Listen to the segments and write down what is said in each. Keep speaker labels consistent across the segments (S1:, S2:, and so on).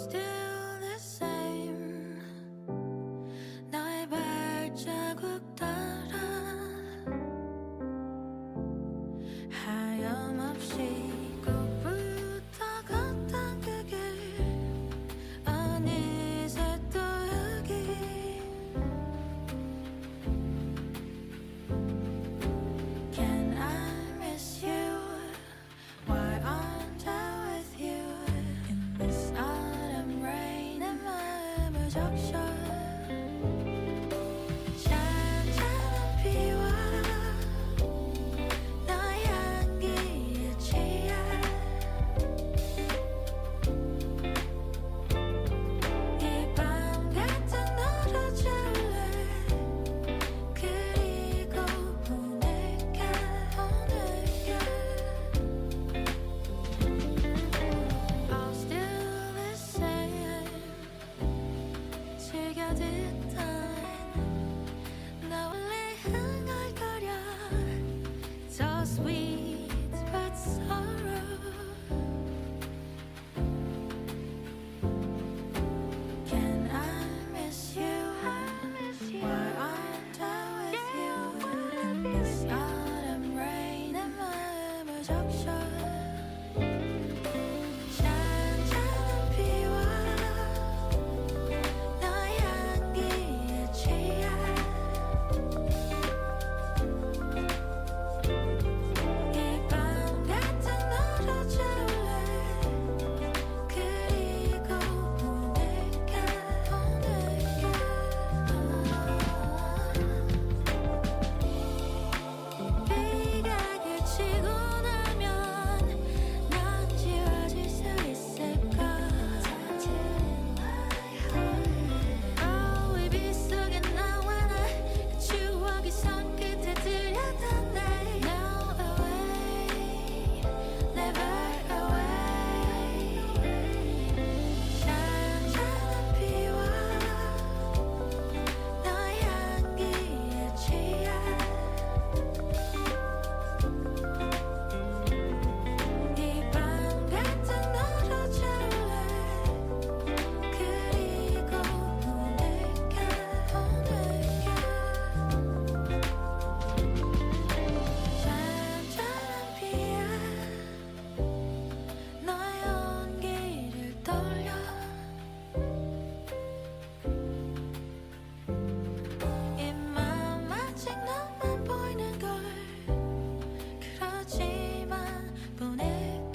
S1: still the same. 너의 발자국 따라 하염없이 꼭 붙어갔던 그 길 어느새 또 여기. Can I miss you? Why aren't I with you? In this autumn rain 내 마음을 적셔. 찬찬한 비와 너의 향기에 취해 이 밤 같은 너로 잘래. 그리고 보낼게. All still the same. 즐겨 듣던 나 원래 흥얼거려. So sweet but sorrow. Can I miss you? Why aren't I with you? In this autumn rain 내 마음을 적셔. 찬찬한 비와 너의 향기에 취해 이 밤 같은 너로 잘래. 그리고 보낼게. 비가 그치고 나면 넌 지워질 수 있을까? Oh, 이 빛 속에 너와 나 그 추억이 손끝에 들려다네. No away, never away. 찬찬한 비와 너의 향기에 취해 이 밤 같은 너로 잘래. 그리고 보낼게. 찬찬한 비에 너의 온기를 돌려. 이 마음 아직 너만 보이는 걸. 그러지만 보낼게.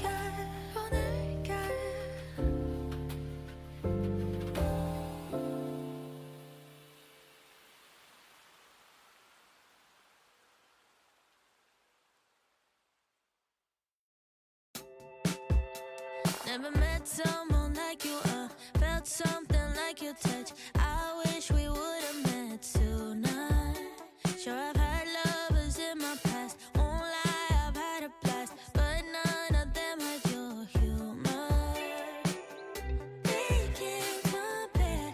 S1: Never met someone like you, felt something like your touch. I wish we would have met tonight. Sure, I've had lovers in my past, won't lie, I've had a blast, but none of them had your humor. We can't compare,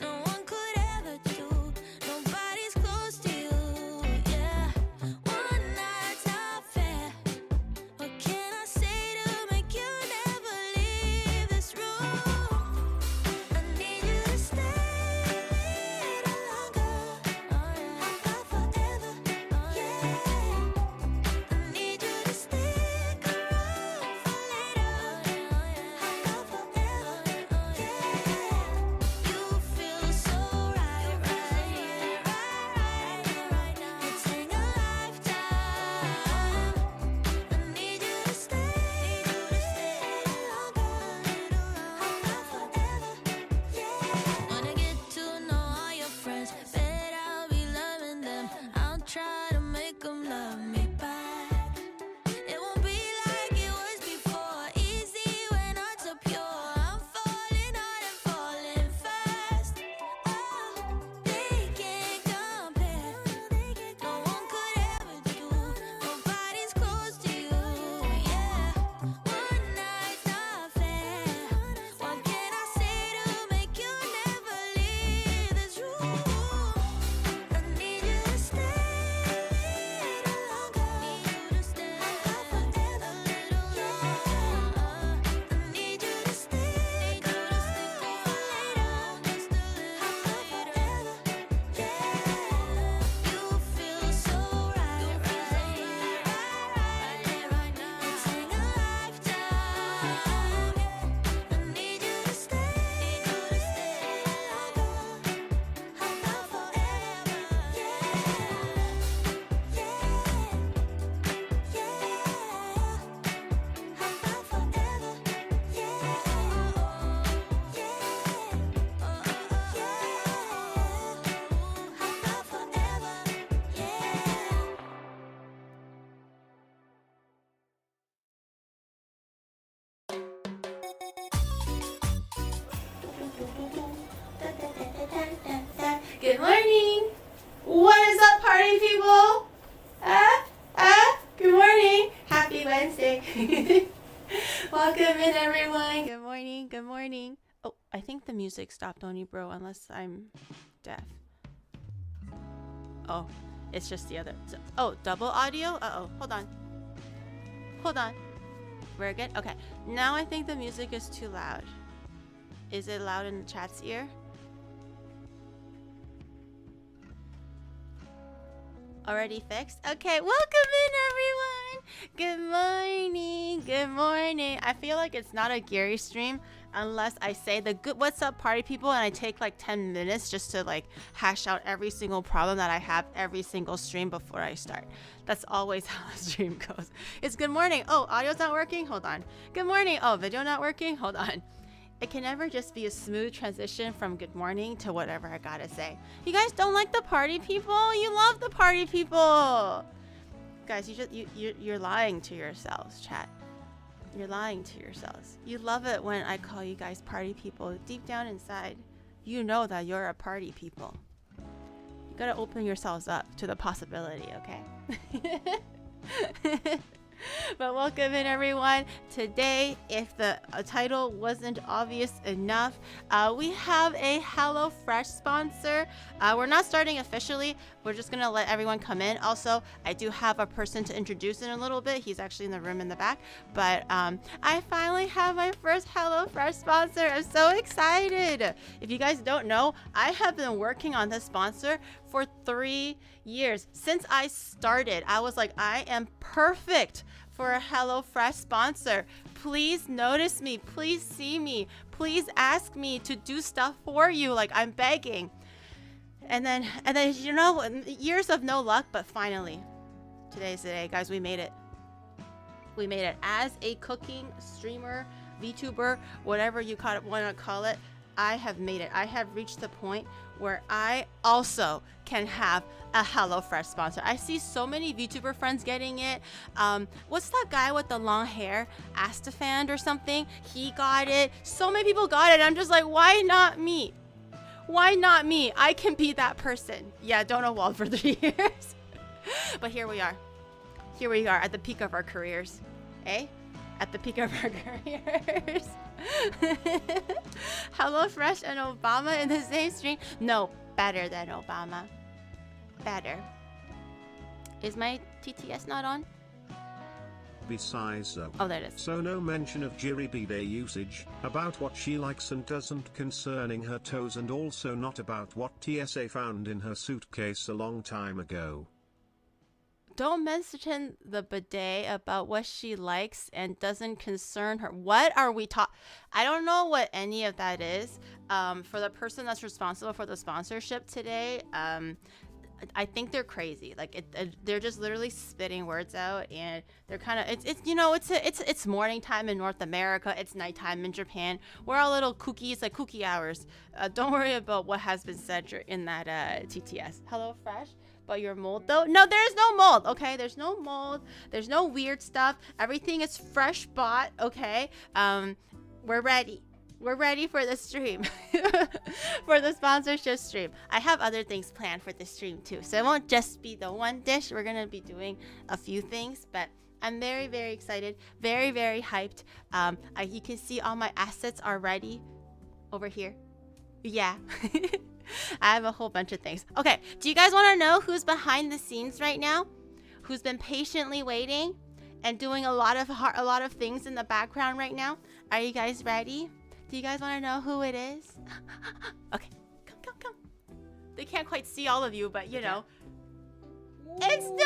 S1: no one could ever do, nobody's close to you, yeah. One night's not fair, what can I say to make you never leave this room? I need you to stay.
S2: morning. What is up, party people? Good morning. Happy Wednesday. Welcome in, everyone. Good morning. Good morning. Oh, I think the music stopped on you, bro, unless I'm deaf. Oh, it's just the other. Oh, double audio? Uh-oh. Hold on. Hold on. We're good? Okay. Now I think the music is too loud. Is it loud in the chat's ear? Already fixed? Okay, welcome in, everyone. Good morning. Good morning. I feel like it's not a Gary stream unless I say the good what's up, party people, and I take like 10 minutes just to like hash out every single problem that I have every single stream before I start. That's always how the stream goes. It's good morning. Oh, audio's not working? Hold on. Good morning. Oh, video not working? Hold on. It can never just be a smooth transition from good morning to whatever I gotta say. You guys don't like the party people? You love the party people. Guys, you're lying to yourselves, chat. You're lying to yourselves. You love it when I call you guys party people. Deep down inside, you know that you're a party people. You gotta open yourselves up to the possibility, okay? But welcome in, everyone. Today, if the title wasn't obvious enough, we have a HelloFresh sponsor. We're not starting officially. We're just going to let everyone come in. Also, I do have a person to introduce in a little bit. He's actually in the room in the back. But I finally have my first HelloFresh sponsor. I'm so excited. If you guys don't know, I have been working on this sponsor for 3 years. Since I started, I was like, I am perfect for a HelloFresh sponsor. Please notice me. Please see me. Please ask me to do stuff for you. Like, I'm begging. And then, you know, years of no luck, but finally, today's the day, guys. We made it. We made it. As a cooking streamer, VTuber, whatever you want to call it, I have made it. I have reached the point where I also can have a HelloFresh sponsor. I see so many VTuber friends getting it. What's that guy with the long hair? Astafand or something? He got it. So many people got it. I'm just like, why not me? Why not me? I can be that person. Yeah, don't evolve for 3 years. But here we are. Here we are at the peak of our careers. Eh? At the peak of our careers. HelloFresh and Obama in the same stream? No, better than Obama. Better. Is my TTS not on?
S3: Besides
S2: oh, there it is.
S3: So no mention of Jiri B-Day usage, about what she likes and doesn't concerning her toes, and also not about what TSA found in her suitcase a long time ago.
S2: Don't mention the bidet about what she likes and doesn't concern her. What are we talking? I don't know what any of that is. For the person that's responsible for the sponsorship today, I think they're crazy. Like they're just literally spitting words out, and they're kind of it's morning time in North America. It's nighttime in Japan. We're all little kooky. It's like kooky hours. Don't worry about what has been said in that TTS. HelloFresh. But your mold though? No, there's no mold. Okay, there's no mold. There's no weird stuff. Everything is fresh bought. Okay. We're ready. We're ready for the stream. For the sponsorship stream. I have other things planned for this stream too. So it won't just be the one dish. We're going to be doing a few things, but I'm very, very excited. Very, very hyped. You can see all my assets are ready over here. Yeah. I have a whole bunch of things. Okay. Do you guys want to know who's behind the scenes right now? Who's been patiently waiting and doing a lot of things in the background right now? Are you guys ready? Do you guys want to know who it is? Okay, come. They can't quite see all of you, but you know. It's Domo!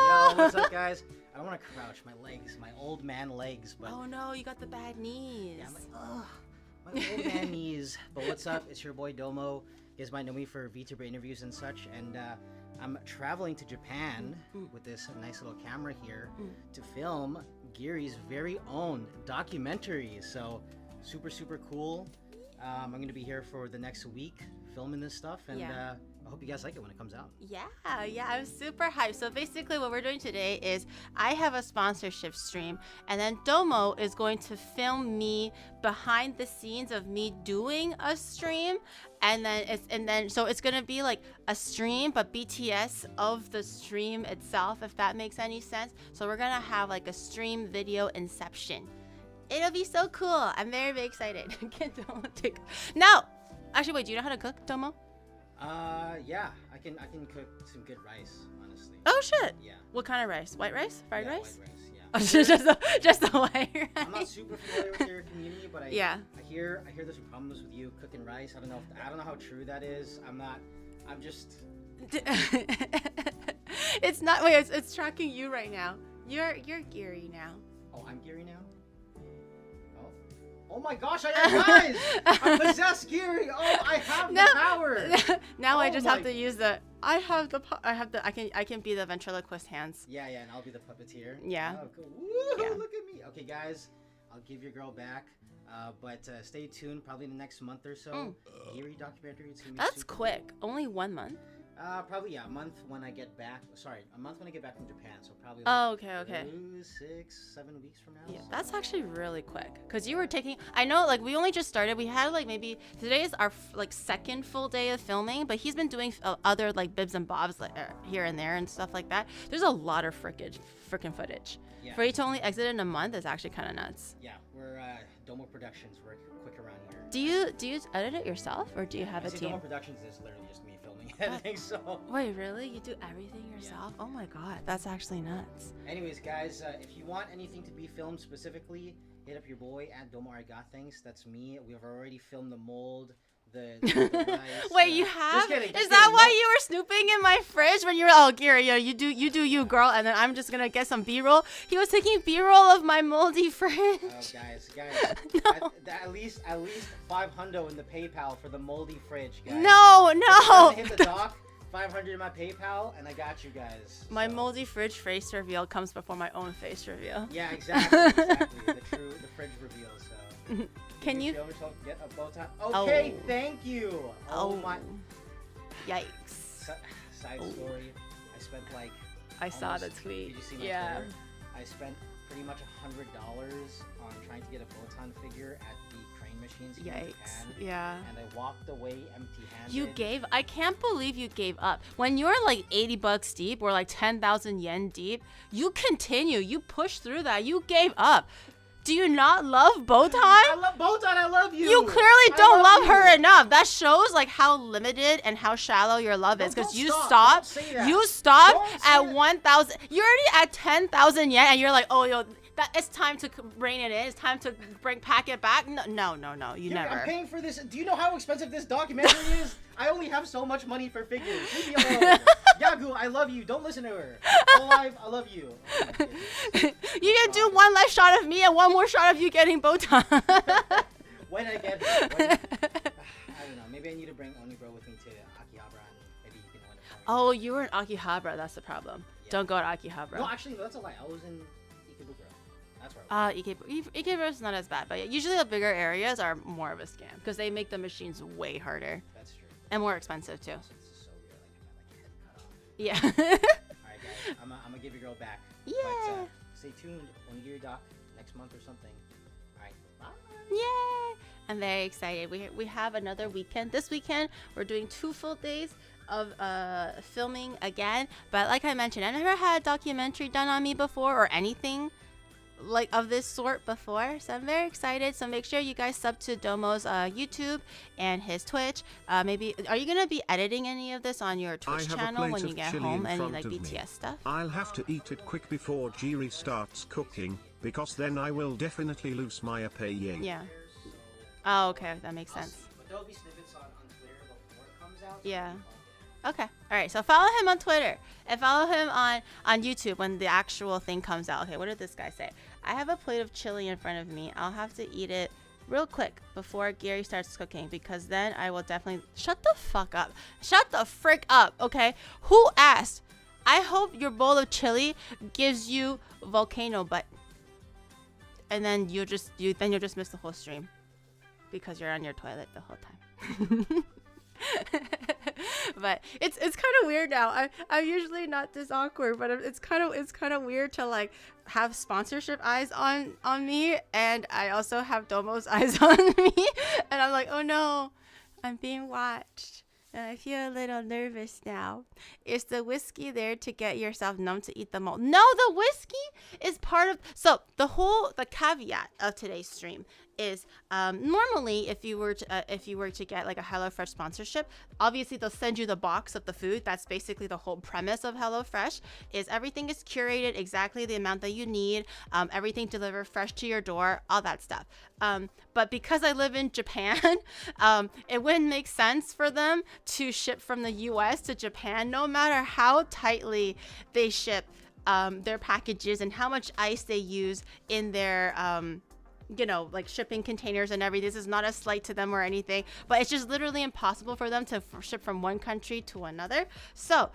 S4: Yo, what's up, guys? I don't want to crouch. My legs, my old man legs. But
S2: oh no, you got the bad knees.
S4: Yeah, I'm like, ugh, my old man knees. But what's up? It's your boy Domo. You guys might know me for VTuber interviews and such. And I'm traveling to Japan with this nice little camera here to film Gary's very own documentary. So super, super cool. I'm going to be here for the next week filming this stuff. And I hope you guys like it when it comes out.
S2: Yeah, I'm super hyped. So basically what we're doing today is I have a sponsorship stream, and then Domo is going to film me behind the scenes of me doing a stream, and then so it's gonna be like a stream but BTS of the stream itself, if that makes any sense. So we're gonna have like a stream video inception. It'll be so cool. I'm very, very excited. No! Actually, wait, do you know how to cook, Domo?
S4: Yeah, I can cook some good rice, honestly.
S2: Oh shit!
S4: Yeah.
S2: What kind of rice? White rice? Fried rice?
S4: White rice, yeah.
S2: Oh, just the white rice.
S4: I'm not super familiar with your community, but I hear there's some problems with you cooking rice. I don't know how true that is. I'm just.
S2: It's not. Wait, it's tracking you right now. You're geary now.
S4: Oh, I'm geary now. Oh my gosh, I am, guys! I possess Geary! Oh, I have the power!
S2: Now I just have to use the. I can be the ventriloquist hands.
S4: Yeah, and I'll be the puppeteer.
S2: Yeah.
S4: Oh, cool. Woo,
S2: yeah.
S4: Look at me. Okay, guys, I'll give your girl back. But stay tuned. Probably in the next month or so. Geary documentary. It's gonna be
S2: That's
S4: super
S2: quick. Only 1 month.
S4: Probably a month when I get back. Sorry, a month when I get back from Japan. So probably.
S2: Okay.
S4: 6, 7 weeks from now.
S2: Yeah, that's actually really quick. Cause you were taking. I know, like we only just started. We had like maybe today is our second full day of filming, but he's been doing other like bibs and bobs like here and there and stuff like that. There's a lot of freaking footage.
S4: Yeah.
S2: For you to only exit in a month is actually kind of nuts.
S4: Yeah, we're Domo Productions. We're quick around here.
S2: Do you edit it yourself, or do you have a team?
S4: Domo Productions is literally just me filming editing. So.
S2: Wait, really? You do everything yourself? Yeah. Oh my god, that's actually nuts.
S4: Anyways, guys, if you want anything to be filmed specifically, hit up your boy at Domo I Got Things. That's me. We have already filmed the mold. The rice,
S2: Wait, you have?
S4: Just kidding,
S2: is that why you were snooping in my fridge when you were Geary, you do you girl, and then I'm just gonna get some B-roll? He was taking B-roll of my moldy fridge.
S4: Oh, guys,
S2: no.
S4: at least $500 in the PayPal for the moldy fridge, guys.
S2: No.
S4: Hit the dock. 500 in my PayPal, and I got you guys.
S2: My moldy fridge face reveal comes before my own face reveal.
S4: Yeah, exactly. The fridge reveal. So.
S2: Can you
S4: show yourself get a bow tie? Okay, thank you. My.
S2: Yikes.
S4: Side story. I spent like.
S2: I saw the tweet.
S4: Did you see my Twitter? I spent pretty much $100 on trying to get a Botan figure at the crane machines here in Japan.
S2: Yeah.
S4: And I walked away
S2: I
S4: empty-handed.
S2: can't believe you gave up. When you're like $80 deep or like 10,000 yen deep, you continue. You push through that. You gave up. Do you not love Botan?
S4: I love Botan. I love you.
S2: You clearly don't love her enough. That shows like how limited and how shallow your love is. Because you stopped. You stopped at 1,000. You're already at 10,000 yen, and you're like, oh yo, it's time to rein it in. It's time to pack it back. No. You never.
S4: I'm paying for this. Do you know how expensive this documentary is? I only have so much money for figures. Leave me alone. Yagu, I love you. Don't listen to her. Alive, I love you.
S2: You can do one less shot of me and one more shot of you getting Botan.
S4: When I get her. I don't know. Maybe I need to bring Onibro with me to Akihabara, and maybe you can win it for me.
S2: Oh, you were in Akihabara. That's the problem. Yeah. Don't go to Akihabara.
S4: No, actually, that's a lie. I was in Ikebukuro. That's where I was.
S2: Ikebukuro is not as bad, but yeah, usually the bigger areas are more of a scam because they make the machines way harder.
S4: That's true.
S2: And more expensive too.
S4: This is so weird.
S2: Yeah.
S4: Alright, guys. I'm gonna give your girl back.
S2: Yeah.
S4: But stay tuned. Onigiri Doc next month or something. Alright. Bye.
S2: Yay! I'm very excited. We have another weekend. This weekend we're doing 2 full days of filming again. But like I mentioned, I never had a documentary done on me before or anything like of this sort before, so I'm very excited. So make sure you guys sub to Domo's YouTube and his Twitch. Maybe are you gonna be editing any of this on your Twitch channel when you get home? Any like BTS stuff?
S3: I'll have to eat it quick before Geary starts cooking, because then I will definitely lose my cryyyy.
S2: Yeah. Oh, okay, that makes sense.
S4: But there'll be snippets on Twitter before it comes out.
S2: Yeah. Okay. All right. So follow him on Twitter and follow him on YouTube when the actual thing comes out. Okay. What did this guy say? I have a plate of chili in front of me. I'll have to eat it real quick before Geary starts cooking, because then I will definitely shut the fuck up. Shut the frick up. Okay. Who asked? I hope your bowl of chili gives you volcano butt, and then you'll just miss the whole stream because you're on your toilet the whole time. But it's kind of weird now. I'm usually not this awkward, but it's kind of weird to like have sponsorship eyes on me, and I also have Domo's eyes on me, and I'm like, oh no, I'm being watched. And I feel a little nervous now. Is the whiskey there to get yourself numb to eat the mold? No, the whiskey is part of... So the caveat of today's stream is normally if you were to get like a HelloFresh sponsorship, obviously they'll send you the box of the food. That's basically the whole premise of HelloFresh, is everything is curated exactly the amount that you need, everything delivered fresh to your door, all that stuff. But because I live in Japan, it wouldn't make sense for them to ship from the US to Japan, no matter how tightly they ship their packages and how much ice they use in their like shipping containers and everything. This is not a slight to them or anything, but it's just literally impossible for them to ship from one country to another. So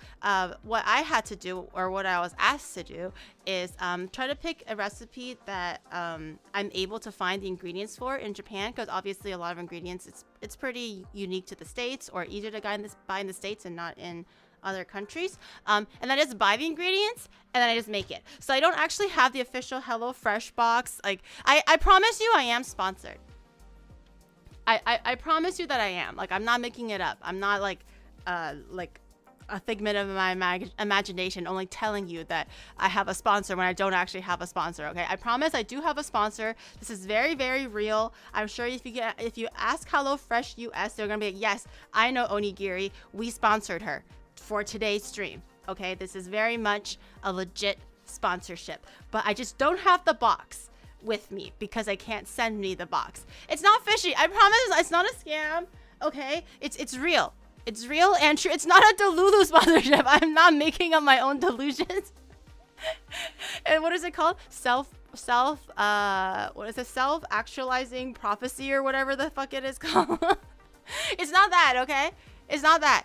S2: what I had to do, or what I was asked to do, is try to pick a recipe that I'm able to find the ingredients for in Japan, because obviously a lot of ingredients, it's pretty unique to the States, or easier to buy in the States and not in other countries, and then I just buy the ingredients and then I just make it. So I don't actually have the official HelloFresh box. Like I promise you, I am sponsored. I promise you that I am. Like, I'm not making it up. I'm not like a figment of my imagination, only telling you that I have a sponsor when I don't actually have a sponsor. Okay, I promise I do have a sponsor. This is very, very real. I'm sure if you ask HelloFresh US, they're gonna be like, yes, I know Onigiri. We sponsored her for today's stream. Okay, this is very much a legit sponsorship, but I just don't have the box with me because I can't send me the box. It's not fishy. I promise it's not a scam. Okay, it's real. It's real and true. It's not a Delulu sponsorship. I'm not making up my own delusions. And what is it called? What is it? Self-actualizing prophecy or whatever the fuck it is called. It's not that, okay? It's not that.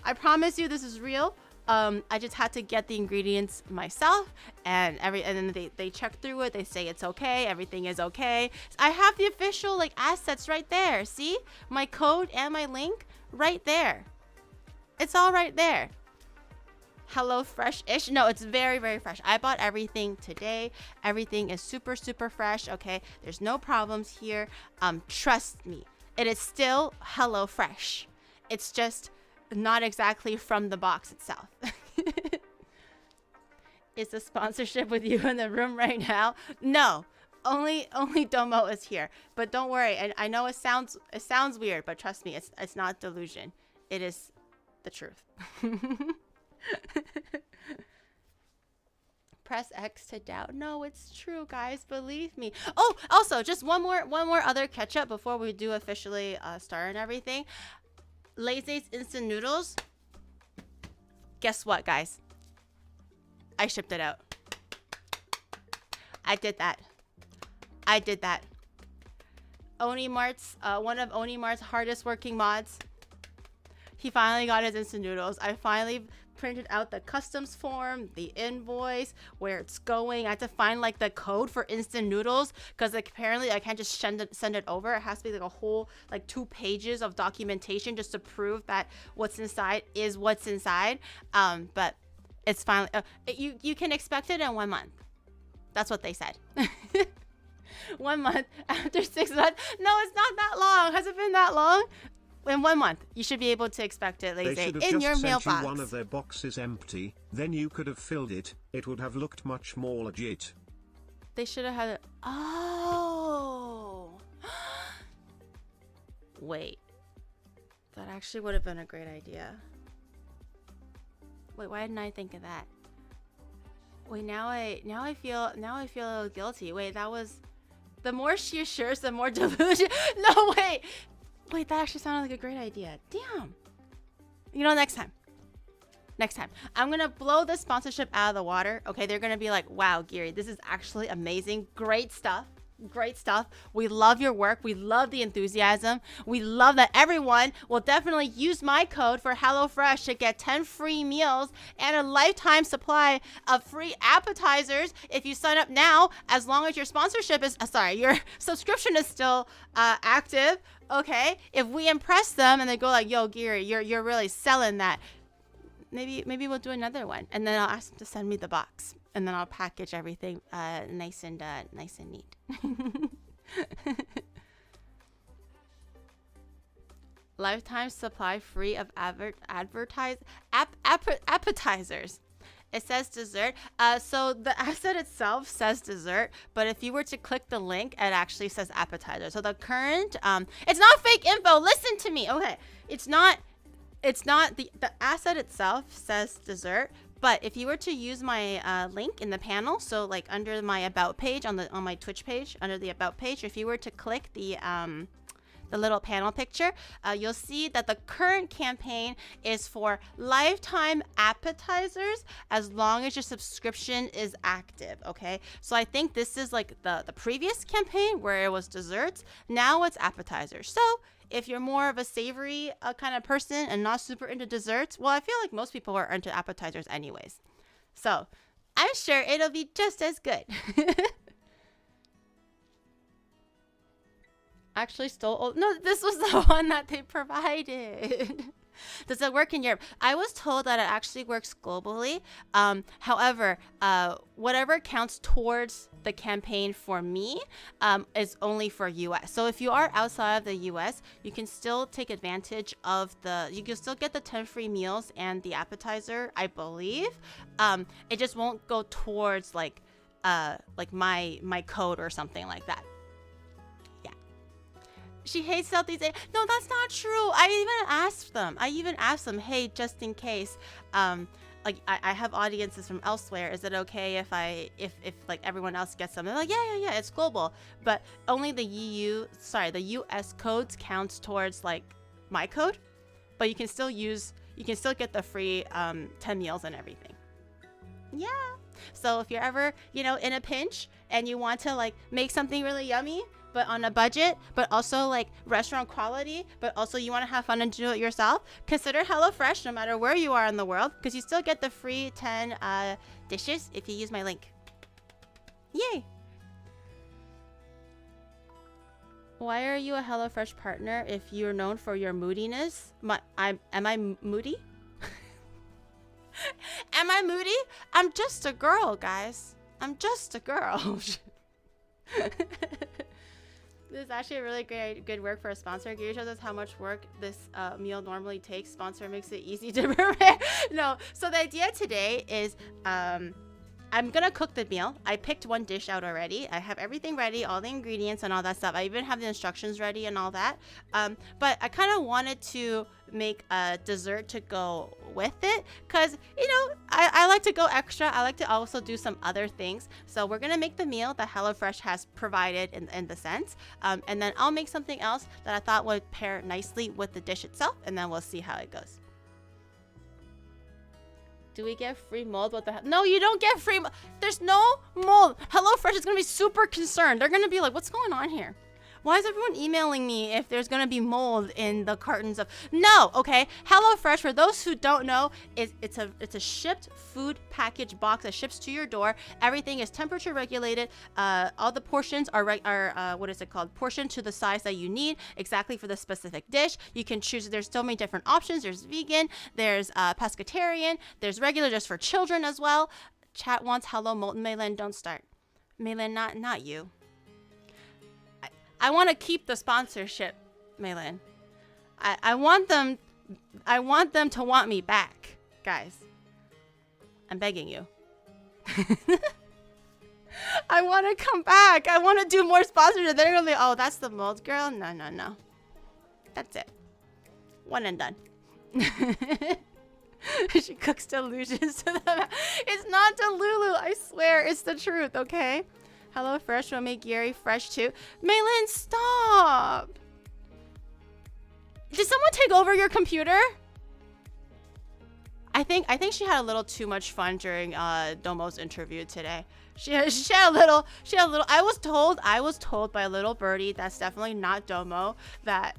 S2: I promise you this is real. I just had to get the ingredients myself, and then they check through it. They say it's okay. Everything is okay. I have the official like assets right there. See? My code and my link right there. It's all right there. Hello Fresh-ish. No, it's very, very fresh. I bought everything today. Everything is super, super fresh. Okay. There's no problems here. Trust me. It is still Hello Fresh. It's just not exactly from the box itself. Is the sponsorship with you in the room right now? No, only Domo is here. But don't worry, and I know it sounds weird, but trust me, it's not delusion. It is the truth. Press X to doubt. No, it's true, guys. Believe me. Oh, also, just one more other catch up before we do officially start and everything. Lay's instant noodles. Guess what, guys? I shipped it out. I did that. Onimart's one of Onimart's hardest working mods. He finally got his instant noodles. I finally printed out the customs form, the invoice, where it's going. I had to find like the code for instant noodles, because like apparently I can't just send it over. It has to be like a whole like 2 pages of documentation just to prove that what's inside is what's inside. But it's finally you can expect it in 1 month. That's what they said. 1 month after 6 months. No, it's not that long. Has it been that long? In 1 month, you should be able to expect it,
S3: They should have
S2: in your
S3: just sent
S2: mailbox.
S3: you one of their boxes empty, then you could have filled it. It would have looked much more legit.
S2: They should have had it. Oh. Wait. That actually would have been a great idea. Wait, why didn't I think of that? Wait, now I feel a little guilty. Wait, that was the more she assures, the more delusion. No, wait, that actually sounded like a great idea. Damn. You know, next time I'm gonna blow this sponsorship out of the water. Okay, they're gonna be like, wow, Giri, this is actually amazing, great stuff, great stuff. We love your work. We love the enthusiasm. We love that everyone will definitely use my code for HelloFresh to get 10 free meals and a lifetime supply of free appetizers if you sign up now, as long as your sponsorship is, your subscription is still active. Okay, if we impress them and they go like, yo, Gary, you're really selling that, maybe we'll do another one, and then I'll ask them to send me the box, and then I'll package everything nice and neat. Lifetime supply free of appetizers. It says dessert. So the asset itself says dessert, but if you were to click the link, it actually says appetizer. So the current, it's not fake info. Listen to me. Okay. It's not the asset itself says dessert, but if you were to use my link in the panel, so like under my about page on my Twitch page, under the about page, if you were to click the little panel picture, you'll see that the current campaign is for lifetime appetizers as long as your subscription is active. Okay, so I think this is like the previous campaign where it was desserts. Now it's appetizers. So if you're more of a savory kind of person and not super into desserts, well, I feel like most people are into appetizers anyways. So I'm sure it'll be just as good. Actually stole. No, this was the one that they provided. Does it work in Europe? I was told that it actually works globally. However, whatever counts towards the campaign for me is only for US. So if you are outside of the US, you can still take advantage of you can still get the 10 free meals and the appetizer, I believe. It just won't go towards like my code or something like that. She hates Southeast Asia. No, that's not true. I even asked them, hey, just in case, like I have audiences from elsewhere. Is it okay if like everyone else gets them? They're like, yeah, it's global. But only the US codes counts towards like my code. But you can still get the free 10 meals and everything. Yeah. So if you're ever, in a pinch and you want to like make something really yummy, but on a budget, but also like restaurant quality, but also you want to have fun and do it yourself, consider HelloFresh no matter where you are in the world, because you still get the free 10 dishes if you use my link. Yay! Why are you a HelloFresh partner if you're known for your moodiness? Am I moody? Am I moody? I'm just a girl, guys. I'm just a girl. This is actually a really good work for a sponsor. Gary shows us how much work this meal normally takes. Sponsor makes it easy to prepare. No, so the idea today is I'm gonna cook the meal. I picked one dish out already. I have everything ready, all the ingredients and all that stuff. I even have the instructions ready and all that. But I kind of wanted to make a dessert to go with it because, I like to go extra. I like to also do some other things. So we're gonna make the meal that HelloFresh has provided in the sense. And then I'll make something else that I thought would pair nicely with the dish itself, and then we'll see how it goes. Do we get free mold with the... No, you don't get free... There's no mold. HelloFresh is going to be super concerned. They're going to be like, what's going on here? Why is everyone emailing me if there's going to be mold in the cartons of... No, okay. HelloFresh, for those who don't know, it's a shipped food package box that ships to your door. Everything is temperature regulated. All the portions are what is it called? Portioned to the size that you need, exactly for the specific dish. You can choose. There's so many different options. There's vegan. There's pescatarian. There's regular, just for children as well. Chat wants hello molten. Maylan, don't start. Maylan, not you. I want to keep the sponsorship, Maylan. I want them to want me back, guys. I'm begging you. I want to come back. I want to do more sponsorship. They're gonna be, oh, that's the mold girl. No. That's it. One and done. She cooks delusions to them. It's not Delulu. I swear, it's the truth. Okay. HelloFresh will make Gary fresh too. Maylin, stop! Did someone take over your computer? I think she had a little too much fun during Domo's interview today. She had a little. I was told by a little birdie that's definitely not Domo that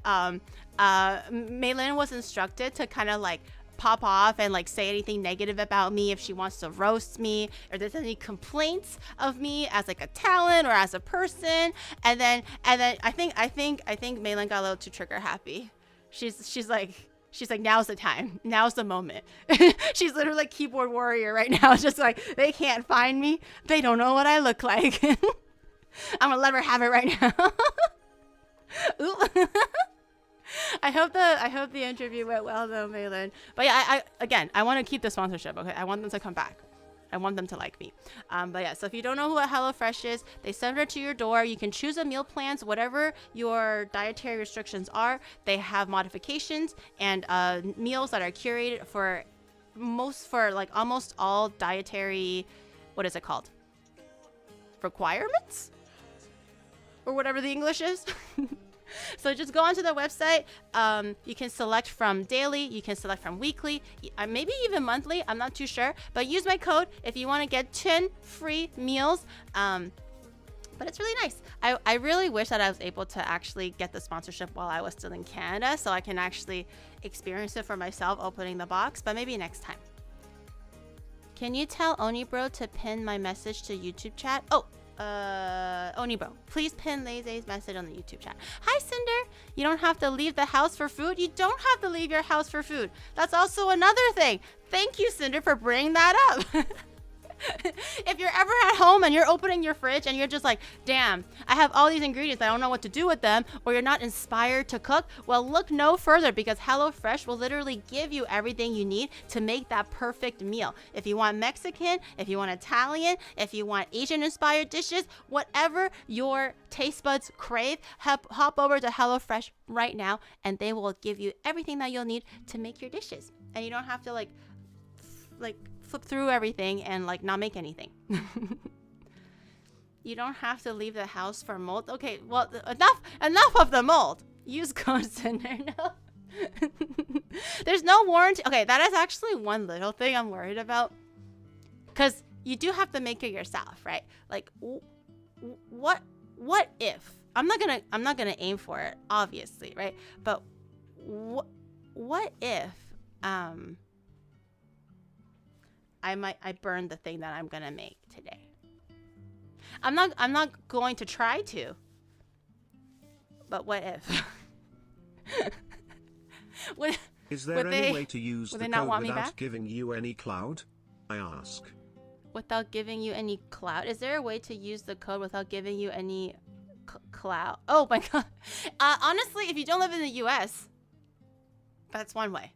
S2: Maylin was instructed to kind of like pop off and like say anything negative about me if she wants to roast me, or there's any complaints of me as like a talent or as a person. And then I think Maylin got a little too trigger happy. She's like, now's the time. Now's the moment. She's literally like keyboard warrior right now. It's just like, they can't find me. They don't know what I look like. I'm gonna let her have it right now. Ooh. I hope the interview went well though, Maylin. But yeah, I want to keep the sponsorship. Okay, I want them to come back. I want them to like me. But yeah, so if you don't know what HelloFresh is, they send it to your door. You can choose a meal plans, whatever your dietary restrictions are. They have modifications and meals that are curated for like almost all dietary, what is it called? Requirements? Or whatever the English is. So just go onto the website. You can select from daily, you can select from weekly, maybe even monthly. I'm not too sure, but use my code if you want to get 10 free meals. But it's really nice. I really wish that I was able to actually get the sponsorship while I was still in Canada, so I can actually experience it for myself opening the box, but maybe next time. Can you tell Onibro to pin my message to YouTube chat? Oh, Onibro, please pin Lazy's message on the YouTube chat. Hi, Cinder. You don't have to leave the house for food. You don't have to leave your house for food. That's also another thing. Thank you, Cinder, for bringing that up. If you're ever at home and you're opening your fridge and you're just like, damn, I have all these ingredients, I don't know what to do with them, or you're not inspired to cook, well, look no further, because HelloFresh will literally give you everything you need to make that perfect meal. If you want Mexican, if you want Italian, if you want Asian inspired dishes, whatever your taste buds crave, hop over to HelloFresh right now and they will give you everything that you'll need to make your dishes. And you don't have to like flip through everything and like not make anything. You don't have to leave the house for mold. Okay, well, enough of the mold. Use code Cinder. No. There's no warranty. Okay, that is actually one little thing I'm worried about, because you do have to make it yourself, right? Like, what if I'm not gonna aim for it, obviously, right? But what if I burn the thing that I'm gonna make today? I'm not going to try to. But what if?
S3: Is there any way to use the code without giving you any cloud? I ask.
S2: Without giving you any cloud? Is there a way to use the code without giving you any cloud? Oh my god. Honestly, if you don't live in the US, that's one way.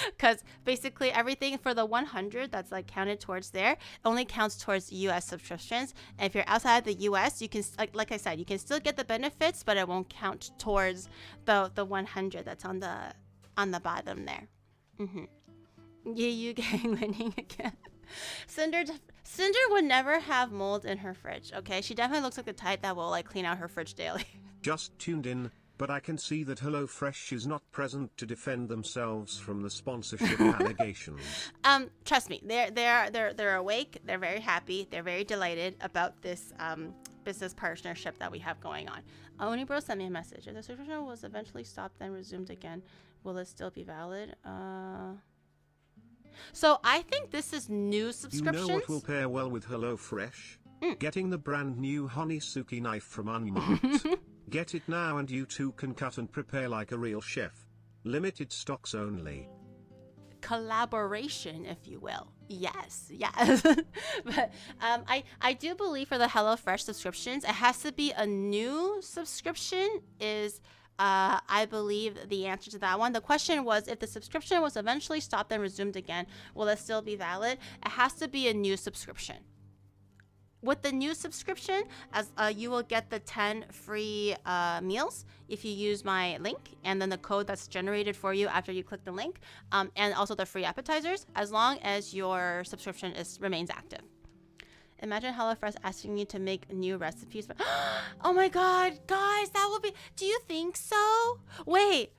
S2: Because basically everything for the 100 that's like counted towards there only counts towards US subscriptions. And if you're outside the US, you can, like I said, you can still get the benefits, but it won't count towards the 100 that's on the bottom there. You gang winning again. Cinder would never have mold in her fridge. Okay, she definitely looks like the type that will like clean out her fridge daily.
S3: Just tuned in, but I can see that HelloFresh is not present to defend themselves from the sponsorship allegations.
S2: Trust me, they're awake. They're very happy. They're very delighted about this business partnership that we have going on. Onibro sent me a message. If the subscription was eventually stopped and resumed again, will it still be valid? So I think this is new subscriptions.
S3: You know what will pair well with HelloFresh? Getting the brand new Honeysuki knife from Unmarked. Get it now and you too can cut and prepare like a real chef. Limited stocks only.
S2: Collaboration, if you will. Yes. But I do believe for the HelloFresh subscriptions, it has to be a new subscription is I believe the answer to that one. The question was, if the subscription was eventually stopped and resumed again, will it still be valid? It has to be a new subscription. With the new subscription, as you will get the 10 free meals if you use my link, and then the code that's generated for you after you click the link, and also the free appetizers, as long as your subscription remains active. Imagine HelloFresh asking you to make new recipes. Oh my god, guys, that would be... Do you think so? Wait,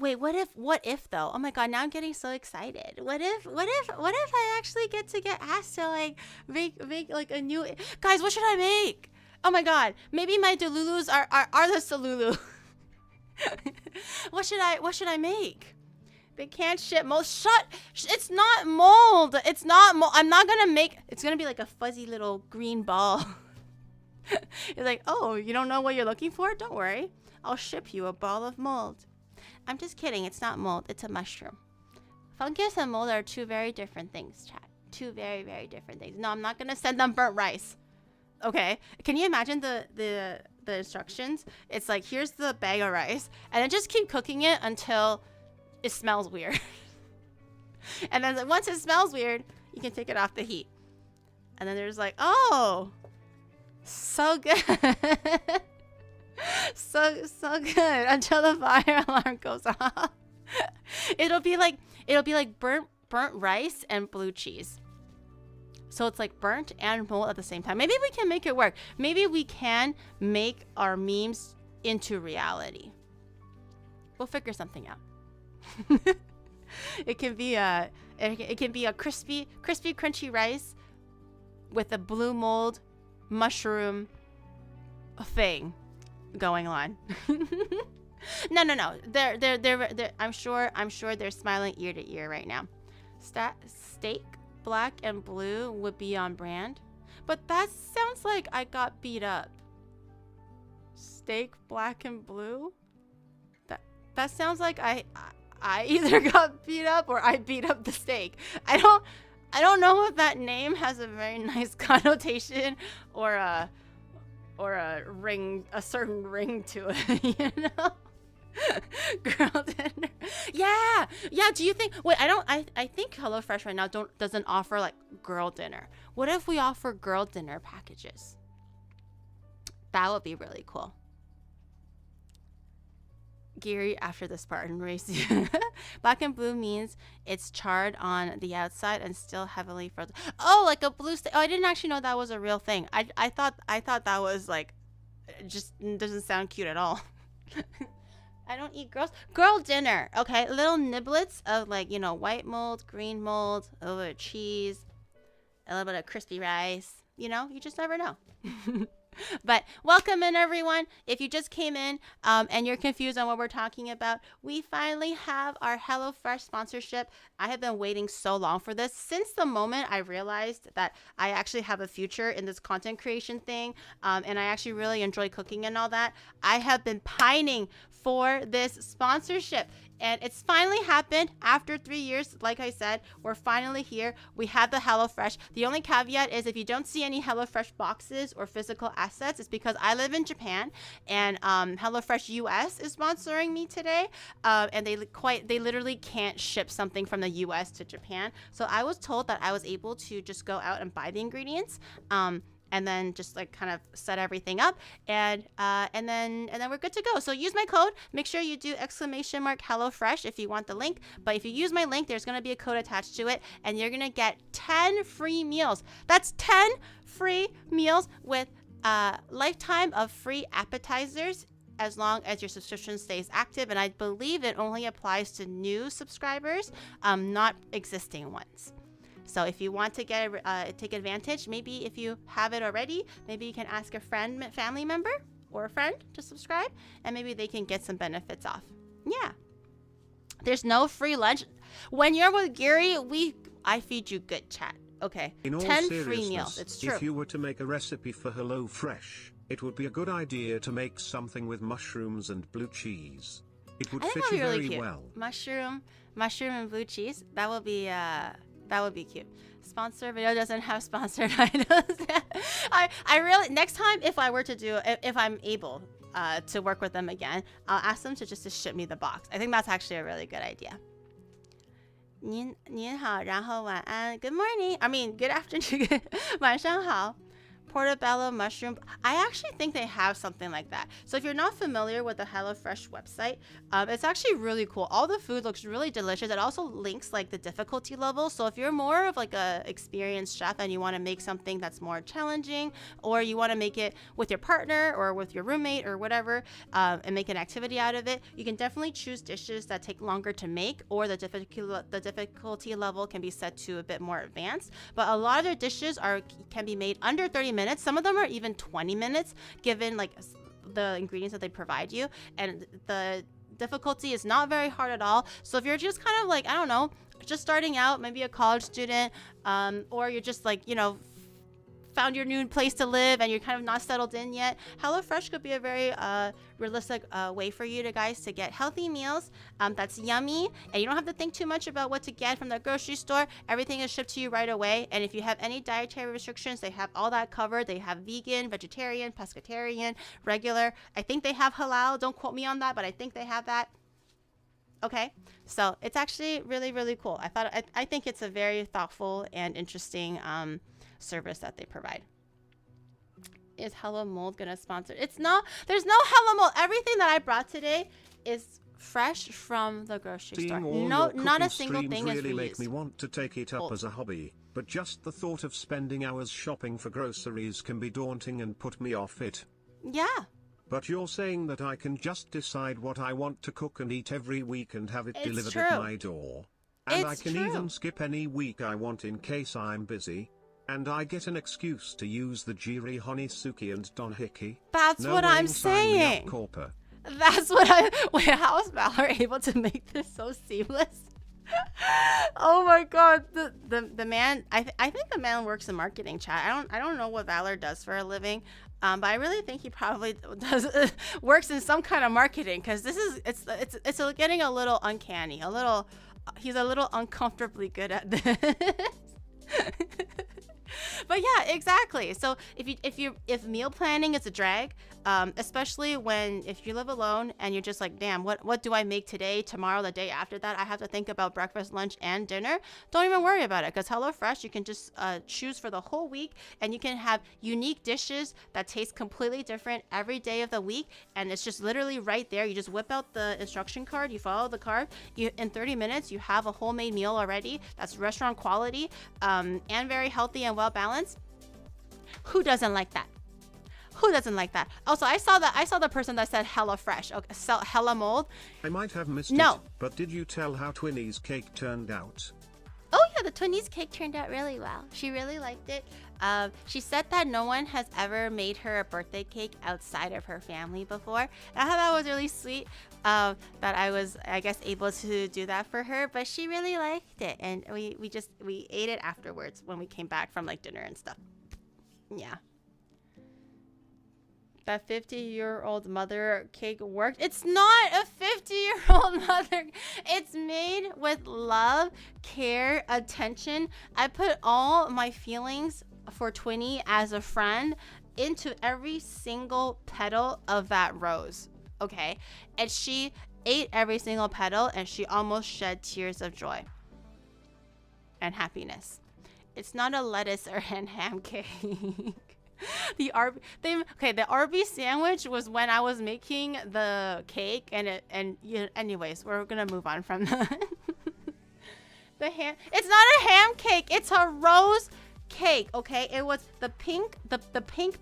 S2: Wait, what if though? Oh my god, now I'm getting so excited. What if I actually get asked to like make like a new, guys, what should I make? Oh my god, maybe my Delulus are the Salulu. What should I make? They can't ship mold. It's not mold. It's not mold. I'm not gonna make, it's gonna be like a fuzzy little green ball. It's like, oh, you don't know what you're looking for? Don't worry. I'll ship you a ball of mold. I'm just kidding. It's not mold. It's a mushroom. Fungus and mold are two very different things, chat. Two very, very different things. No, I'm not going to send them burnt rice. Okay. Can you imagine the instructions? It's like, here's the bag of rice. And then just keep cooking it until it smells weird. And then once it smells weird, you can take it off the heat. And then there's like, oh, so good. so good until the fire alarm goes off. It'll be like burnt rice and blue cheese. So it's like burnt and mold at the same time. Maybe we can make it work. Maybe we can make our memes into reality. We'll figure something out. It can be a crispy crunchy rice with a blue mold mushroom thing going on. No. They're I'm sure they're smiling ear to ear right now. Steak, black and blue would be on brand, but that sounds like I got beat up. Steak, black and blue. That sounds like I either got beat up or I beat up the steak. I don't know if that name has a very nice connotation or a certain ring to it, you know? Girl dinner. Yeah. Do you think? Wait, I think HelloFresh right now doesn't offer like girl dinner. What if we offer girl dinner packages? That would be really cool. Gary after this part and race. Black and blue means it's charred on the outside and still heavily frozen. Oh, like a blue steak. Oh, I didn't actually know that was a real thing. I thought that was like, just doesn't sound cute at all. I don't eat girl dinner. Okay, little niblets of like, you know, white mold, green mold, a little bit of cheese, a little bit of crispy rice. You know, you just never know. But welcome in, everyone. If you just came in and you're confused on what we're talking about, we finally have our HelloFresh sponsorship. I have been waiting so long for this since the moment I realized that I actually have a future in this content creation thing, and I actually really enjoy cooking and all that. I have been pining for this sponsorship. And it's finally happened after 3 years. Like I said, we're finally here. We have the HelloFresh. The only caveat is if you don't see any HelloFresh boxes or physical assets, it's because I live in Japan and HelloFresh US is sponsoring me today. And they literally can't ship something from the US to Japan. So I was told that I was able to just go out and buy the ingredients. And then just like kind of set everything up, and then we're good to go. So use my code. Make sure you do !HelloFresh if you want the link. But if you use my link, there's gonna be a code attached to it, and you're gonna get 10 free meals. That's 10 free meals with a lifetime of free appetizers as long as your subscription stays active. And I believe it only applies to new subscribers, not existing ones. So if you want to take advantage, maybe if you have it already, maybe you can ask a friend, family member, or a friend to subscribe, and maybe they can get some benefits off. Yeah. There's no free lunch. When you're with Gary, I feed you good, chat. Okay.
S3: In all
S2: 10
S3: seriousness,
S2: free meals. It's true.
S3: If you were to make a recipe for HelloFresh, it would be a good idea to make something with mushrooms and blue cheese. It would fit you very well. Mushroom
S2: and blue cheese. That would be cute. Sponsor video doesn't have sponsored items. I really, next time if I'm able to work with them again, I'll ask them to ship me the box. I think that's actually a really good idea. 您好，然后晚安 Good morning. I mean, good afternoon. 晚上好。portobello mushroom. I actually think they have something like that. So if you're not familiar with the HelloFresh website, it's actually really cool. All the food looks really delicious. It also links like the difficulty level. So if you're more of like a experienced chef and you want to make something that's more challenging, or you want to make it with your partner or with your roommate or whatever, and make an activity out of it, you can definitely choose dishes that take longer to make, or the difficulty level can be set to a bit more advanced. But a lot of their dishes can be made under 30 minutes. Some of them are even 20 minutes, given like the ingredients that they provide you. And the difficulty is not very hard at all. So if you're just kind of like, I don't know, just starting out, maybe a college student, or you're just like, you know, found your new place to live and you're kind of not settled in yet, HelloFresh could be a very realistic way for you guys to get healthy meals that's yummy, and you don't have to think too much about what to get from the grocery store. Everything is shipped to you right away. And if you have any dietary restrictions, they have all that covered. They have vegan, vegetarian, pescatarian, regular. I think they have halal. Don't quote me on that, but I think they have that. Okay, so it's actually really, really cool. I think it's a very thoughtful and interesting service that they provide. Is Hello Mold gonna sponsor? It's not. There's no Hello Mold. Everything that I brought today is fresh from the grocery store. No, not a single thing is
S3: really
S2: reused.
S3: make me want to take it up as a hobby, but just the thought of spending hours shopping for groceries can be daunting and put me off it.
S2: Yeah.
S3: But you're saying that I can just decide what I want to cook and eat every week and have it
S2: It's
S3: delivered
S2: true.
S3: at my door. And I
S2: It's
S3: can
S2: true.
S3: even skip any week I want in case I'm busy. And I get an excuse to use the GURL Honeysuki and Donhiki.
S2: That's
S3: No
S2: what
S3: way,
S2: I'm
S3: sign me up,
S2: saying.
S3: Corper.
S2: That's what I. Wait, how is Valor able to make this so seamless? Oh my God, the man. I think the man works in marketing, chat. I don't know what Valor does for a living, but I really think he probably does works in some kind of marketing, because it's getting a little uncanny. He's a little uncomfortably good at this. But yeah, exactly. So if meal planning is a drag, especially if you live alone and you're just like, damn, what do I make today, tomorrow, the day after that? I have to think about breakfast, lunch, and dinner. Don't even worry about it, because HelloFresh, you can just choose for the whole week, and you can have unique dishes that taste completely different every day of the week, and it's just literally right there. You just whip out the instruction card, you follow the card, in 30 minutes you have a homemade meal already that's restaurant quality, and very healthy and well balanced. Who doesn't like that? Who doesn't like that? Also, I saw the person that said HelloFresh. Okay, so Hella Mold.
S3: I might have missed
S2: No.
S3: it, but did you tell how Twinnie's cake turned out?
S2: Oh yeah, the Twinnie's cake turned out really well. She really liked it. She said that no one has ever made her a birthday cake outside of her family before. I thought that was really sweet, that I was, I guess, able to do that for her. But she really liked it, and we ate it afterwards when we came back from like dinner and stuff. Yeah. That 50-year-old mother cake worked. It's not a 50-year-old mother. It's made with love, care, attention. I put all my feelings for Twinnie as a friend into every single petal of that rose. Okay? And she ate every single petal, and she almost shed tears of joy and happiness. It's not a lettuce or ham cake. The Arby's sandwich was when I was making the cake, anyways, we're gonna move on from that. It's not a ham cake, it's a rose cake, okay? It was the pink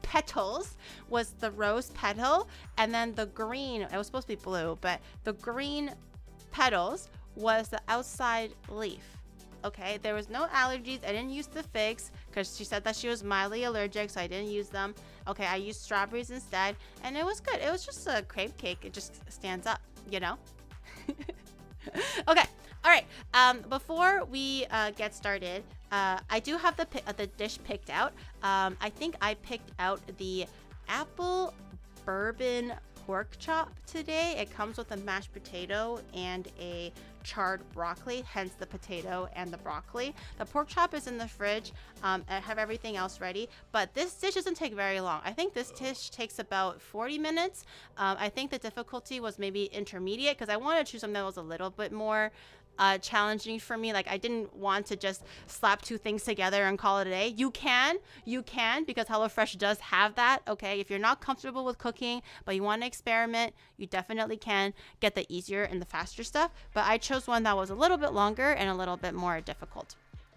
S2: petals was the rose petal, and then the green, it was supposed to be blue, but the green petals was the outside leaf. Okay, there was no allergies. I didn't use the figs because she said that she was mildly allergic, so I didn't use them. Okay, I used strawberries instead, and it was good. It was just a crepe cake. It just stands up, you know? Okay, all right. Before we get started, I do have the dish picked out. I think I picked out the apple bourbon pork chop today. It comes with a mashed potato and a charred broccoli, hence the potato and the broccoli. The pork chop is in the fridge. I have everything else ready, but this dish doesn't take very long. I think this dish takes about 40 minutes. I think the difficulty was maybe intermediate, because I wanted to choose something that was a little bit more challenging for me. Like I didn't want to just slap two things together and call it a day. You can because HelloFresh does have that. Okay, if you're not comfortable with cooking but you want to experiment, you definitely can get the easier and the faster stuff. But I chose one that was a little bit longer and a little bit more difficult.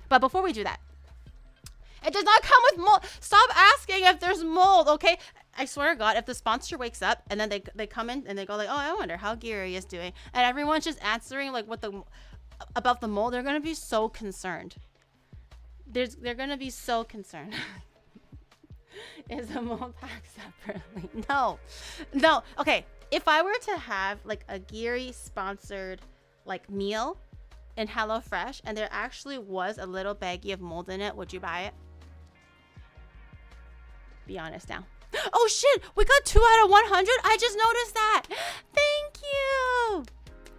S2: But before we do that, it does not come with mold. Stop asking if there's mold, okay? I swear to God, if the sponsor wakes up and then they come in and they go like, oh, I wonder how GURL is doing, and everyone's just answering like about the mold, they're gonna be so concerned. They're gonna be so concerned. Is the mold packed separately? No. Okay, if I were to have like a GURL sponsored like meal in HelloFresh and there actually was a little baggie of mold in it, would you buy it? Be honest now. Oh shit, we got 2 out of 100. I just noticed that. Thank you.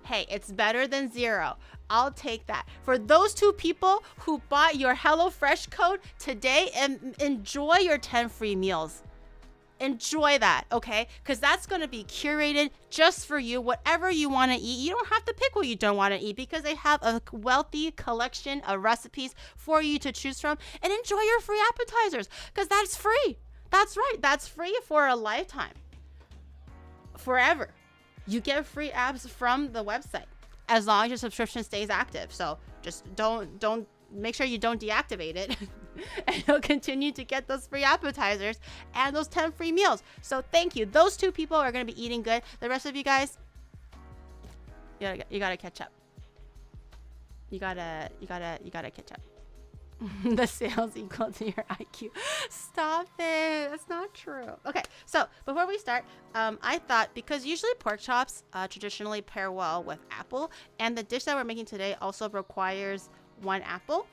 S2: Hey, it's better than 0. I'll take that. For those 2 people who bought your HelloFresh code today, and enjoy your 10 free meals. Enjoy that, okay? Because that's going to be curated just for you, whatever you want to eat. You don't have to pick what you don't want to eat because they have a wealthy collection of recipes for you to choose from. And enjoy your free appetizers because that's free. That's right. That's free for a lifetime. Forever. You get free apps from the website as long as your subscription stays active. So just don't make sure you don't deactivate it. And you'll continue to get those free appetizers and those 10 free meals. So thank you. Those 2 people are going to be eating good. The rest of you guys, you gotta catch up. You gotta catch up. The sales equal to your IQ. Stop it. That's not true. Okay, so before we start, I thought because usually pork chops traditionally pair well with apple, and the dish that we're making today also requires 1 apple.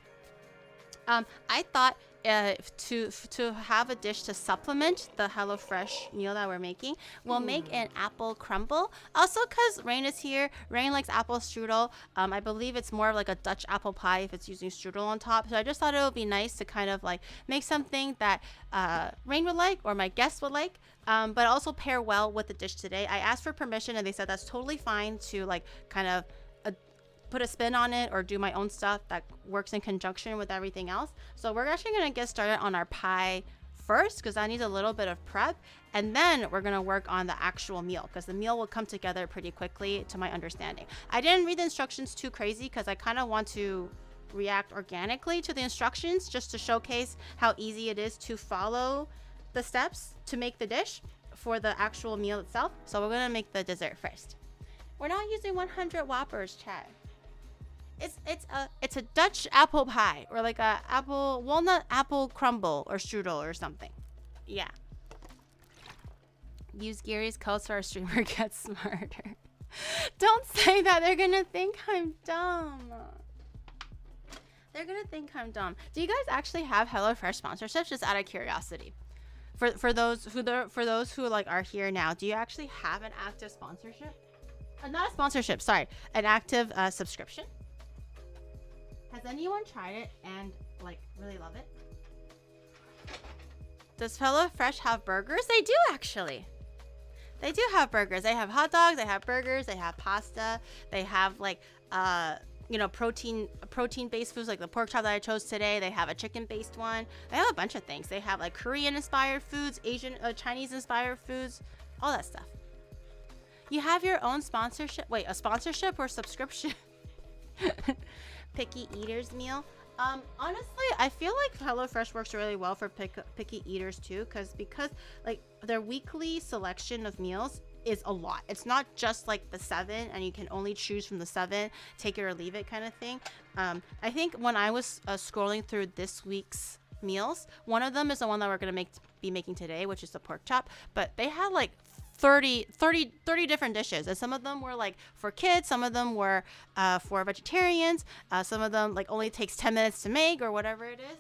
S2: I thought to have a dish to supplement the HelloFresh meal that we're making, we'll make an apple crumble. Also, because Rain is here, Rain likes apple strudel. I believe it's more of like a Dutch apple pie if it's using strudel on top. So I just thought it would be nice to kind of like make something that Rain would like or my guests would like, but also pair well with the dish today. I asked for permission and they said that's totally fine to like kind of put a spin on it or do my own stuff that works in conjunction with everything else. So we're actually going to get started on our pie first because that needs a little bit of prep, and then we're going to work on the actual meal because the meal will come together pretty quickly to my understanding. I didn't read the instructions too crazy because I kind of want to react organically to the instructions just to showcase how easy it is to follow the steps to make the dish for the actual meal itself. So we're going to make the dessert first. We're not using 100 Whoppers, chat. It's a Dutch apple pie or like a walnut apple crumble or strudel or something. Yeah. Use GURL's code so our streamer gets smarter. Don't say that. They're gonna think I'm dumb. They're gonna think I'm dumb. Do you guys actually have HelloFresh sponsorships? Just out of curiosity. For those who like are here now, do you actually have an active sponsorship? Not a sponsorship. Sorry, an active subscription. Has anyone tried it and like really love it? Does HelloFresh have burgers? They do actually. They do have burgers. They have hot dogs, they have burgers, they have pasta, they have like protein-based foods like the pork chop that I chose today. They have a chicken-based one. They have a bunch of things. They have like Korean-inspired foods, Asian, Chinese-inspired foods, all that stuff. You have your own sponsorship. Wait, a sponsorship or subscription? Picky eaters meal. Honestly, I feel like HelloFresh works really well for picky eaters too, because like their weekly selection of meals is a lot. It's not just like the 7 and you can only choose from the 7, take it or leave it kind of thing. I think when I was scrolling through this week's meals, one of them is the one that we're gonna be making today, which is the pork chop, but they had like 30 different dishes, and some of them were like for kids, some of them were for vegetarians, some of them like only takes 10 minutes to make or whatever it is.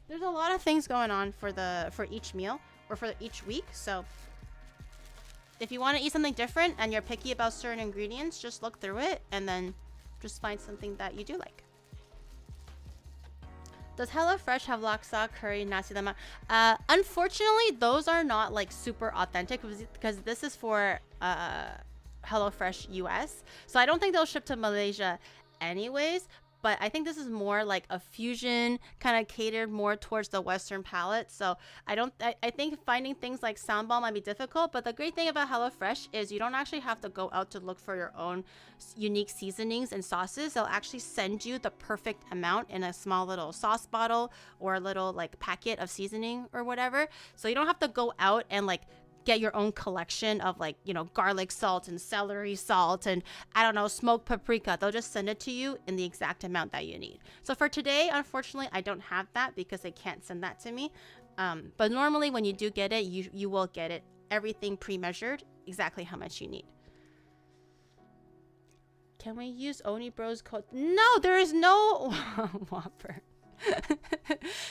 S2: There's a lot of things going on for each meal or for each week. So if you want to eat something different and you're picky about certain ingredients, just look through it and then just find something that you do like. Does HelloFresh have laksa, curry, nasi lemak? Unfortunately, those are not like super authentic because this is for HelloFresh US. So I don't think they'll ship to Malaysia anyways. But I think this is more like a fusion, kind of catered more towards the Western palate. So I think finding things like sambal might be difficult. But the great thing about HelloFresh is you don't actually have to go out to look for your own unique seasonings and sauces. They'll actually send you the perfect amount in a small little sauce bottle or a little like packet of seasoning or whatever. So you don't have to go out and like get your own collection of like, you know, garlic salt and celery salt and I don't know, smoked paprika. They'll just send it to you in the exact amount that you need. So for today, unfortunately, I don't have that because they can't send that to me. But normally when you do get it, you will get it, everything pre-measured, exactly how much you need. Can we use Oni Bros code? No, there is no Whopper.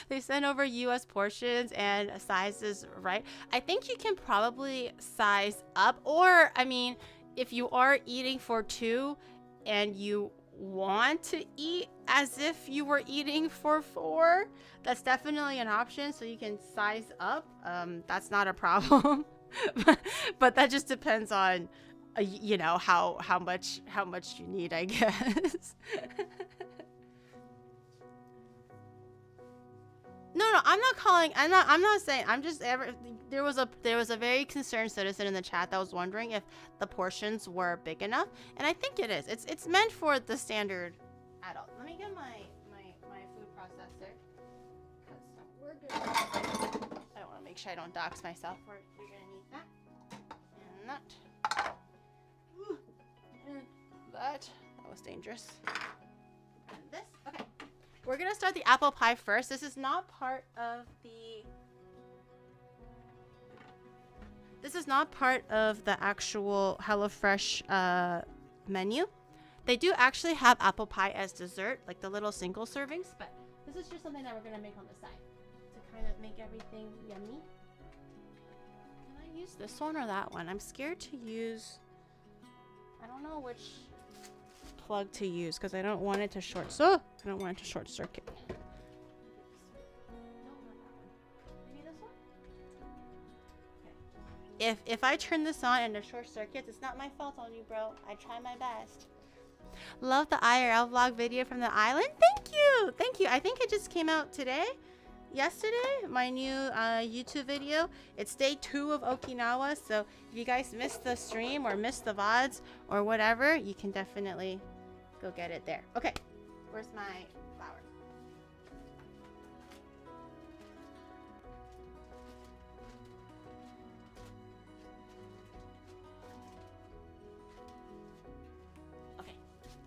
S2: They send over US portions and sizes, right? I think you can probably size up, or I mean, if you are eating for 2 and you want to eat as if you were eating for 4, that's definitely an option. So you can size up. That's not a problem. But that just depends on you know, how much you need, I guess. No, I'm not saying. I'm just there was a very concerned citizen in the chat that was wondering if the portions were big enough, and I think it is. It's meant for the standard adult. Let me get my food processor, cuz we're good. I want to make sure I don't dox myself. We're going to need that. And that. Ooh, and that was dangerous. And this. Okay. We're going to start the apple pie first. This is not part of the actual HelloFresh menu. They do actually have apple pie as dessert, like the little single servings, but this is just something that we're going to make on the side to kind of make everything yummy. Can I use this one or that one? I'm scared to use, I don't know which plug to use because I don't want it to short circuit. No, not that one. Maybe this one? Okay. If I turn this on and it short circuits, it's not my fault on you, bro. I try my best. Love the IRL vlog video from the island. Thank you. I think it just came out yesterday, my new YouTube video. It's day 2 of Okinawa, so if you guys missed the stream or missed the VODs or whatever, you can definitely go get it there. Okay, where's my flour? Okay,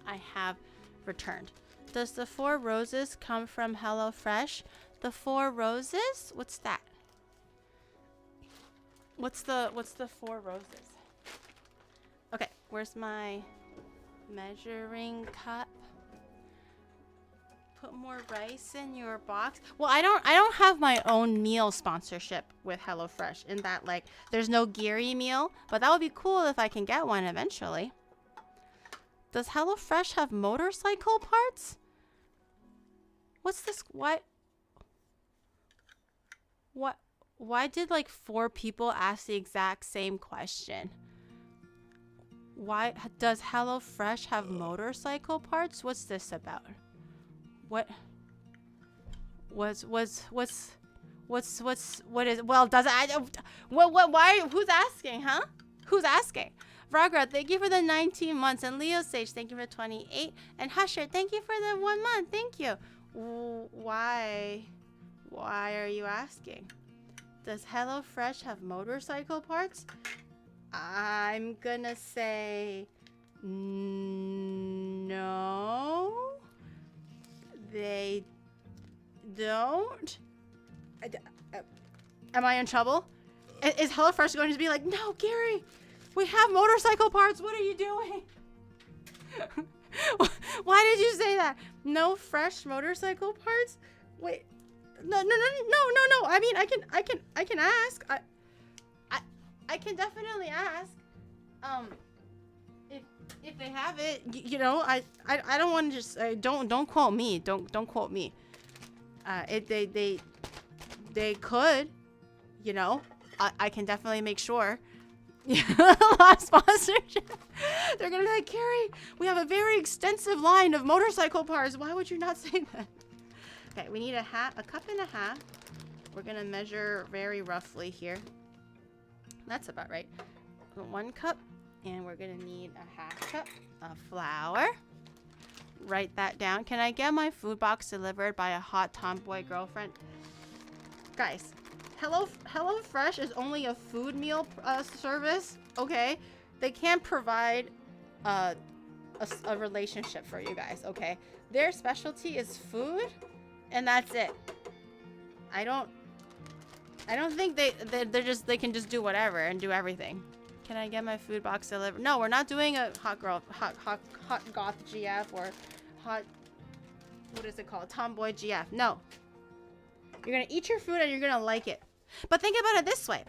S2: I have returned. Does the 4 roses come from HelloFresh? The 4 roses? What's that? What's the 4 roses? Okay, where's my measuring cup? Put more rice in your box. Well, I don't have my own meal sponsorship with HelloFresh in that, like, there's no GURL meal, but that would be cool if I can get one eventually. Does HelloFresh have motorcycle parts? What's this? Why did like 4 people ask the exact same question? Why does HelloFresh have motorcycle parts? What's this about? What is, well, does it, why, who's asking, huh? Who's asking? Vragra, thank you for the 19 months. And Leo Sage, thank you for 28. And Husher, thank you for the 1 month. Thank you. Why are you asking? Does HelloFresh have motorcycle parts? I'm gonna say no. They don't. Am I in trouble? Is HelloFresh going to be like, no, Gary, we have motorcycle parts. What are you doing? Why did you say that? No fresh motorcycle parts? Wait, no. I mean, I can ask. I can definitely ask. If they have it, you know, I don't want to just don't quote me. Don't quote me. They could, you know. I can definitely make sure. Last sponsorship. They're gonna be like, Carrie, we have a very extensive line of motorcycle parts. Why would you not say that? Okay, we need a cup and a half. We're gonna measure very roughly here. That's about right. 1 cup, and we're gonna need a half cup of flour. Write that down. Can I get my food box delivered by a hot tomboy girlfriend? Guys, HelloFresh is only a food meal service, okay? They can't provide a relationship for you guys, okay? Their specialty is food, and that's it. I don't think they can just do whatever and do everything. Can I get my food box delivered? No, we're not doing a hot goth GF or hot, what is it called? Tomboy GF. No. You're gonna eat your food and you're gonna like it. But think about it this way.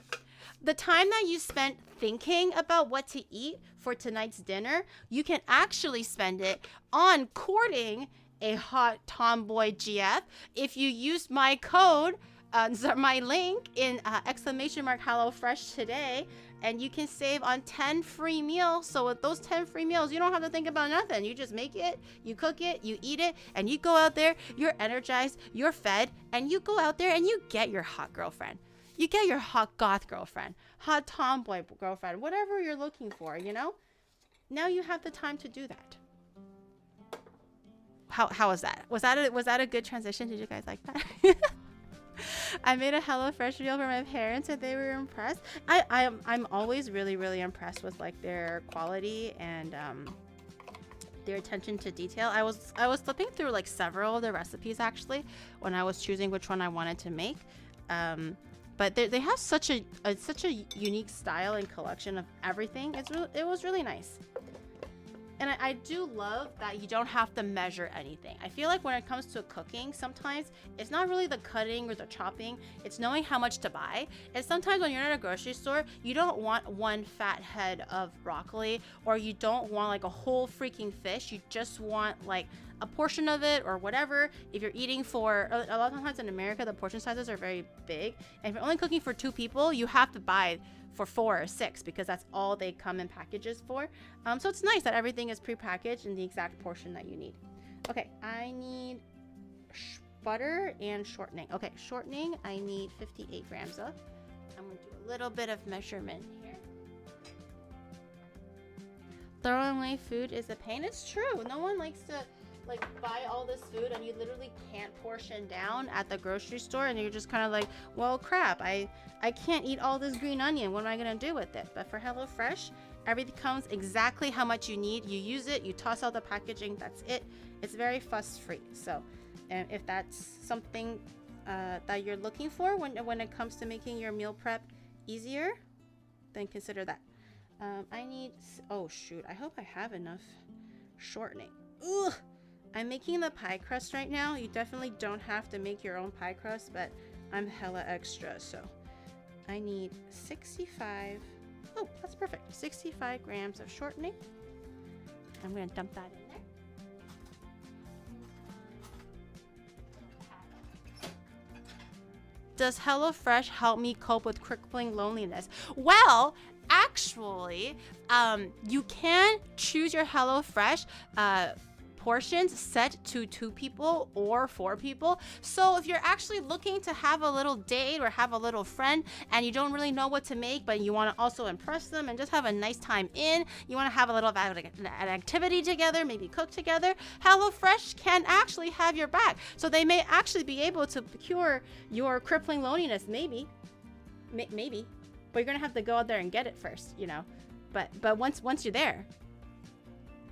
S2: The time that you spent thinking about what to eat for tonight's dinner, you can actually spend it on courting a hot tomboy GF if you use my code, my link in !HelloFresh today, and you can save on 10 free meals. So with those 10 free meals, you don't have to think about nothing. You just make it, you cook it, you eat it, and you go out there, you're energized, you're fed, and you go out there and you get your hot girlfriend. You get your hot goth girlfriend, hot tomboy girlfriend, whatever you're looking for, you know? Now you have the time to do that. How was that? Was that a good transition? Did you guys like that? I made a HelloFresh meal for my parents and they were impressed. I'm always really impressed with like their quality and their attention to detail. I was flipping through like several of the recipes actually when I was choosing which one I wanted to make. But they have such a unique style and collection of everything. It was really nice. And I do love that you don't have to measure anything. I feel like when it comes to cooking, sometimes it's not really the cutting or the chopping, it's knowing how much to buy. And sometimes when you're at a grocery store, you don't want one fat head of broccoli, or you don't want like a whole freaking fish. You just want like a portion of it or whatever. If you're eating for, a lot of times in America, the portion sizes are very big. And if you're only cooking for 2 people, you have to buy for 4 or 6 because that's all they come in packages for. So it's nice that everything is prepackaged in the exact portion that you need. Okay, I need butter and shortening. Okay, shortening I need 58 grams of. I'm gonna do a little bit of measurement here. Throwing away food is a pain. It's true. No one likes to like buy all this food and you literally can't portion down at the grocery store, and you're just kind of like, well, crap, I can't eat all this green onion. What am I gonna do with it? But for HelloFresh, everything comes exactly how much you need. You use it, you toss out the packaging, that's it. It's very fuss free. So if that's something that you're looking for when it comes to making your meal prep easier, then consider that. I need, oh shoot, I hope I have enough shortening. Ugh. I'm making the pie crust right now. You definitely don't have to make your own pie crust, but I'm hella extra, so I need 65, oh, that's perfect, 65 grams of shortening. I'm gonna dump that in there. Does HelloFresh help me cope with crippling loneliness? Well, actually, you can choose your HelloFresh portions set to 2 people or 4 people. So if you're actually looking to have a little date or have a little friend and you don't really know what to make, but you want to also impress them and just have a nice time you want to have a little an activity together, maybe cook together, HelloFresh can actually have your back. So they may actually be able to cure your crippling loneliness, maybe, but you're gonna have to go out there and get it first, you know. But once you're there,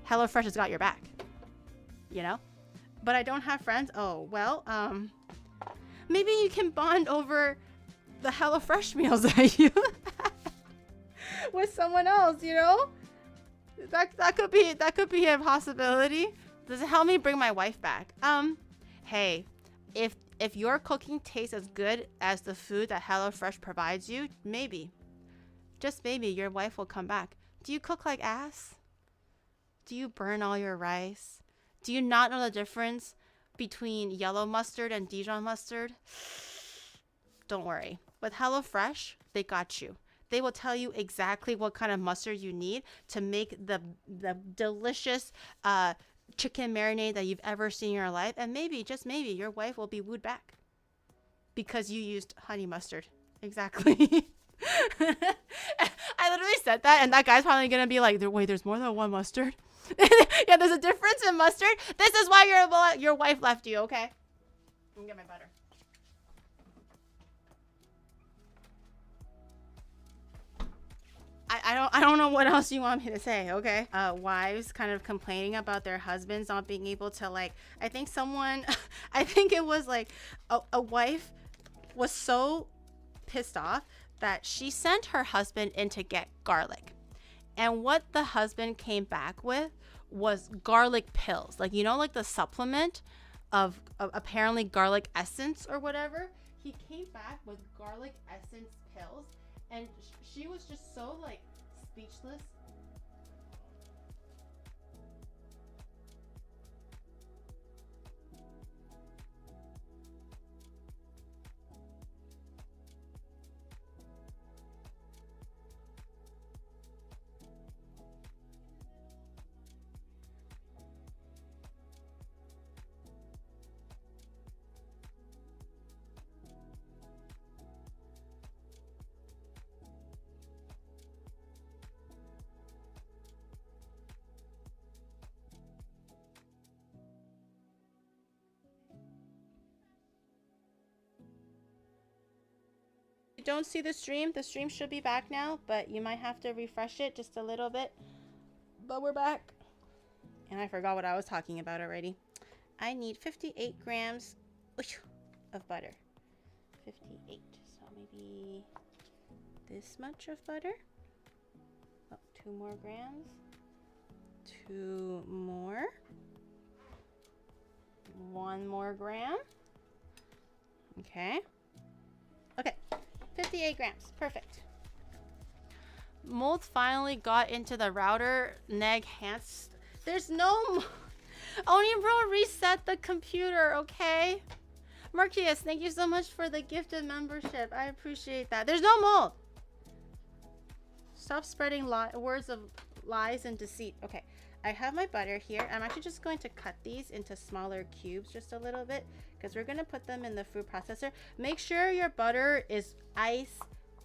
S2: HelloFresh has got your back. You know, but I don't have friends. Oh, well, maybe you can bond over the HelloFresh meals that you had with someone else, you know, that could be a possibility. Does it help me bring my wife back? Hey, if your cooking tastes as good as the food that HelloFresh provides you, maybe, just maybe, your wife will come back. Do you cook like ass? Do you burn all your rice? Do you not know the difference between yellow mustard and Dijon mustard? Don't worry. With HelloFresh, they got you. they will tell you exactly what kind of mustard you need to make the delicious chicken marinade that you've ever seen in your life. And maybe, just maybe, your wife will be wooed back because you used honey mustard. Exactly. I literally said that, and that guy's probably gonna be like, wait, there's more than one mustard? Yeah, there's a difference in mustard. This is why your wife left you, okay? Let me get my butter. I don't know what else you want me to say, okay? Wives kind of complaining about their husbands not being able to, like, I think it was like a wife was so pissed off that she sent her husband in to get garlic. And what the husband came back with was garlic pills. Like, you know, like the supplement of apparently garlic essence or whatever. He came back with garlic essence pills. And she was just so, like, speechless. Don't see the stream should be back now, but you might have to refresh it just a little bit. But we're back, and I forgot what I was talking about already. I need 58 grams of butter. 58, so maybe this much of butter. Oh, 2 more grams. 2 more. 1 more gram. Okay. 58 grams. Perfect. Mold finally got into the router. Neg Hans. There's no... Only bro, reset the computer, okay? Marcius, thank you so much for the gifted membership. I appreciate that. There's no mold. Stop spreading words of lies and deceit. Okay. I have my butter here. I'm actually just going to cut these into smaller cubes just a little bit because we're going to put them in the food processor. Make sure your butter is ice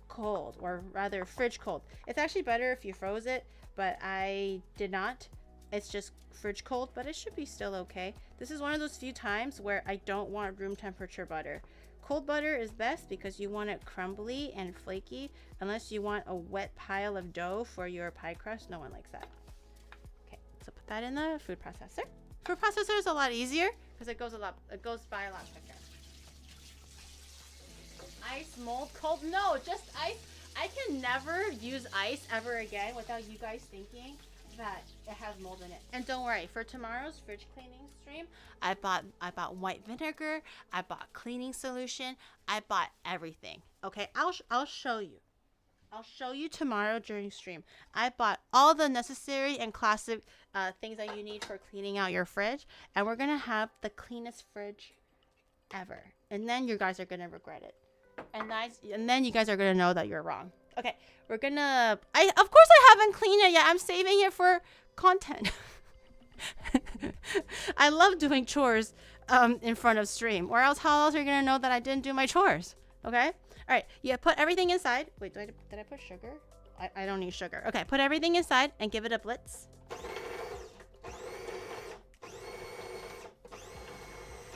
S2: cold, or rather fridge cold. It's actually better if you froze it, but I did not. It's just fridge cold, but it should be still okay. This is one of those few times where I don't want room temperature butter. Cold butter is best because you want it crumbly and flaky, unless you want a wet pile of dough for your pie crust. No one likes that. So put that in the food processor. Food processor is a lot easier because it goes by a lot quicker. Ice, mold, cold. No, just ice. I can never use ice ever again without you guys thinking that it has mold in it. And don't worry, for tomorrow's fridge cleaning stream, I bought white vinegar, I bought cleaning solution, I bought everything. Okay, I'll show you. I'll show you tomorrow during stream. I bought all the necessary and classic things that you need for cleaning out your fridge. And we're going to have the cleanest fridge ever. And then you guys are going to regret it. And then you guys are going to know that you're wrong. Okay, we're going to... Of course I haven't cleaned it yet. I'm saving it for content. I love doing chores in front of stream. Or else how else are you going to know that I didn't do my chores? Okay? All right, you put everything inside. Wait, did I put sugar? I don't need sugar. Okay, put everything inside and give it a blitz.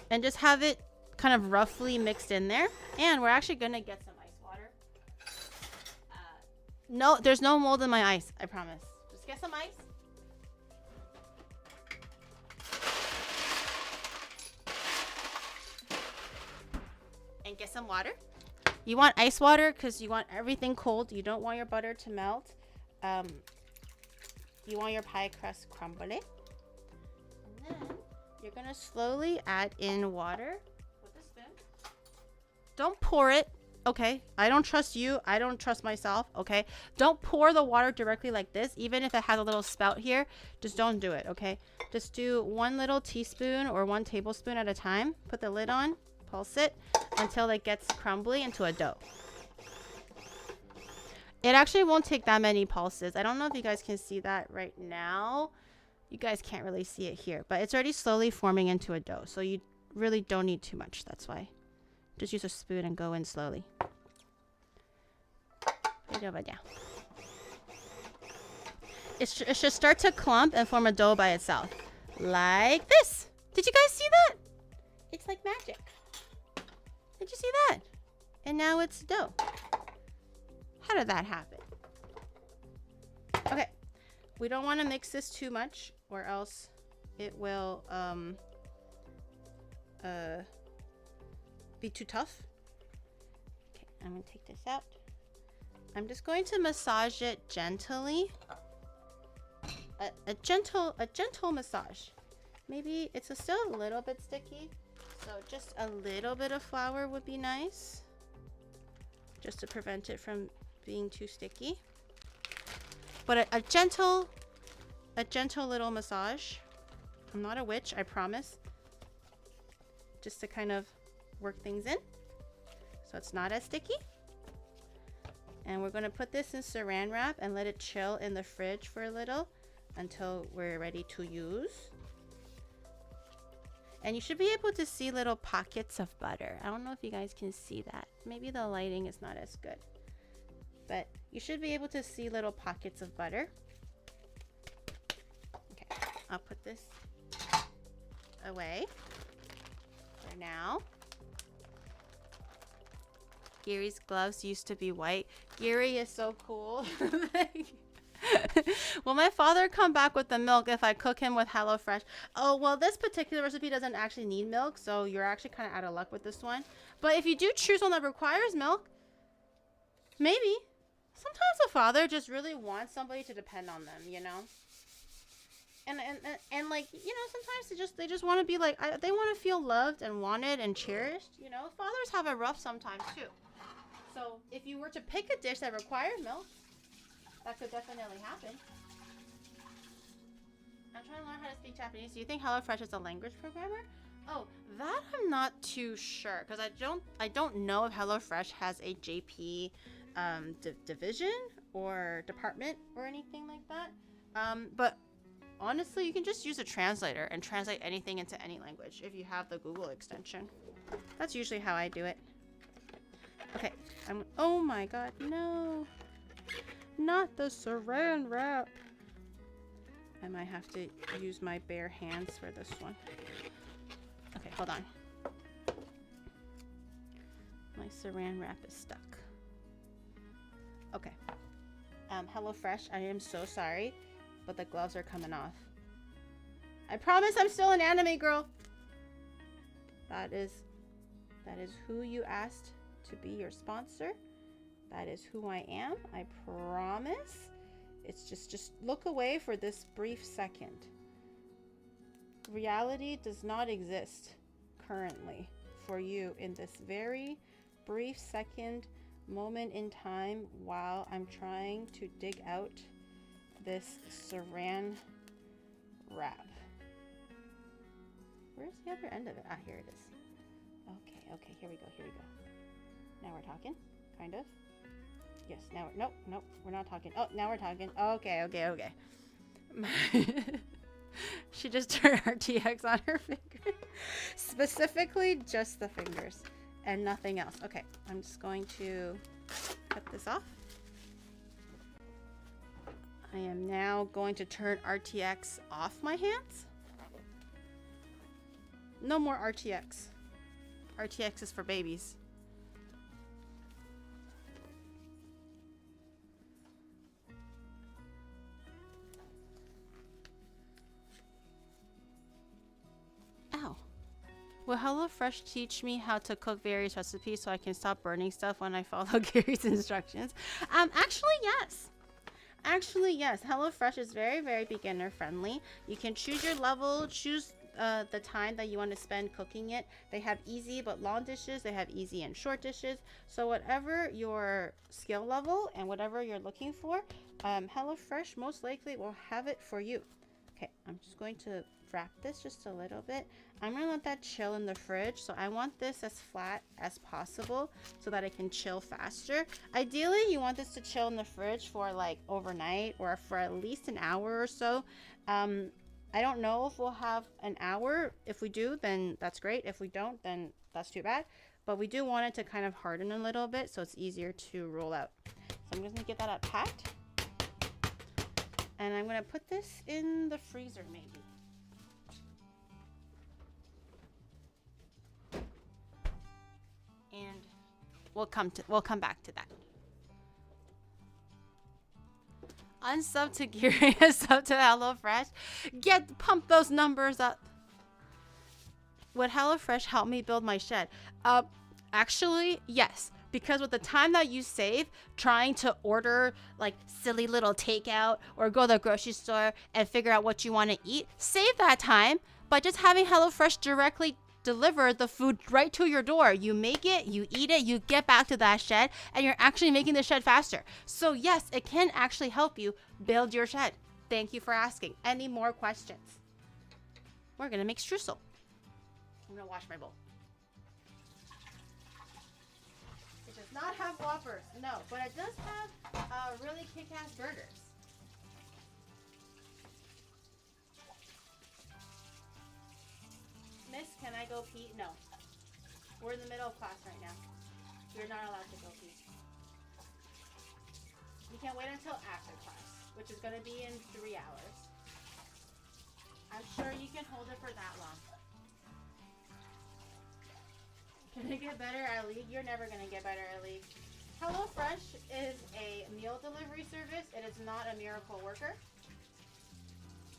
S2: And just have it kind of roughly mixed in there. And we're actually going to get some ice water. No, there's no mold in my ice, I promise. Just get some ice. And get some water. You want ice water because you want everything cold. You don't want your butter to melt. You want your pie crust crumbly. And then you're going to slowly add in water with a spoon. Don't pour it, okay? I don't trust you. I don't trust myself, okay? Don't pour the water directly like this. Even if it has a little spout here, just don't do it, okay? Just do 1 little teaspoon or 1 tablespoon at a time. Put the lid on. Pulse it until it gets crumbly into a dough. It actually won't take that many pulses. I don't know if you guys can see that right now. You guys can't really see it here, but it's already slowly forming into a dough. So you really don't need too much. That's why. Just use a spoon and go in slowly. Put it over there. It should start to clump and form a dough by itself. Like this. Did you guys see that? It's like magic. Did you see that? And now it's dough. How did that happen? Okay. We don't want to mix this too much or else it will be too tough. Okay, I'm going to take this out. I'm just going to massage it gently. A gentle massage. Maybe it's still a little bit sticky, so just a little bit of flour would be nice, just to prevent it from being too sticky. But a gentle little massage. I'm not a witch, I promise. Just to kind of work things in, so it's not as sticky. And we're going to put this in saran wrap and let it chill in the fridge for a little until we're ready to use. And you should be able to see little pockets of butter. I don't know if you guys can see that. Maybe the lighting is not as good. But you should be able to see little pockets of butter. Okay, I'll put this away for now. Gary's gloves used to be white. Gary is so cool. Will my father come back with the milk if I cook him with HelloFresh? Oh, well, this particular recipe doesn't actually need milk, so you're actually kind of out of luck with this one. But if you do choose one that requires milk, maybe. Sometimes a father just really wants somebody to depend on them, you know? And like, you know, sometimes they just want to be like, they want to feel loved and wanted and cherished, you know? Fathers have it rough sometimes, too. So if you were to pick a dish that requires milk, that could definitely happen. I'm trying to learn how to speak Japanese. Do you think HelloFresh is a language programmer? Oh, that I'm not too sure, because I don't know if HelloFresh has a JP division or department or anything like that. But honestly, you can just use a translator and translate anything into any language if you have the Google extension. That's usually how I do it. Okay, oh my god, no. Not the saran wrap. I might have to use my bare hands for this one. Okay, hold on. My saran wrap is stuck. Okay. HelloFresh, I am so sorry, but the gloves are coming off. I promise I'm still an anime girl. That is who you asked to be your sponsor. That is who I am. I promise. It's just look away for this brief second. Reality does not exist currently for you in this very brief second moment in time while I'm trying to dig out this saran wrap. Where's the other end of it? Ah, here it is. Okay, here we go. Now we're talking, kind of. Yes, now nope, we're not talking. Oh, now we're talking. Okay. She just turned RTX on her finger. Specifically just the fingers and nothing else. Okay, I'm just going to cut this off. I am now going to turn RTX off my hands. No more RTX. RTX is for babies. Will HelloFresh teach me how to cook various recipes so I can stop burning stuff when I follow Gary's instructions? Actually, yes. HelloFresh is very, very beginner friendly. You can choose your level, choose the time that you want to spend cooking it. They have easy but long dishes. They have easy and short dishes. So whatever your skill level and whatever you're looking for, HelloFresh most likely will have it for you. Okay, I'm just going to wrap this just a little bit. I'm gonna let that chill in the fridge. So I want this as flat as possible so that it can chill faster. Ideally, you want this to chill in the fridge for like overnight or for at least an hour or so. I don't know if we'll have an hour. If we do, then that's great. If we don't, then that's too bad. But we do want it to kind of harden a little bit so it's easier to roll out. So I'm just gonna get that up packed. And I'm gonna put this in the freezer maybe. And we'll come back to that. Unsub to GURL, sub to HelloFresh. Pump those numbers up. Would HelloFresh help me build my shed? Actually, yes. Because with the time that you save trying to order like silly little takeout or go to the grocery store and figure out what you want to eat, save that time by just having HelloFresh directly deliver the food right to your door. You make it, you eat it, you get back to that shed, and you're actually making the shed faster. So yes, it can actually help you build your shed. Thank you for asking. Any more questions? We're gonna make streusel. I'm gonna wash my bowl. It does not have Whoppers, no, but it does have really kick-ass burgers. Miss, can I go pee? No. We're in the middle of class right now. You're not allowed to go pee. You can wait until after class, which is going to be in 3 hours. I'm sure you can hold it for that long. Can it get better at League? You're never going to get better at League. HelloFresh is a meal delivery service. It is not a miracle worker.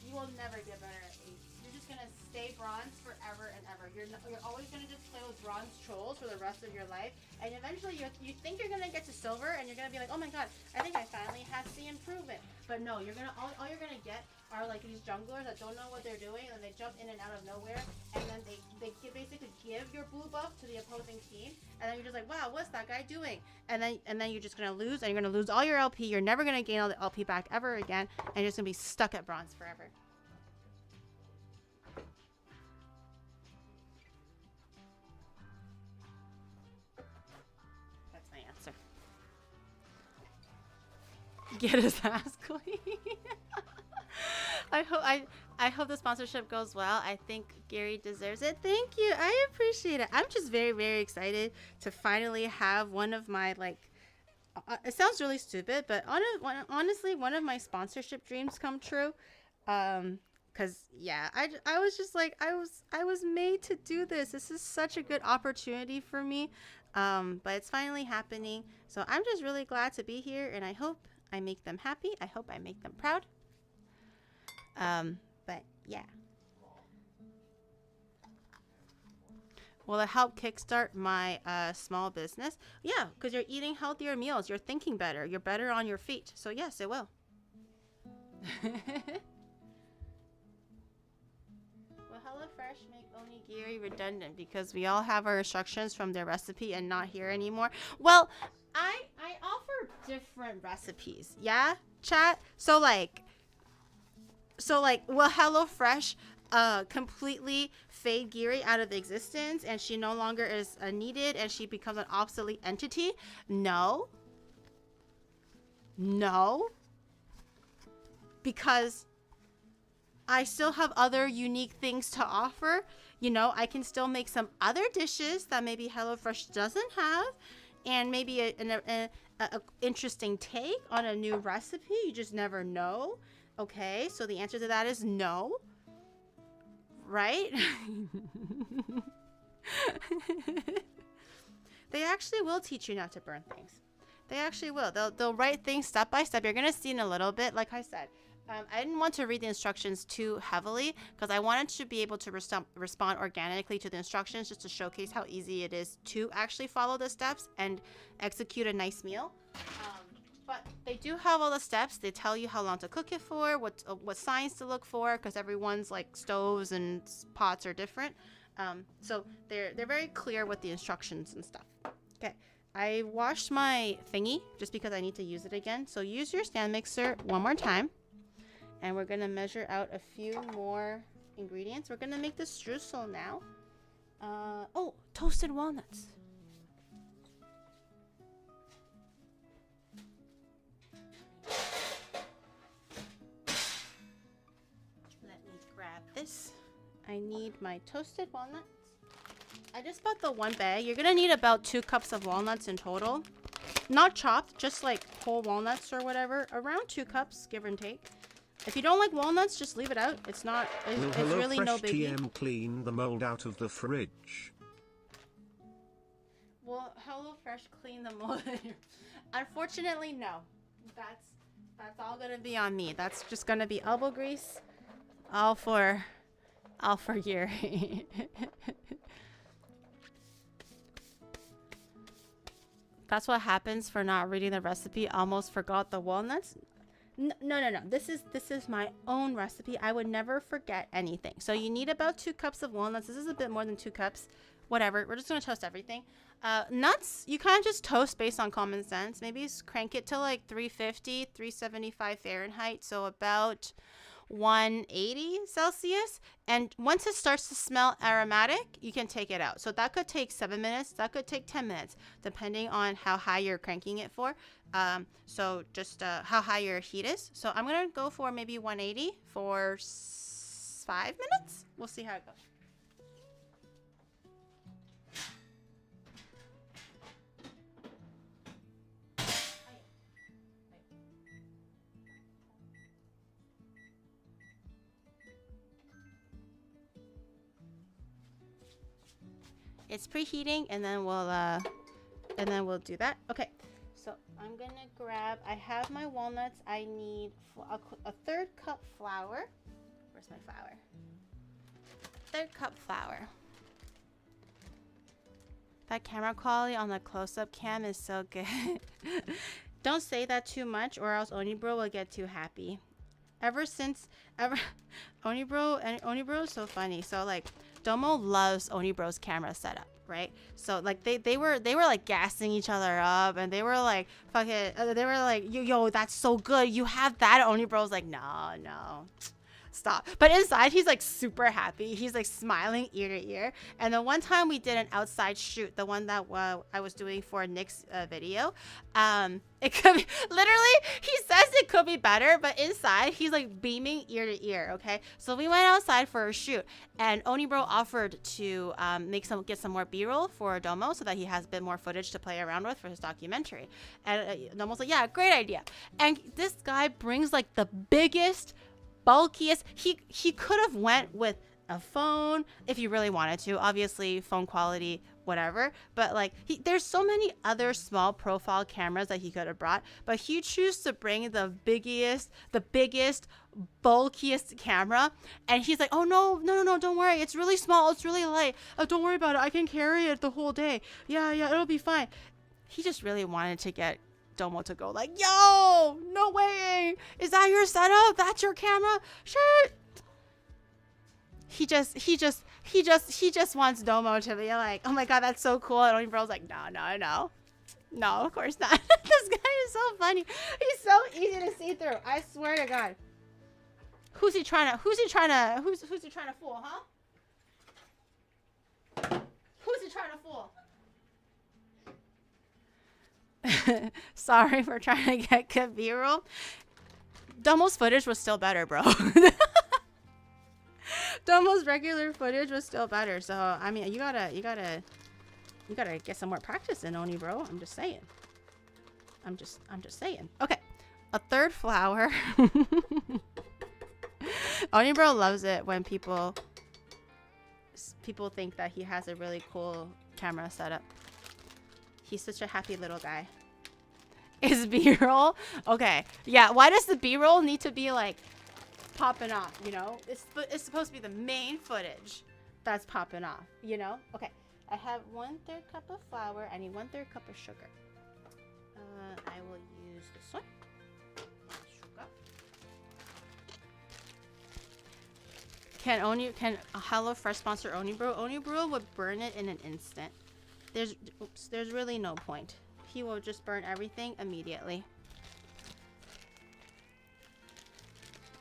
S2: You will never get better at League. You're just going to stay bronze forever and ever. You're always going to just play with bronze trolls for the rest of your life. And eventually you think you're going to get to silver and you're going to be like, oh my god, I think I finally have the improvement. But no, you're going to all you're going to get are like these junglers that don't know what they're doing and they jump in and out of nowhere. And then they basically give your blue buff to the opposing team. And then you're just like, wow, what's that guy doing? And then you're just going to lose and you're going to lose all your LP. You're never going to gain all the LP back ever again. And you're just going to be stuck at bronze forever. Get his ass clean. I hope the sponsorship goes well. I think Gary deserves it. Thank you. I appreciate it. I'm just very, very excited to finally have one of my it sounds really stupid, but honestly, one of my sponsorship dreams come true. Cause yeah, I was just like, I was made to do this. This is such a good opportunity for me. But it's finally happening. So I'm just really glad to be here, and I hope I make them happy. I hope I make them proud. But yeah. Will it help kickstart my small business? Yeah, because you're eating healthier meals. You're thinking better. You're better on your feet. So yes, it will. Will HelloFresh make onigiri redundant because we all have our instructions from their recipe and not here anymore? Well, I offer different recipes. Yeah, chat. So like will HelloFresh completely fade GURL out of existence and she no longer is needed and she becomes an obsolete entity? No. Because I still have other unique things to offer. You know, I can still make some other dishes that maybe HelloFresh doesn't have, and maybe an interesting take on a new recipe. You just never know. Okay, so the answer to that is no. Right? They actually will teach you not to burn things. They actually will. They'll write things step by step. You're going to see in a little bit, like I said. I didn't want to read the instructions too heavily because I wanted to be able to respond organically to the instructions just to showcase how easy it is to actually follow the steps and execute a nice meal. But they do have all the steps. They tell you how long to cook it for, what signs to look for, because everyone's like stoves and pots are different. So they're very clear with the instructions and stuff. Okay, I washed my thingy just because I need to use it again. So use your stand mixer one more time. And we're gonna measure out a few more ingredients. We're gonna make the streusel now. Oh, toasted walnuts. Let me grab this. I need my toasted walnuts. I just bought the one bag. You're gonna need about 2 cups of walnuts in total. Not chopped, just like whole walnuts or whatever. Around 2 cups, give and take. If you don't like walnuts, just leave it out. It's not, it's really no biggie.
S3: TM clean the mold out of the fridge?
S2: Will HelloFresh clean the mold? Unfortunately, no. That's all gonna be on me. That's just gonna be elbow grease. All for gear. That's what happens for not reading the recipe. Almost forgot the walnuts. No. This is my own recipe. I would never forget anything. So you need about 2 cups of walnuts. This is a bit more than 2 cups. Whatever. We're just gonna toast everything. Nuts, you kind of just toast based on common sense. Maybe crank it to like 350, 375 Fahrenheit. So about 180 Celsius. And once it starts to smell aromatic, you can take it out. So that could take 7 minutes. That could take 10 minutes, depending on how high you're cranking it for. So just how high your heat is. So I'm going to go for maybe 180 for 5 minutes. We'll see how it goes. It's preheating, and then we'll do that. Okay, so I'm gonna grab. I have my walnuts. I need a 1/3 cup flour. Where's my flour? 1/3 cup flour. That camera quality on the close-up cam is so good. Don't say that too much, or else Onibro will get too happy. Onibro is so funny. So like, Domo loves Onibro's camera setup, right? So like they were like gassing each other up, and they were like fucking, they were like, yo, that's so good, you have that. Onibro's like, no, stop. But inside he's like super happy. He's like smiling ear to ear. And the one time we did an outside shoot, the one that I was doing for Nick's video, it could be, literally he says it could be better, but inside he's like beaming ear to ear. Okay, so we went outside for a shoot, and Onibro offered to get some more b-roll for Domo so that he has a bit more footage to play around with for his documentary. And Domo's like, yeah, great idea. And this guy brings like the biggest, bulkiest. He could have went with a phone if he really wanted to, obviously phone quality whatever, but like there's so many other small profile cameras that he could have brought, but he chose to bring the biggest, bulkiest camera. And he's like, oh no, don't worry, it's really small, it's really light, don't worry about it, I can carry it the whole day, yeah, it'll be fine. He just really wanted to get Domo to go like, yo, no way, is that your setup? That's your camera? Shit. He just wants Domo to be like, oh my god, that's so cool. And Onibro's like, no, of course not. This guy is so funny. He's so easy to see through. I swear to God. Who's he trying to fool, huh? Who's he trying to fool? Sorry for trying to get good B-roll. Domo's footage was still better, bro. Domo's regular footage was still better. So I mean, you gotta get some more practice in, Onibro. I'm just saying. I'm just saying. Okay, a 1/3 flour. Onibro loves it when people think that he has a really cool camera setup. He's such a happy little guy. Is B-roll? Okay. Yeah, why does the B-roll need to be like popping off, you know? It's supposed to be the main footage that's popping off, you know? Okay. I have 1/3 cup of flour. I need 1/3 cup of sugar. I will use this one. Sugar. Can HelloFresh sponsor Onibro? Onibro would burn it in an instant. There's really no point. He will just burn everything immediately.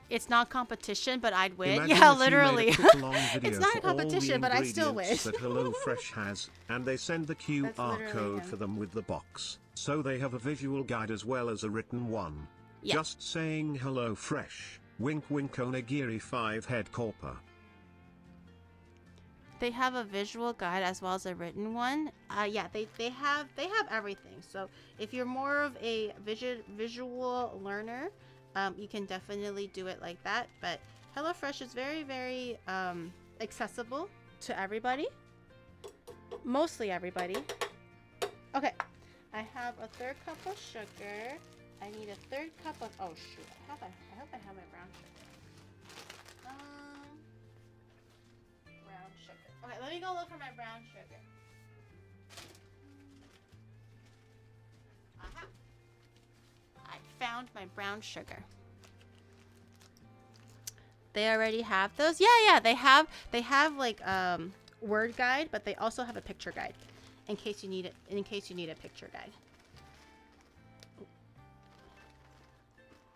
S2: It's not competition, but I'd win.
S3: Imagine
S2: Yeah,
S3: if you made
S2: literally.
S3: a quick-long video
S2: It's not
S3: for
S2: a competition,
S3: all the
S2: but I still
S3: ingredients
S2: win.
S3: that HelloFresh has, and they send the QR
S2: literally
S3: code
S2: him.
S3: for them with the box, so they have a visual guide as well as a written one.
S2: Yeah.
S3: Just saying HelloFresh. Wink wink onigiri 5 head corper.
S2: They have a visual guide as well as a written one. Yeah, they have everything. So if you're more of a visual learner, you can definitely do it like that. But HelloFresh is very, very accessible to everybody. Mostly everybody. Okay, I have a 3rd cup of sugar. I need a 3rd cup of, oh shoot, I hope I have my brown sugar. Brown sugar. Okay, let me go look for my brown sugar. Aha. I found my brown sugar. They already have those? Yeah, they have like word guide, but they also have a picture guide in case you need it, in case you need a picture guide.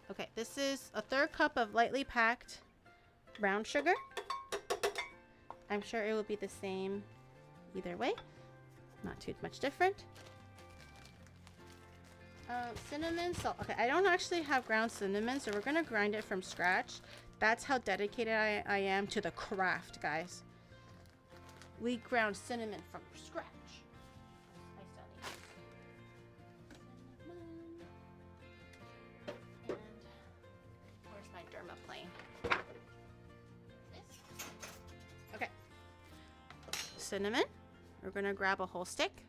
S2: Okay, this is a 3rd cup of lightly packed brown sugar. I'm sure it will be the same either way. Not too much different. Cinnamon, salt. Okay, I don't actually have ground cinnamon, so we're gonna grind it from scratch. That's how dedicated I am to the craft, guys. We ground cinnamon from scratch. I still need cinnamon. And where's my dermaplane? Okay. Cinnamon. We're gonna grab a whole stick.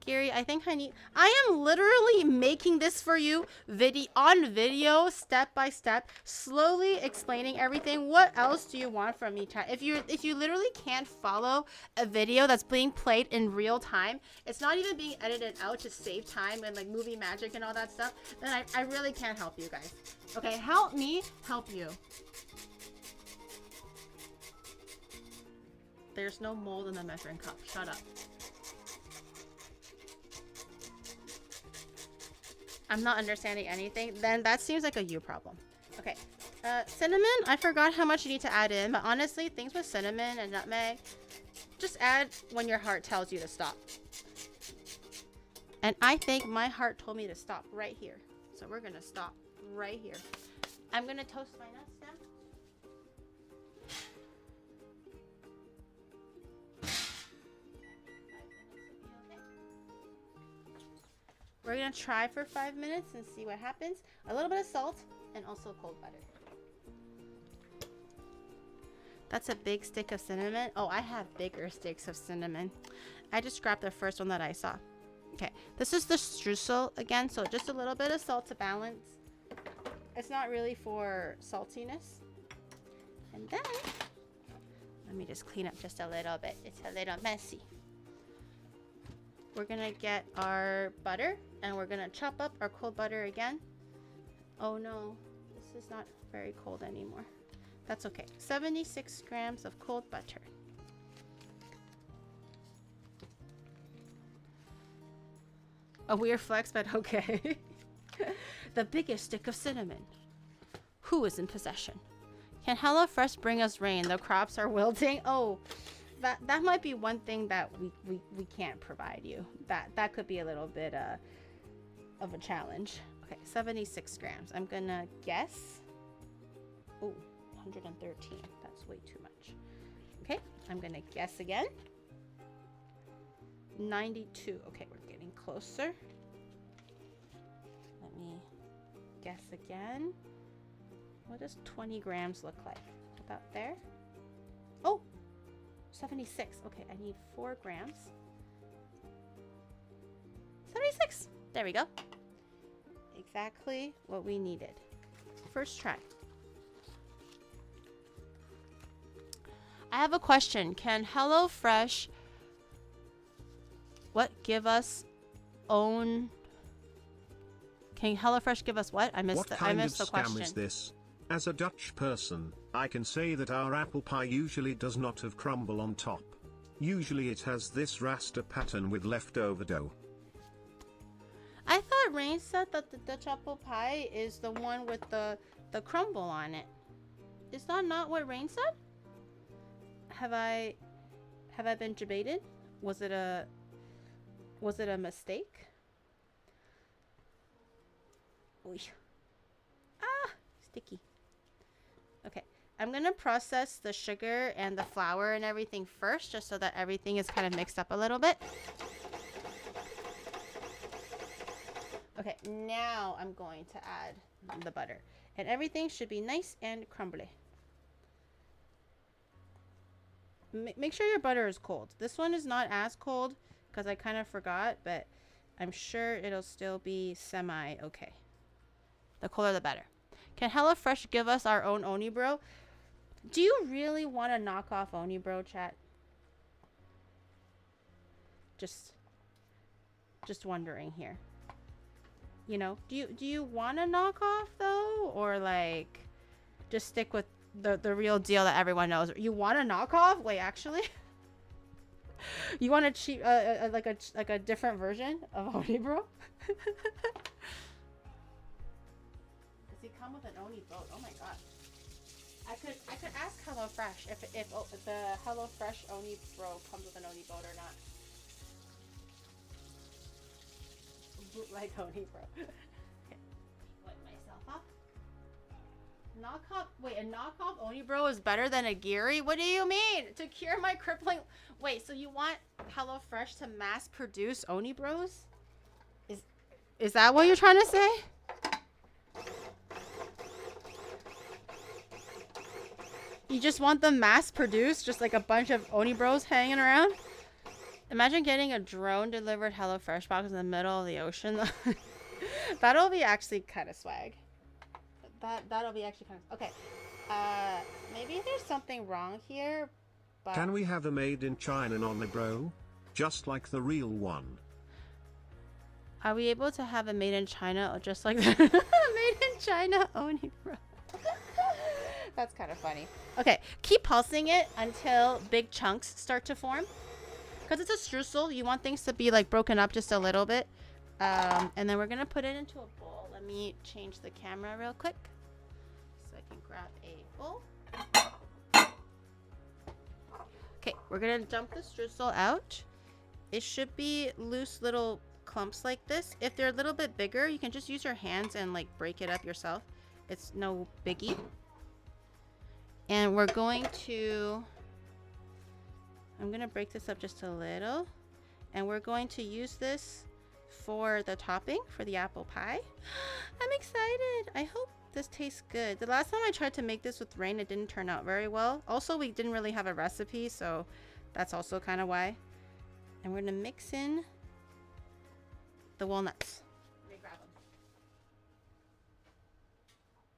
S2: Gary, I think I am literally making this for you on video, step by step, slowly explaining everything. What else do you want from me, chat? If you literally can't follow a video that's being played in real time, it's not even being edited out to save time and like movie magic and all that stuff, then I really can't help you guys. Okay, help me help you. There's no mold in the measuring cup. Shut up. I'm not understanding anything. Then that seems like a you problem. Okay. Cinnamon, I forgot how much you need to add in, but honestly, things with cinnamon and nutmeg, just add when your heart tells you to stop. And I think my heart told me to stop right here. So we're gonna stop right here. I'm gonna toast my nuts now. We're gonna try for 5 minutes and see what happens. A little bit of salt and also cold butter. That's a big stick of cinnamon. Oh, I have bigger sticks of cinnamon. I just grabbed the first one that I saw. Okay, this is the streusel again, so just a little bit of salt to balance. It's not really for saltiness. And then, let me just clean up just a little bit. It's a little messy. We're gonna get our butter and we're gonna chop up our cold butter again. Oh no, this is not very cold anymore. That's okay. 76 grams of cold butter. A weird flex, but okay. The biggest stick of cinnamon. Who is in possession? Can HelloFresh bring us rain? The crops are wilting. Oh, that might be one thing that we can't provide you. That could be a little bit of a challenge. Okay, 76 grams. I'm gonna guess. Oh, 113. That's way too much. Okay, I'm gonna guess again. 92. Okay, we're getting closer. Let me guess again. What does 20 grams look like? About there? Oh, 76. Okay, I need 4 grams. 76. There we go. Exactly what we needed. First try. I have a question. Can HelloFresh give us own? Can HelloFresh give us what? I missed the question.
S3: What kind of scam is this? As a Dutch person, I can say that our apple pie usually does not have crumble on top. Usually it has this raster pattern with leftover dough.
S2: I thought thought Rain said that the Dutch apple pie is the one with the crumble on it. Is that not what Rain said? Have I been debated? Was it a mistake? Oy. Ah, sticky. Okay, I'm gonna process the sugar and the flour and everything first, just so that everything is kind of mixed up a little bit. Okay, now I'm going to add the butter. And everything should be nice and crumbly. Make sure your butter is cold. This one is not as cold because I kind of forgot, but I'm sure it'll still be semi-okay. The colder the better. Can HelloFresh give us our own Onibro? Do you really want to knock off Onibro, chat? Just wondering here. You know, do you want to knock off though, or like just stick with the real deal that everyone knows? You want to knock off? Wait, actually, you want a cheap like a different version of Onibro? Does he come with an Oni boat? Oh my god! I could ask HelloFresh if the HelloFresh Onibro comes with an Oni boat or not. Like Onibro. Okay. Wipe myself off. Knockoff. Wait, a knockoff Onibro is better than a GURL? What do you mean? To cure my crippling. Wait, so you want HelloFresh to mass produce Onibros? Is that what you're trying to say? You just want them mass produced, just like a bunch of Onibros hanging around? Imagine getting a drone delivered HelloFresh box in the middle of the ocean. That'll be actually kind of swag. That'll be actually kind of... Okay. Maybe there's something wrong here, but...
S3: Can we have a made in China Onibro? Just like the real one.
S2: Are we able to have a made in China just like that? Made in China Onibro. That's kind of funny. Okay, keep pulsing it until big chunks start to form. Because it's a streusel, you want things to be like broken up just a little bit. And then we're going to put it into a bowl. Let me change the camera real quick so I can grab a bowl. Okay, we're going to dump the streusel out. It should be loose little clumps like this. If they're a little bit bigger, you can just use your hands and like break it up yourself. It's no biggie. And we're going to... I'm going to break this up just a little. And we're going to use this for the topping for the apple pie. I'm excited. I hope this tastes good. The last time I tried to make this with Rain, it didn't turn out very well. Also, we didn't really have a recipe, so that's also kind of why. And we're going to mix in the walnuts. Let me grab them. Safety first.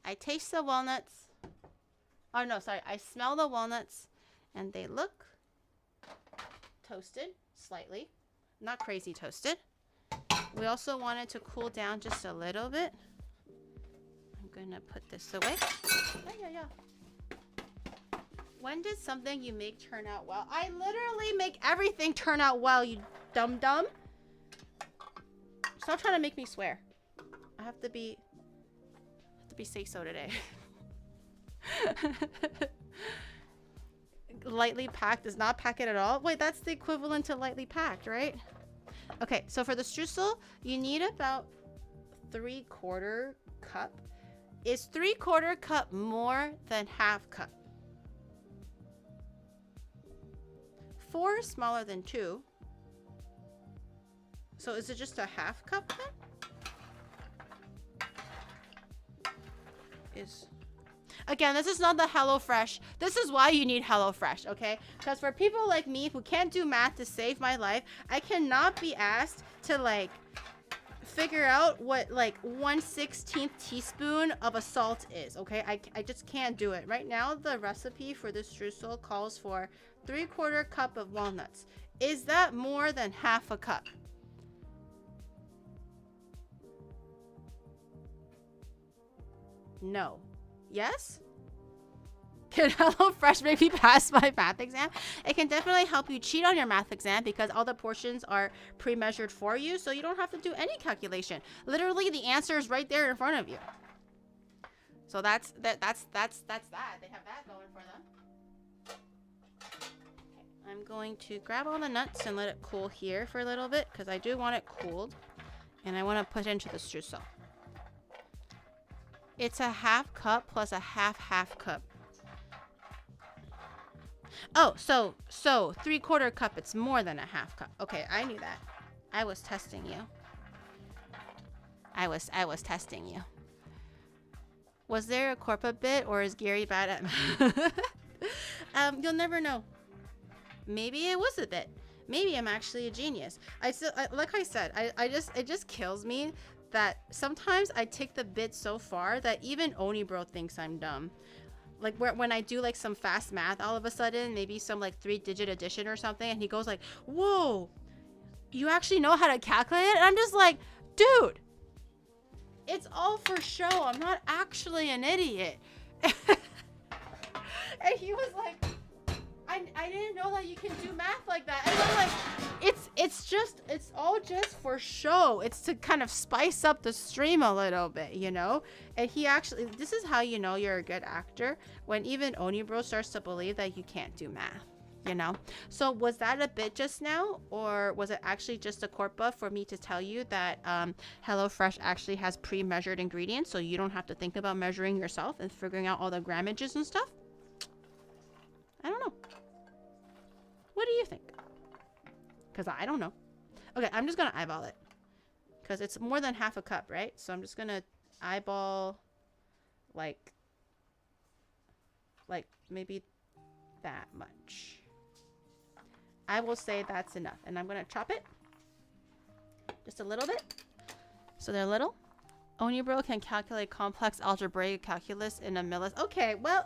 S2: I taste the walnuts. Oh no, sorry. I smell the walnuts and they look toasted slightly. Not crazy toasted. We also want it to cool down just a little bit. I'm gonna put this away. Yeah. When did something you make turn out well? I literally make everything turn out well, you dum-dum. Stop trying to make me swear. I have to be say-so today. Lightly packed does not pack it at all. Wait, that's the equivalent to lightly packed, right? Okay, so for the streusel, you need about 3/4 cup. Is 3/4 cup more than 1/2 cup? 4 is smaller than 2. So is it just a 1/2 cup then? Again, this is not the HelloFresh. This is why you need HelloFresh, okay? Because for people like me who can't do math to save my life, I cannot be asked to like figure out what like 1/16 teaspoon of a salt is, okay? I just can't do it. Right now, the recipe for this streusel calls for 3/4 cup of walnuts. Is that more than 1/2 cup? No. Yes? Can HelloFresh make me pass my math exam? It can definitely help you cheat on your math exam because all the portions are pre-measured for you, so you don't have to do any calculation. Literally, the answer is right there in front of you. So that's that. They have that going for them. Okay, I'm going to grab all the nuts and let it cool here for a little bit because I do want it cooled, and I want to put it into the streusel. It's a half cup plus a half cup. Oh, so 3/4 cup. It's more than a half cup. Okay, I knew that. I was testing you. I was testing you. Was there a corpa bit, or is Gary bad at math? You'll never know. Maybe it was a bit. Maybe I'm actually a genius. Like I said, it just kills me that sometimes I take the bit so far that even Onibro thinks I'm dumb. Like when I do like some fast math all of a sudden, maybe some like 3-digit addition or something, and he goes like, whoa, you actually know how to calculate it? And I'm just like, dude, it's all for show. I'm not actually an idiot. And he was like, I didn't know that you can do math like that. And I'm like, it's all just for show. It's to kind of spice up the stream a little bit, you know? And he actually, this is how you know you're a good actor, when even Onibro starts to believe that you can't do math, you know? So was that a bit just now, or was it actually just a corpa for me to tell you that HelloFresh actually has pre-measured ingredients, so you don't have to think about measuring yourself and figuring out all the grammages and stuff? I don't know. What do you think? Because I don't know. Okay, I'm just going to eyeball it. Because it's more than half a cup, right? So I'm just going to eyeball like maybe that much. I will say that's enough. And I'm going to chop it. Just a little bit. So they're little. Onibro can calculate complex algebraic calculus in a millisecond. Okay, well,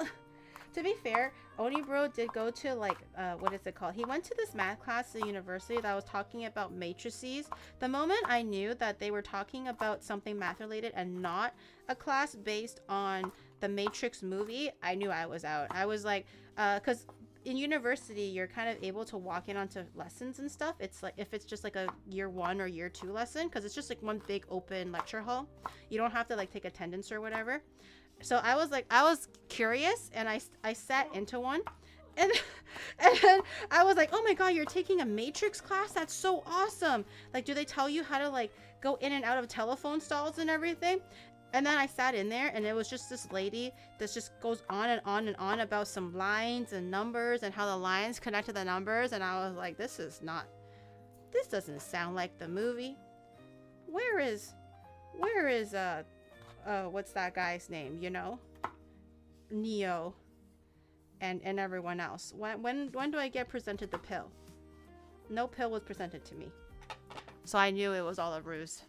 S2: to be fair, Onibro did go to like, what is it called? He went to this math class at university that was talking about matrices. The moment I knew that they were talking about something math related and not a class based on the Matrix movie, I knew I was out. I was like, because in university, you're kind of able to walk in onto lessons and stuff. It's like, if it's just like a year 1 or year 2 lesson, because it's just like one big open lecture hall. You don't have to like take attendance or whatever. So I was curious, and I sat into one, and then I was like, oh my god, you're taking a matrix class? That's so awesome. Like, do they tell you how to like go in and out of telephone stalls and everything? And then I sat in there, and it was just this lady that just goes on and on and on about some lines and numbers and how the lines connect to the numbers, and I was like, this doesn't sound like the movie. Where is what's that guy's name, you know? Neo and everyone else. When do I get presented the pill? No pill was presented to me. So I knew it was all a ruse.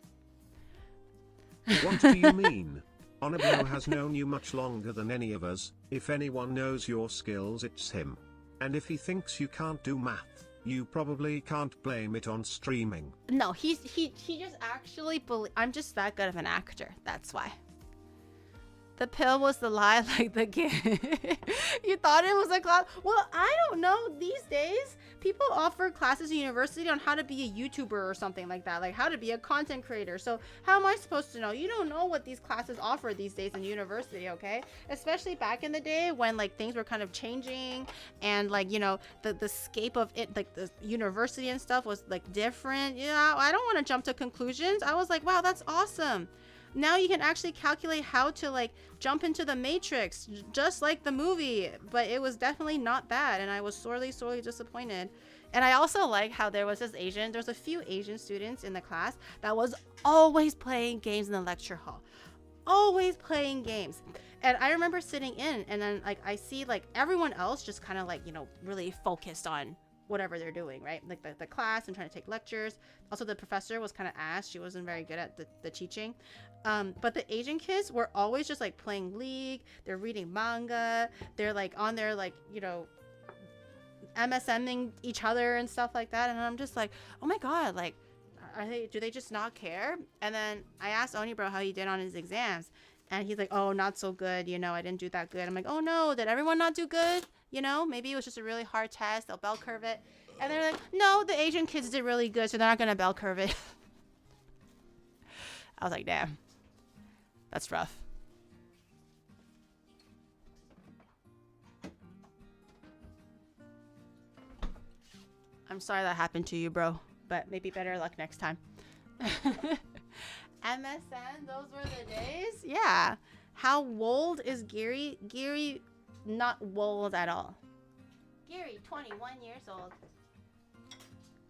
S3: What do you mean? Onibro has known you much longer than any of us. If anyone knows your skills, it's him. And if he thinks you can't do math, you probably can't blame it on streaming.
S2: No, he just actually I'm just that good of an actor. That's why. The pill was the lie, like the kid. You thought it was a class? Well, I don't know. These days, people offer classes at university on how to be a YouTuber or something like that, like how to be a content creator. So how am I supposed to know? You don't know what these classes offer these days in university, okay? Especially back in the day when like things were kind of changing, and like, you know, the scape of it, like the university and stuff was like different. Yeah, I don't want to jump to conclusions. I was like, wow, that's awesome. Now you can actually calculate how to like jump into the matrix, just like the movie, but it was definitely not that, and I was sorely disappointed. And I also like how there was a few Asian students in the class that was always playing games in the lecture hall, always playing games. And I remember sitting in, and then like I see like everyone else just kind of like, you know, really focused on whatever they're doing, right? Like the class and trying to take lectures. Also, the professor was kind of ass. She wasn't very good at the teaching. But the Asian kids were always just like playing League. They're reading manga. They're like on their like, you know, MSMing each other and stuff like that. And I'm just like, oh my god, like, do they just not care? And then I asked Onibro how he did on his exams, And he's like, oh, not so good. You know, I didn't do that good. I'm like, oh no, did everyone not do good? You know, maybe it was just a really hard test. They'll bell curve it. And they're like, no, the Asian kids did really good, so they're not going to bell curve it. I was like, damn, that's rough. I'm sorry that happened to you, bro, but maybe better luck next time. MSN, those were the days? Yeah. How old is Gary? Gary, not old at all. Gary, 21 years old.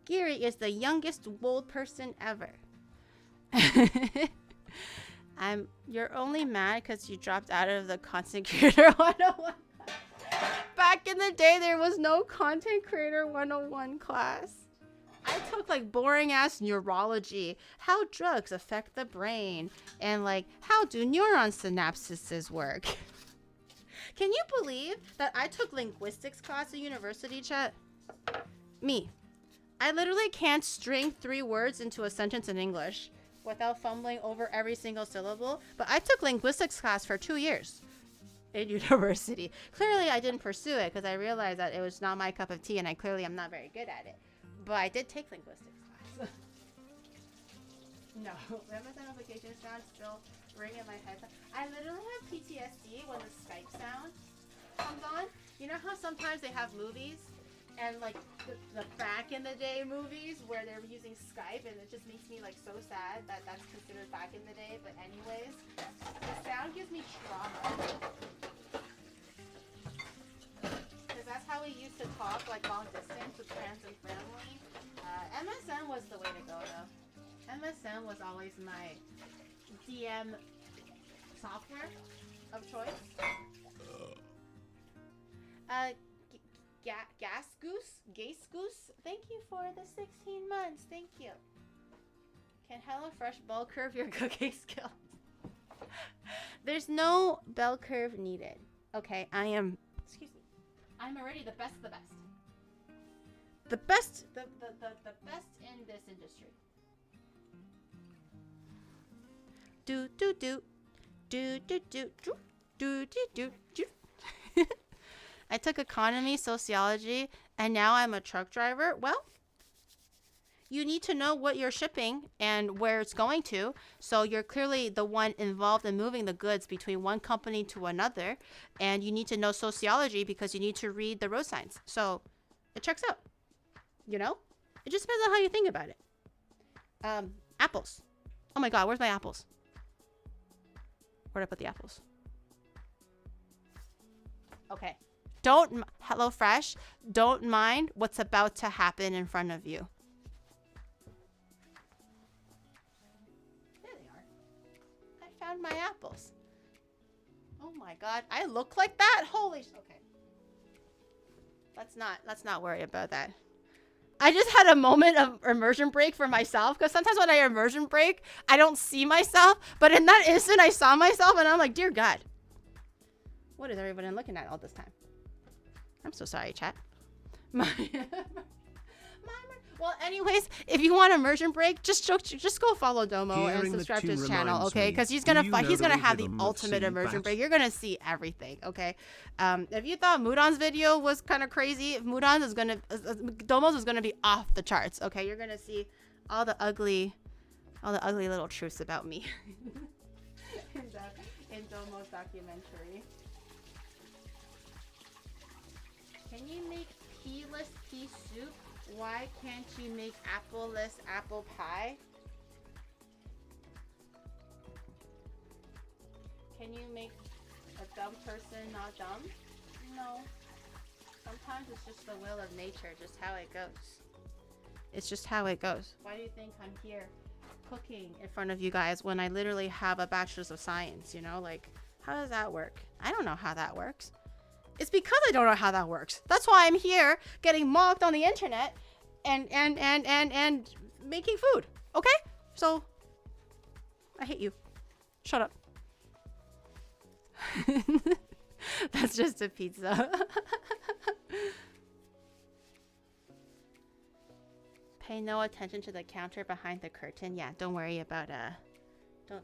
S2: Gary is the youngest old person ever. You're only mad because you dropped out of the Content Creator 101. Back in the day, there was no Content Creator 101 class. I took like boring ass neurology, how drugs affect the brain, and like how do neuron synapses work. Can you believe that I took linguistics class at university, chat? Me. I literally can't string 3 words into a sentence in English without fumbling over every single syllable, but I took linguistics class for 2 years in university. Clearly I didn't pursue it because I realized that it was not my cup of tea and I clearly am not very good at it. But I did take linguistics class. No, MSN notification sound still ring in my head. I literally have PTSD when the Skype sound comes on. You know how sometimes they have movies and like the back in the day movies where they're using Skype and it just makes me like so sad that that's considered back in the day. But anyways, the sound gives me trauma. That's how we used to talk, like long distance with friends and family. MSN was the way to go, though. MSN was always my DM software of choice. Gas Goose, thank you for the 16 months. Thank you. Can HelloFresh bell curve your cooking skills? There's no bell curve needed. Okay, I'm already the best of the best. The best in this industry. Do do do do do do do do do do. I took economy, sociology, and now I'm a truck driver. Well, you need to know what you're shipping and where it's going to. So you're clearly the one involved in moving the goods between one company to another. And you need to know sociology because you need to read the road signs. So it checks out. You know? It just depends on how you think about it. Apples. Oh my God, where's my apples? Where'd I put the apples? Okay. HelloFresh, don't mind what's about to happen in front of you. Found my apples. Oh my God, I look like that? Holy okay. Let's not worry about that. I just had a moment of immersion break for myself because sometimes when I immersion break, I don't see myself, but in that instant I saw myself and I'm like, dear God, what is everybody looking at all this time? I'm so sorry, chat. Well, anyways, if you want immersion break, just go follow Domo and subscribe to his channel, okay? Because he's gonna have the ultimate immersion break. You're gonna see everything, okay? If you thought Mudon's video was kind of crazy, Domo's is gonna be off the charts, okay? You're gonna see all the ugly little truths about me in Domo's documentary. Can you make pealess pea soup? Why can't you make apple-less apple pie? Can you make a dumb person not dumb? No. Sometimes it's just the will of nature, just how it goes. It's just how it goes. Why do you think I'm here cooking in front of you guys when I literally have a bachelor's of science, you know? Like, how does that work? I don't know how that works. It's because I don't know how that works. That's why I'm here getting mocked on the internet and making food. Okay? So I hate you. Shut up. That's just a pizza. Pay no attention to the counter behind the curtain. Yeah, don't worry about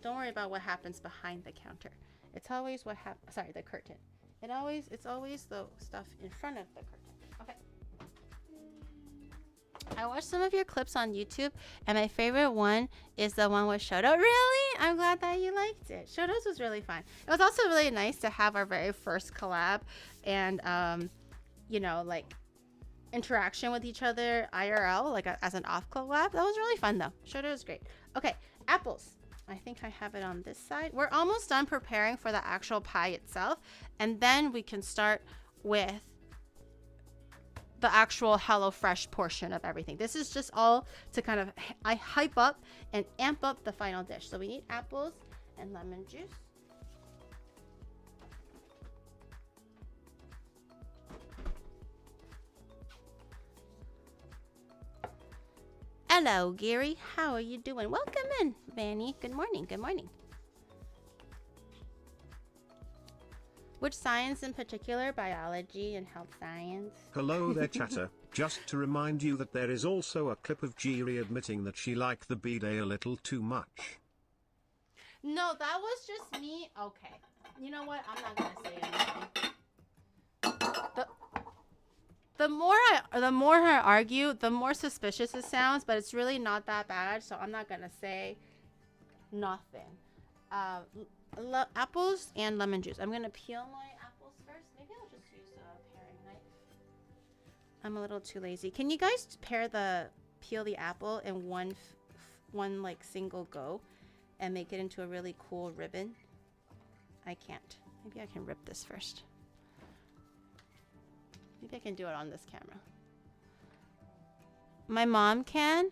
S2: don't worry about what happens behind the counter. It's always what happens. Sorry, the curtain. It's always the stuff in front of the curtain. Okay. I watched some of your clips on YouTube, and my favorite one is the one with Shoto. Really? I'm glad that you liked it. Shoto's was really fun. It was also really nice to have our very first collab and, you know, like interaction with each other IRL, like as an off collab. That was really fun though. Shoto was great. Okay, apples. I think I have it on this side. We're almost done preparing for the actual pie itself, and then we can start with the actual HelloFresh portion of everything. This is just all to kind of hype up and amp up the final dish. So we need apples and lemon juice. Hello, Gary. How are you doing? Welcome in, Vanny. Good morning. Good morning. Which science in particular? Biology and health science.
S3: Hello there, chatter. Just to remind you that there is also a clip of GURL admitting that she liked the B-Day a little too much.
S2: No, that was just me. Okay. You know what? I'm not gonna say anything. The more I argue, the more suspicious it sounds, but it's really not that bad, so I'm not gonna say nothing. Apples and lemon juice. I'm gonna peel my apples first. Maybe I'll just use a paring knife. I'm a little too lazy. Can you guys peel the apple in one like single go and make it into a really cool ribbon? I can't. Maybe I can rip this first. Maybe I can do it on this camera. My mom can,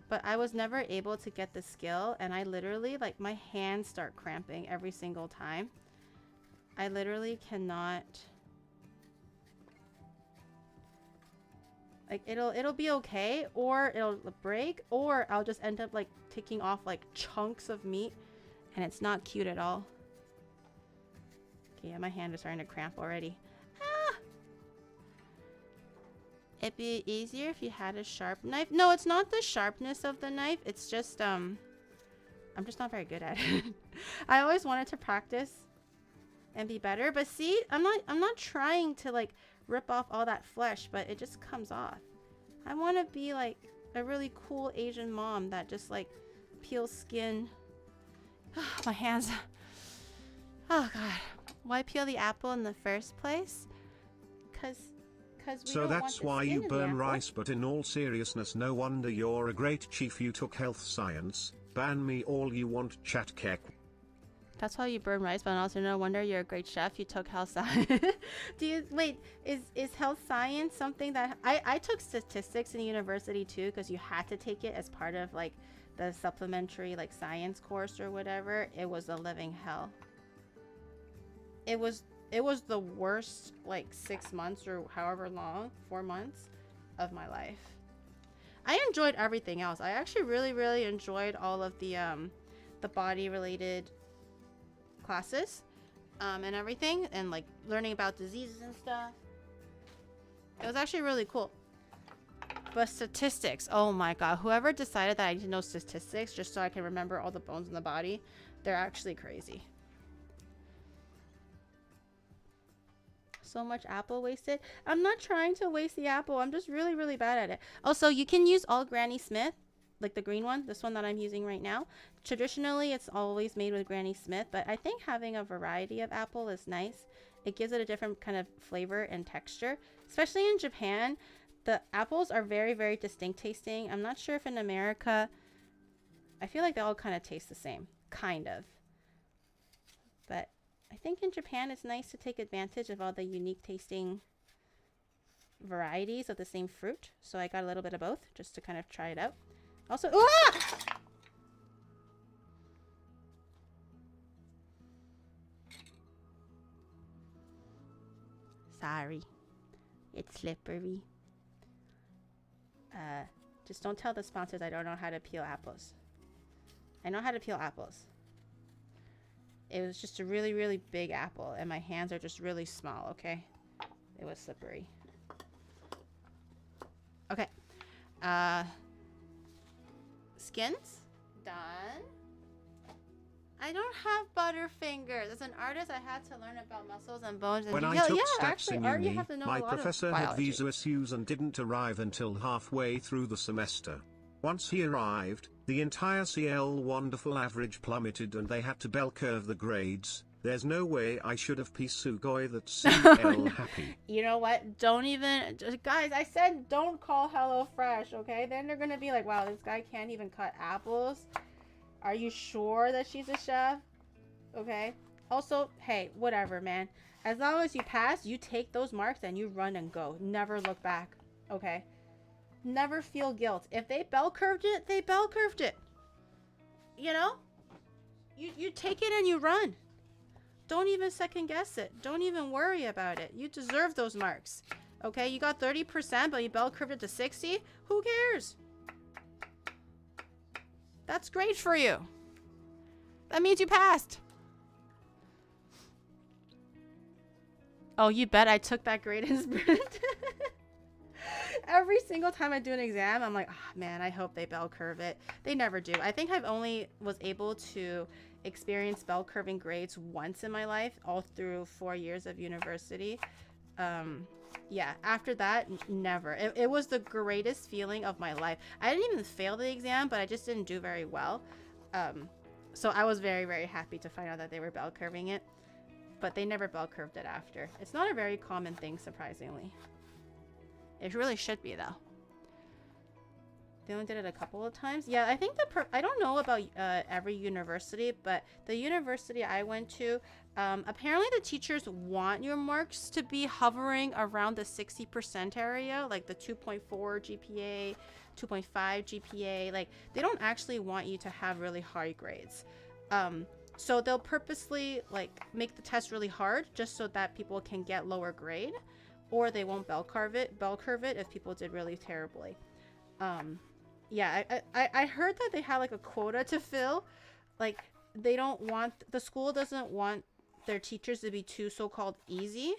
S2: but I was never able to get the skill, and I literally, like, my hands start cramping every single time. I literally cannot. Like, it'll be okay, or it'll break, or I'll just end up like taking off like chunks of meat, and it's not cute at all. Okay, yeah, my hand is starting to cramp already. It'd be easier if you had a sharp knife. No, it's not the sharpness of the knife. It's just, I'm just not very good at it. I always wanted to practice and be better. But see, I'm not trying to like rip off all that flesh, but it just comes off. I want to be like a really cool Asian mom that just like peels skin. My hands. Oh God. Why peel the apple in the first place?
S3: So that's why you burn rice, but in all seriousness, no wonder you're a great chief. You took health science. Ban me all you want, chat kek.
S2: That's why you burn rice, but also no wonder you're a great chef. You took health science. Wait, is health science something that I took statistics in university too, because you had to take it as part of like the supplementary like science course or whatever. It was a living hell. It was the worst like 6 months or however long, 4 months of my life. I enjoyed everything else. I actually really enjoyed all of the body related classes and everything, and like learning about diseases and stuff. It was actually really cool. But statistics, oh my God, whoever decided that I need to know statistics just so I can remember all the bones in the body, they're actually crazy. So much apple wasted. I'm not trying to waste the apple. I'm just really bad at it. Also, you can use all Granny Smith, like the green one, this one that I'm using right now. Traditionally, it's always made with Granny Smith, but I think having a variety of apple is nice. It gives it a different kind of flavor and texture. Especially in Japan, the apples are very distinct tasting. I'm not sure if in America, I feel like they all kind of taste the same, kind of. But I think in Japan, it's nice to take advantage of all the unique tasting varieties of the same fruit. So I got a little bit of both just to kind of try it out. Also, sorry, it's slippery. Just don't tell the sponsors I don't know how to peel apples. I know how to peel apples. It was just a really big apple, and my hands are just really small, okay? It was slippery. Okay. Skins. Done. I don't have butterfingers. As an artist, I had to learn about muscles and bones and
S3: When I
S2: detail.
S3: took
S2: Yeah,
S3: stats
S2: actually,
S3: in
S2: art, you
S3: uni,
S2: have to know a
S3: my
S2: lot of
S3: professor had
S2: biology.
S3: visa issues and didn't arrive until halfway through the semester. Once he arrived, the entire CL wonderful average plummeted and they had to bell curve the grades. There's no way I should have Pisugoi that CL happy.
S2: You know what? Don't even... Guys, I said don't call HelloFresh, okay? Then they're going to be like, wow, this guy can't even cut apples. Are you sure that she's a chef? Okay? Also, hey, whatever, man. As long as you pass, you take those marks and you run and go. Never look back, okay? Never feel guilt. If they bell curved it, they bell curved it. You know? You take it and you run. Don't even second guess it. Don't even worry about it. You deserve those marks. Okay, you got 30%, but you bell curved it to 60. Who cares? That's great for you. That means you passed. Oh, you bet I took that grade in sprint. Every single time I do an exam, I'm like, oh, man, I hope they bell curve it. They never do. I think I've only was able to experience bell curving grades once in my life, all through 4 years of university. Yeah, after that, never. It was the greatest feeling of my life. I didn't even fail the exam, but I just didn't do very well. So I was very, very happy to find out that they were bell curving it, but they never bell curved it after. It's not a very common thing, surprisingly. It really should be, though. They only did it a couple of times. Yeah, I think I don't know about every university, but the university I went to, apparently the teachers want your marks to be hovering around the 60% area, like the 2.4 GPA, 2.5 GPA. Like, they don't actually want you to have really high grades. So they'll purposely, like, make the test really hard just so that people can get lower grade, or they won't bell curve it if people did really terribly. Yeah, I heard that they had like a quota to fill. Like, they don't want, the school doesn't want their teachers to be too so-called easy,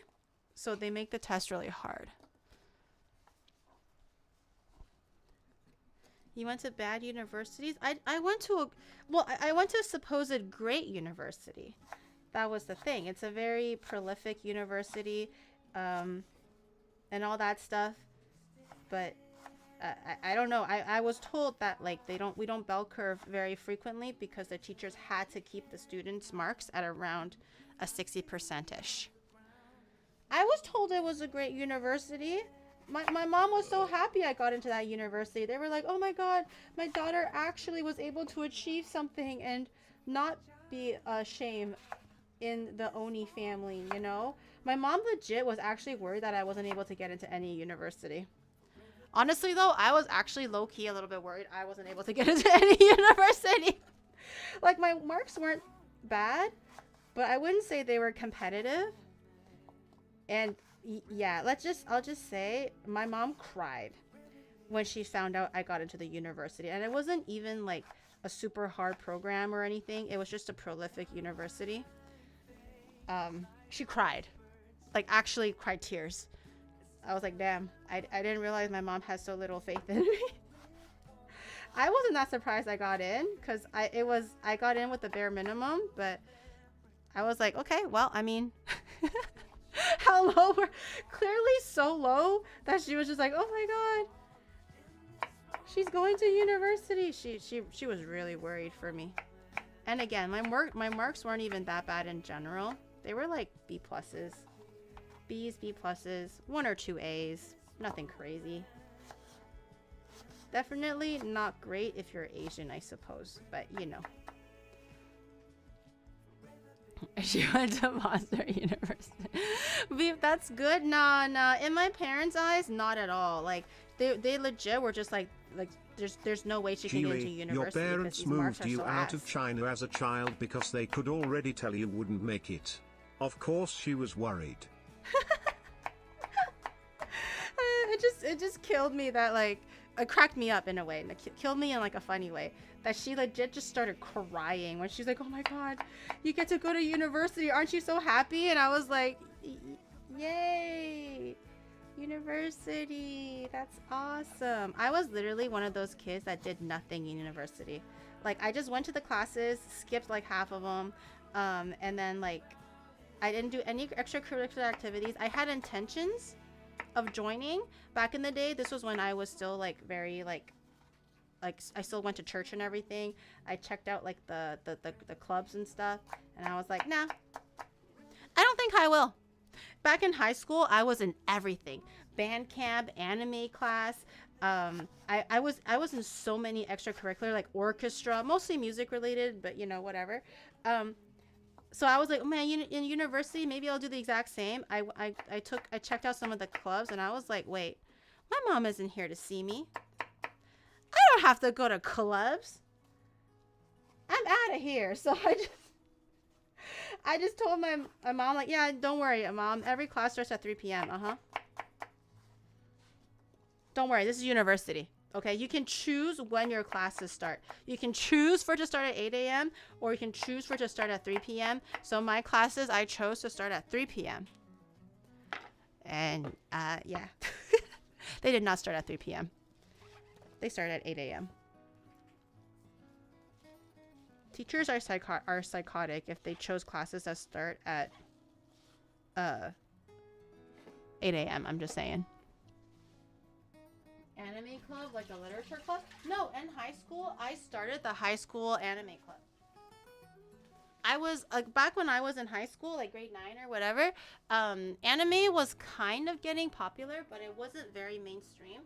S2: so they make the test really hard. You went to bad universities? I went to I went to a supposed great university. That was the thing. It's a very prolific university, and all that stuff, but I don't know. I was told that, like, we don't bell curve very frequently because the teachers had to keep the students' marks at around a 60%-ish. I was told it was a great university. My mom was so happy I got into that university. They were like, oh my god, my daughter actually was able to achieve something and not be a shame in the Oni family, you know? My mom legit was actually worried that I wasn't able to get into any university. Honestly, though, I was actually low-key a little bit worried I wasn't able to get into any university. Like, my marks weren't bad, but I wouldn't say they were competitive. And yeah, I'll just say my mom cried when she found out I got into the university. And it wasn't even like a super hard program or anything. It was just a prolific university. She cried. Like, actually cried tears. I was like, damn, I didn't realize my mom has so little faith in me. I wasn't that surprised I got in, because I got in with the bare minimum, but I was like, okay, well, I mean, how low were clearly so low that she was just like, oh my god, she's going to university. She was really worried for me. And again, my marks weren't even that bad in general. They were like B pluses. B's, B pluses, 1 or 2 A's, nothing crazy. Definitely not great if you're Asian, I suppose, but you know. She went to Monster University. That's good. Nah. In my parents' eyes, not at all. Like, they legit were just like there's no way she can get into university.
S3: Your parents moved you out of China as a child because they could already tell you wouldn't make it. Of course she was worried.
S2: It just killed me that, like, it cracked me up in a way, and it killed me in like a funny way, that she legit just started crying when she's like, oh my god, you get to go to university, aren't you so happy? And I was like, yay, university, that's awesome. I was literally one of those kids that did nothing in university. Like, I just went to the classes, skipped like half of them, and then like I didn't do any extracurricular activities. I had intentions of joining back in the day. This was when I was still like very like I still went to church and everything. I checked out like the clubs and stuff, and I was like, nah, I don't think I will. Back in high school, I was in everything. Band camp, anime class. I was in so many extracurricular, like orchestra, mostly music related, but you know, whatever. So I was like, oh man, in university, maybe I'll do the exact same. I checked out some of the clubs, and I was like, wait, my mom isn't here to see me. I don't have to go to clubs. I'm out of here. So I just told my mom, like, yeah, don't worry, mom. Every class starts at 3 p.m. Don't worry, this is university. Okay, you can choose when your classes start. You can choose for it to start at 8 a.m. or you can choose for it to start at 3 p.m. So my classes, I chose to start at 3 p.m. And yeah, they did not start at 3 p.m. They started at 8 a.m. Teachers are psychotic if they chose classes that start at 8 a.m. I'm just saying. Anime club, like a literature club? No, in high school, I started the high school anime club. I was back when I was in high school, like grade 9 or whatever. Anime was kind of getting popular, but it wasn't very mainstream.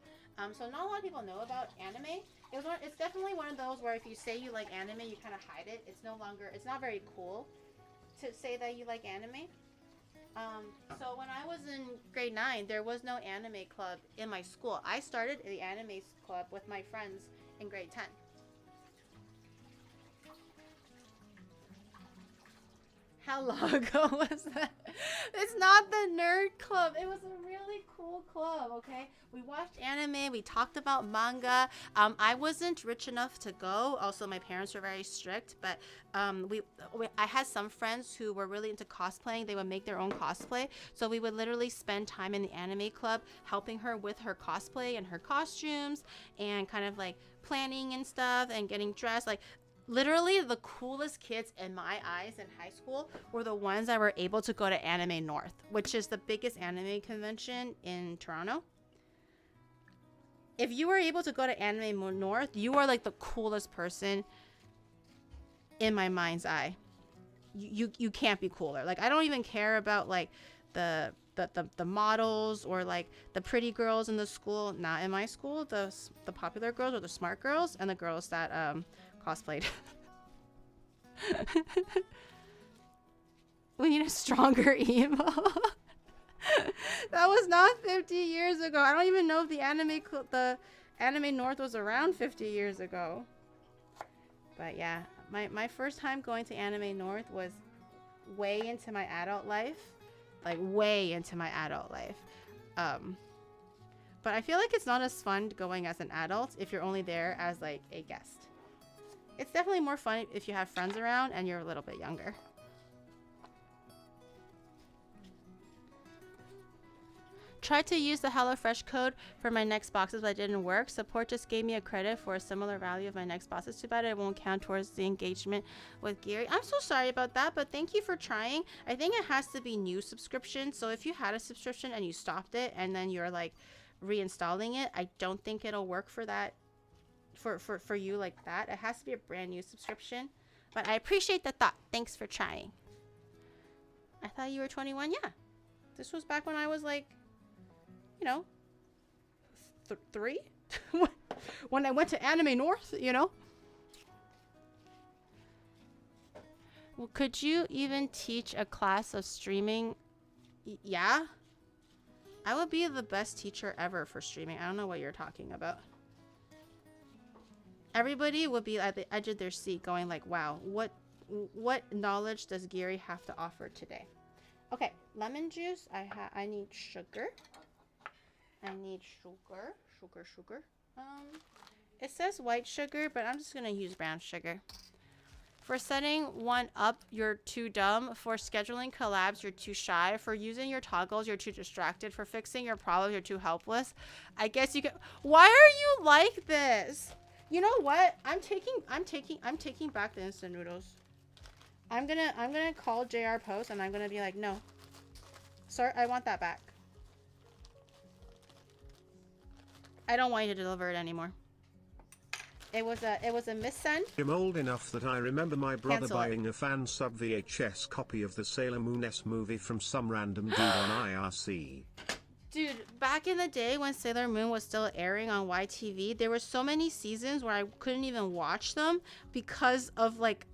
S2: So not a lot of people know about anime. It's definitely one of those where if you say you like anime, you kind of hide it. It's not very cool to say that you like anime. So when I was in grade 9, there was no anime club in my school. I started the anime club with my friends in grade 10. How long ago was that? It's not the nerd club. It was a really cool club, okay? We watched anime. We talked about manga. I wasn't rich enough to go. Also, my parents were very strict. But I had some friends who were really into cosplaying. They would make their own cosplay. So we would literally spend time in the anime club helping her with her cosplay and her costumes and kind of like planning and stuff and getting dressed. Like, literally, the coolest kids in my eyes in high school were the ones that were able to go to Anime North, which is the biggest anime convention in Toronto. If you were able to go to Anime North, you are like the coolest person in my mind's eye. You can't be cooler. Like, I don't even care about like the models or like the pretty girls in the school. Not in my school. The popular girls are the smart girls and the girls that cosplayed. We need a stronger emo. That was not 50 years ago. I don't even know if the Anime North was around 50 years ago. But yeah, my first time going to Anime North was way into my adult life. Like way into my adult life. But I feel like it's not as fun going as an adult if you're only there as like a guest. It's definitely more fun if you have friends around and you're a little bit younger. Tried to use the HelloFresh code for my next boxes, but it didn't work. Support just gave me a credit for a similar value of my next boxes. Too bad it won't count towards the engagement with GURL. I'm so sorry about that, but thank you for trying. I think it has to be new subscription. So if you had a subscription and you stopped it and then you're like reinstalling it, I don't think it'll work for that. For you like that. It has to be a brand new subscription. But I appreciate the thought. Thanks for trying. I thought you were 21. Yeah. This was back when I was like, you know, 3? When I went to Anime North, you know. Well, could you even teach a class of streaming? Yeah. I would be the best teacher ever for streaming. I don't know what you're talking about. Everybody would be at the edge of their seat going like, wow, what knowledge does GURL have to offer today? Okay, lemon juice. I need sugar. I need sugar. It says white sugar, but I'm just going to use brown sugar. For setting one up, you're too dumb. For scheduling collabs, you're too shy. For using your toggles, you're too distracted. For fixing your problems, you're too helpless. I guess you can... Why are you like this? You know what? I'm taking back the instant noodles. I'm gonna call JR Post and I'm gonna be like, no. Sir, I want that back. I don't want you to deliver it anymore. It was a missend.
S3: I'm old enough that I remember my brother
S2: Cancel it.
S3: buying a fan sub VHS copy of the Sailor Moon S movie from some random dude on IRC.
S2: Dude, back in the day when Sailor Moon was still airing on YTV, there were so many seasons where I couldn't even watch them because of like,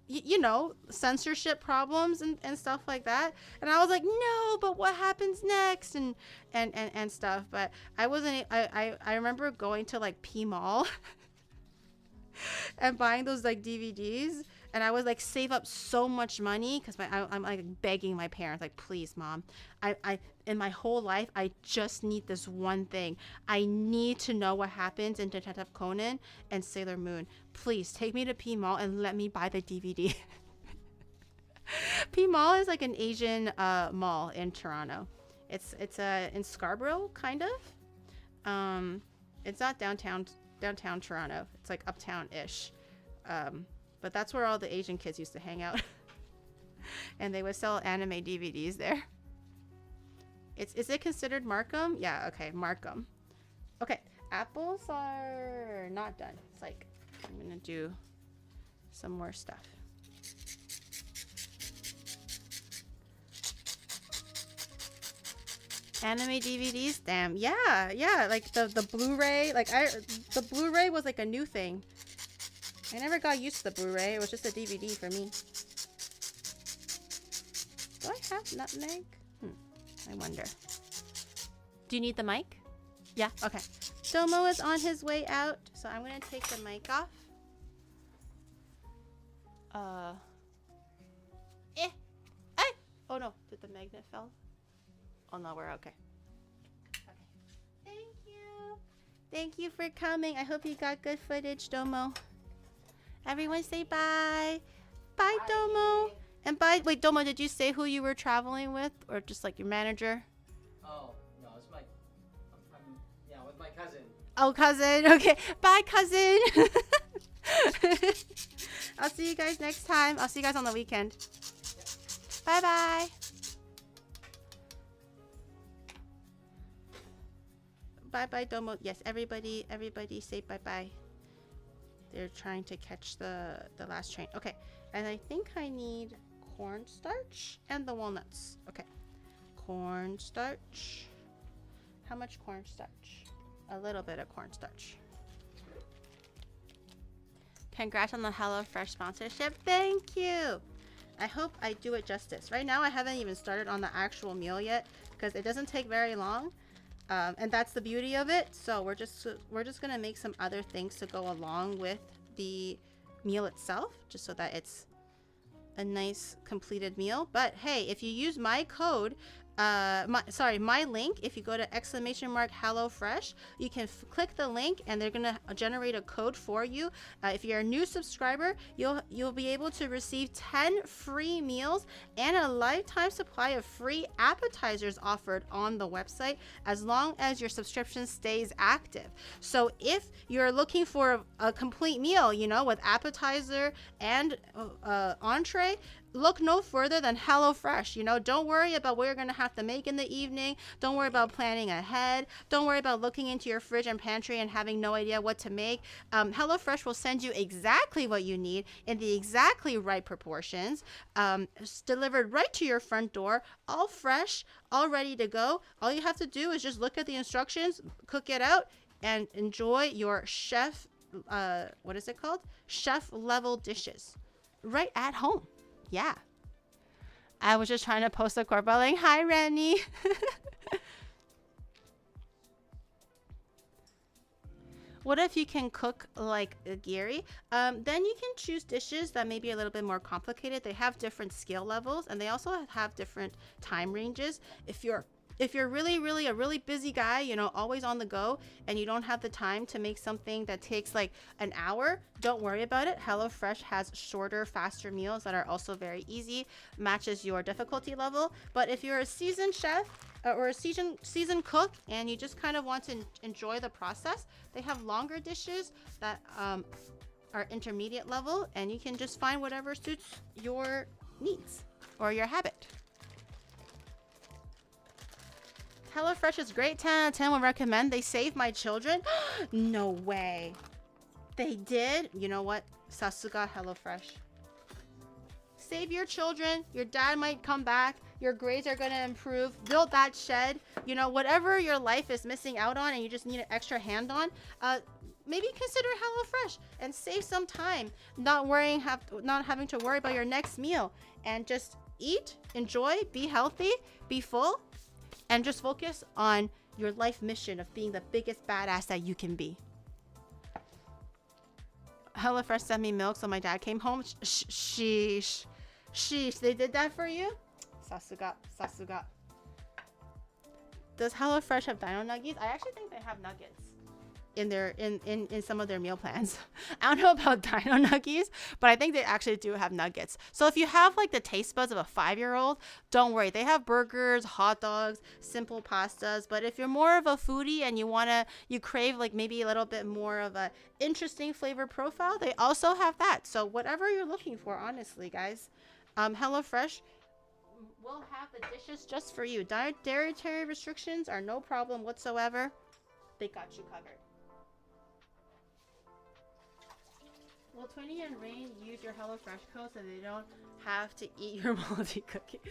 S2: you know, censorship problems and stuff like that. And I was like, no, but what happens next and stuff. But I wasn't. I remember going to like P Mall and buying those like DVDs. And I would like save up so much money because I'm like begging my parents, like, please, mom, I in my whole life, I just need this one thing. I need to know what happens in Detective Conan and Sailor Moon. Please take me to P Mall and let me buy the DVD. P Mall is like an Asian mall in Toronto. It's in Scarborough, kind of. It's not downtown Toronto. It's like uptown-ish. But that's where all the Asian kids used to hang out. And they would sell anime DVDs there. Is it considered Markham? Yeah, okay, Markham. Okay, apples are not done. It's like, I'm gonna do some more stuff. Anime DVDs? Damn, yeah, like the Blu-ray, the Blu-ray was like a new thing. I never got used to the Blu-ray. It was just a DVD for me. Do I have nutmeg? I wonder. Do you need the mic? Yeah, okay. Domo is on his way out, so I'm gonna take the mic off. Oh no, did the magnet fell? Oh no, we're okay. Okay. Thank you. Thank you for coming. I hope you got good footage, Domo. Everyone say bye. Bye, Domo. And bye. Wait, Domo, did you say who you were traveling with? Or just like your manager?
S4: Oh, no, it's yeah, with my cousin.
S2: Oh, cousin. Okay. Bye, cousin. I'll see you guys next time. I'll see you guys on the weekend. Bye-bye. Bye-bye, Domo. Yes, everybody say bye-bye. They're trying to catch the last train. Okay, and I think I need cornstarch and the walnuts. Okay, cornstarch. How much cornstarch? A little bit of cornstarch. Congrats on the HelloFresh sponsorship. Thank you. I hope I do it justice. Right now, I haven't even started on the actual meal yet because it doesn't take very long. And that's the beauty of it. So we're just gonna make some other things to go along with the meal itself, just so that it's a nice completed meal. But hey, if you use my code, my link, if you go to !HelloFresh, you can click the link and they're gonna generate a code for you. If you're a new subscriber, you'll be able to receive 10 free meals and a lifetime supply of free appetizers offered on the website as long as your subscription stays active. So if you're looking for a complete meal, you know, with appetizer and entree, look no further than HelloFresh. You know, don't worry about what you're going to have to make in the evening. Don't worry about planning ahead. Don't worry about looking into your fridge and pantry and having no idea what to make. HelloFresh will send you exactly what you need in the exactly right proportions, delivered right to your front door, all fresh, all ready to go. All you have to do is just look at the instructions, cook it out, and enjoy your chef, what is it called? Chef level dishes right at home. Yeah. I was just trying to post a quote like, hi, Rennie. What if you can cook like a gyri? Then you can choose dishes that may be a little bit more complicated. They have different skill levels and they also have different time ranges. If you're really a really busy guy, you know, always on the go, and you don't have the time to make something that takes like an hour, don't worry about it. HelloFresh has shorter, faster meals that are also very easy, matches your difficulty level. But if you're a seasoned chef, or a seasoned cook and you just kind of want to enjoy the process, they have longer dishes that are intermediate level, and you can just find whatever suits your needs or your habit. HelloFresh is great. 10 out of 10 would recommend. They saved my children. No way. They did? You know what? Sasuga HelloFresh. Save your children. Your dad might come back. Your grades are going to improve. Build that shed. You know, whatever your life is missing out on and you just need an extra hand on, maybe consider HelloFresh and save some time not having to worry about your next meal, and just eat, enjoy, be healthy, be full, and just focus on your life mission of being the biggest badass that you can be. HelloFresh sent me milk, so my dad came home. Sheesh. They did that for you? Sasuga. Does HelloFresh have dino nuggies? I actually think they have nuggets in their in some of their meal plans. I don't know about dino nuggies, but I think they actually do have nuggets. So if you have like the taste buds of a 5-year-old, don't worry. They have burgers, hot dogs, simple pastas. But if you're more of a foodie and you crave like maybe a little bit more of a interesting flavor profile, they also have that. So whatever you're looking for, honestly, guys, HelloFresh will have the dishes just for you. Dietary restrictions are no problem whatsoever. They got you covered. Will Twinny and Rain use your HelloFresh code so they don't have to eat your moldy cookie?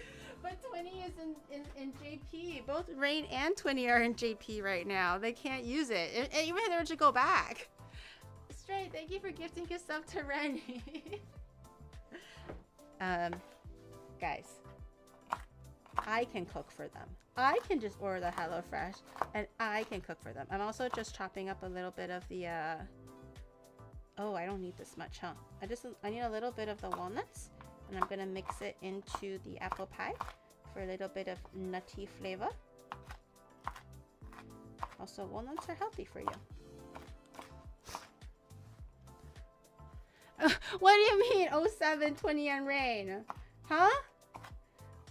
S2: But Twinny is in JP. Both Rain and Twinny are in JP right now. They can't use it. And even if they were to go back. Straight, thank you for gifting your stuff to Rennie. Guys, I can cook for them. I can just order the HelloFresh and I can cook for them. I'm also just chopping up a little bit of the oh, I don't need this much, huh? I need a little bit of the walnuts, and I'm gonna mix it into the apple pie for a little bit of nutty flavor. Also, walnuts are healthy for you. What do you mean 07, Twinny and Rain? Huh?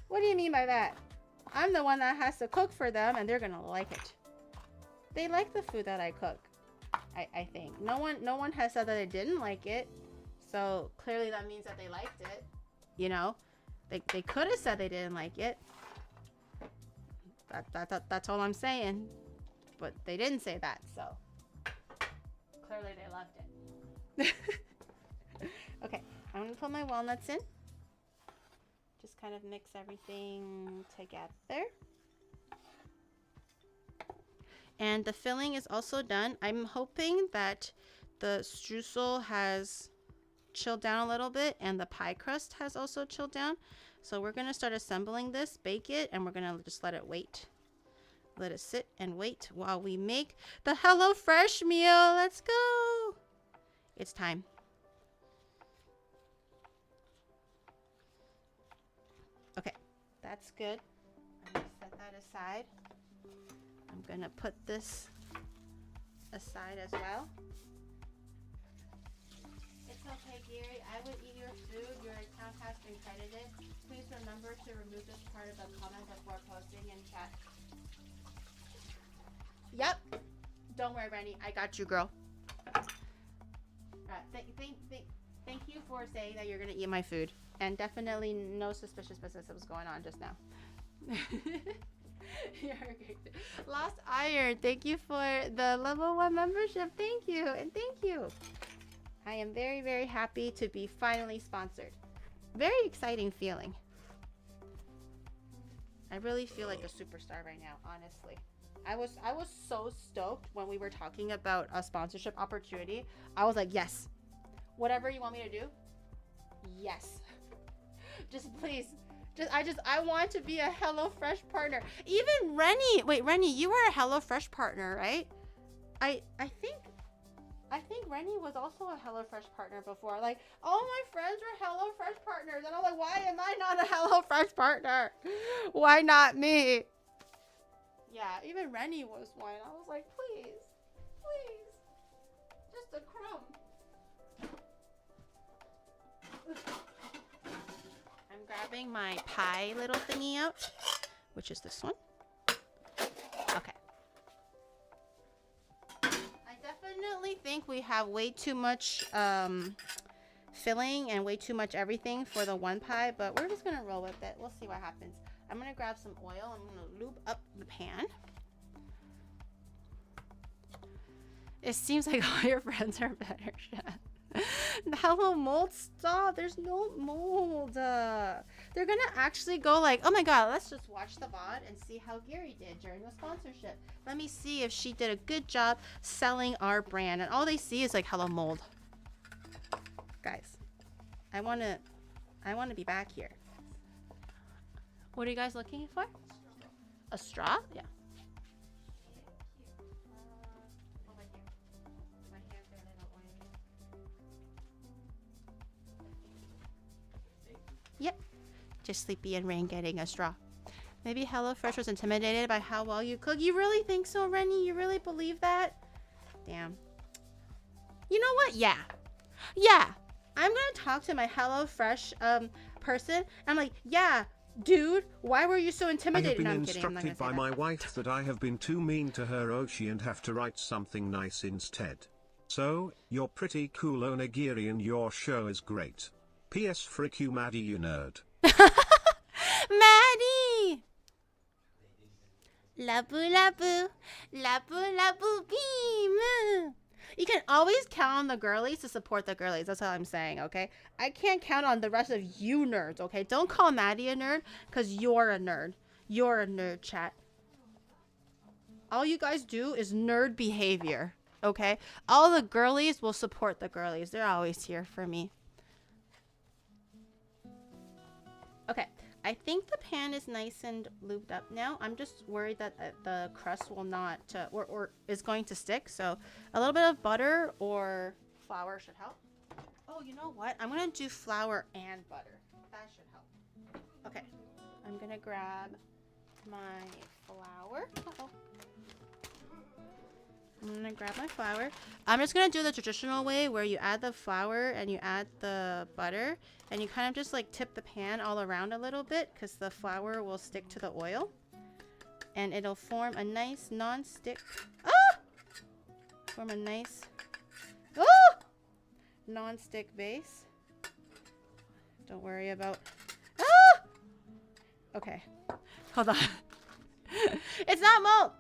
S2: What do you mean by that? I'm the one that has to cook for them, and they're gonna like it. They like the food that I cook. I think. No one has said that they didn't like it. So clearly that means that they liked it. You know? They could have said they didn't like it. That's all I'm saying. But they didn't say that, so clearly they loved it. Okay, I'm gonna put my walnuts in. Just kind of mix everything together. And the filling is also done. I'm hoping that the streusel has chilled down a little bit and the pie crust has also chilled down. So we're going to start assembling this, bake it, and we're going to just let it wait. Let it sit and wait while we make the HelloFresh meal. Let's go. It's time. Okay, that's good. I'm going to set that aside. I'm gonna put this aside as well. It's okay, Gary. I would eat your food. Your account has been credited. Please remember to remove this part of the comment before posting in chat. Yep. Don't worry, Rennie. I got you, girl. Thank you for saying that you're gonna eat my food. And definitely no suspicious business that was going on just now. Lost Iron, thank you for the level 1 membership. Thank you, and thank you. I am very, very happy to be finally sponsored. Very exciting feeling. I really feel like a superstar right now, honestly. I was so stoked when we were talking about a sponsorship opportunity. I was like, yes. Whatever you want me to do, yes. Just please. I want to be a HelloFresh partner. Even Rennie. Wait, Rennie, you were a HelloFresh partner, right? I think Rennie was also a HelloFresh partner before. Like, all my friends were HelloFresh partners. And I'm like, why am I not a HelloFresh partner? Why not me? Yeah, even Rennie was one. I was like, please. Just a crumb. I'm grabbing my pie little thingy out, which is this one. think we have way too much filling and way too much everything for the one pie, but we're just gonna roll with it. We'll see what happens. I'm gonna grab some oil. I'm gonna lube up the pan. It seems like all your friends are better, Chef. Hello, mold, stop. There's no mold. They're gonna actually go like, oh my god, let's just watch the VOD and see how Gary did during the sponsorship. Let me see if she did a good job selling our brand. And all they see is like, hello, mold. Guys, I wanna be back here. What are you guys looking for? A straw? Yeah. Yep. Just Sleepy and Rain getting a straw. Maybe HelloFresh was intimidated by how well you cook. You really think so, Rennie? You really believe that? Damn. You know what? Yeah. Yeah. I'm gonna talk to my HelloFresh person. I'm like, yeah, dude, why were you so
S3: I
S2: intimidated?
S3: have been
S2: No, I'm kidding. I'm not
S3: instructed
S2: gonna
S3: by
S2: say
S3: my
S2: that.
S3: wife that I have been too mean to her Oshi and have to write something nice instead. So, you're pretty cool Onigiri and your show is great. P.S. Frick you Maddie you nerd.
S2: Maddie! Labu labu, labu labu beam. You can always count on the girlies to support the girlies. That's all I'm saying, okay? I can't count on the rest of you nerds, okay? Don't call Maddie a nerd, because you're a nerd. You're a nerd, chat. All you guys do is nerd behavior, okay? All the girlies will support the girlies. They're always here for me. Okay, I think the pan is nice and lubed up now. I'm just worried that the crust will not, or is going to stick. So a little bit of butter or flour should help. Oh, you know what? I'm gonna do flour and butter. That should help. Okay, I'm gonna grab my flour. Uh-oh. I'm gonna grab my flour. I'm just gonna do the traditional way where you add the flour and you add the butter and you kind of just like tip the pan all around a little bit because the flour will stick to the oil and it'll form a nice non-stick non-stick base. Don't worry about okay, hold on. It's not mold.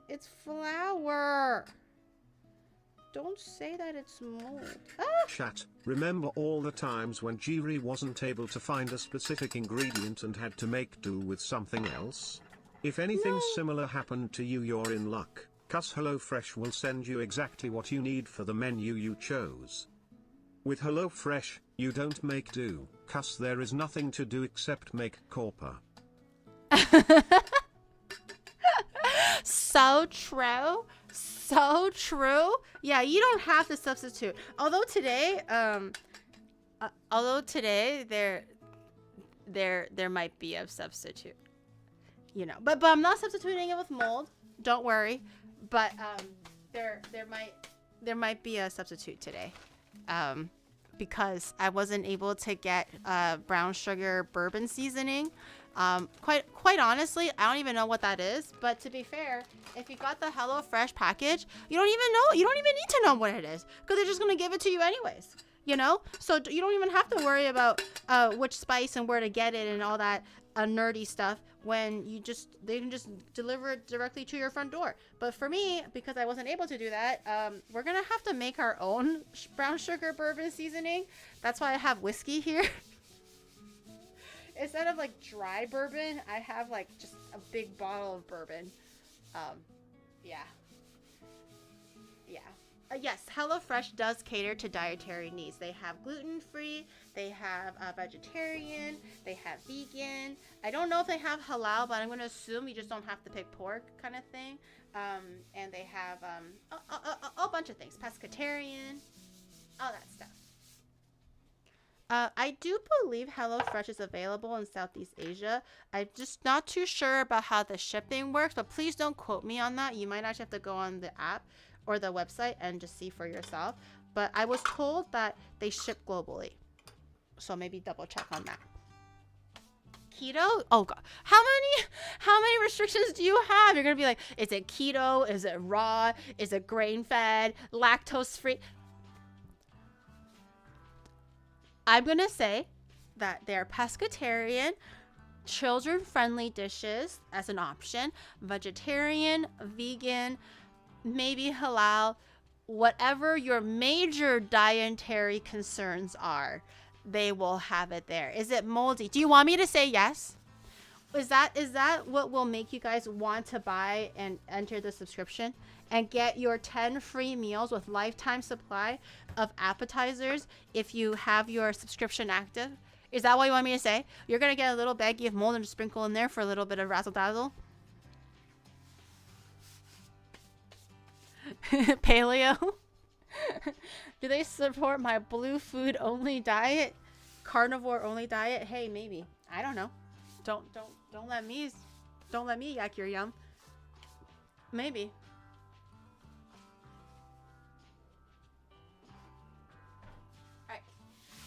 S2: It's flour. Don't say that it's mold.
S3: Chat, remember all the times when Jiri wasn't able to find a specific ingredient and had to make do with something else? If anything similar happened to you, you're in luck, cause HelloFresh will send you exactly what you need for the menu you chose. With HelloFresh, you don't make do, cause there is nothing to do except make corpa.
S2: So true. So true. Yeah, you don't have to substitute. Although today there might be a substitute. You know. But I'm not substituting it with mold. Don't worry. But there might be a substitute today. Because I wasn't able to get brown sugar bourbon seasoning. Quite honestly, I don't even know what that is. But to be fair, if you got the HelloFresh package, you don't even know. You don't even need to know what it is because they're just gonna give it to you anyways. You know, so you don't even have to worry about which spice and where to get it and all that nerdy stuff when they can just deliver it directly to your front door. But for me, because I wasn't able to do that, we're gonna have to make our own brown sugar bourbon seasoning. That's why I have whiskey here. Instead of like dry bourbon, I have like just a big bottle of bourbon. Yeah. Yes, HelloFresh does cater to dietary needs. They have gluten-free, they have vegetarian, they have vegan. I don't know if they have halal, but I'm going to assume you just don't have to pick pork kind of thing. And they have a bunch of things, pescatarian, all that stuff. I do believe HelloFresh is available in Southeast Asia. I'm just not too sure about how the shipping works, but please don't quote me on that. You might actually have to go on the app or the website and just see for yourself. But I was told that they ship globally. So maybe double check on that. Keto? Oh god. How many restrictions do you have? You're gonna be like, is it keto? Is it raw? Is it grain fed? Lactose free? I'm gonna say that they're pescatarian, children friendly dishes as an option, vegetarian, vegan, maybe halal, whatever your major dietary concerns are, they will have it there. Is it moldy? Do you want me to say yes? Is that what will make you guys want to buy and enter the subscription and get your 10 free meals with lifetime supply of appetizers if you have your subscription active? Is that what you want me to say? You're going to get a little baggie of mold and sprinkle in there for a little bit of razzle dazzle? Paleo? Do they support my blue food only diet? Carnivore only diet? Hey, maybe. I don't know. Don't let me yak your yum. Maybe. Alright.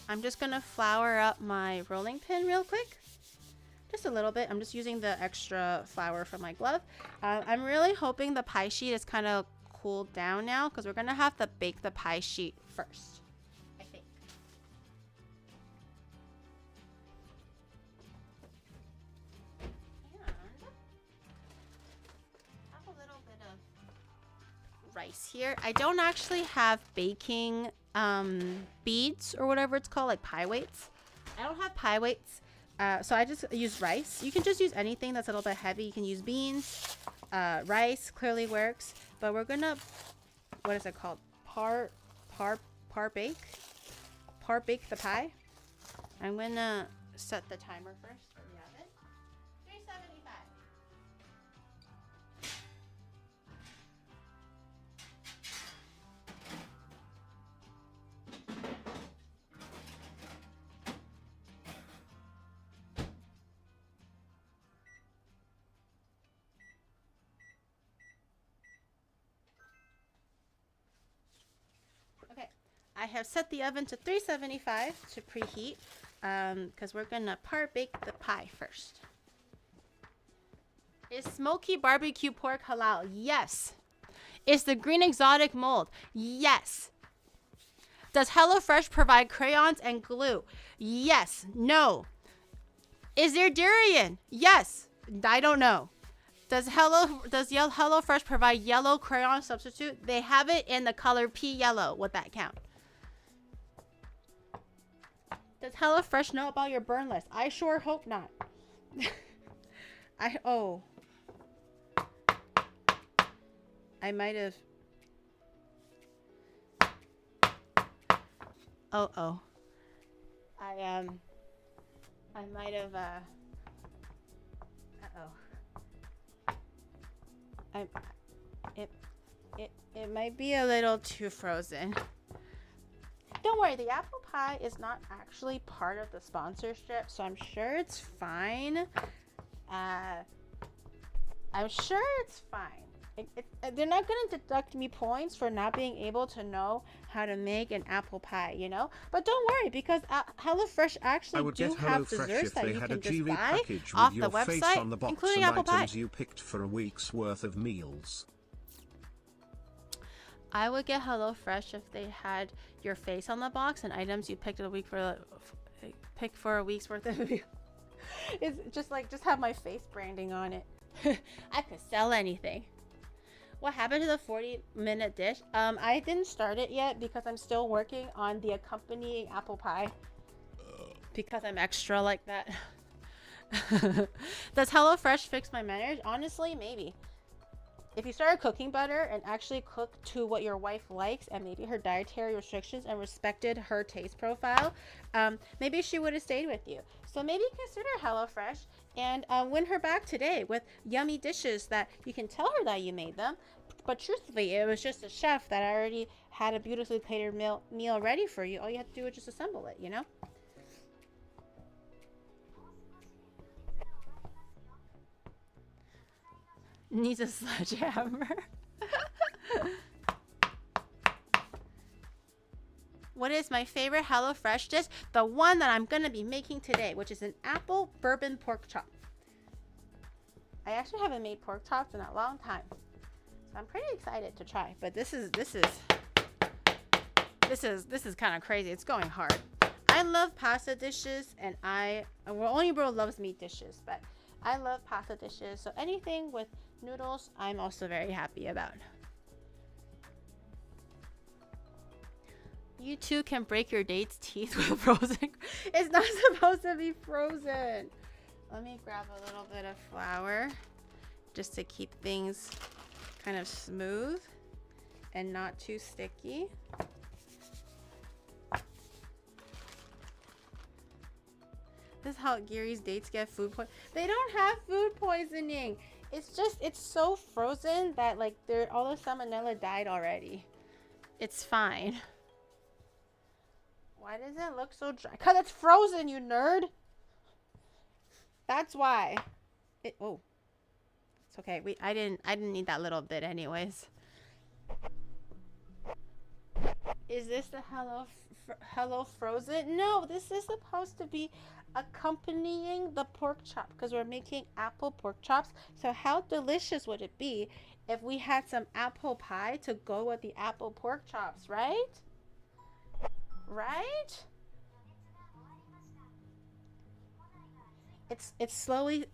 S2: I'm just gonna flour up my rolling pin real quick. Just a little bit. I'm just using the extra flour from my glove. I'm really hoping the pie sheet is kind of cooled down now because we're gonna have to bake the pie sheet first, I think. And have a little bit of rice here. I don't actually have baking beads or whatever it's called, like pie weights. I don't have pie weights, so I just use rice. You can just use anything that's a little bit heavy. You can use beans. Rice clearly works, but we're gonna, what is it called? Par bake the pie. I'm gonna set the timer first for the oven. 375. I have set the oven to 375 to preheat because we're gonna bake the pie first. Is smoky barbecue pork halal? Yes. Is the green exotic mold? Yes. Does HelloFresh provide crayons and glue? Yes. No. Is there durian? Yes. I don't know. Does HelloFresh provide yellow crayon substitute? They have it in the color pea yellow. Would that count? Does HelloFresh know about your burn list? I sure hope not. I might have. I might have. It might be a little too frozen. Don't worry, the apple pie is not actually part of the sponsorship, so I'm sure it's fine. I'm sure it's fine. They're not going to deduct me points for not being able to know how to make an apple pie, you know? But don't worry, because HelloFresh actually do have desserts that you can just buy off the website, including apple pie.
S3: You picked for a week's worth of meals.
S2: I would get HelloFresh if they had your face on the box and items you picked a week for a week's worth of meals. It's just have my face branding on it. I could sell anything. What happened to the 40-minute dish? I didn't start it yet because I'm still working on the accompanying apple pie. Because I'm extra like that. Does HelloFresh fix my manners? Honestly, maybe. If you started cooking better and actually cooked to what your wife likes and maybe her dietary restrictions and respected her taste profile, maybe she would have stayed with you. So maybe consider HelloFresh and win her back today with yummy dishes that you can tell her that you made them. But truthfully, it was just a chef that already had a beautifully plated meal ready for you. All you have to do is just assemble it, you know? Needs a sledgehammer. what is my favorite HelloFresh dish? The one that I'm going to be making today, which is an apple bourbon pork chop. I actually haven't made pork chops in a long time, so I'm pretty excited to try. But this is kind of crazy. It's going hard. I love pasta dishes, and only bro loves meat dishes, but I love pasta dishes. So anything with noodles, I'm also very happy about. You too can break your date's teeth with frozen. It's not supposed to be frozen. Let me grab a little bit of flour just to keep things kind of smooth and not too sticky. This is how Gary's dates get food poisoning. They don't have food poisoning. It's just, it's so frozen that like all the salmonella died already. It's fine. Why does it look so dry? Because it's frozen, you nerd. That's why. Oh, it's okay. I didn't need that little bit anyways. Is this the Hello Frozen? No, this is supposed to be accompanying the pork chop because we're making apple pork chops. So how delicious would it be if we had some apple pie to go with the apple pork chops, right? Right? It's slowly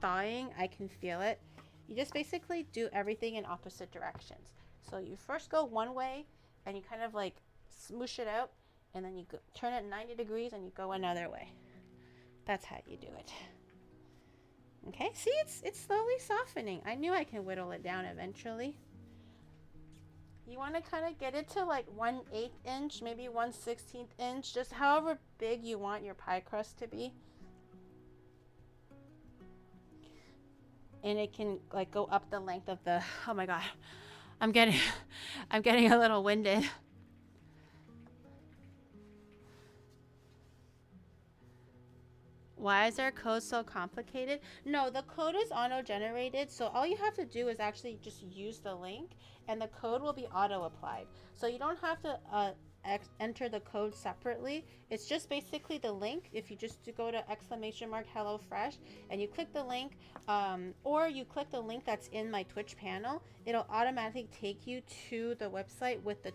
S2: thawing. I can feel it. You just basically do everything in opposite directions. So you first go one way and you kind of like smoosh it out, and then you turn it 90 degrees and you go another way. That's how you do it. Okay, see, it's slowly softening. I knew I can whittle it down eventually. You want to kind of get it to like 1/8 inch, maybe 1/16 inch, just however big you want your pie crust to be. And it can like go up the length of the, oh my God, I'm getting a little winded. Why is our code so complicated? No, the code is auto-generated, so all you have to do is actually just use the link, and the code will be auto-applied. So you don't have to enter the code separately. It's just basically the link. If you just go to !HelloFresh and you click the link, or you click the link that's in my Twitch panel, it'll automatically take you to the website with the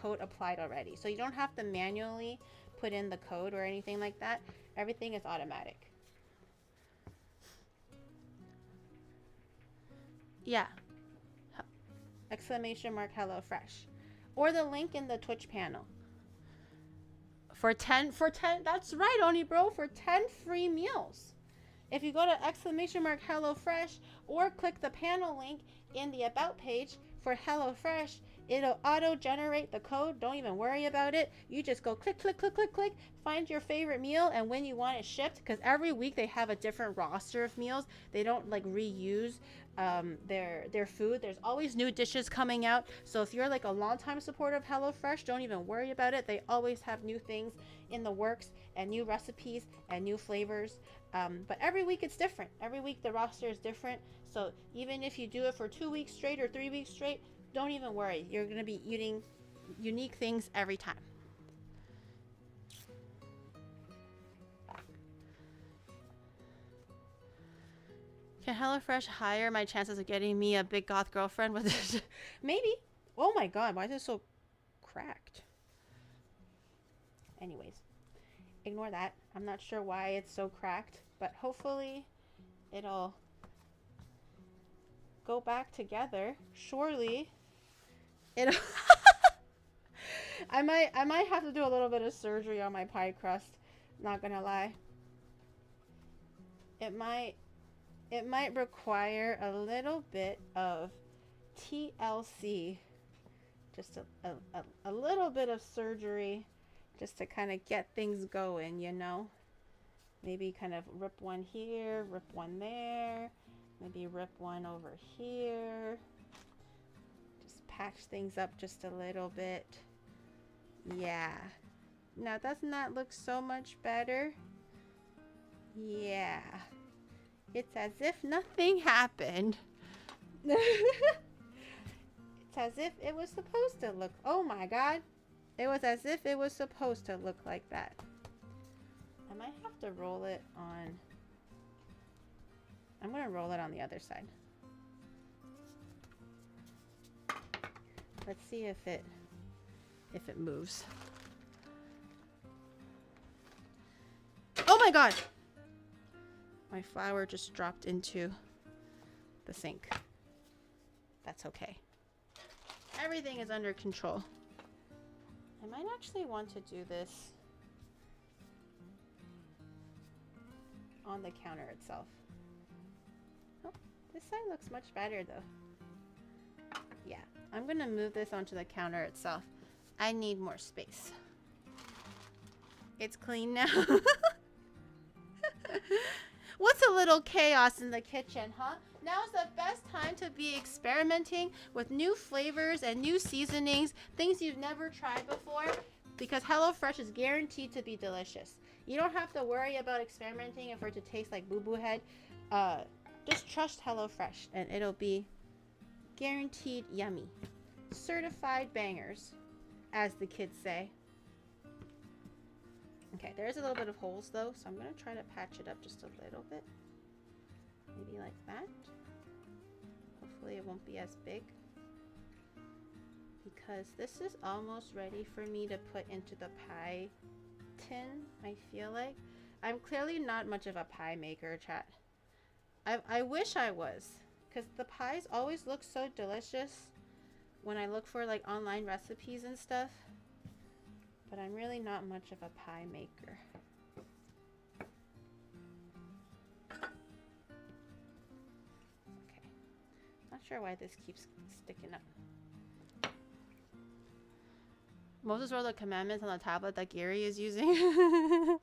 S2: code applied already. So you don't have to manually put in the code or anything like that. Everything is automatic. Yeah. !HelloFresh. Or the link in the Twitch panel. For 10, that's right, Oni bro, for 10 free meals. If you go to !HelloFresh or click the panel link in the About page for HelloFresh, it'll auto-generate the code. Don't even worry about it. You just go click, click, click, click, click, find your favorite meal and when you want it shipped, because every week they have a different roster of meals. They don't like reuse their food. There's always new dishes coming out. So if you're like a longtime supporter of HelloFresh, don't even worry about it. They always have new things in the works and new recipes and new flavors. But every week it's different. Every week the roster is different. So even if you do it for 2 weeks straight or 3 weeks straight, don't even worry. You're going to be eating unique things every time. Can HelloFresh hire my chances of getting me a big goth girlfriend with this? Maybe. Oh my God, why is it so cracked? Anyways, ignore that. I'm not sure why it's so cracked, but hopefully it'll go back together. Surely it'll I might have to do a little bit of surgery on my pie crust, not gonna lie. It might require a little bit of TLC, just a little bit of surgery, just to kind of get things going, you know. Maybe kind of rip one here, rip one there, maybe rip one over here. Just patch things up just a little bit. Yeah. Now doesn't that look so much better? Yeah. It's as if nothing happened. It's as if it was supposed to look. Oh my God. It was as if it was supposed to look like that. I might have to roll it on. I'm gonna roll it on the other side. Let's see if it moves. Oh my god! My flour just dropped into the sink. That's okay. Everything is under control. I might actually want to do this on the counter itself. Oh, this side looks much better though. Yeah, I'm gonna move this onto the counter itself. I need more space. It's clean now. What's a little chaos in the kitchen, huh? Now's the best time to be experimenting with new flavors and new seasonings, things you've never tried before, because HelloFresh is guaranteed to be delicious. You don't have to worry about experimenting and for it to taste like boo-boo head. Just trust HelloFresh and it'll be guaranteed yummy. Certified bangers, as the kids say. Okay, there's a little bit of holes though, so I'm gonna try to patch it up just a little bit. Maybe like that. Hopefully it won't be as big. Because this is almost ready for me to put into the pie tin, I feel like. I'm clearly not much of a pie maker, chat. I wish I was, because the pies always look so delicious when I look for like online recipes and stuff. But I'm really not much of a pie maker. Okay. Not sure why this keeps sticking up. Moses wrote the commandments on the tablet that Gary is using.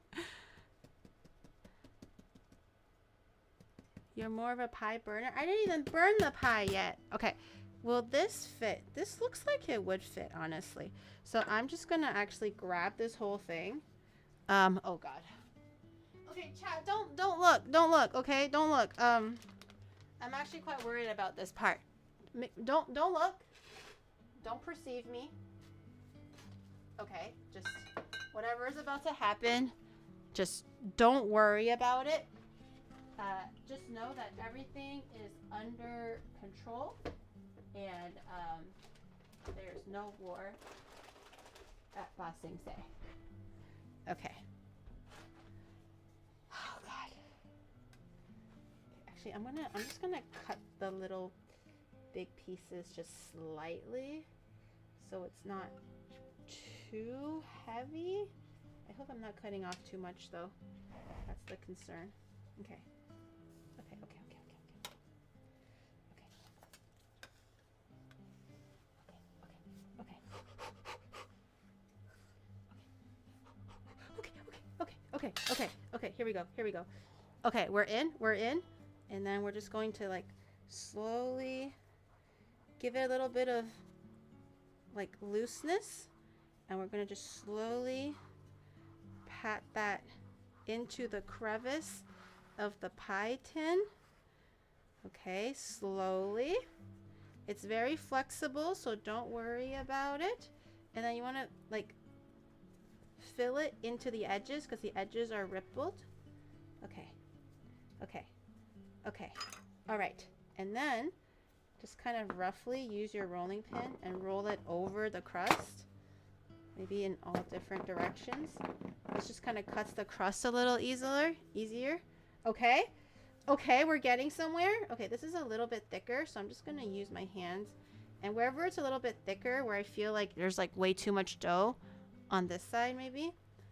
S2: You're more of a pie burner? I didn't even burn the pie yet. Okay. Will this fit? This looks like it would fit, honestly. So I'm just gonna actually grab this whole thing. Oh god. Okay, chat, don't look, okay? Don't look. I'm actually quite worried about this part. Don't look. Don't perceive me. Okay, just whatever is about to happen, just don't worry about it. Just know that everything is under control. And there's no war at Ba Sing Se. Okay. Oh god. Actually, I'm just gonna cut the little big pieces just slightly so it's not too heavy. I hope I'm not cutting off too much though. That's the concern. Okay. Okay, here we go. Okay, we're in, and then we're just going to like slowly give it a little bit of like looseness, and we're gonna just slowly pat that into the crevice of the pie tin. Okay, slowly. It's very flexible, so don't worry about it. And then you want to like fill it into the edges because the edges are rippled. Okay. All right. And then just kind of roughly use your rolling pin and roll it over the crust, maybe in all different directions. This just kind of cuts the crust a little easier. Okay, we're getting somewhere. Okay, this is a little bit thicker, so I'm just gonna use my hands, and wherever it's a little bit thicker, where I feel like there's like way too much dough on this side, maybe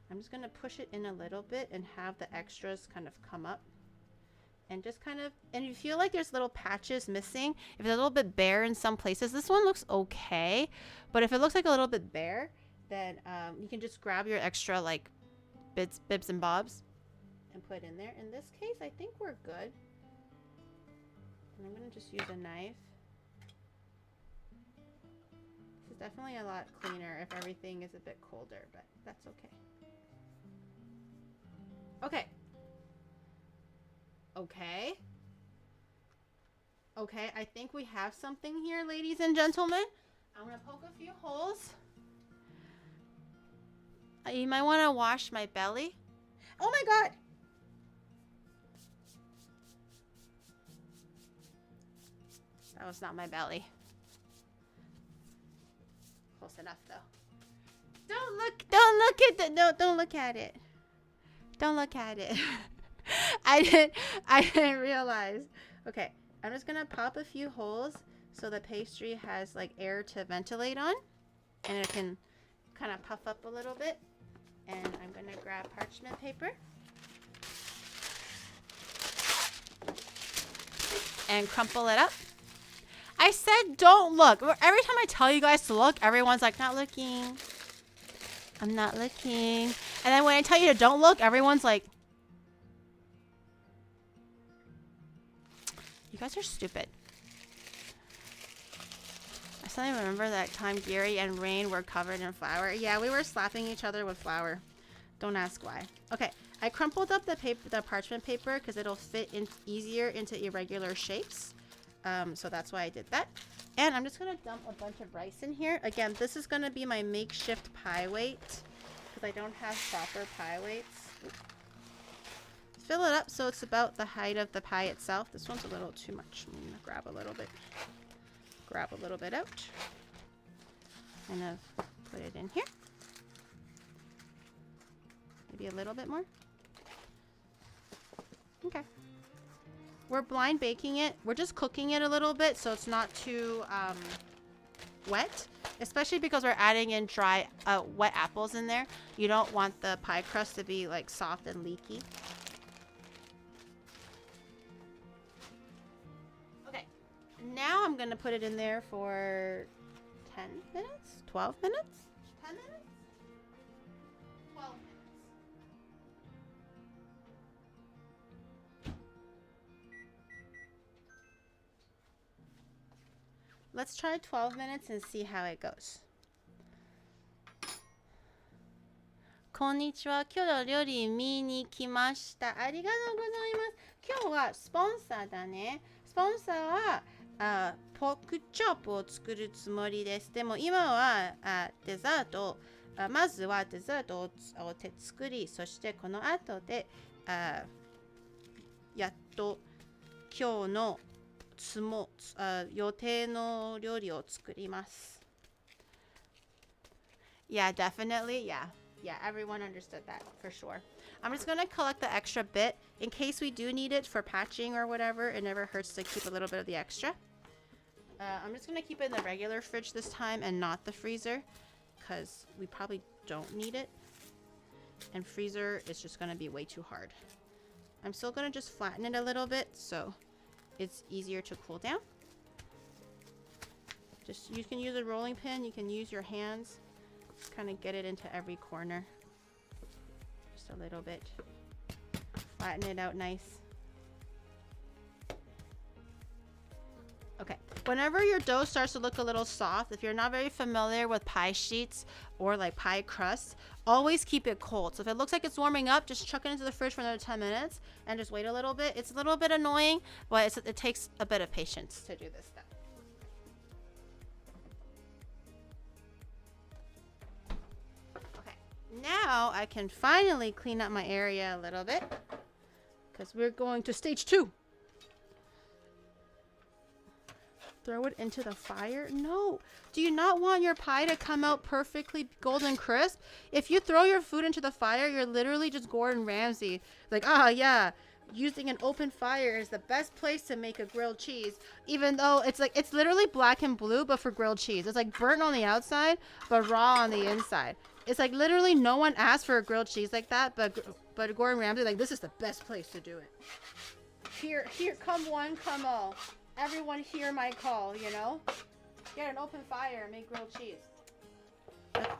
S2: I'm just gonna push it in a little bit and have the extras kind of come up. And just kind of, and you feel like there's little patches missing, if it's a little bit bare in some places, this one looks okay, but if it looks like a little bit bare, then you can just grab your extra like bibs and bobs and put in there. In this case, I think we're good. And I'm gonna just use a knife. This is definitely a lot cleaner if everything is a bit colder, but that's okay. Okay, I think we have something here, ladies and gentlemen. I'm gonna poke a few holes. You might want to wash my belly. Oh my god! That was not my belly. Close enough though. Don't look at the, no, don't look at it. Don't look at it. I didn't realize. Okay, I'm just gonna pop a few holes so the pastry has like air to ventilate on, and it can kind of puff up a little bit. And I'm gonna grab parchment paper and crumple it up. I said don't look. Every time I tell you guys to look, everyone's like, not looking. I'm not looking. And then when I tell you to don't look, everyone's like, you guys are stupid. I suddenly remember that time Gary and Rain were covered in flour. Yeah, we were slapping each other with flour. Don't ask why. Okay, I crumpled up the parchment paper because it'll fit in easier into irregular shapes. So that's why I did that. And I'm just gonna dump a bunch of rice in here. Again, this is gonna be my makeshift pie weight because I don't have proper pie weights. Fill it up so it's about the height of the pie itself. This one's a little too much. I'm gonna grab a little bit out. And I've put it in here. Maybe a little bit more. Okay. We're blind baking it. We're just cooking it a little bit so it's not too wet, especially because we're adding in dry, wet apples in there. You don't want the pie crust to be like soft and leaky. Okay, now I'm gonna put it in there for 10 minutes, 12 minutes, 10 minutes, 12 minutes. Let's try 12 minutes and see how it goes. こんにちは。今日の料理見に来ました。ありがとうございます。今日はスポンサーだね。スポンサーはポークチョップを作るつもりです。でも今はデザート、まずはデザートを手作り、そしてこの後でやっと今日の予定の料理を作ります。Yeah, definitely. Yeah, everyone understood that for sure. I'm just going to collect the extra bit in case we do need it for patching or whatever. It never hurts to keep a little bit of the extra. I'm just going to keep it in the regular fridge this time and not the freezer because we probably don't need it. And freezer is just going to be way too hard. I'm still going to just flatten it a little bit so it's easier to cool down. You can use a rolling pin, you can use your hands. Just kind of get it into every corner. Just a little bit. Flatten it out nice. Okay, whenever your dough starts to look a little soft, if you're not very familiar with pie sheets or like pie crust, always keep it cold. So if it looks like it's warming up, just chuck it into the fridge for another 10 minutes and just wait a little bit. It's a little bit annoying, but it takes a bit of patience to do this stuff. Okay, now I can finally clean up my area a little bit because we're going to stage 2. Throw it into the fire? No. Do you not want your pie to come out perfectly golden crisp? If you throw your food into the fire, you're literally just Gordon Ramsay. Like, yeah, using an open fire is the best place to make a grilled cheese. Even though it's literally black and blue, but for grilled cheese. It's like burnt on the outside, but raw on the inside. It's like literally no one asked for a grilled cheese like that, but Gordon Ramsay, like, this is the best place to do it. Here, come one, come all. Everyone hear my call, you know? Get an open fire and make grilled cheese.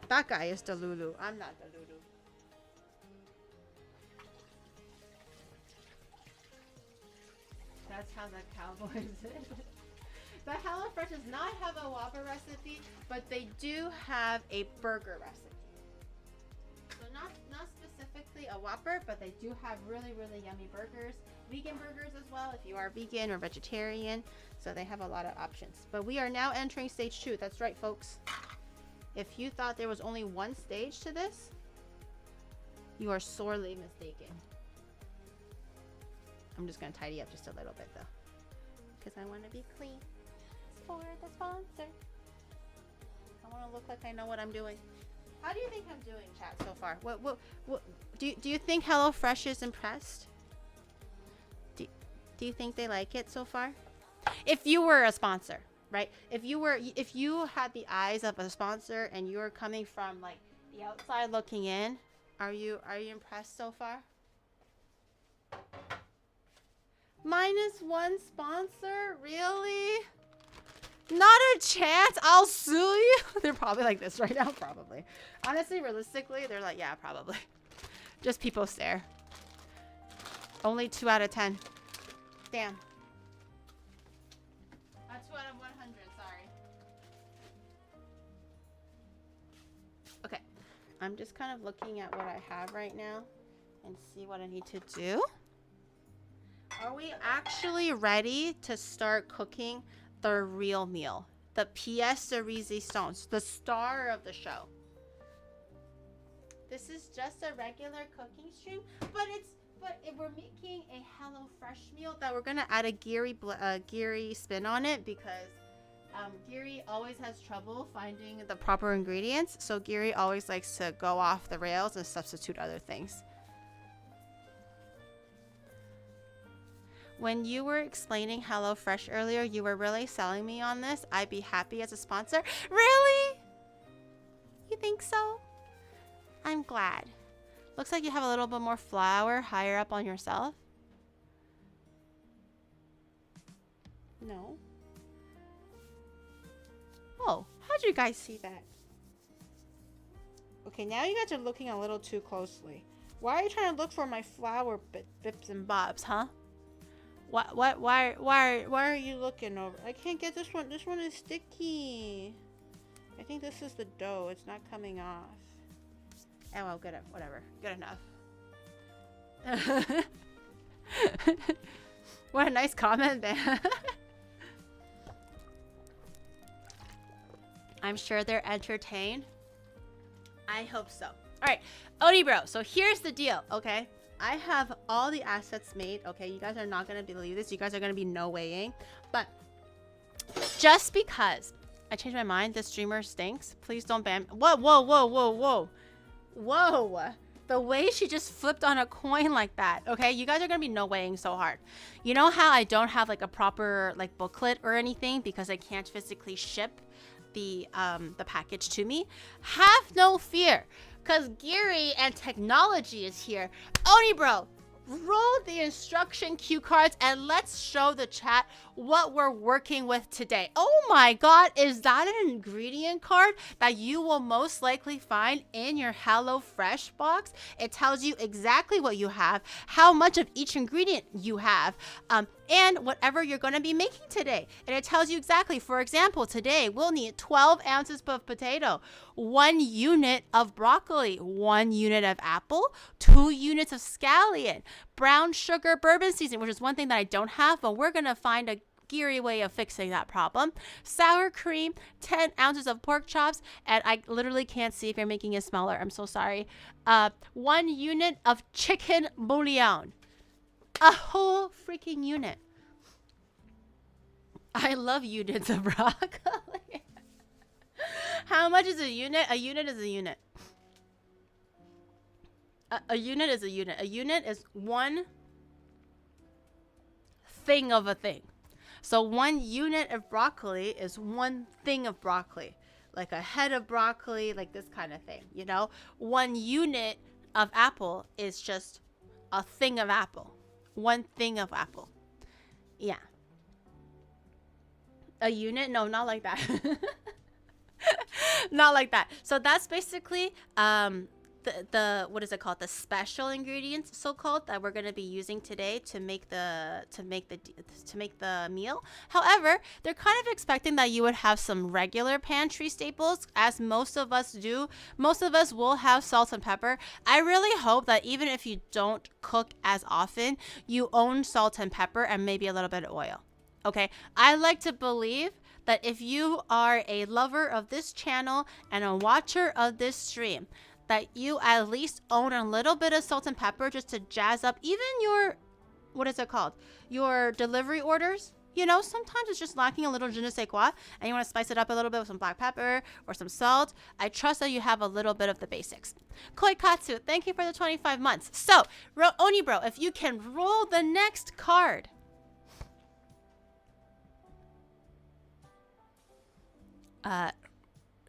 S2: That guy is the Lulu. I'm not the Lulu. That's how the Cowboys did. The HelloFresh does not have a Whopper recipe, but they do have a burger recipe. So not specifically a Whopper, but they do have really, really yummy burgers. Vegan burgers as well if you are vegan or vegetarian, so they have a lot of options. But we are now entering stage 2. That's right, folks. If you thought there was only one stage to this, You are sorely mistaken. I'm just gonna tidy up just a little bit though, because I want to be clean. It's for the sponsor. I want to look like I know what I'm doing. How do you think I'm doing, chat, so far? What do you think HelloFresh is impressed? Do you think they like it so far? If you were a sponsor, right? If you had the eyes of a sponsor and you were coming from like the outside looking in, are you impressed so far? -1 sponsor? Really? Not a chance. I'll sue you. They're probably like this right now, probably. Honestly, realistically, they're like, yeah, probably. Just people stare. Only 2 out of 10. Damn. 2 out of 100, sorry. Okay. I'm just kind of looking at what I have right now and see what I need to do. Are we actually ready to start cooking the real meal? The pièce de résistance, the star of the show. This is just a regular cooking stream, but we're making a HelloFresh meal that we're gonna add a GURL spin on it, because GURL always has trouble finding the proper ingredients. So GURL always likes to go off the rails and substitute other things. When you were explaining HelloFresh earlier, you were really selling me on this. I'd be happy as a sponsor. Really? You think so? I'm glad. Looks like you have a little bit more flour higher up on yourself. No. Oh, how'd you guys see that? Okay, now you guys are looking a little too closely. Why are you trying to look for my flour bips and bobs, huh? Why are you looking over? I can't get this one. This one is sticky. I think this is the dough. It's not coming off. Oh well, good. Whatever. Good enough. What a nice comment, man. I'm sure they're entertained. I hope so. All right, Oni bro. So here's the deal, okay? I have all the assets made, okay? You guys are not going to believe this. You guys are going to be no weighing. But just because I changed my mind, this streamer stinks, please don't ban. Whoa, whoa, whoa, whoa, whoa. Whoa. The way she just flipped on a coin like that, okay? You guys are going to be no weighing so hard. You know how I don't have like a proper like booklet or anything because I can't physically ship the package to me? Have no fear. Because GURL and technology is here. Oni bro, roll the instruction cue cards and let's show the chat what we're working with today. Oh my god, is that an ingredient card that you will most likely find in your HelloFresh box? It tells you exactly what you have, how much of each ingredient you have, and whatever you're going to be making today. And it tells you exactly, for example, today we'll need 12 ounces of potato, 1 unit of broccoli, 1 unit of apple, 2 units of scallion, brown sugar bourbon seasoning, which is one thing that I don't have, but we're going to find a GURL way of fixing that problem. Sour cream, 10 ounces of pork chops, and I literally can't see if you're making it smaller. I'm so sorry. 1 unit of chicken bouillon. A whole freaking unit. I love units of broccoli. How much is a unit? A unit is a unit. A unit is a unit. A unit is one thing of a thing. So 1 unit of broccoli is 1 thing of broccoli. Like a head of broccoli, like this kind of thing, you know? 1 unit of apple is just a thing of apple. 1 thing of apple. Yeah. A unit? No, not like that. Not like that. So that's basically the what is it called? The special ingredients, so called, that we're going to be using today to make the meal. However, they're kind of expecting that you would have some regular pantry staples, as most of us do. Most of us will have salt and pepper. I really hope that even if you don't cook as often, you own salt and pepper and maybe a little bit of oil. Okay, I like to believe that if you are a lover of this channel and a watcher of this stream, that you at least own a little bit of salt and pepper just to jazz up even your, what is it called? Your delivery orders. You know, sometimes it's just lacking a little je ne sais quoi, and you want to spice it up a little bit with some black pepper or some salt. I trust that you have a little bit of the basics. Koi Katsu, thank you for the 25 months. So, Oni Bro, if you can roll the next card.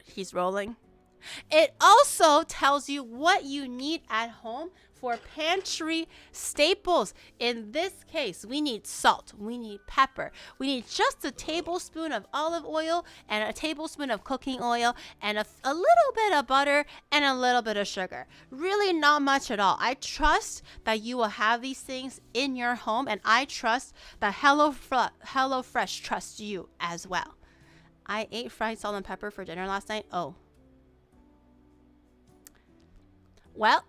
S2: He's rolling. It also tells you what you need at home for pantry staples. In this case, we need salt, we need pepper, we need just a tablespoon of olive oil and a tablespoon of cooking oil and a little bit of butter and a little bit of sugar. Really not much at all. I trust that you will have these things in your home, and I trust that HelloFresh trusts you as well. I ate fried salt and pepper for dinner last night. Oh. Well,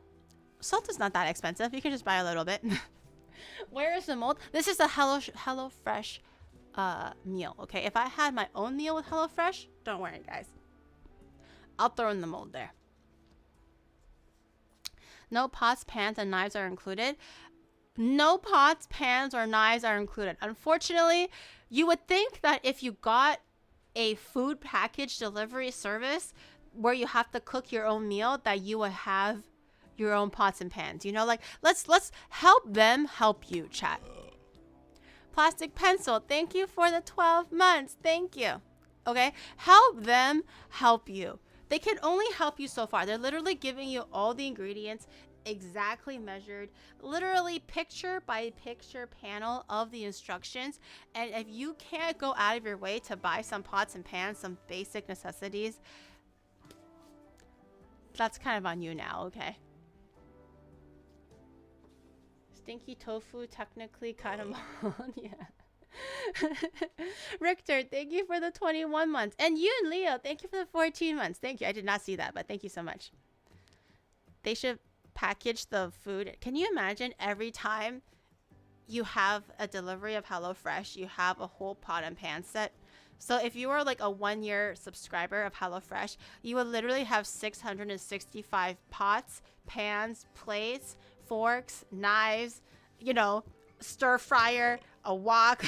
S2: salt is not that expensive. You can just buy a little bit. Where is the mold? This is a HelloFresh meal, okay? If I had my own meal with HelloFresh, don't worry, guys. I'll throw in the mold there. No pots, pans, and knives are included. No pots, pans, or knives are included. Unfortunately, you would think that if you got a food package delivery service where you have to cook your own meal, that you would have your own pots and pans. You know, like let's help them help you, chat. Plastic Pencil, thank you for the 12 months. Thank you. Okay, help them help you. They can only help you so far. They're literally giving you all the ingredients exactly measured, literally picture by picture panel of the instructions. And if you can't go out of your way to buy some pots and pans, some basic necessities, that's kind of on you now, okay? Stinky tofu, technically kind of on, yeah. Richter, thank you for the 21 months. And you and Leo, thank you for the 14 months. Thank you. I did not see that, but thank you so much. They should package the food. Can you imagine every time you have a delivery of HelloFresh, you have a whole pot and pan set? So if you were like a 1-year subscriber of HelloFresh, you would literally have 665 pots, pans, plates, forks, knives, you know, stir fryer, a wok.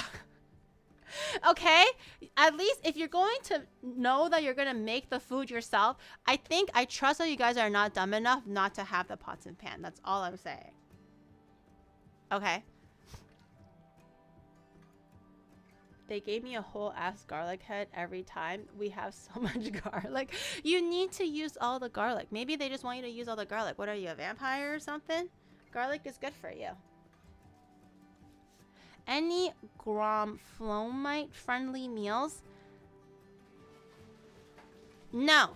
S2: Okay? At least if you're going to know that you're going to make the food yourself, I trust that you guys are not dumb enough not to have the pots and pan. That's all I'm saying. Okay? They gave me a whole ass garlic head every time. We have so much garlic. You need to use all the garlic. Maybe they just want you to use all the garlic. What are you, a vampire or something? Garlic is good for you. Any gromflomite friendly meals? No.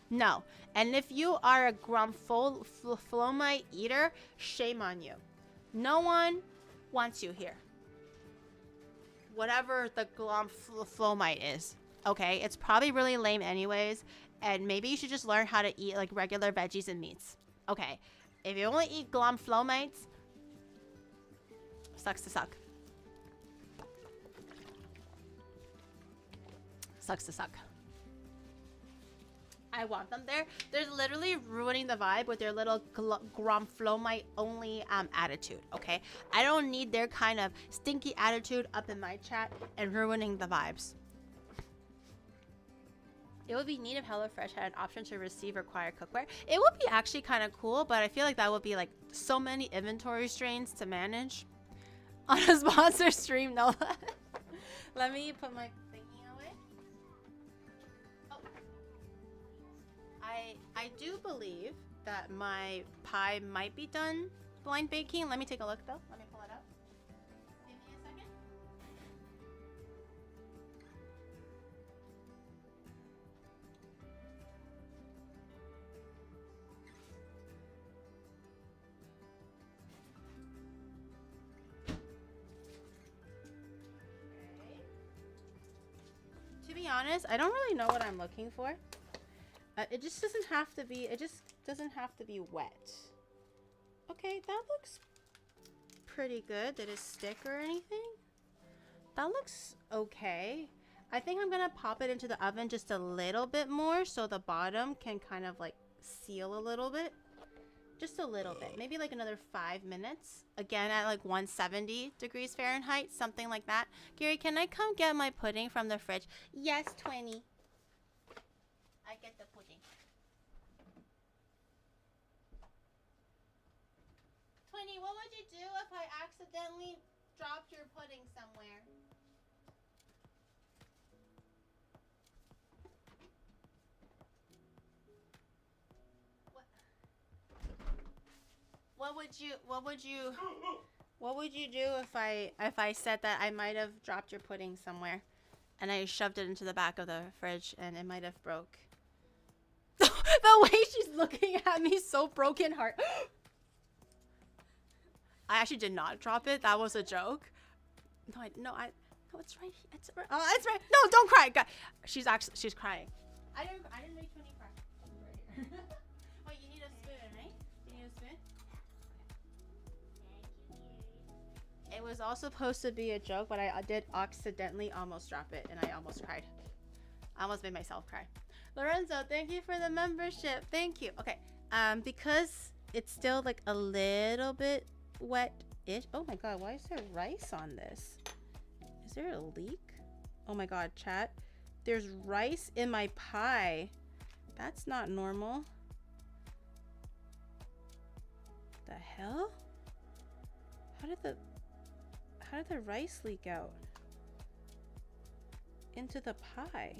S2: No. And if you are a gromflomite eater, shame on you. No one wants you here. Whatever the glomflomite is, okay? It's probably really lame anyways, and maybe you should just learn how to eat like regular veggies and meats. Okay, if you only eat glomflomites, sucks to suck. Sucks to suck. I want them there. They're literally ruining the vibe with their little gromflomite only attitude, okay? I don't need their kind of stinky attitude up in my chat and ruining the vibes. It would be neat if HelloFresh had an option to receive required cookware. It would be actually kind of cool, but I feel like that would be like so many inventory strains to manage on a sponsor stream, no less. Let me put my thingy away. Oh. I do believe that my pie might be done blind baking. Let me take a look though. Let me pull it up. Give me a second. Okay. To be honest, I don't really know what I'm looking for. It just doesn't have to be, it just doesn't have to be wet. Okay, that looks pretty good. Did it stick or anything? That looks okay. I think I'm gonna pop it into the oven just a little bit more so the bottom can kind of like seal a little bit. Just a little bit, maybe like another 5 minutes. Again, at like 170 degrees Fahrenheit, something like that. Gary, can I come get my pudding from the fridge? Yes, 20. I get the pudding. 20, what would you do if I accidentally dropped your pudding somewhere? What would you do if I said that I might have dropped your pudding somewhere and I shoved it into the back of the fridge and it might have broke? The way she's looking at me, so broken heart. I actually did not drop it. That was a joke. No, it's right here. It's right. Oh, it's right. No, don't cry. God. She's crying. I didn't make 20 cry. Right here. Wait, you need a spoon, right? You need a spoon? It was all supposed to be a joke, but I did accidentally almost drop it, and I almost cried. I almost made myself cry. Lorenzo, thank you for the membership. Thank you. Okay, because it's still like a little bit wet-ish. Oh my god, why is there rice on this? Is there a leak? Oh my god, chat. There's rice in my pie. That's not normal. The hell? How did the rice leak out into the pie?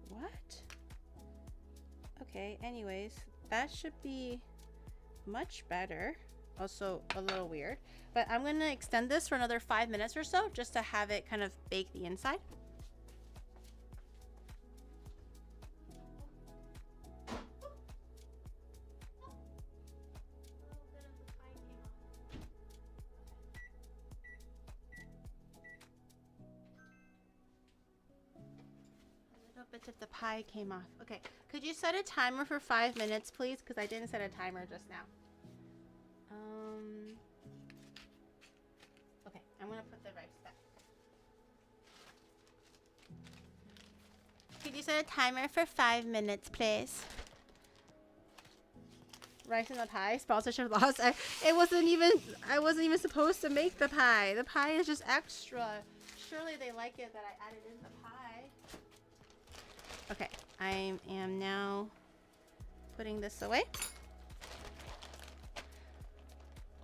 S2: What? Okay, anyways, that should be much better. Also a little weird, but I'm gonna extend this for another 5 minutes or so just to have it kind of bake the inside. Bits of the pie came off. Okay, could you set a timer for 5 minutes, please? Because I didn't set a timer just now. Okay, I'm gonna put the rice back. Could you set a timer for 5 minutes, please? Rice in the pie, sponsorship lost. I wasn't even supposed to make the pie. The pie is just extra. Surely they like it that I added in the pie. Okay, I am now putting this away.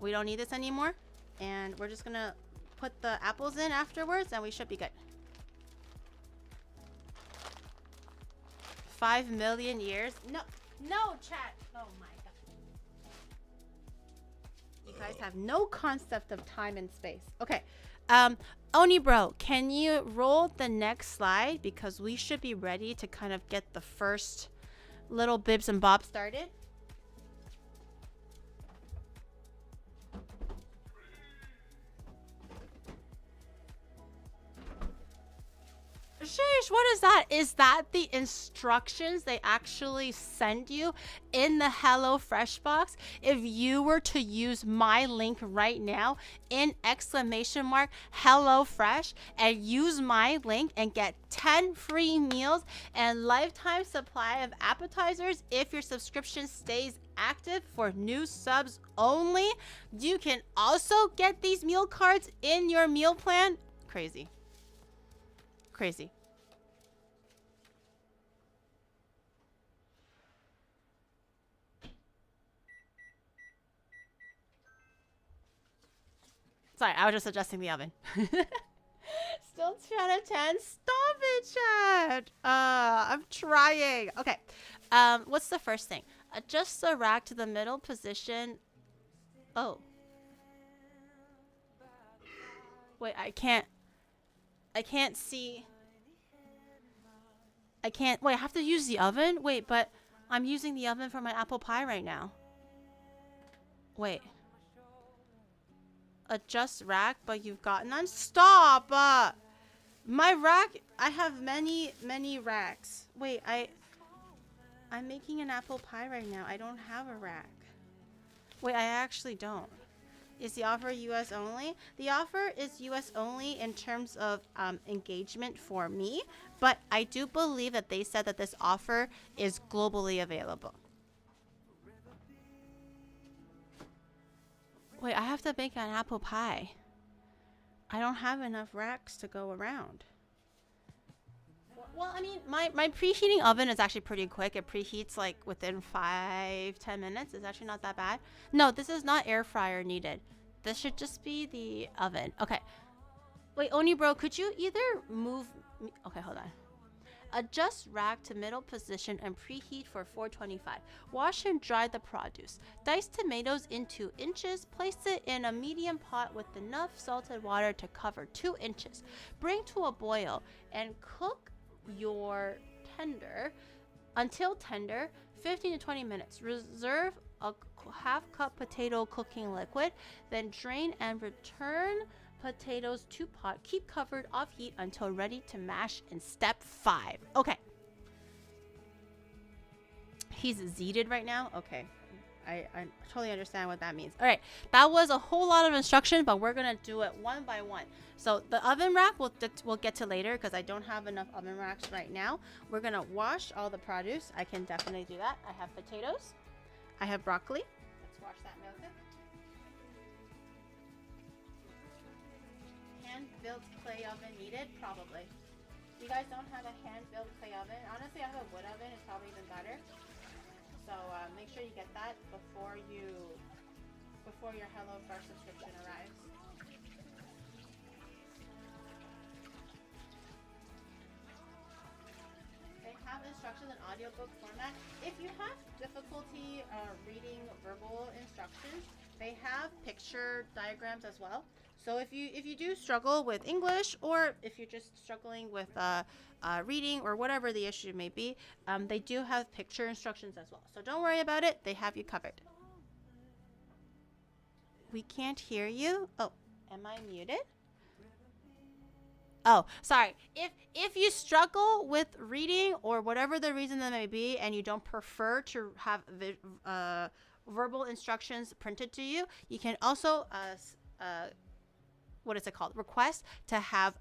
S2: We don't need this anymore, and we're just gonna put the apples in afterwards, and we should be good. 5 million years? No, chat. Oh my god. You guys have no concept of time and space. Okay. Oni bro, can you roll the next slide? Because we should be ready to kind of get the first little bibs and bobs started. Sheesh, what is that? Is that the instructions they actually send you in the HelloFresh box? If you were to use my link right now in !HelloFresh and use my link and get 10 free meals and lifetime supply of appetizers if your subscription stays active for new subs only, you can also get these meal cards in your meal plan. Crazy. Crazy. Sorry, I was just adjusting the oven. Still 2 out of 10. Stop it, chat. I'm trying. Okay. What's the first thing? Adjust the rack to the middle position. Oh. Wait, I can't see. Wait, I have to use the oven? Wait, but I'm using the oven for my apple pie right now. Wait. Adjust rack, but you've got none? Stop! My rack, I have many racks. Wait, I'm making an apple pie right now. I don't have a rack. Wait, I actually don't. Is the offer US only? The offer is US only in terms of engagement for me, but I do believe that they said that this offer is globally available. Wait, I have to make an apple pie. I don't have enough racks to go around. Well, I mean, my preheating oven is actually pretty quick. It preheats like within 5-10 minutes. It's actually not that bad. No, this is not air fryer needed. This should just be the oven. Okay. Wait, Oni bro, could you either move... Okay, hold on. Adjust rack to middle position and preheat for 425. Wash and dry the produce. Dice tomatoes into inches. Place it in a medium pot with enough salted water to cover 2 inches. Bring to a boil and cook your tender until tender 15 to 20 minutes. Reserve a half cup potato cooking liquid, then drain and return potatoes to pot. Keep covered off heat until ready to mash in step 5. Okay. He's zeeted right now. Okay. I totally understand what that means. All right. That was a whole lot of instruction, but we're going to do it one by one. So the oven rack we'll get to later because I don't have enough oven racks right now. We're going to wash all the produce. I can definitely do that. I have potatoes. I have broccoli. Let's wash that milk. Hand-built clay oven needed? Probably. If you guys don't have a hand-built clay oven, honestly, I have a wood oven. It's probably even better. So make sure you get that before your HelloFresh subscription arrives. They have instructions in audiobook format. If you have difficulty reading verbal instructions, they have picture diagrams as well. So if you do struggle with English, or if you're just struggling with reading or whatever the issue may be, they do have picture instructions as well. So don't worry about it. They have you covered. We can't hear you. Oh, am I muted? Oh, sorry. If you struggle with reading or whatever the reason that may be, and you don't prefer to have verbal instructions printed to you, you can also what is it called? Request to have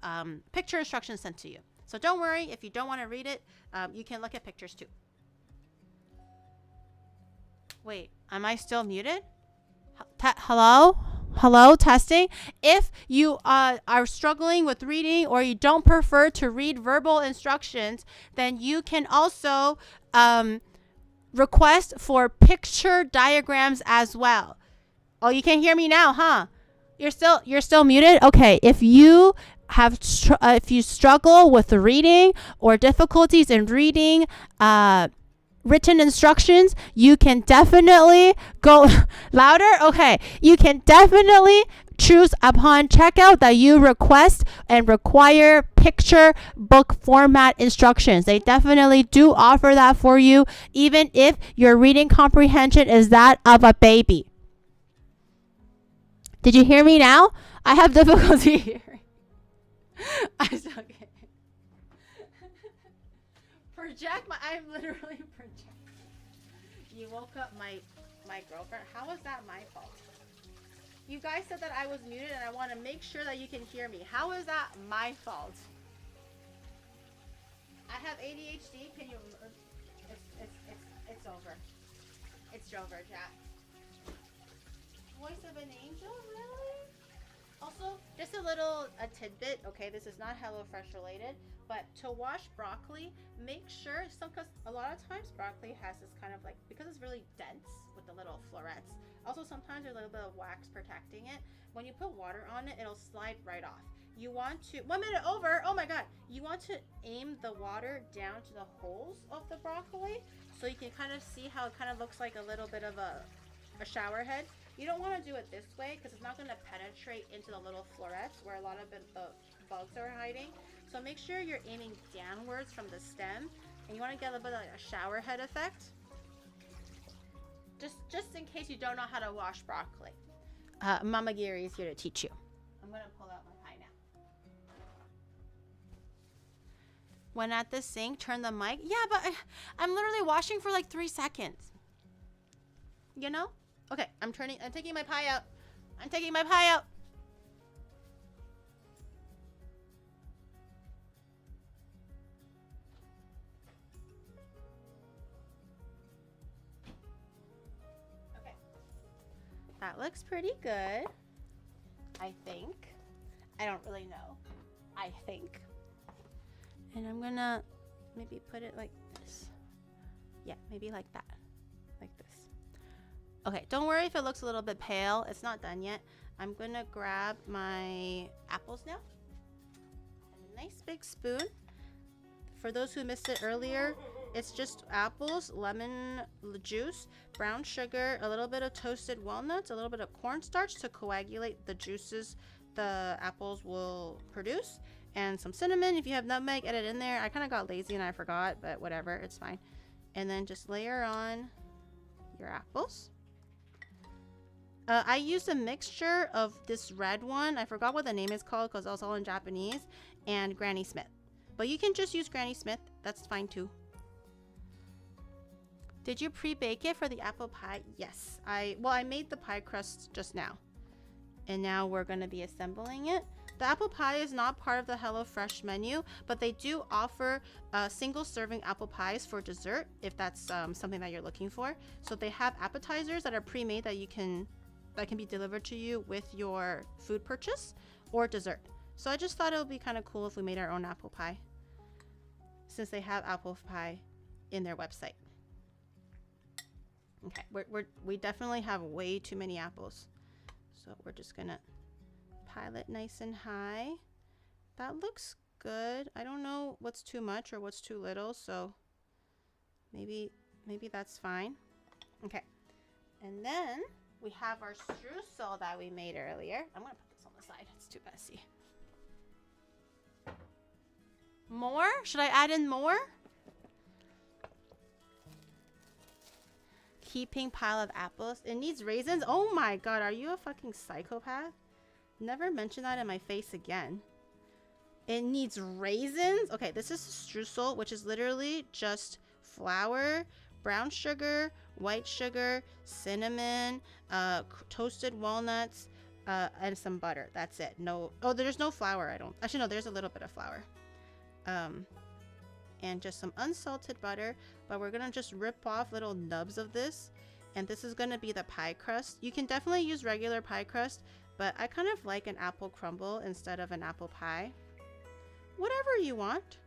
S2: picture instructions sent to you. So don't worry if you don't want to read it. You can look at pictures too. Wait, am I still muted? Hello? Hello, testing. If you are struggling with reading or you don't prefer to read verbal instructions, then you can also request for picture diagrams as well. Oh, you can hear me now, huh? You're still muted? Okay, if you have if you struggle with reading or difficulties in reading written instructions, you can definitely go louder. Okay, you can definitely choose upon checkout that you request and require picture book format instructions. They definitely do offer that for you, even if your reading comprehension is that of a baby. Did you hear me now? I have difficulty hearing. I'm literally projecting. You woke up my girlfriend. How was that my fault? You guys said that I was muted and I want to make sure that you can hear me. How is that my fault? I have ADHD. Can you... It's over. It's over, chat. Voice of an angel? Really? Also, just a tidbit. Okay, this is not HelloFresh related, but to wash broccoli, make sure because a lot of times broccoli has this kind of like, because it's really dense with the little florets. Also, sometimes there's a little bit of wax protecting it. When you put water on it, it'll slide right off. You want to 1 minute over. Oh my god! You want to aim the water down to the holes of the broccoli, so you can kind of see how it kind of looks like a little bit of a shower head. You don't want to do it this way because it's not going to penetrate into the little florets where a lot of the bugs are hiding. So make sure you're aiming downwards from the stem, and you want to get a little bit of like a shower head effect. Just in case you don't know how to wash broccoli. Mama Gary is here to teach you. I'm going to pull out my pie now. When at the sink, turn the mic. Yeah, but I'm literally washing for like 3 seconds. You know? Okay, I'm taking my pie out. I'm taking my pie out. Okay. That looks pretty good. I think. I don't really know. I think. And I'm gonna maybe put it like this. Yeah, maybe like that. Like this. Okay, don't worry if it looks a little bit pale. It's not done yet. I'm gonna grab my apples now. And a nice big spoon. For those who missed it earlier, it's just apples, lemon juice, brown sugar, a little bit of toasted walnuts, a little bit of cornstarch to coagulate the juices the apples will produce, and some cinnamon. If you have nutmeg, add it in there. I kind of got lazy and I forgot, but whatever, it's fine. And then just layer on your apples. I used a mixture of this red one. I forgot what the name is called because it was all in Japanese, and Granny Smith. But you can just use Granny Smith. That's fine too. Did you pre-bake it for the apple pie? Yes. I made the pie crust just now. And now we're going to be assembling it. The apple pie is not part of the HelloFresh menu, but they do offer single serving apple pies for dessert if that's something that you're looking for. So they have appetizers that are pre-made that can be delivered to you with your food purchase, or dessert. So I just thought it would be kind of cool if we made our own apple pie, since they have apple pie in their website. Okay, we definitely have way too many apples. So we're just gonna pile it nice and high. That looks good. I don't know what's too much or what's too little, so maybe that's fine. Okay, and then we have our streusel that we made earlier. I'm gonna put this on the side. It's too messy. More? Should I add in more? Heaping pile of apples. It needs raisins? Oh my god, are you a fucking psychopath? Never mention that in my face again. It needs raisins? Okay, this is streusel, which is literally just flour, brown sugar, white sugar, cinnamon, toasted walnuts, and some butter. That's it. No, oh, there's no flour. Actually, no, there's a little bit of flour. And just some unsalted butter, but we're gonna just rip off little nubs of this, and this is gonna be the pie crust. You can definitely use regular pie crust, but I kind of like an apple crumble instead of an apple pie. Whatever you want.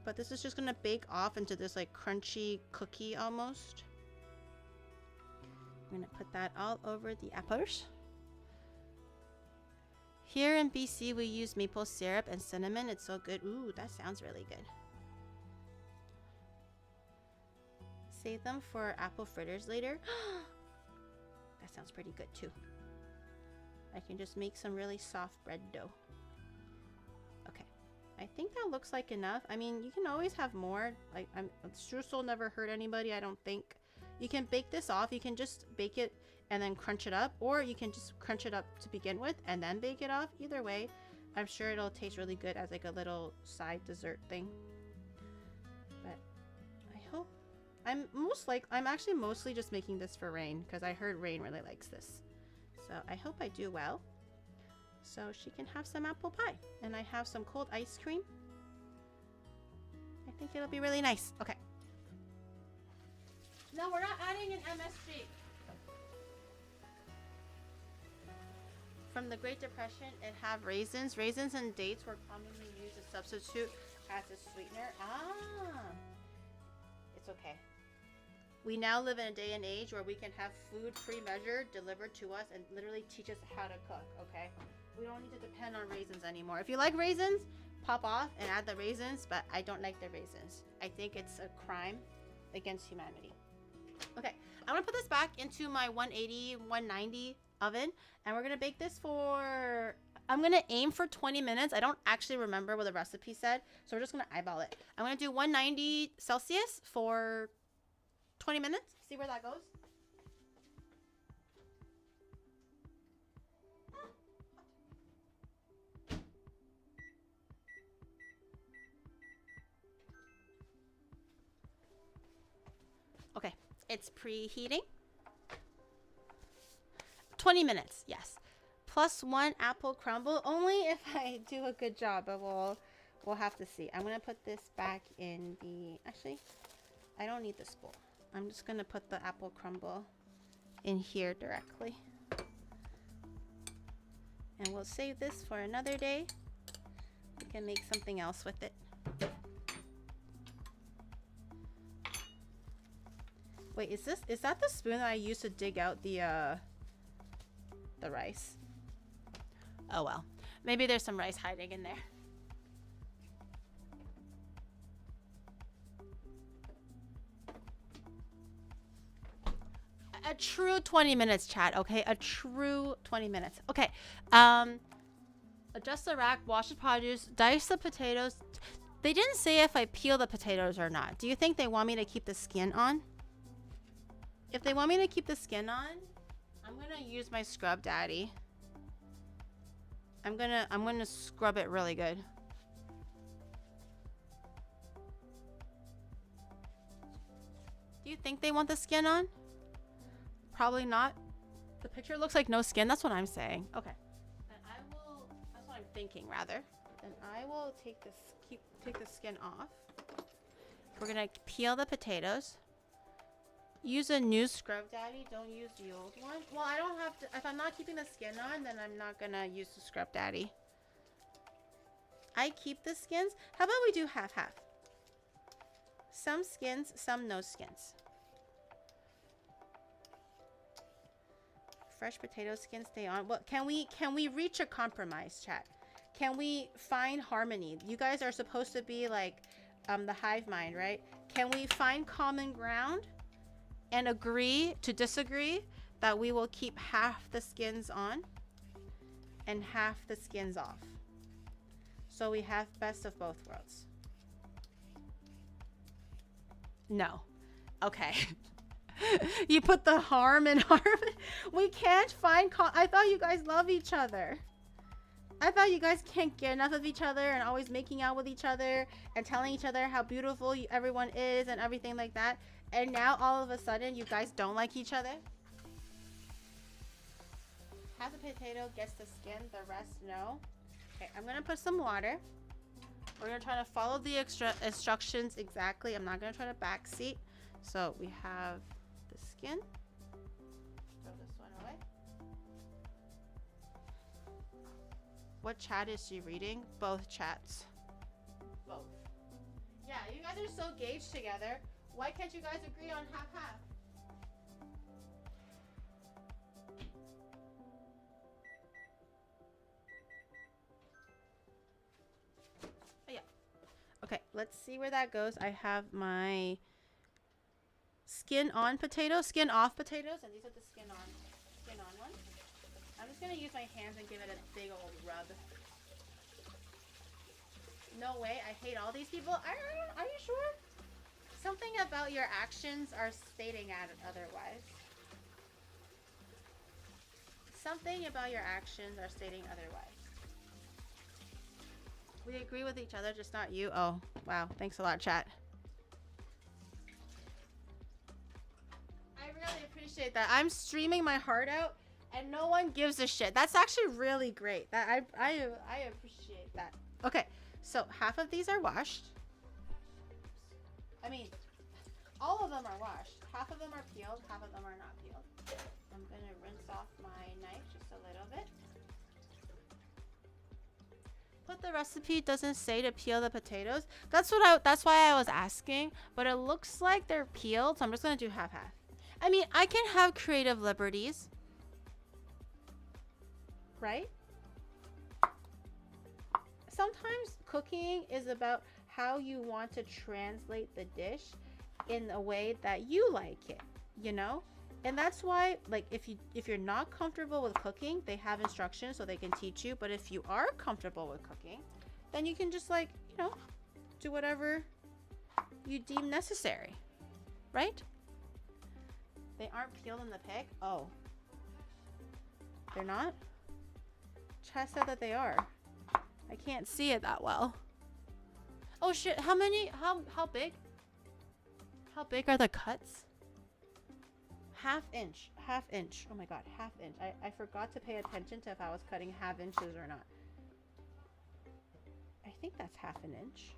S2: But this is just gonna bake off into this like crunchy cookie almost. I'm gonna put that all over the apples. Here in BC we use maple syrup and cinnamon. It's so good. Ooh, that sounds really good. Save them for apple fritters later. That sounds pretty good too. I can just make some really soft bread dough. Okay, I think that looks like enough. I mean, you can always have more. Like, streusel never hurt anybody, I don't think. You can bake this off. You can just bake it and then crunch it up, or you can just crunch it up to begin with and then bake it off. Either way, I'm sure it'll taste really good as like a little side dessert thing. But I hope I'm actually mostly just making this for Rain because I heard Rain really likes this. So I hope I do well. So she can have some apple pie, and I have some cold ice cream. I think it'll be really nice. Okay. No, we're not adding an MSG. From the Great Depression, it had raisins. Raisins and dates were commonly used as substitute as a sweetener. Ah, it's okay. We now live in a day and age where we can have food pre-measured delivered to us and literally teach us how to cook, okay? We don't need to depend on raisins anymore. If you like raisins, pop off and add the raisins, but I don't like the raisins. I think it's a crime against humanity. Okay, I'm gonna put this back into my 180, 190 oven, and we're gonna bake this for, I'm gonna aim for 20 minutes. I don't actually remember what the recipe said, so we're just gonna eyeball it. I'm gonna do 190 Celsius for 20 minutes, see where that goes. Okay, it's preheating. 20 minutes, yes. +1 apple crumble, only if I do a good job, but we'll have to see. I'm gonna put this back in the, actually, I don't need this bowl. I'm just gonna put the apple crumble in here directly. And we'll save this for another day. We can make something else with it. Wait, is that the spoon that I used to dig out the rice? Oh well. Maybe there's some rice hiding in there. A true 20 minutes, chat, okay? A true 20 minutes. Okay. Adjust the rack, wash the produce, dice the potatoes. They didn't say if I peel the potatoes or not. Do you think they want me to keep the skin on? If they want me to keep the skin on, I'm gonna use my Scrub Daddy. I'm gonna scrub it really good. Do you think they want the skin on? Probably not. The picture looks like no skin. That's what I'm saying. Okay. Then I will. That's what I'm thinking, rather. Then I will take the skin off. We're gonna peel the potatoes. Use a new Scrub Daddy. Don't use the old one. Well, I don't have to. If I'm not keeping the skin on, then I'm not gonna use the Scrub Daddy. I keep the skins. How about we do half-half? Some skins, some no skins. Fresh potato skins stay on. Well, can we reach a compromise, chat? Can we find harmony? You guys are supposed to be like the hive mind, right? Can we find common ground and agree to disagree that we will keep half the skins on and half the skins off? So we have best of both worlds. No. Okay. You put the harm in harm. We can't find I thought you guys love each other. I thought you guys can't get enough of each other and always making out with each other and telling each other how beautiful everyone is and everything like that. And now all of a sudden you guys don't like each other. Half the potato gets the skin, the rest no. Okay, I'm gonna put some water. We're gonna try to follow the instructions exactly. I'm not gonna try to backseat. So we have the skin. Throw this one away. What chat is she reading? Both chats. Both. Yeah, you guys are so gauged together. Why can't you guys agree on half-half? Oh, yeah. Okay, let's see where that goes. I have my skin on potato, skin off potatoes, and these are the skin on ones. I'm just gonna use my hands and give it a big old rub. No way, I hate all these people. Are you sure? Something about your actions are stating otherwise. Something about your actions are stating otherwise. We agree with each other, just not you. Oh, wow. Thanks a lot, chat. I really appreciate that. I'm streaming my heart out and no one gives a shit. That's actually really great. That I appreciate that. Okay, so half of these are washed. I mean, all of them are washed. Half of them are peeled, half of them are not peeled. I'm gonna rinse off my knife just a little bit. But the recipe doesn't say to peel the potatoes. That's why I was asking, but it looks like they're peeled, so I'm just gonna do half-half. I mean, I can have creative liberties, right? Sometimes cooking is about how you want to translate the dish in a way that you like it, you know? And that's why, like, if you're not comfortable with cooking, they have instructions so they can teach you. But if you are comfortable with cooking, then you can just, like, you know, do whatever you deem necessary, right? They aren't peeled in the pic. Oh, they're not? Chat said that they are. I can't see it that well. Oh shit! How many? How big? How big are the cuts? Half inch. Oh my god, half inch. I forgot to pay attention to if I was cutting half inches or not. I think that's half an inch.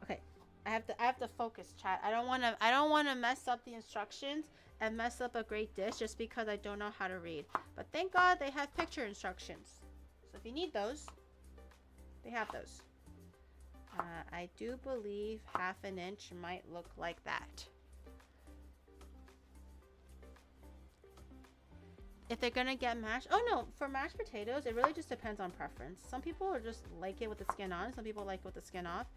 S2: Okay, I have to focus, chat. I don't want to mess up the instructions and mess up a great dish just because I don't know how to read. But thank God they have picture instructions. So if you need those, they have those. I do believe half an inch might look like that. If they're gonna get mashed, oh no, for mashed potatoes, it really just depends on preference. Some people are just like it with the skin on, some people like it with the skin off.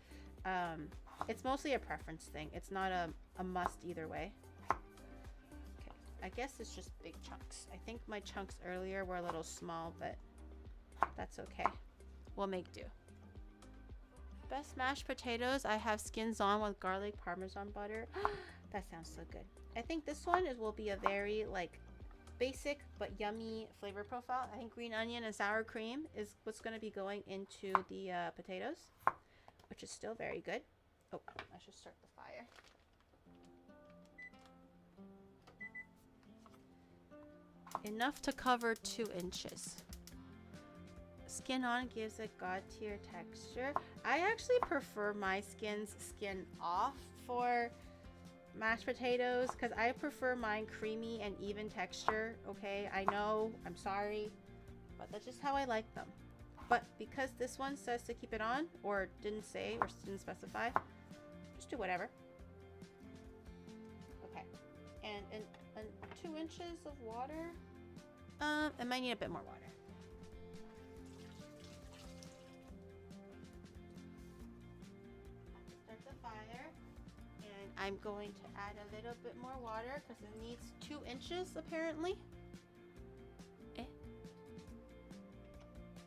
S2: It's mostly a preference thing. It's not a must either way. Okay, I guess it's just big chunks. I think my chunks earlier were a little small, but that's okay. We'll make do. Best mashed potatoes, I have skins on with garlic parmesan butter. That sounds so good. I think this one will be a very like basic but yummy flavor profile. I think green onion and sour cream is what's going to be going into the potatoes, which is still very good. Oh, I should start the fire. Enough to cover 2 inches. Skin on gives a god tier texture. I actually prefer my skin off for mashed potatoes because I prefer mine creamy and even texture. Okay, I know, I'm sorry, but that's just how I like them. But because this one says to keep it on, or didn't say, or didn't specify, just do whatever. Okay, and 2 inches of water. It might need a bit more water. Start the fire. And I'm going to add a little bit more water because it needs 2 inches apparently.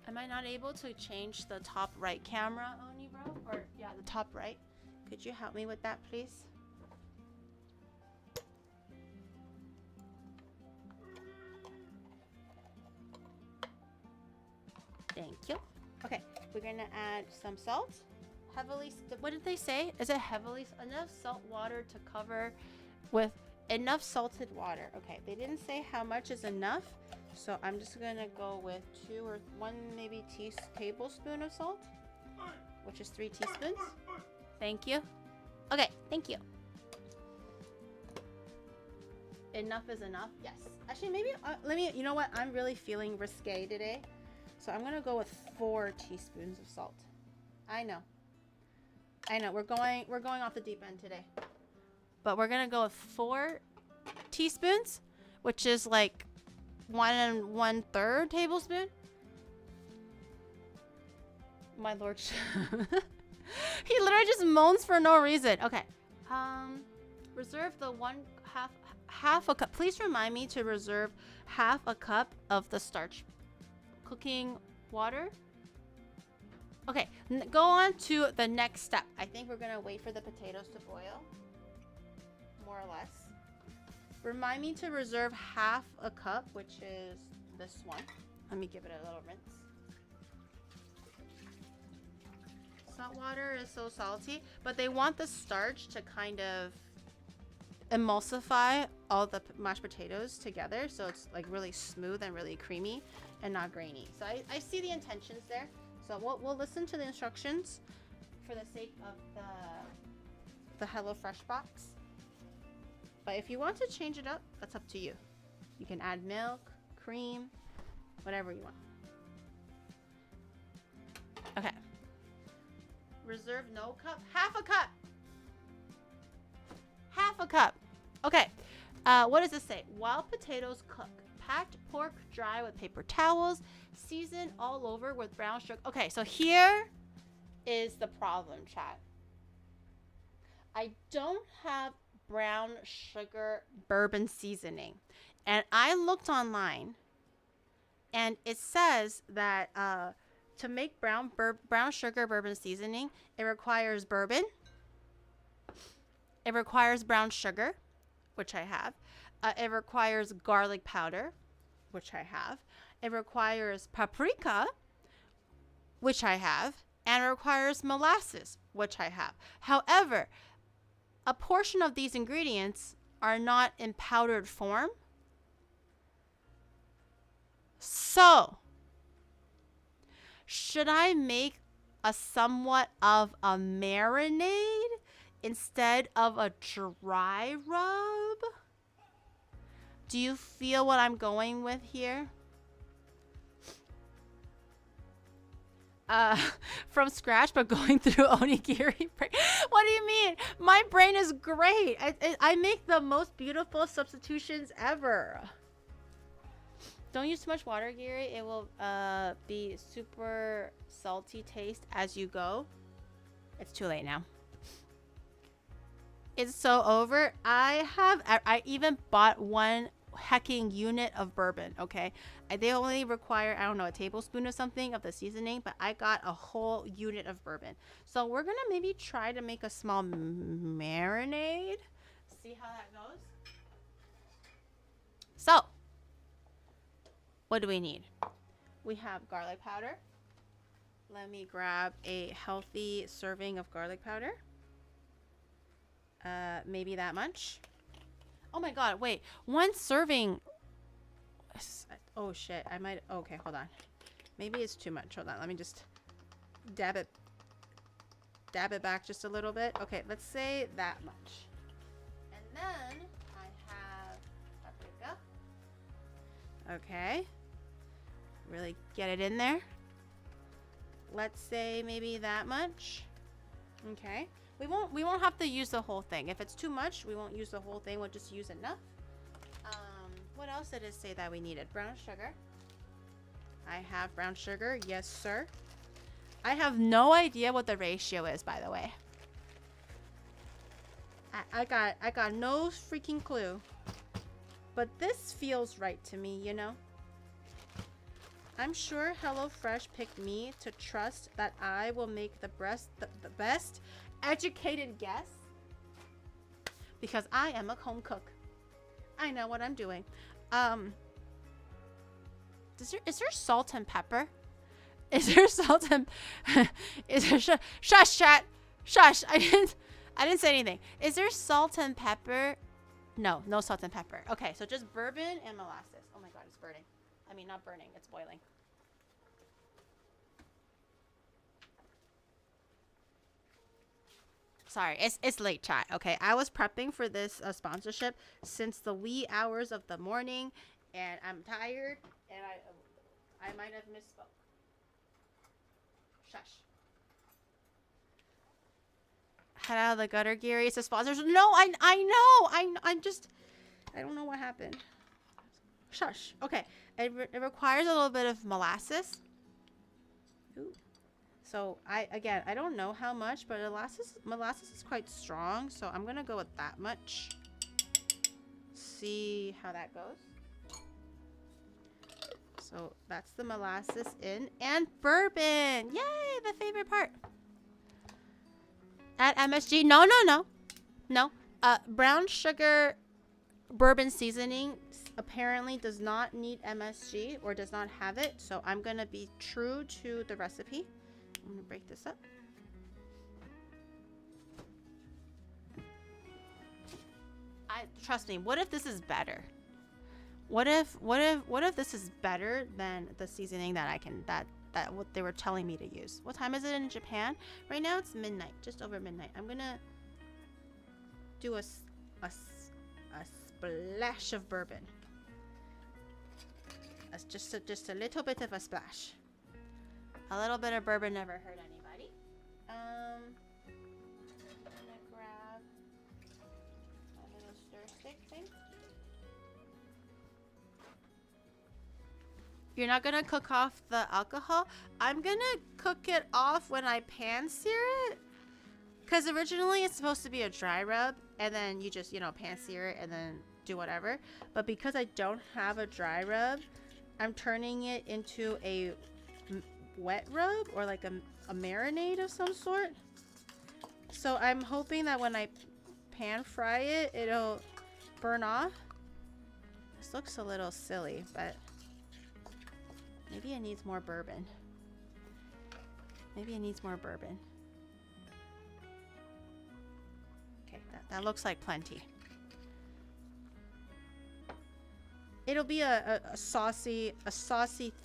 S2: Am I not able to change the top right camera, Oni bro? Or yeah, the top right. Could you help me with that, please? Thank you. Okay, we're gonna add some salt. Heavily, what did they say? Is it heavily, enough salt water to cover with enough salted water? Okay, they didn't say how much is enough, so I'm just gonna go with 2 or 1 maybe tablespoon of salt, which is 3 teaspoons. Thank you. Okay, thank you. Enough is enough. Yes. Actually, maybe let me. You know what? I'm really feeling risque today, so I'm gonna go with 4 teaspoons of salt. I know. We're going off the deep end today, but we're gonna go with 4 teaspoons, which is like 1 1/3 tablespoon. My lord, he literally just moans for no reason. Okay, reserve the half a cup. Please remind me to reserve half a cup of the starch cooking water. Okay, go on to the next step. I think we're gonna wait for the potatoes to boil, more or less. Remind me to reserve half a cup, which is this one. Let me give it a little rinse. Salt water is so salty, but they want the starch to kind of emulsify all the mashed potatoes together, so it's like really smooth and really creamy and not grainy. So I see the intentions there. So we'll listen to the instructions for the sake of the HelloFresh box. But if you want to change it up, that's up to you. You can add milk, cream, whatever you want. Okay. Reserve no cup. Half a cup. Half a cup. Okay. What does this say? While potatoes cook, packed pork dry with paper towels, season all over with brown sugar. Okay, so here is the problem, chat. I don't have brown sugar bourbon seasoning, and I looked online, and it says that to make brown sugar bourbon seasoning, it requires bourbon, it requires brown sugar, which I have, it requires garlic powder, which I have, it requires paprika, which I have, and it requires molasses, which I have. However, a portion of these ingredients are not in powdered form. So, should I make a somewhat of a marinade instead of a dry rub? Do you feel what I'm going with here? From scratch, but going through onigiri. What do you mean? My brain is great. I make the most beautiful substitutions ever. Don't use too much water, Gary. It will be super salty taste as you go. It's too late now. It's so over. I even bought one hecking unit of bourbon, okay? They only require, I don't know, a tablespoon or something of the seasoning, but I got a whole unit of bourbon. So we're gonna maybe try to make a small marinade. See how that goes. So, what do we need? We have garlic powder. Let me grab a healthy serving of garlic powder. Maybe that much. Oh my god, wait. One serving. Oh shit, I might. Okay, hold on. Maybe it's too much. Hold on, let me just dab it back just a little bit. Okay, let's say that much. And then I have paprika. Okay. Really get it in there. Let's say maybe that much. Okay. We won't have to use the whole thing. If it's too much, we won't use the whole thing. We'll just use enough. What else did it say that we needed? Brown sugar. I have brown sugar. Yes, sir. I have no idea what the ratio is, by the way. I got no freaking clue. But this feels right to me, you know? I'm sure HelloFresh picked me to trust that I will make the best educated guess. Because I am a home cook. I know what I'm doing. Is there salt and pepper? Is there salt and is there shush chat? Shush. I didn't say anything. Is there salt and pepper? No salt and pepper. Okay, so just bourbon and molasses. Oh my god, it's burning. I mean, not burning, it's boiling. Sorry, it's late, chat. Okay, I was prepping for this sponsorship since the wee hours of the morning, and I'm tired, and I might have misspoke. Shush. Head out of the gutter, Gary. It's a sponsor. No, I know. I don't know what happened. Shush. Okay, it requires a little bit of molasses. Ooh. So I don't know how much, but molasses is quite strong, so I'm gonna go with that much. See how that goes. So that's the molasses in, and bourbon. Yay, the favorite part. Add MSG. No. Brown sugar bourbon seasoning apparently does not need MSG or does not have it, so I'm gonna be true to the recipe. I'm gonna break this up. Trust me. What if this is better? What if this is better than the seasoning that what they were telling me to use? What time is it in Japan? Right now it's midnight, just over midnight. I'm gonna do a splash of bourbon. That's just a little bit of a splash. A little bit of bourbon never hurt anybody. I'm gonna grab a little stir stick thing. You're not gonna cook off the alcohol. I'm gonna cook it off when I pan sear it. Because originally it's supposed to be a dry rub, and then you just, pan sear it and then do whatever. But because I don't have a dry rub, I'm turning it into a wet rub, or like a marinade of some sort. So I'm hoping that when I pan fry it, it'll burn off. This looks a little silly, but maybe it needs more bourbon. Okay, That looks like plenty. It'll be a saucy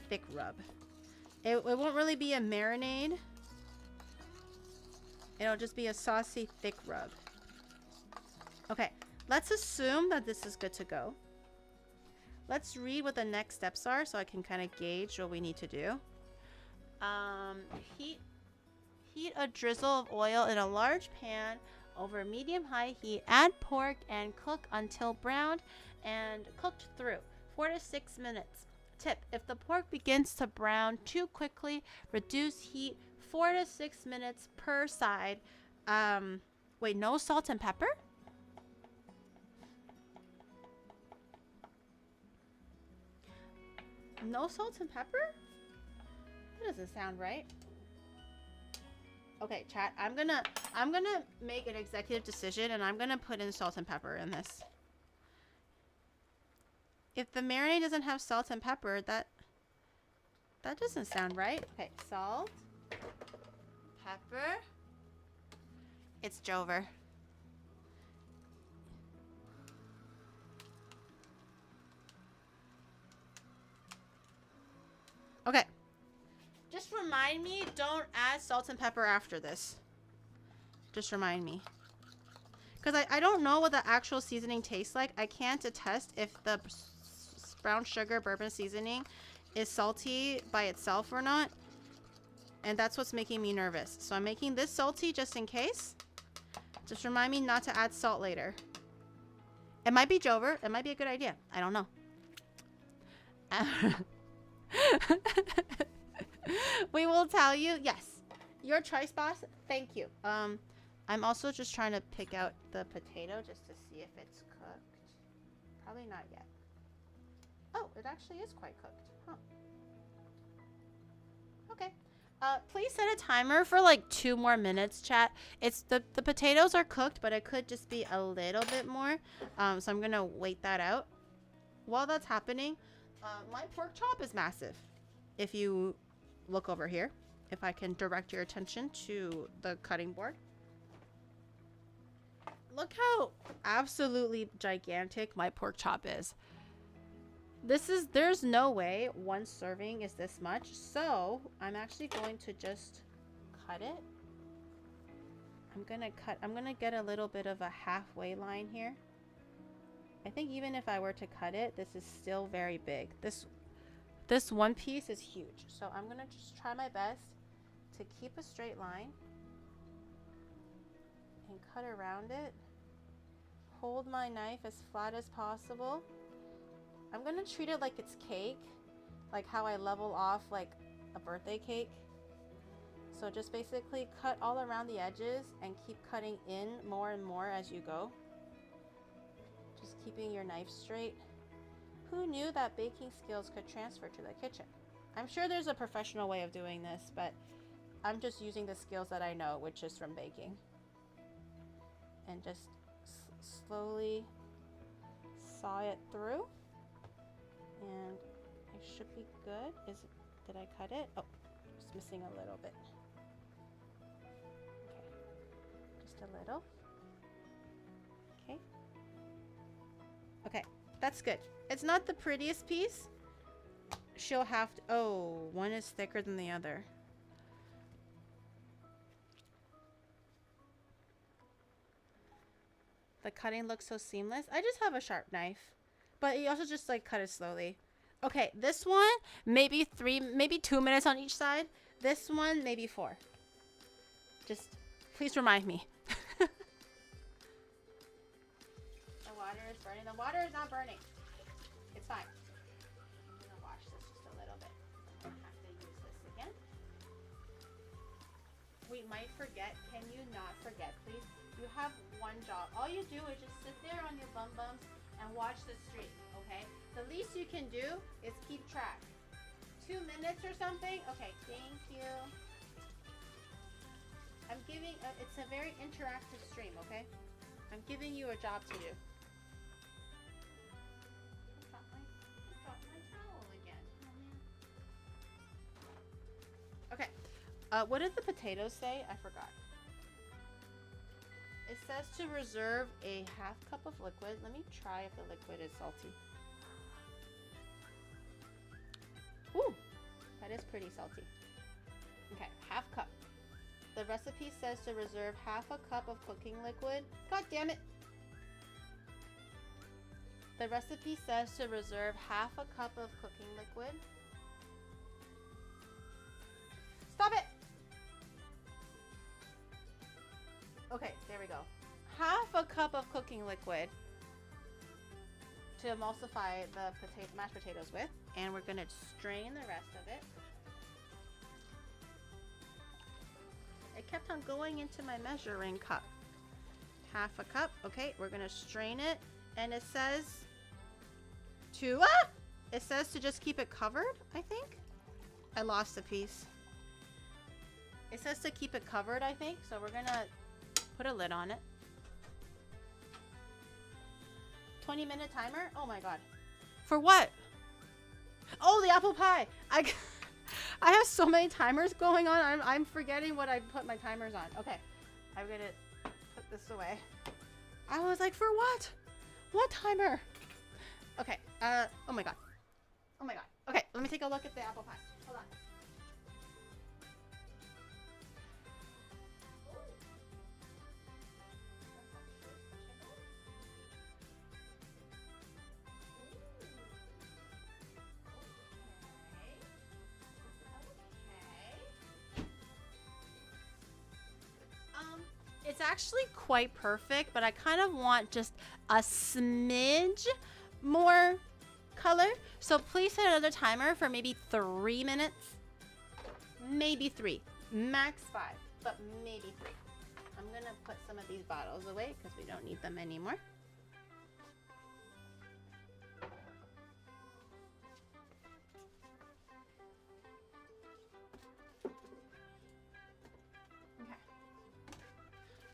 S2: thick rub. It won't really be a marinade. It'll just be a saucy thick rub. Okay, let's assume that this is good to go. Let's read what the next steps are so I can kind of gauge what we need to do. Heat a drizzle of oil in a large pan over medium-high heat. Add pork and cook until browned and cooked through. 4 to 6 minutes. Tip: if the pork begins to brown too quickly, reduce heat 4 to 6 minutes per side. Wait, no salt and pepper? No salt and pepper? That doesn't sound right. Okay, chat, I'm gonna make an executive decision and I'm gonna put in salt and pepper in this. If the marinade doesn't have salt and pepper, that doesn't sound right. Okay, salt, pepper. It's Jover. Okay. Just remind me, don't add salt and pepper after this. Just remind me. Because I don't know what the actual seasoning tastes like. I can't attest if the brown sugar bourbon seasoning is salty by itself or not. And that's what's making me nervous. So I'm making this salty just in case. Just remind me not to add salt later. It might be Jover. It might be a good idea. I don't know. We will tell you. Yes. Your choice, boss. Thank you. I'm also just trying to pick out the potato just to see if it's cooked. Probably not yet. Oh, it actually is quite cooked. Huh. Okay. Please set a timer for like 2 more minutes, chat. It's the potatoes are cooked, but it could just be a little bit more. So I'm gonna wait that out. While that's happening, my pork chop is massive. If you look over here, if I can direct your attention to the cutting board. Look how absolutely gigantic my pork chop is. There's no way 1 serving is this much. So I'm actually going to just cut it. I'm gonna get a little bit of a halfway line here. I think even if I were to cut it, this is still very big. This one piece is huge. So I'm gonna just try my best to keep a straight line and cut around it. Hold my knife as flat as possible. I'm gonna treat it like it's cake, like how I level off like a birthday cake. So just basically cut all around the edges and keep cutting in more and more as you go. Just keeping your knife straight. Who knew that baking skills could transfer to the kitchen? I'm sure there's a professional way of doing this, but I'm just using the skills that I know, which is from baking. And just slowly saw it through. And it should be good. Did I cut it? Oh, just missing a little bit. Okay, just a little. Okay. Okay, that's good. It's not the prettiest piece. She'll have to, oh, one is thicker than the other. The cutting looks so seamless. I just have a sharp knife. But you also just like cut it slowly. Okay, this one, maybe 2 minutes on each side. This one, maybe 4. Just, please remind me. The water is burning. The water is not burning. It's fine. I'm gonna wash this just a little bit. I'm gonna have to use this again. We might forget. Can you not forget, please? You have one job. All you do is just sit there on your bum bums and watch the stream, okay? The least you can do is keep track. 2 minutes or something? Okay, thank you. I'm giving, it's a very interactive stream, okay? I'm giving you a job to do. I dropped my towel again. Oh, man. Okay, what did the potatoes say? I forgot. It says to reserve a half cup of liquid. Let me try if the liquid is salty. Ooh, that is pretty salty. Okay, half cup. The recipe says to reserve half a cup of cooking liquid. God damn it. The recipe says to reserve half a cup of cooking liquid. Stop it! Okay, there we go. Half a cup of cooking liquid to emulsify the mashed potatoes with, and we're gonna strain the rest of it. It kept on going into my measuring cup. Half a cup. Okay, we're gonna strain it, and it says to it says to just keep it covered. I think I lost a piece. It says to keep it covered, I think. So we're gonna put a lid on it. 20-minute timer? Oh my god. For what? Oh, the apple pie. I have so many timers going on. I'm forgetting what I put my timers on. Okay. I'm gonna put this away. I was like, for what? What timer? Okay. Oh my god. Oh my god. Okay, let me take a look at the apple pie. Hold on. It's actually quite perfect, but I kind of want just a smidge more color. So please set another timer for maybe 3 minutes. Maybe 3. Max 5, but maybe 3. I'm going to put some of these bottles away because we don't need them anymore.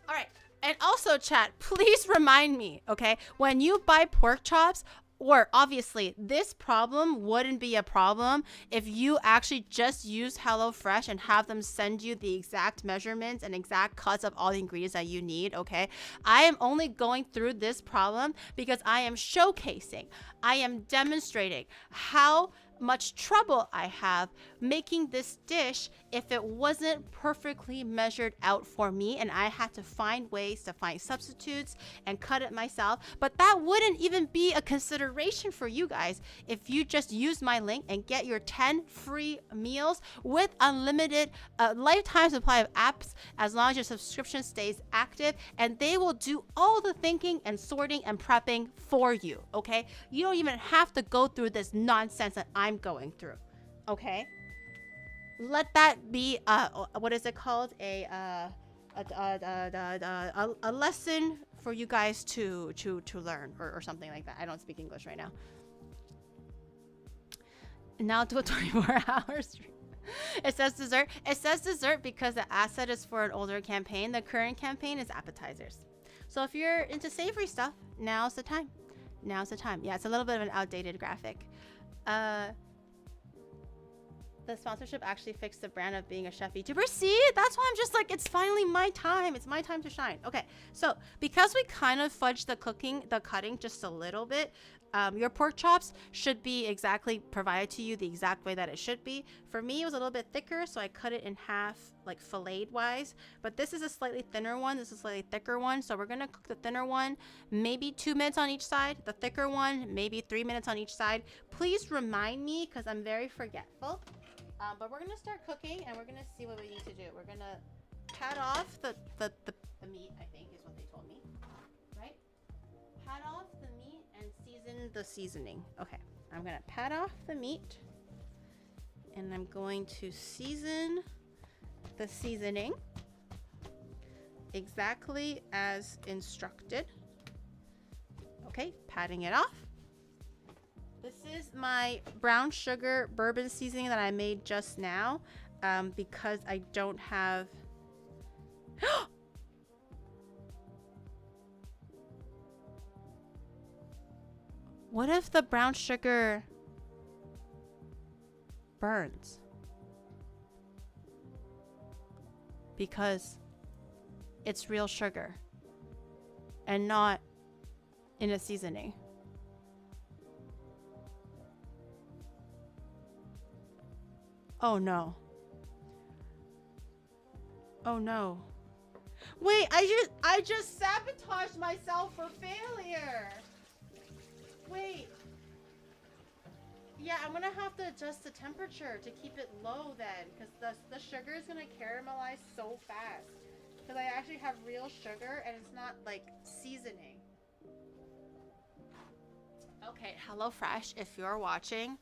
S2: All right. And also, chat, please remind me, okay, when you buy pork chops, or obviously this problem wouldn't be a problem if you actually just use HelloFresh and have them send you the exact measurements and exact cuts of all the ingredients that you need, okay? I am only going through this problem because I am showcasing, I am demonstrating how much trouble I have making this dish if it wasn't perfectly measured out for me and I had to find ways to find substitutes and cut it myself. But that wouldn't even be a consideration for you guys if you just use my link and get your 10 free meals with unlimited lifetime supply of apps as long as your subscription stays active, and they will do all the thinking and sorting and prepping for you, okay? You don't even have to go through this nonsense that I'm going through, okay? Let that be what is it called, a lesson for you guys to learn, or something like that. I don't speak English right now. Now to a 24-hour stream. It says dessert. It says dessert because the asset is for an older campaign. The current campaign is appetizers. So if you're into savory stuff, now's the time. Now's the time. Yeah, it's a little bit of an outdated graphic. The sponsorship actually fixed the brand of being a chef YouTuber. See, that's why I'm just like, it's finally my time. It's my time to shine. Okay, so because we kind of fudged the cutting just a little bit, your pork chops should be exactly provided to you the exact way that it should be. For me, it was a little bit thicker, so I cut it in half, like filleted wise. But this is a slightly thinner one. This is a slightly thicker one. So we're gonna cook the thinner one, maybe 2 minutes on each side. The thicker one, maybe 3 minutes on each side. Please remind me, because I'm very forgetful. But we're gonna start cooking, and we're gonna see what we need to do. We're gonna pat off the meat, I think is what they told me, right? Pat off the meat and season the seasoning. Okay, I'm gonna pat off the meat, and I'm going to season the seasoning exactly as instructed. Okay, patting it off. This is my brown sugar bourbon seasoning that I made just now because I don't have... What if the brown sugar burns? Because it's real sugar. and not in a seasoning. Oh no. Oh no. Wait, I just sabotaged myself for failure. Wait. Yeah, I'm gonna have to adjust the temperature to keep it low then, because the sugar is gonna caramelize so fast. Because I actually have real sugar and it's not like seasoning. Okay, HelloFresh, if you're watching,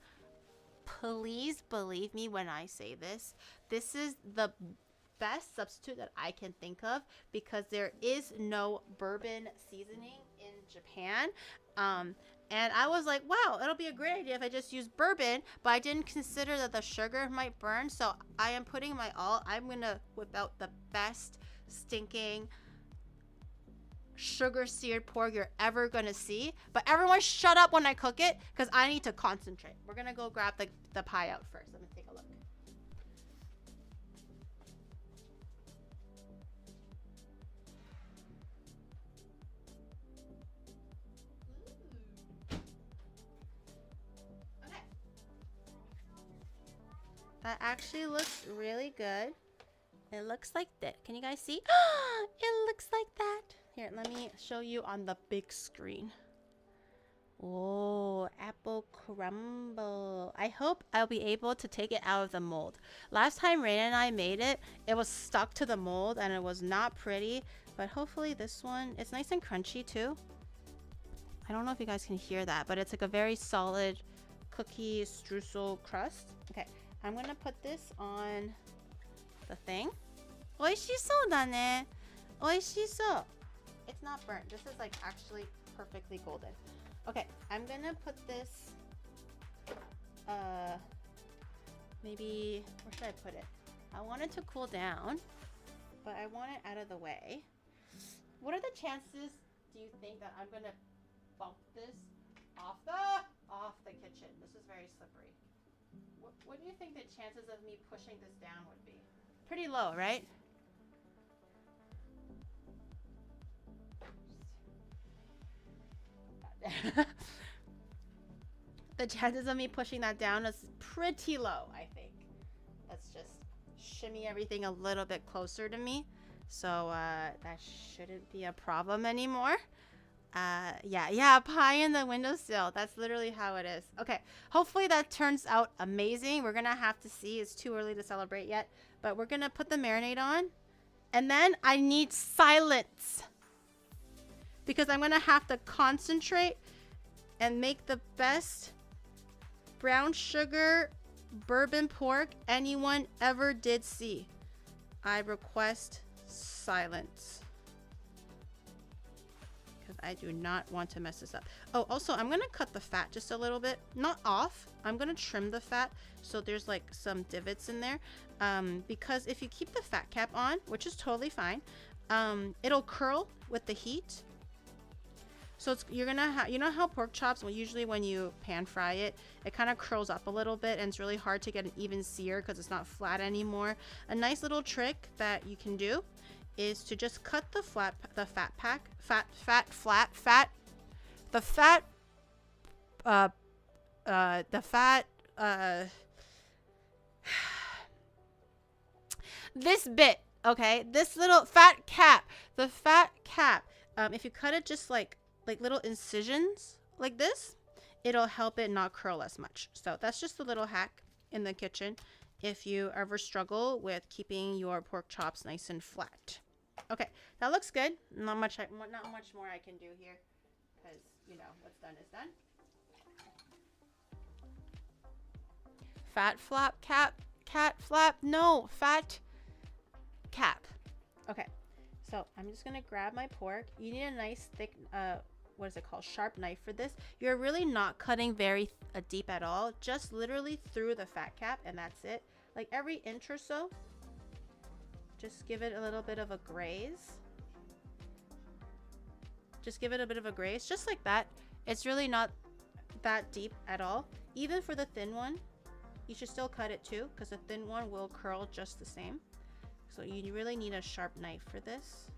S2: please believe me when I say this. This is the best substitute that I can think of because there is no bourbon seasoning in Japan. And I was like, wow, it'll be a great idea if I just use bourbon, but I didn't consider that the sugar might burn. So I am putting my all. I'm gonna whip out the best stinking sugar seared pork you're ever gonna see. But everyone shut up when I cook it because I need to concentrate. We're gonna go grab the pie out first. Let me take a look. Okay. That actually looks really good. It looks like that. Can you guys see? It looks like that. Here, let me show you on the big screen. Oh, apple crumble. I hope I'll be able to take it out of the mold. Last time Raina and I made it, it was stuck to the mold and it was not pretty. But hopefully this one, it's nice and crunchy too. I don't know if you guys can hear that, but it's like a very solid cookie streusel crust. Okay, I'm gonna put this on the thing. Oishisou da ne. Oishisou. It's not burnt. This is like actually perfectly golden. Okay, I'm gonna put this, maybe, where should I put it? I want it to cool down, but I want it out of the way. What are the chances, do you think, that I'm gonna bump this off the kitchen? This is very slippery. What do you think the chances of me pushing this down would be? Pretty low, right? The chances of me pushing that down is pretty low, I think. Let's just shimmy everything a little bit closer to me. So that shouldn't be a problem anymore. Yeah, pie in the windowsill. That's literally how it is. Okay, hopefully that turns out amazing. We're gonna have to see. It's too early to celebrate yet, but we're gonna put the marinade on, and then I need silence because I'm gonna have to concentrate and make the best brown sugar bourbon pork anyone ever did see. I request silence. I do not want to mess this up. Oh, also, I'm going to cut the fat just a little bit. Not off. I'm going to trim the fat so there's like some divots in there. Because if you keep the fat cap on, which is totally fine, it'll curl with the heat. So you're going to have, you know how pork chops, well, usually when you pan fry it, it kind of curls up a little bit and it's really hard to get an even sear because it's not flat anymore. A nice little trick that you can do is to just cut the this bit, okay, this little fat cap, if you cut it just like little incisions like this, it'll help it not curl as much. So that's just a little hack in the kitchen if you ever struggle with keeping your pork chops nice and flat. Okay, that looks good. Not much more I can do here because, you know, what's done is done. Fat flap cap, cat flap, no, fat cap. Okay, so I'm just gonna grab my pork. You need a nice thick, what is it called? Sharp knife for this. You're really not cutting very deep at all, just literally through the fat cap, and that's it. Like every inch or so. Just give it a little bit of a graze. Just give it a bit of a graze, just like that. It's really not that deep at all. Even for the thin one, you should still cut it too, because the thin one will curl just the same. So you really need a sharp knife for this.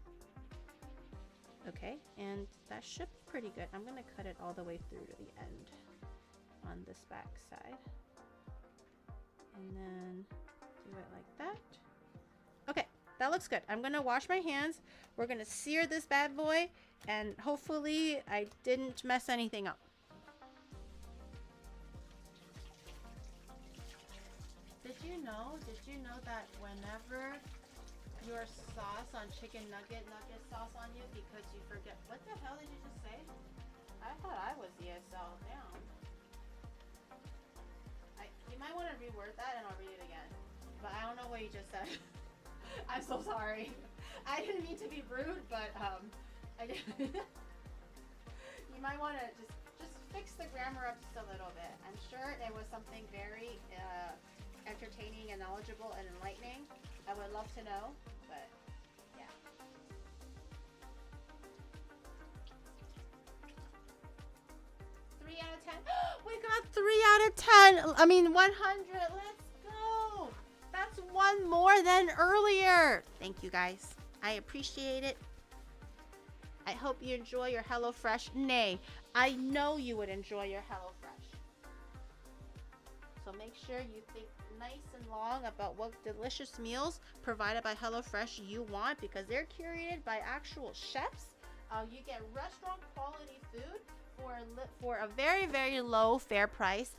S2: Okay, and that should be pretty good. I'm gonna cut it all the way through to the end on this back side. And then do it like that. Okay, that looks good. I'm gonna wash my hands. We're gonna sear this bad boy, and hopefully I didn't mess anything up. Did you know that whenever your sauce on chicken nugget sauce on you because you forget, what the hell did you just say? I thought I was ESL down. You might want to reword that and I'll read it again. But I don't know what you just said. I'm so sorry. I didn't mean to be rude, but I did. You might want to just fix the grammar up just a little bit. I'm sure it was something very entertaining and knowledgeable and enlightening. I would love to know, but yeah. Three out of 10. We got 3 out of 10. I mean 100. Let's go. That's one more than earlier. Thank you guys. I appreciate it. I hope you enjoy your HelloFresh. Nay, I know you would enjoy your HelloFresh. So make sure you think nice and long about what delicious meals provided by HelloFresh you want, because they're curated by actual chefs. You get restaurant quality food for a very, very low fair price.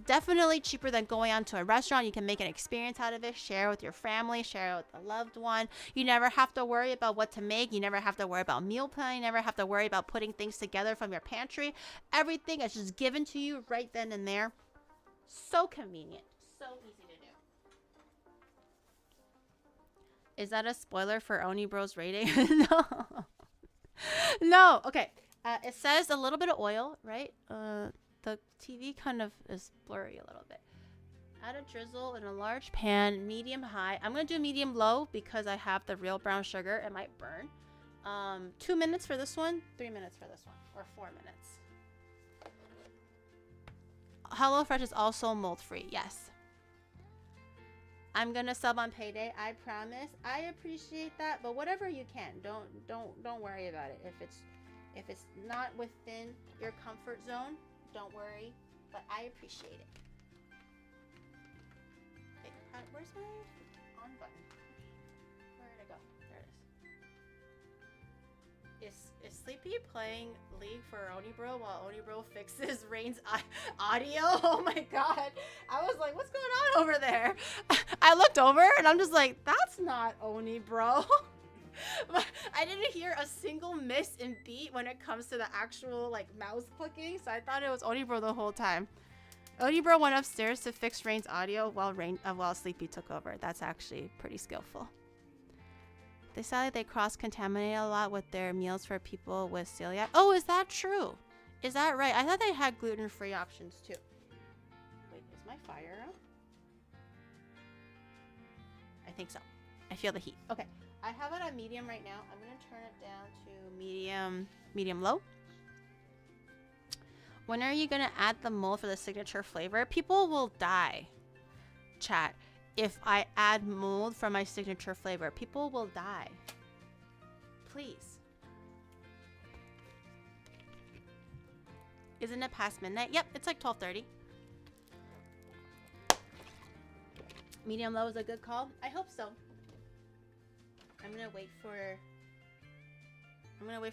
S2: Definitely cheaper than going out to a restaurant. You can make an experience out of it, share with your family, share with a loved one. You never have to worry about what to make. You never have to worry about meal planning. You never have to worry about putting things together from your pantry. Everything is just given to you right then and there. So convenient. So easy to do. Is that a spoiler for Oni Bro's rating? No. No. Okay. It says a little bit of oil, right? The TV kind of is blurry a little bit. Add a drizzle in a large pan, medium high. I'm going to do medium low because I have the real brown sugar. It might burn. 2 minutes for this one, 3 minutes for this one, or 4 minutes. HelloFresh is also mold free. Yes. I'm gonna sub on payday. I promise. I appreciate that, but whatever you can, don't worry about it. If it's not within your comfort zone, don't worry. But I appreciate it. Okay, where's my on button? Where did it go? There it is. Is Sleepy playing League for Onibro while Onibro fixes Rain's audio? Oh my god. I was like, what's going on over there? I looked over and I'm just like, that's not Onibro. But I didn't hear a single miss in beat when it comes to the actual like mouse clicking, so I thought it was Onibro the whole time. Onibro went upstairs to fix Rain's audio while Sleepy took over. That's actually pretty skillful. They say they cross-contaminate a lot with their meals for people with celiac. Oh, is that true? Is that right? I thought they had gluten-free options too. Wait, is my fire out? I think so. I feel the heat. Okay, I have it on medium right now. I'm gonna turn it down to medium low. When are you gonna add the mold for the signature flavor? People will die, chat. If I add mold for my signature flavor, people will die. Please. Isn't it past midnight? Yep, it's like 12:30. Medium low is a good call. I hope so. I'm gonna wait for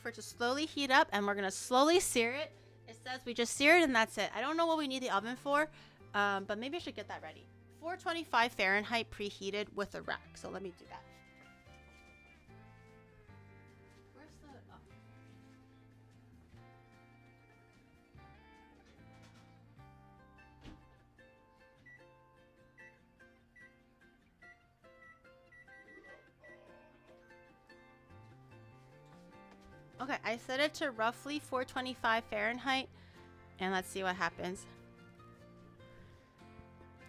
S2: it to slowly heat up, and we're gonna slowly sear it. It says we just sear it and that's it. I don't know what we need the oven for, but maybe I should get that ready. 425 Fahrenheit preheated with a rack. So let me do that. Where's the... Oh. Okay, I set it to roughly 425 Fahrenheit. And let's see what happens.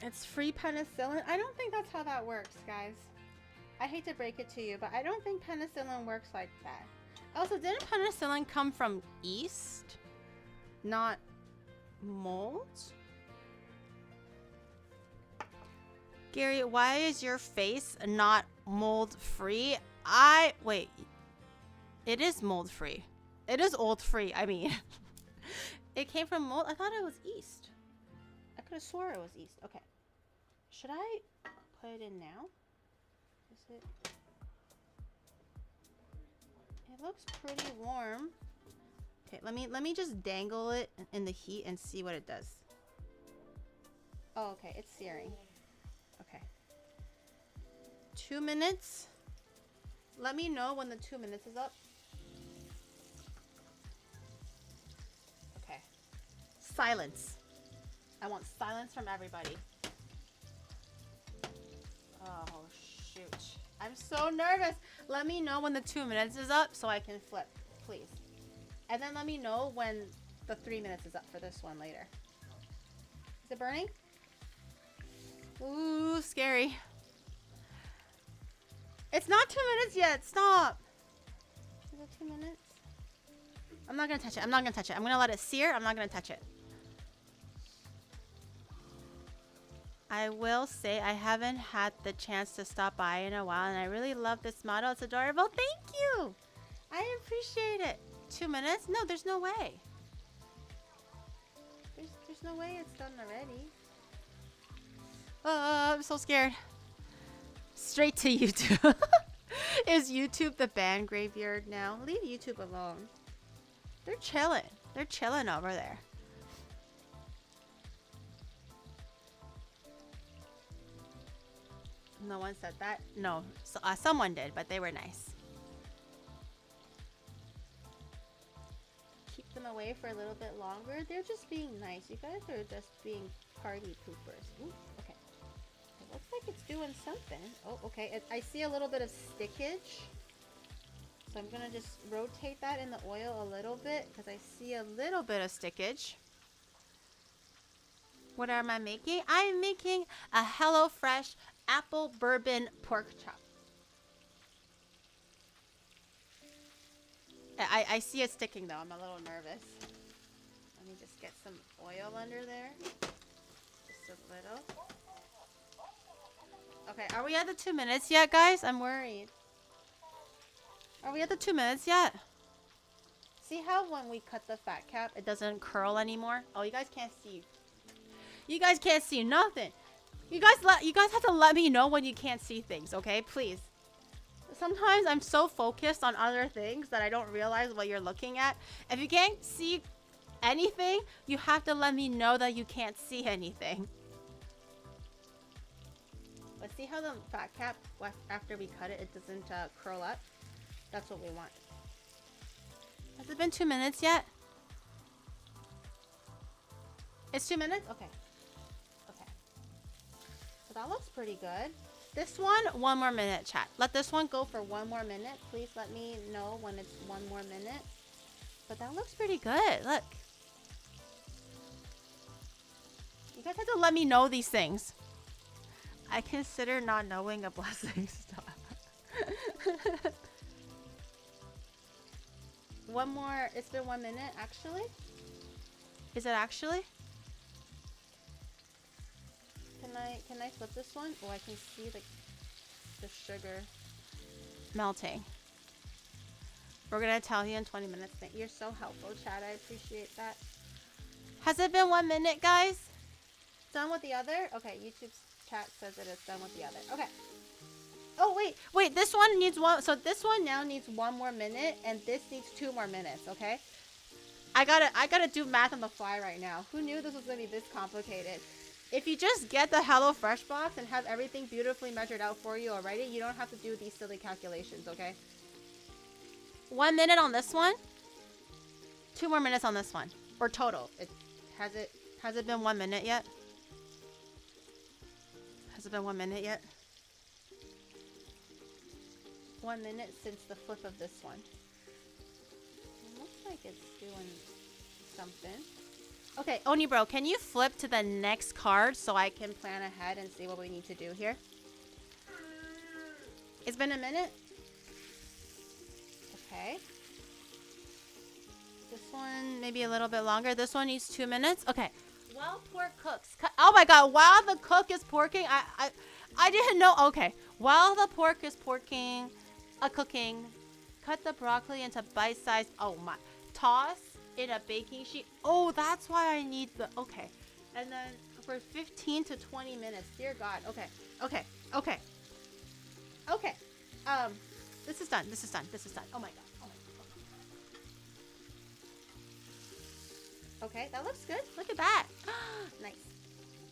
S2: It's free penicillin. I don't think that's how that works, guys. I hate to break it to you, but I don't think penicillin works like that. Also, didn't penicillin come from yeast, not mold? Gary, why is your face not mold free? Wait. It is mold free. It is old free. I mean, it came from mold. I thought it was East. I could have swore it was East. Okay. Should I put it in now? Is it? It looks pretty warm. Okay, let me just dangle it in the heat and see what it does. Oh, okay, it's searing. Okay. 2 minutes. Let me know when the 2 minutes is up. Okay. Silence. I want silence from everybody. Oh, shoot. I'm so nervous. Let me know when the 2 minutes is up so I can flip, please. And then let me know when the 3 minutes is up for this one later. Is it burning? Ooh, scary. It's not 2 minutes yet. Stop. Is it 2 minutes? I'm not going to touch it. I'm not going to touch it. I'm going to let it sear. I'm not going to touch it. I will say I haven't had the chance to stop by in a while, and I really love this model. It's adorable. Thank you. I appreciate it. 2 minutes? No, there's no way. There's no way it's done already. Oh, I'm so scared. Straight to YouTube. Is YouTube the band graveyard now? Leave YouTube alone. They're chilling. They're chilling over there. No one said that. No, so, someone did, but they were nice. Keep them away for a little bit longer. They're just being nice. You guys are just being party poopers. Ooh, okay. It looks like it's doing something. Oh, okay. I see a little bit of stickage. So I'm going to just rotate that in the oil a little bit because I see a little bit of stickage. What am I making? I'm making a HelloFresh apple bourbon pork chop. I see it sticking though. I'm a little nervous. Let me just get some oil under there. Just a little. Okay, are we at the 2 minutes yet, guys? I'm worried. Are we at the 2 minutes yet? See how when we cut the fat cap, it doesn't curl anymore? Oh, you guys can't see. You guys can't see nothing. You guys have to let me know when you can't see things, okay? Please. Sometimes I'm so focused on other things that I don't realize what you're looking at. If you can't see anything, you have to let me know that you can't see anything. But see how the fat cap, after we cut it, it doesn't curl up? That's what we want. Has it been 2 minutes yet? It's 2 minutes? Okay. Okay. So that looks pretty good. This one more minute, chat. Let this one go for 1 more minute. Please let me know when it's 1 more minute. But that looks pretty good. Look. You guys have to let me know these things. I consider not knowing a blessing. Stop. One more. It's been 1 minute, actually. Is it actually? Can I flip this one? Oh, I can see the sugar melting. We're gonna tell you in 20 minutes. You're so helpful, Chad. I appreciate that. Has it been 1 minute, guys? Done with the other? Okay, YouTube's chat says it is done with the other. Okay. Oh, wait. This one needs one. So this one now needs 1 more minute, and this needs 2 more minutes. Okay. I gotta do math on the fly right now. Who knew this was gonna be this complicated? If you just get the HelloFresh box and have everything beautifully measured out for you already, you don't have to do these silly calculations, okay? 1 minute on this one. 2 more minutes on this one. Or total. Has it been 1 minute yet? Has it been 1 minute yet? 1 minute since the flip of this one. It looks like it's doing something. Okay, Oni bro, can you flip to the next card so I can plan ahead and see what we need to do here? It's been a minute. Okay. This one maybe a little bit longer. This one needs 2 minutes. Okay. While pork cooks. Oh my god, while the cook is porking, I didn't know. Okay. While the pork is cooking, Cut the broccoli into bite-sized. Oh my! Toss in a baking sheet. Oh, that's why I need the. Okay, and then for 15 to 20 minutes. Dear God. Okay. Okay. Okay. Okay. This is done. This is done. This is done. Oh my God. Oh my God. Okay, that looks good. Look at that. Nice.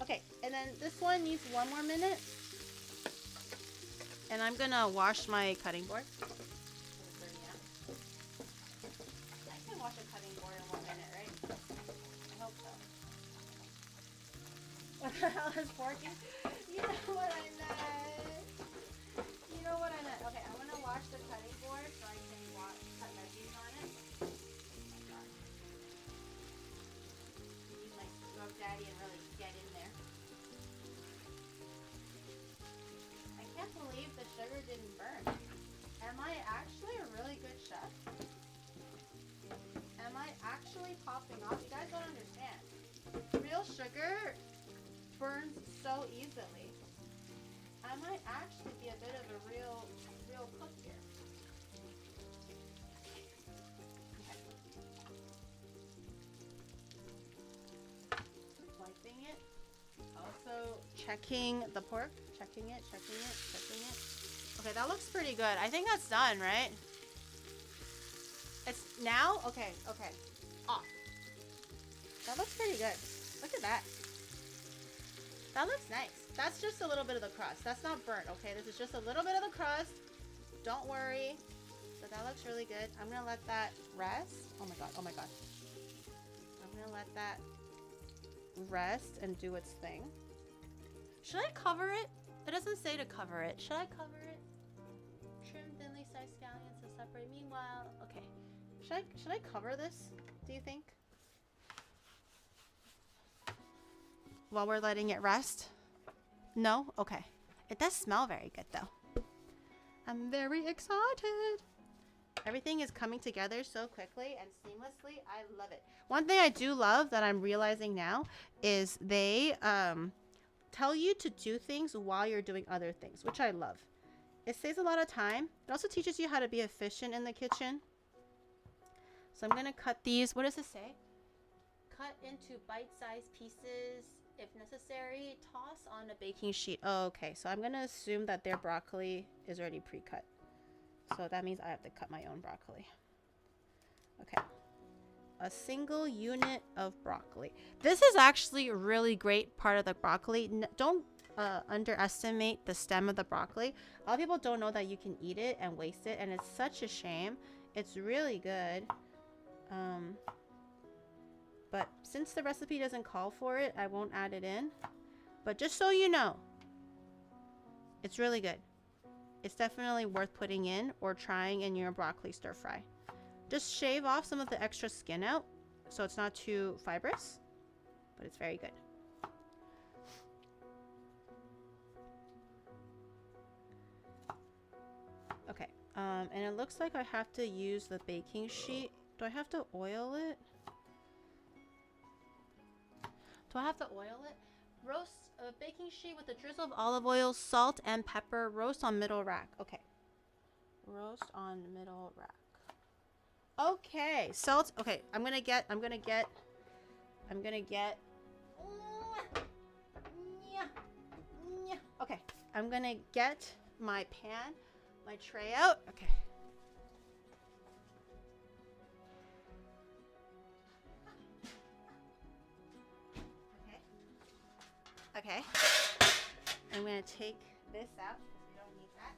S2: Okay, and then this one needs 1 more minute. And I'm gonna wash my cutting board. I can wash a cutting board in 1 minute, right? I hope so. What the hell is forking? You know what I meant. You know what I meant. Okay, I'm gonna wash the cutting board so I can cut veggies on it. Oh my God. Use my scrub daddy and really get in there. I can't believe the sugar didn't burn. Am I actually a really good chef? Am I actually popping off? You guys don't understand. Real sugar burns so easily. I might actually be a bit of a real cook here. Okay. Wiping it. Also checking the pork. Checking it. Okay, that looks pretty good. I think that's done, right? It's now? Okay. Off. That looks pretty good. Look at that. That looks nice. That's just a little bit of the crust. That's not burnt, okay? This is just a little bit of the crust. Don't worry. But that looks really good. I'm gonna let that rest. Oh my God. I'm gonna let that rest and do its thing. Should I cover it? It doesn't say to cover it. Should I cover it? Trim thinly sliced scallions to separate. Meanwhile, okay. Should I cover this? Do you think? While we're letting it rest? No? Okay. It does smell very good though. I'm very excited. Everything is coming together so quickly and seamlessly. I love it. One thing I do love that I'm realizing now is they tell you to do things while you're doing other things, which I love. It saves a lot of time. It also teaches you how to be efficient in the kitchen. So I'm gonna cut these. What does it say? Cut into bite-sized pieces. If necessary, toss on a baking sheet. Oh, okay, so I'm gonna assume that their broccoli is already pre-cut. So that means I have to cut my own broccoli. Okay. A single unit of broccoli. This is actually a really great part of the broccoli. Don't underestimate the stem of the broccoli. A lot of people don't know that you can eat it and waste it, and it's such a shame. It's really good. But since the recipe doesn't call for it, I won't add it in. But just so you know, it's really good. It's definitely worth putting in or trying in your broccoli stir fry. Just shave off some of the extra skin out so it's not too fibrous, but it's very good. Okay, and it looks like I have to use the baking sheet. Do I have to oil it? Do I have to oil it? Roast a baking sheet with a drizzle of olive oil, salt, and pepper. Roast on middle rack. Okay. Roast on middle rack. Okay. Salt. Okay. I'm gonna get. Okay. I'm gonna get my pan, my tray out. Okay. Okay, I'm gonna take this out because we don't need that.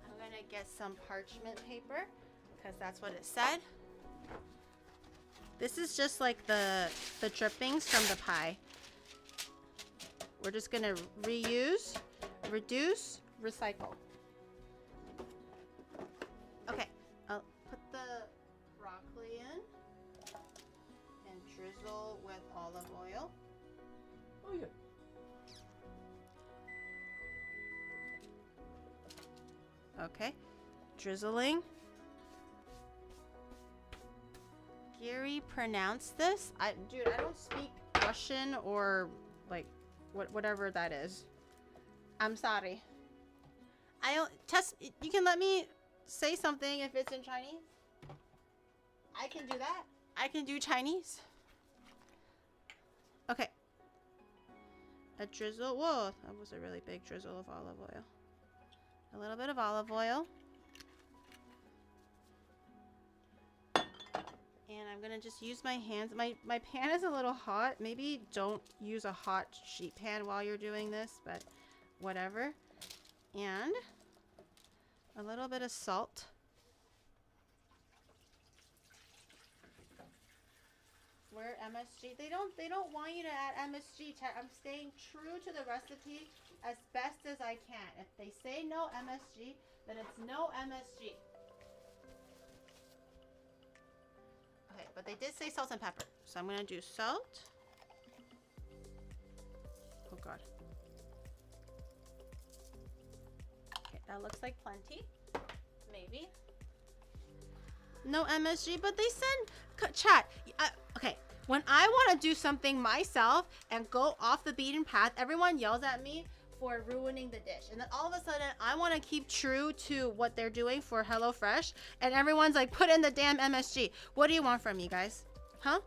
S2: I'm gonna get some parchment paper because that's what it said. This is just like the drippings from the pie. We're just gonna reuse, reduce, recycle. Okay, I'll put the broccoli in. Drizzle with olive oil.
S5: Oh yeah.
S2: Okay, drizzling. Gary pronounced this. Dude, I don't speak Russian or like whatever that is. I'm sorry. I don't test. You can let me say something if it's in Chinese. I can do that. I can do Chinese. Okay. A drizzle. Whoa, that was a really big drizzle of olive oil. A little bit of olive oil. And I'm gonna just use my hands. My pan is a little hot. Maybe don't use a hot sheet pan while you're doing this, but whatever. And a little bit of salt. Where MSG? They don't want you to add MSG. I'm staying true to the recipe as best as I can. If they say no MSG, then it's no MSG. Okay, but they did say salt and pepper. So I'm gonna do salt. Oh God. Okay, that looks like plenty. Maybe. No MSG, but they said, chat, okay. When I want to do something myself and go off the beaten path, everyone yells at me for ruining the dish. And then all of a sudden, I want to keep true to what they're doing for HelloFresh. And everyone's like, put in the damn MSG. What do you want from me, guys? Huh?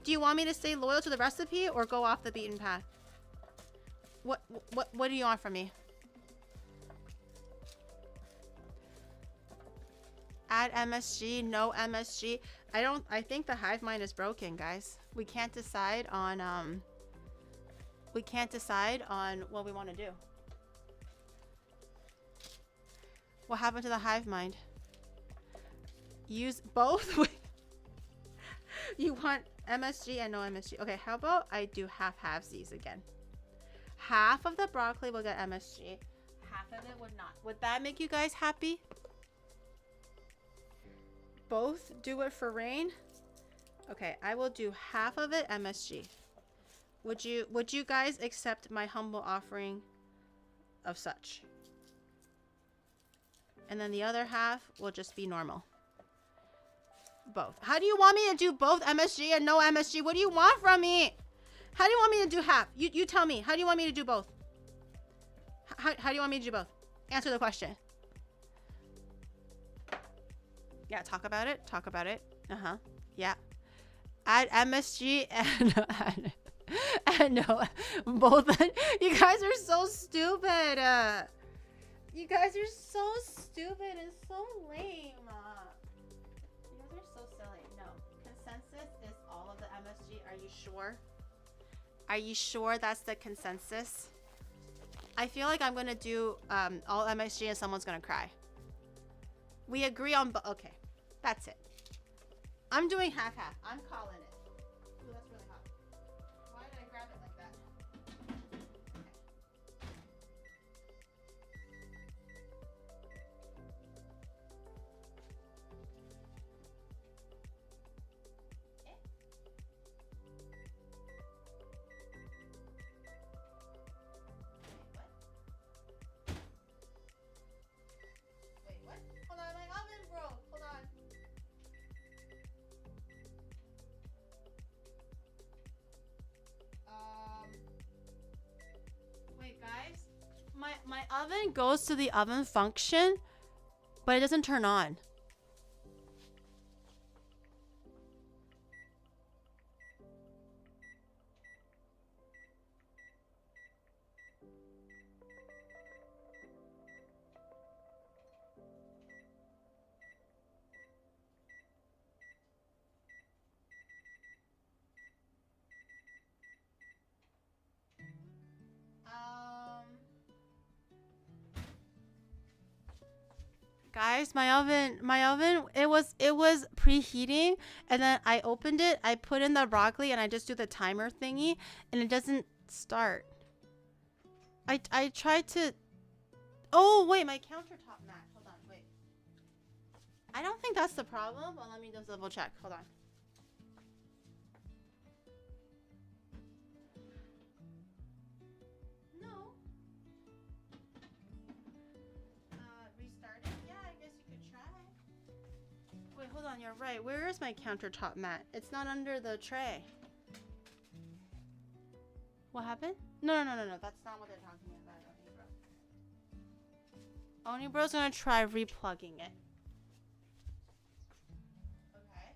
S2: Do you want me to stay loyal to the recipe or go off the beaten path? What do you want from me? Add MSG, no MSG. I think the hive mind is broken, guys. We can't decide on what we want to do. What happened to the hive mind? Use both. You want MSG and no MSG. Okay, how about I do half-halvesies again? Half of the broccoli will get MSG, half of it would not. Would that make you guys happy? Both do it for rain. Okay, I will do half of it MSG. Would you guys accept my humble offering of such? And then the other half will just be normal. Both. How do you want me to do both MSG and no MSG? What do you want from me? How do you want me to do half? You tell me. How do you want me to do both? How do you want me to do both? Answer the question. Yeah, talk about it. Talk about it. Uh-huh. Yeah. Add MSG and no, both. You guys are so stupid. You guys are so stupid and so lame. You guys are so silly. No. Consensus is all of the MSG. Are you sure? Are you sure that's the consensus? I feel like I'm going to do all MSG and someone's going to cry. We agree on, okay, that's it. I'm doing half-half. I'm calling it. Ooh, that's really hot. Why did I grab it like that? Okay. Wait, what? Hold on, my oven broke. Hold on. Wait, guys. My oven goes to the oven function, but it doesn't turn on. Guys, my oven, it was preheating, and then I opened it, I put in the broccoli, and I just do the timer thingy, and it doesn't start. I tried to, oh wait, my countertop mat, hold on, wait. I don't think that's the problem, but let me just double check, hold on. No. Restart it? Yeah, I guess you could try. Wait, hold on, you're right. Where is my countertop mat? It's not under the tray. What happened? No. That's not what they're talking about. Oni Bro's gonna try replugging it. Okay.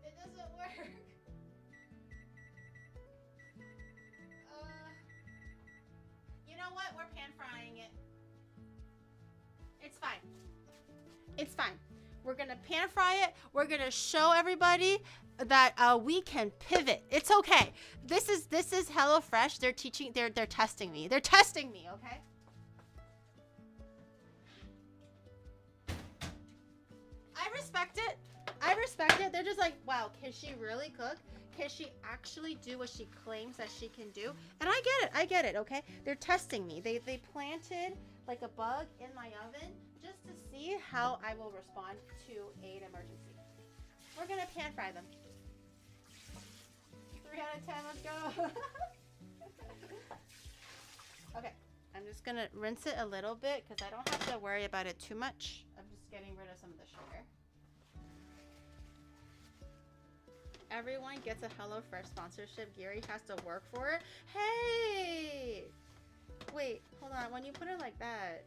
S2: It doesn't work. You know what? We're pan frying it. It's fine. It's fine. We're gonna pan fry it. We're gonna show everybody that we can pivot. It's okay. This is HelloFresh. They're teaching. They're testing me. They're testing me. Okay. I respect it. I respect it. They're just like, wow, can she really cook? Can she actually do what she claims that she can do? And I get it. I get it. Okay. They're testing me. They planted like a bug in my oven just to see how I will respond to an emergency. We're gonna pan fry them. 3 out of 10, let's go. Okay, I'm just gonna rinse it a little bit because I don't have to worry about it too much. I'm just getting rid of some of the sugar. Everyone gets a HelloFresh sponsorship. Gary has to work for it. Hey! Wait, hold on. When you put it like that.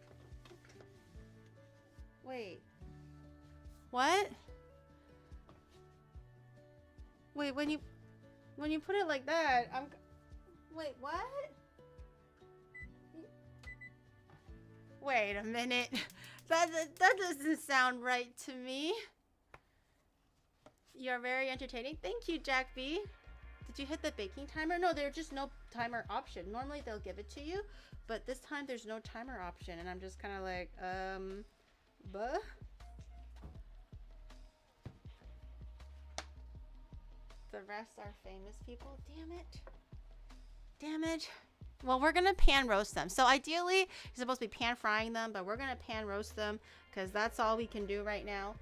S2: Wait. What? Wait, when you put it like that, wait, what? Wait a minute. That doesn't sound right to me. You're very entertaining. Thank you, Jack B. Did you hit the baking timer? No, there's just no timer option. Normally they'll give it to you, but this time there's no timer option, and I'm just kind of like, buh? The rest are famous people. Damn it. Damn it. Well, we're going to pan roast them. So ideally, you're supposed to be pan frying them, but we're going to pan roast them because that's all we can do right now.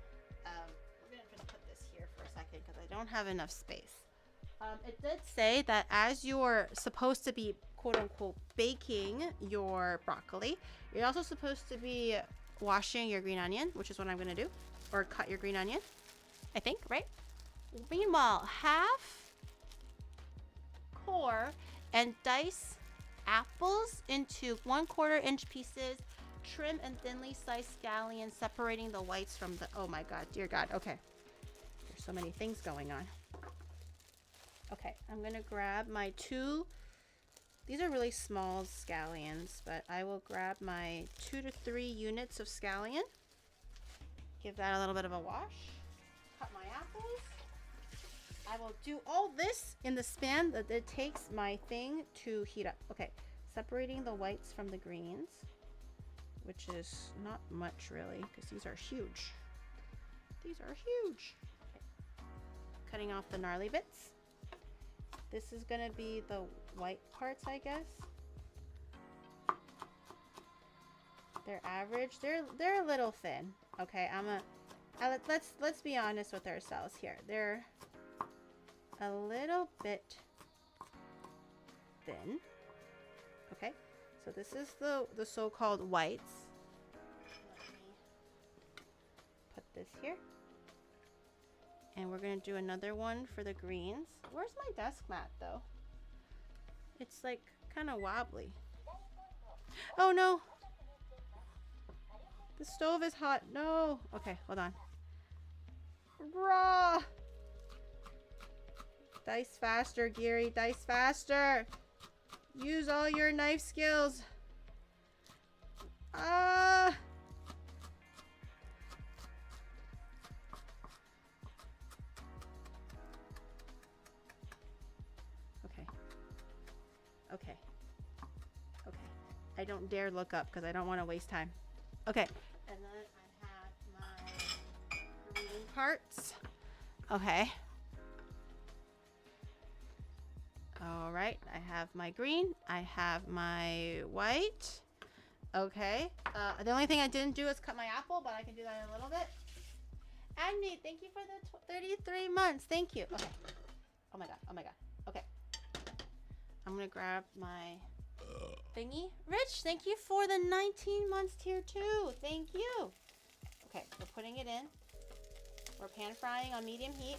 S2: We're going to put this here for a second because I don't have enough space. It did say that as you're supposed to be, quote unquote, baking your broccoli, you're also supposed to be washing your green onion, which is what I'm going to do, or cut your green onion, I think, right? Meanwhile, half core and dice apples into 1/4 inch pieces, trim and thinly sliced scallions, separating the whites from the, oh my God, dear God, okay. There's so many things going on. Okay, I'm gonna grab my these are really small scallions, but I will grab my 2 to 3 units of scallion. Give that a little bit of a wash. Cut my apples. I will do all this in the span that it takes my thing to heat up. Okay, separating the whites from the greens, which is not much really, because these are huge. These are huge. Okay. Cutting off the gnarly bits. This is gonna be the white parts, I guess. They're average. They're a little thin. Okay, let's be honest with ourselves here. They're a little bit thin. Okay, so this is the so-called whites. Let me put this here. And we're gonna do another one for the greens. Where's my desk mat though? It's like kind of wobbly. Oh no! The stove is hot. No! Okay, hold on. Raw! Dice faster, Gary. Dice faster! Use all your knife skills. Ah! Okay. Okay. I don't dare look up because I don't want to waste time. Okay. And then I have my green parts. Okay. All right. I have my green. I have my white. Okay. The only thing I didn't do is cut my apple, but I can do that in a little bit. Agni, thank you for the 33 months. Thank you. Okay. Oh my God. Oh my God. Okay. I'm gonna grab my thingy. Rich, thank you for the 19 months tier 2. Thank you. Okay, we're putting it in. We're pan frying on medium heat.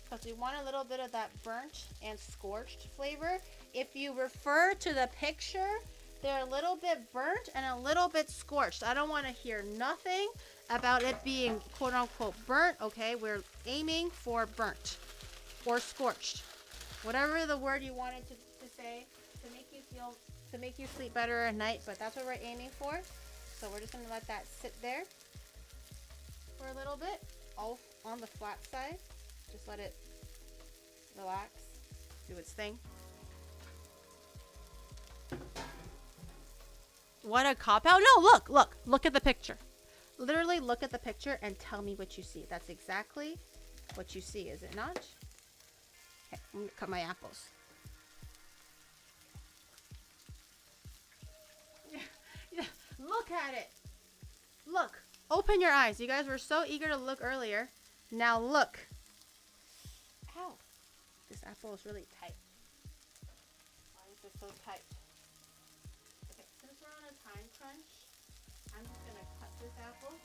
S2: Cook we want a little bit of that burnt and scorched flavor. If you refer to the picture, they're a little bit burnt and a little bit scorched. I don't want to hear nothing about it being quote unquote burnt. Okay, we're aiming for burnt or scorched. Whatever the word you wanted to say to make you sleep better at night, but that's what we're aiming for. So we're just gonna let that sit there for a little bit, all on the flat side. Just let it relax, do its thing. What a cop out. No, look at the picture. Literally look at the picture and tell me what you see. That's exactly what you see, is it not? Okay, I'm gonna cut my apples. Look at it. Look. Open your eyes. You guys were so eager to look earlier. Now look. Ow. This apple is really tight. Why is it so tight? Okay, since we're on a time crunch, I'm just going to cut this apple.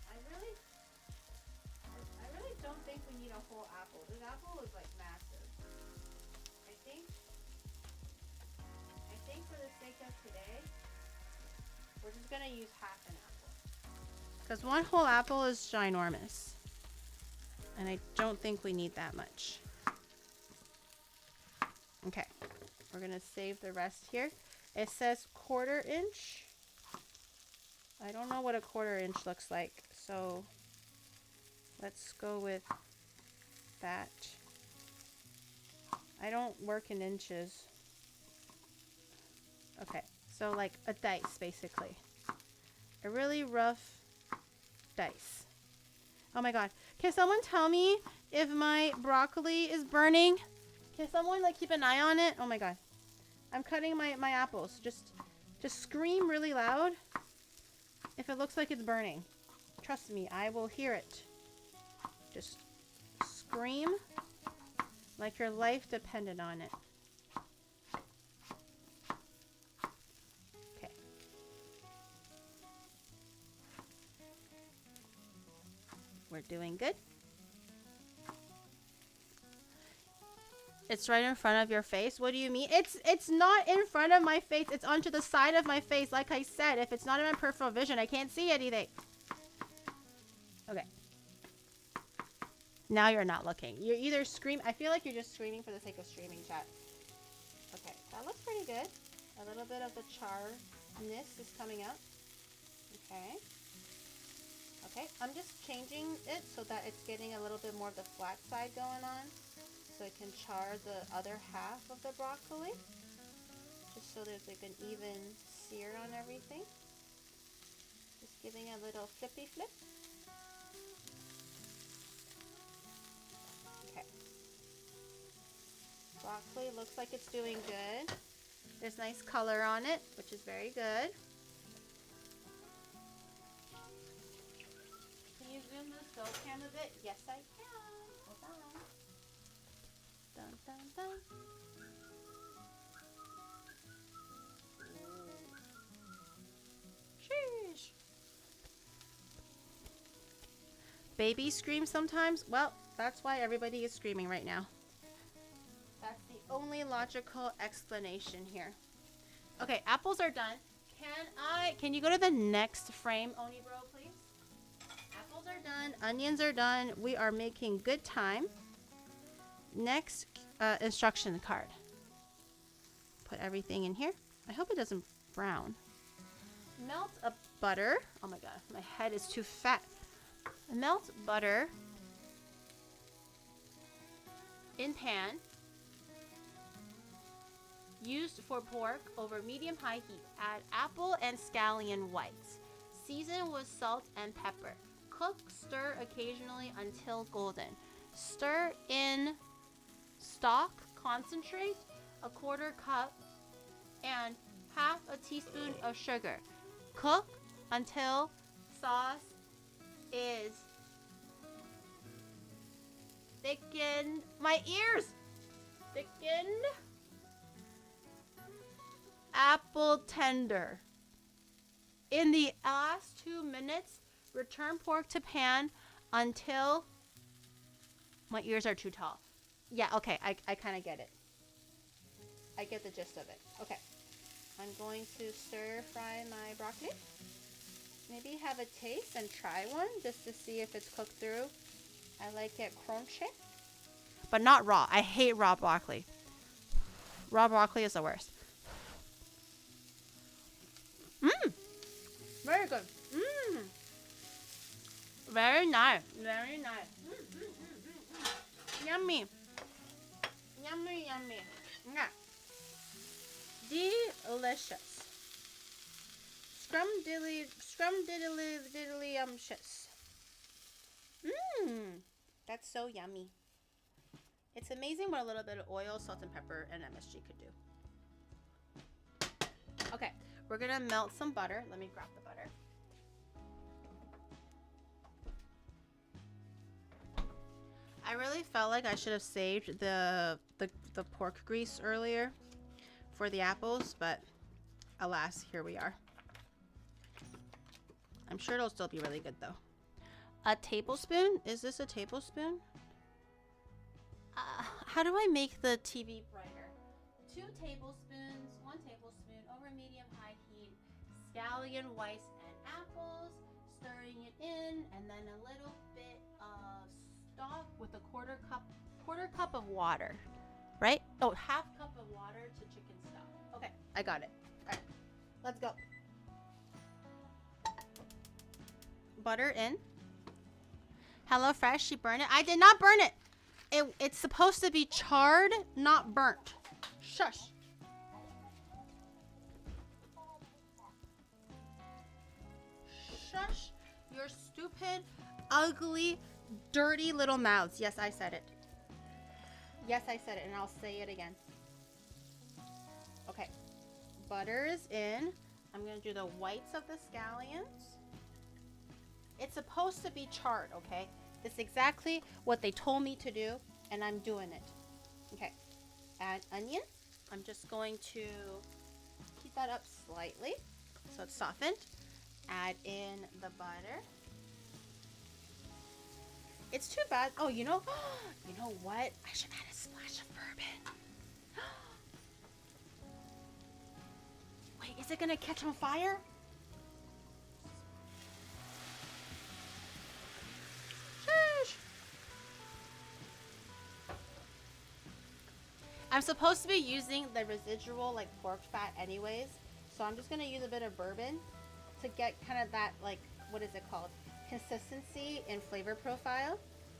S2: I really don't think we need a whole apple. This apple is like massive. I think for the sake of today, we're just gonna use half an apple. Because one whole apple is ginormous. And I don't think we need that much. Okay, we're gonna save the rest here. It says 1/4 inch. I don't know what a 1/4 inch looks like, so let's go with that. I don't work in inches. Okay, so like a dice, basically. A really rough dice. Oh my god. Can someone tell me if my broccoli is burning? Can someone like keep an eye on it? Oh my god. I'm cutting my apples. Just scream really loud if it looks like it's burning. Trust me, I will hear it. Just scream like your life depended on it. Okay. We're doing good. It's right in front of your face. What do you mean? It's not in front of my face. It's onto the side of my face. Like I said, if it's not in my peripheral vision, I can't see anything. Okay. Now you're not looking. You're either scream. I feel like you're just screaming for the sake of streaming, chat. Okay, that looks pretty good. A little bit of the charness is coming out. Okay. Okay, I'm just changing it so that it's getting a little bit more of the flat side going on. So it can char the other half of the broccoli. Just so there's like an even sear on everything. Just giving a little flippy flip. Okay. Broccoli looks like it's doing good. There's nice color on it, which is very good. Can you zoom the stove cam a bit? Yes, I can. Hold on. Dun, dun, dun. Sheesh. Babies scream sometimes? Well, that's why everybody is screaming right now. That's the only logical explanation here. Okay, apples are done. Can you go to the next frame, Oni Bro, please? Apples are done. Onions are done. We are making good time. Next, instruction card. Put everything in here. I hope it doesn't brown. Melt a butter. Oh my god, my head is too fat. Melt butter in pan. Used for pork over medium-high heat. Add apple and scallion whites. Season with salt and pepper. Cook, stir occasionally until golden. Stir in stock concentrate, a 1/4 cup, and 1/2 teaspoon of sugar. Cook until sauce is thickened. My ears! Thickened. Apple tender. In the last 2 minutes, return pork to pan until My ears are too tall. Yeah, okay, I kind of get it. I get the gist of it. Okay. I'm going to stir fry my broccoli. Maybe have a taste and try one just to see if it's cooked through. I like it crunchy. But not raw. I hate raw broccoli. Raw broccoli is the worst. Mmm. Very good. Mmm. Very nice. Very nice. Yummy. Yummy, yummy. Yeah. Delicious. Scrum-diddly, diddly-umptious. Mmm. That's so yummy. It's amazing what a little bit of oil, salt, and pepper and MSG could do. Okay, we're gonna melt some butter. Let me grab the butter. I really felt like I should have saved the pork grease earlier for the apples, but alas, here we are. I'm sure it'll still be really good though. A tablespoon? Is this a tablespoon? How do I make the TV brighter? 2 tablespoons, 1 tablespoon over medium-high heat, scallion whites and apples, stirring it in, and then a little bit of stock with a quarter cup of water, right? Oh, half cup of water to chicken stock. Okay, I got it. All right, let's go. Butter in. HelloFresh, she burned it. I did not burn it. It's supposed to be charred, not burnt. Shush. Shush your stupid, ugly, dirty little mouths. Yes, I said it. Yes, I said it, and I'll say it again. Okay. Butter is in. I'm going to do the whites of the scallions. It's supposed to be charred, okay? It's exactly what they told me to do, and I'm doing it. Okay. Add onions. I'm just going to heat that up slightly so it's softened. Add in the butter. It's too bad. Oh, you know what? I should add a splash of bourbon. Wait, is it gonna catch on fire? Sheesh. I'm supposed to be using the residual like pork fat anyways, so I'm just gonna use a bit of bourbon to get kind of that, like, what is it called? Consistency and flavor profile.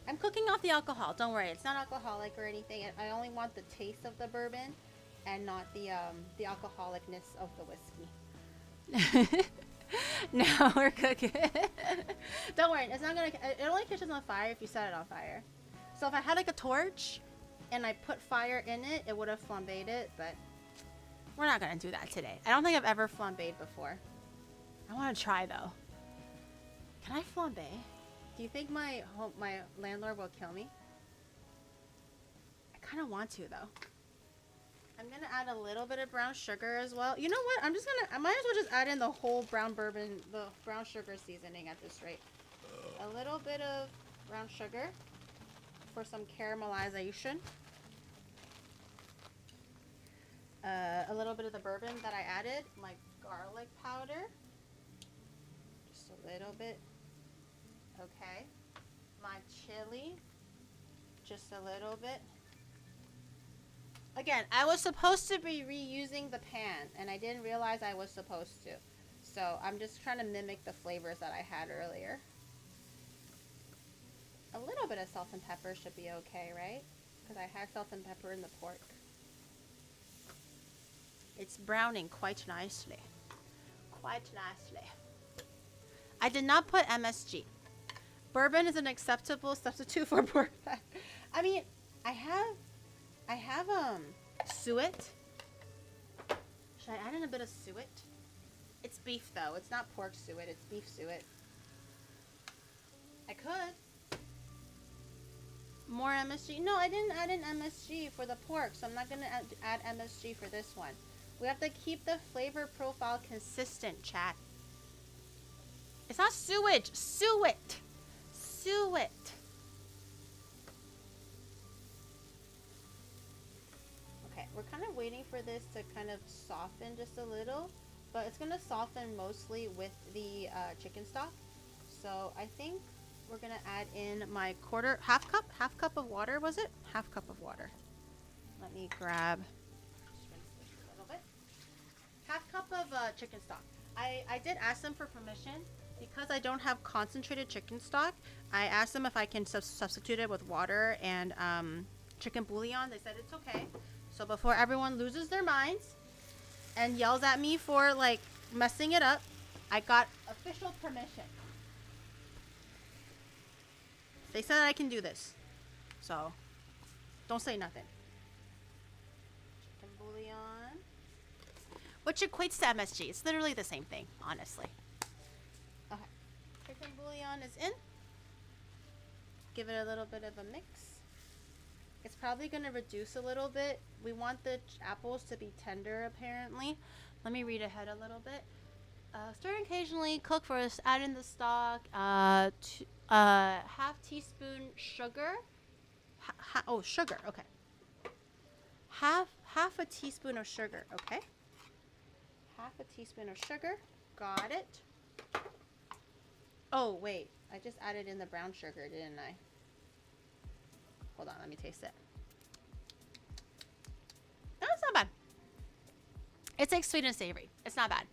S2: I'm cooking off the alcohol. Don't worry, it's not alcoholic or anything. I only want the taste of the bourbon and not the alcoholicness of the whiskey. Now we're cooking. Don't worry, it's not gonna. It only catches on fire if you set it on fire. So if I had like a torch and I put fire in it, it would have flambéed it. But we're not gonna do that today. I don't think I've ever flambéed before. I want to try though. Can I flambe? Do you think my landlord will kill me? I kind of want to though. I'm gonna add a little bit of brown sugar as well. You know what? I might as well just add in the whole brown bourbon, the brown sugar seasoning at this rate. A little bit of brown sugar for some caramelization. A little bit of the bourbon that I added, my garlic powder. Just a little bit. Okay. My chili. Just a little bit. Again, I was supposed to be reusing the pan, and I didn't realize I was supposed to. So I'm just trying to mimic the flavors that I had earlier. A little bit of salt and pepper should be okay, right? Because I had salt and pepper in the pork. It's browning quite nicely. Quite nicely. I did not put MSG. Bourbon is an acceptable substitute for pork fat. I mean, I have suet. Should I add in a bit of suet? It's beef though. It's not pork suet. It's beef suet. I could. More MSG. No, I didn't add in MSG for the pork, so I'm not going to add MSG for this one. We have to keep the flavor profile consistent, chat. It's not sewage. Suet. Suet. waiting for this to kind of soften just a little, but it's gonna soften mostly with the chicken stock. So I think we're gonna add in my half cup of water. Was it half cup of water? Let me grab. Just rinse this a little bit. Half cup of chicken stock. I did ask them for permission because I don't have concentrated chicken stock. I asked them if I can substitute it with water and chicken bouillon. They said it's okay. So before everyone loses their minds and yells at me for like messing it up, I got official permission. They said I can do this. So don't say nothing. Chicken bouillon, which equates to MSG. It's literally the same thing, honestly. Okay. Chicken bouillon is in. Give it a little bit of a mix. It's probably going to reduce a little bit. We want the apples to be tender, apparently. Let me read ahead a little bit. Stir occasionally, cook first, add in the stock, half teaspoon sugar. Sugar, okay. Half a teaspoon of sugar, okay. Half a teaspoon of sugar, got it. Oh, wait, I just added in the brown sugar, didn't I? Hold on, let me taste it. No, it's not bad. It's like sweet and savory. It's not bad.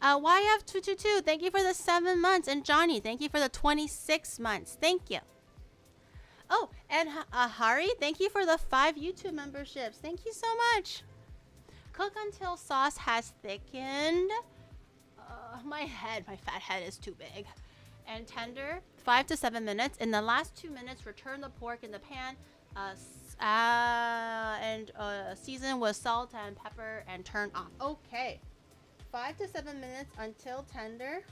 S2: YF222, thank you for the 7 months. And Johnny, thank you for the 26 months. Thank you. Oh, and Hari, thank you for the 5 YouTube memberships. Thank you so much. Cook until sauce has thickened. My fat head is too big. And tender, 5 to 7 minutes. In the last 2 minutes, return the pork in the pan and season with salt and pepper and turn off. Okay. 5 to 7 minutes until tender.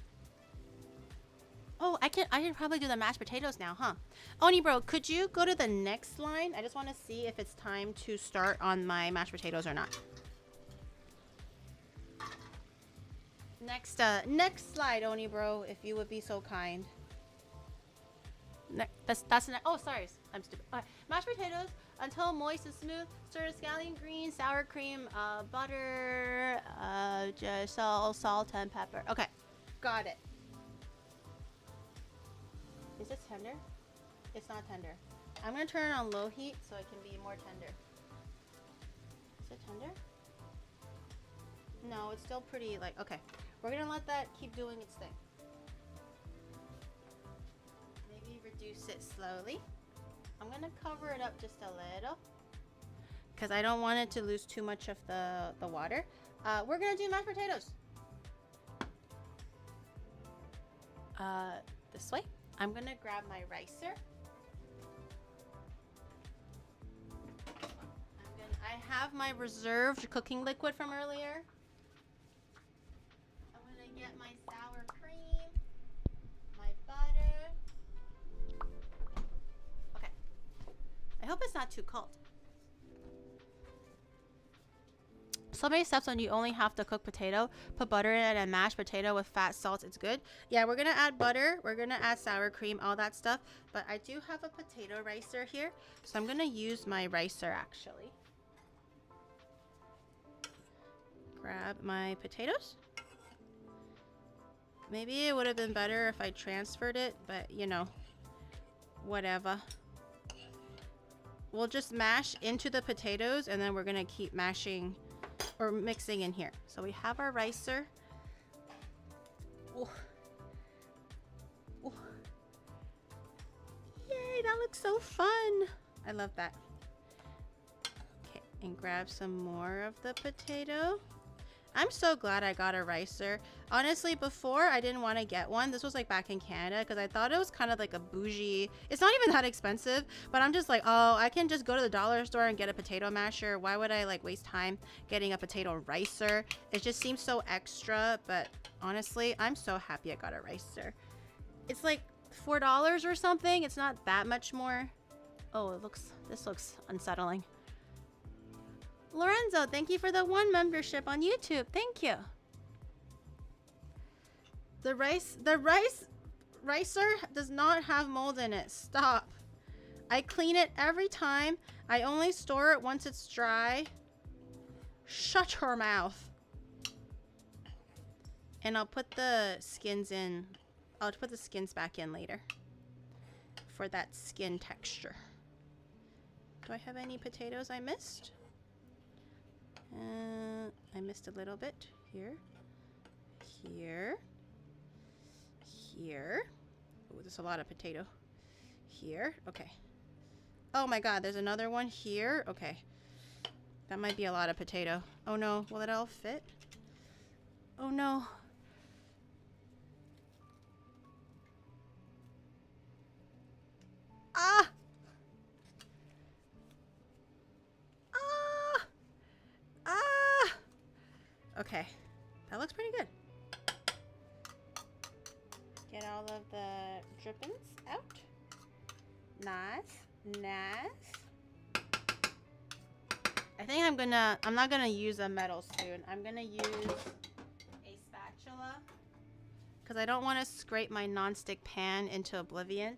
S2: Oh, I can probably do the mashed potatoes now, huh? Oni bro, could you go to the next line? I just want to see if it's time to start on my mashed potatoes or not. Next slide, Oni bro, if you would be so kind. Oh, sorry, I'm stupid. Mashed potatoes until moist and smooth. Stir scallion greens, sour cream, butter, just salt and pepper. Okay, got it. Is it tender? It's not tender. I'm gonna turn it on low heat so it can be more tender. Is it tender? No, it's still pretty like, okay. We're gonna let that keep doing its thing. Maybe reduce it slowly. I'm gonna cover it up just a little because I don't want it to lose too much of the water. We're gonna do mashed potatoes. This way. I'm gonna grab my ricer. I have my reserved cooking liquid from earlier. I'm gonna get my sour cream, my butter. Okay. I hope it's not too cold. So many steps when you only have to cook potato, put butter in it and mash potato with fat, salt. It's good. Yeah, we're gonna add butter, we're gonna add sour cream, all that stuff, but I do have a potato ricer here, so I'm gonna use my ricer actually. Grab my potatoes. Maybe it would have been better if I transferred it, but you know, whatever. We'll just mash into the potatoes and then we're gonna keep mashing or mixing in here. So we have our ricer. Ooh. Ooh. Yay, that looks so fun. I love that. Okay, and grab some more of the potato. I'm so glad I got a ricer. Honestly, before I didn't want to get one. This was like back in Canada because I thought it was kind of like a bougie. It's not even that expensive, but I'm just like, oh, I can just go to the dollar store and get a potato masher. Why would I like waste time getting a potato ricer? It just seems so extra, but honestly, I'm so happy I got a ricer. It's like $4 or something. It's not that much more. Oh, this looks unsettling. Lorenzo, thank you for the 1 membership on YouTube. Thank you. The ricer does not have mold in it. Stop. I clean it every time. I only store it once it's dry. Shut her mouth. And I'll put the skins in. I'll put the skins back in later for that skin texture. Do I have any potatoes I missed? I missed a little bit. Here. Here. Here. Oh, there's a lot of potato. Here. Okay. Oh my god, there's another one here. Okay. That might be a lot of potato. Oh no, will it all fit? Oh no. Ah! Ah! Ah! Okay. That looks pretty good. Get all of the drippings out. Nice. Nice. I think I'm not gonna use a metal spoon. I'm gonna use a spatula because I don't want to scrape my nonstick pan into oblivion.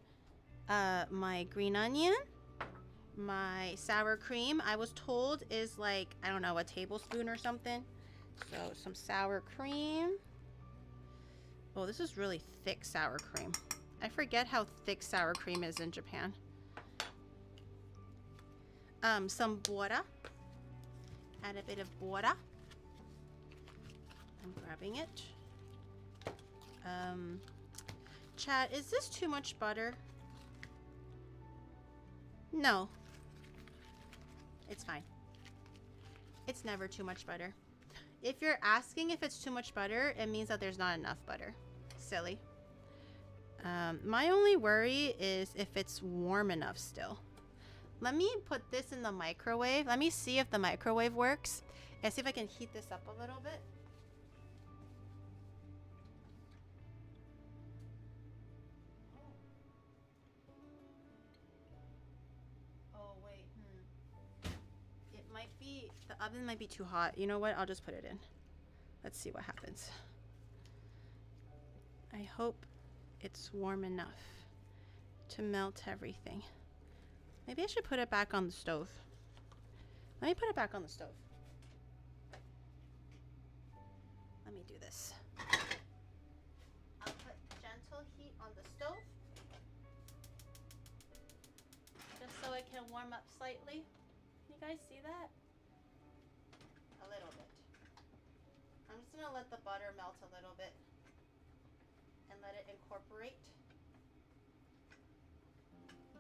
S2: My green onion, my sour cream, I was told is like, I don't know, a tablespoon or something. So some sour cream. Oh, this is really thick sour cream. I forget how thick sour cream is in Japan. Some butter. Add a bit of butter. I'm grabbing it. Chat, is this too much butter? No. It's fine. It's never too much butter. If you're asking if it's too much butter, it means that there's not enough butter. Silly. My only worry is if it's warm enough still. Let me put this in the microwave. Let me see if the microwave works. And see if I can heat this up a little bit. Oh, wait. It might be, the oven might be too hot. You know what? I'll just put it in. Let's see what happens. I hope it's warm enough to melt everything. Maybe I should put it back on the stove. Let me put it back on the stove. Let me do this. I'll put gentle heat on the stove. Just so it can warm up slightly. Can you guys see that? A little bit. I'm just gonna let the butter melt a little bit and let it incorporate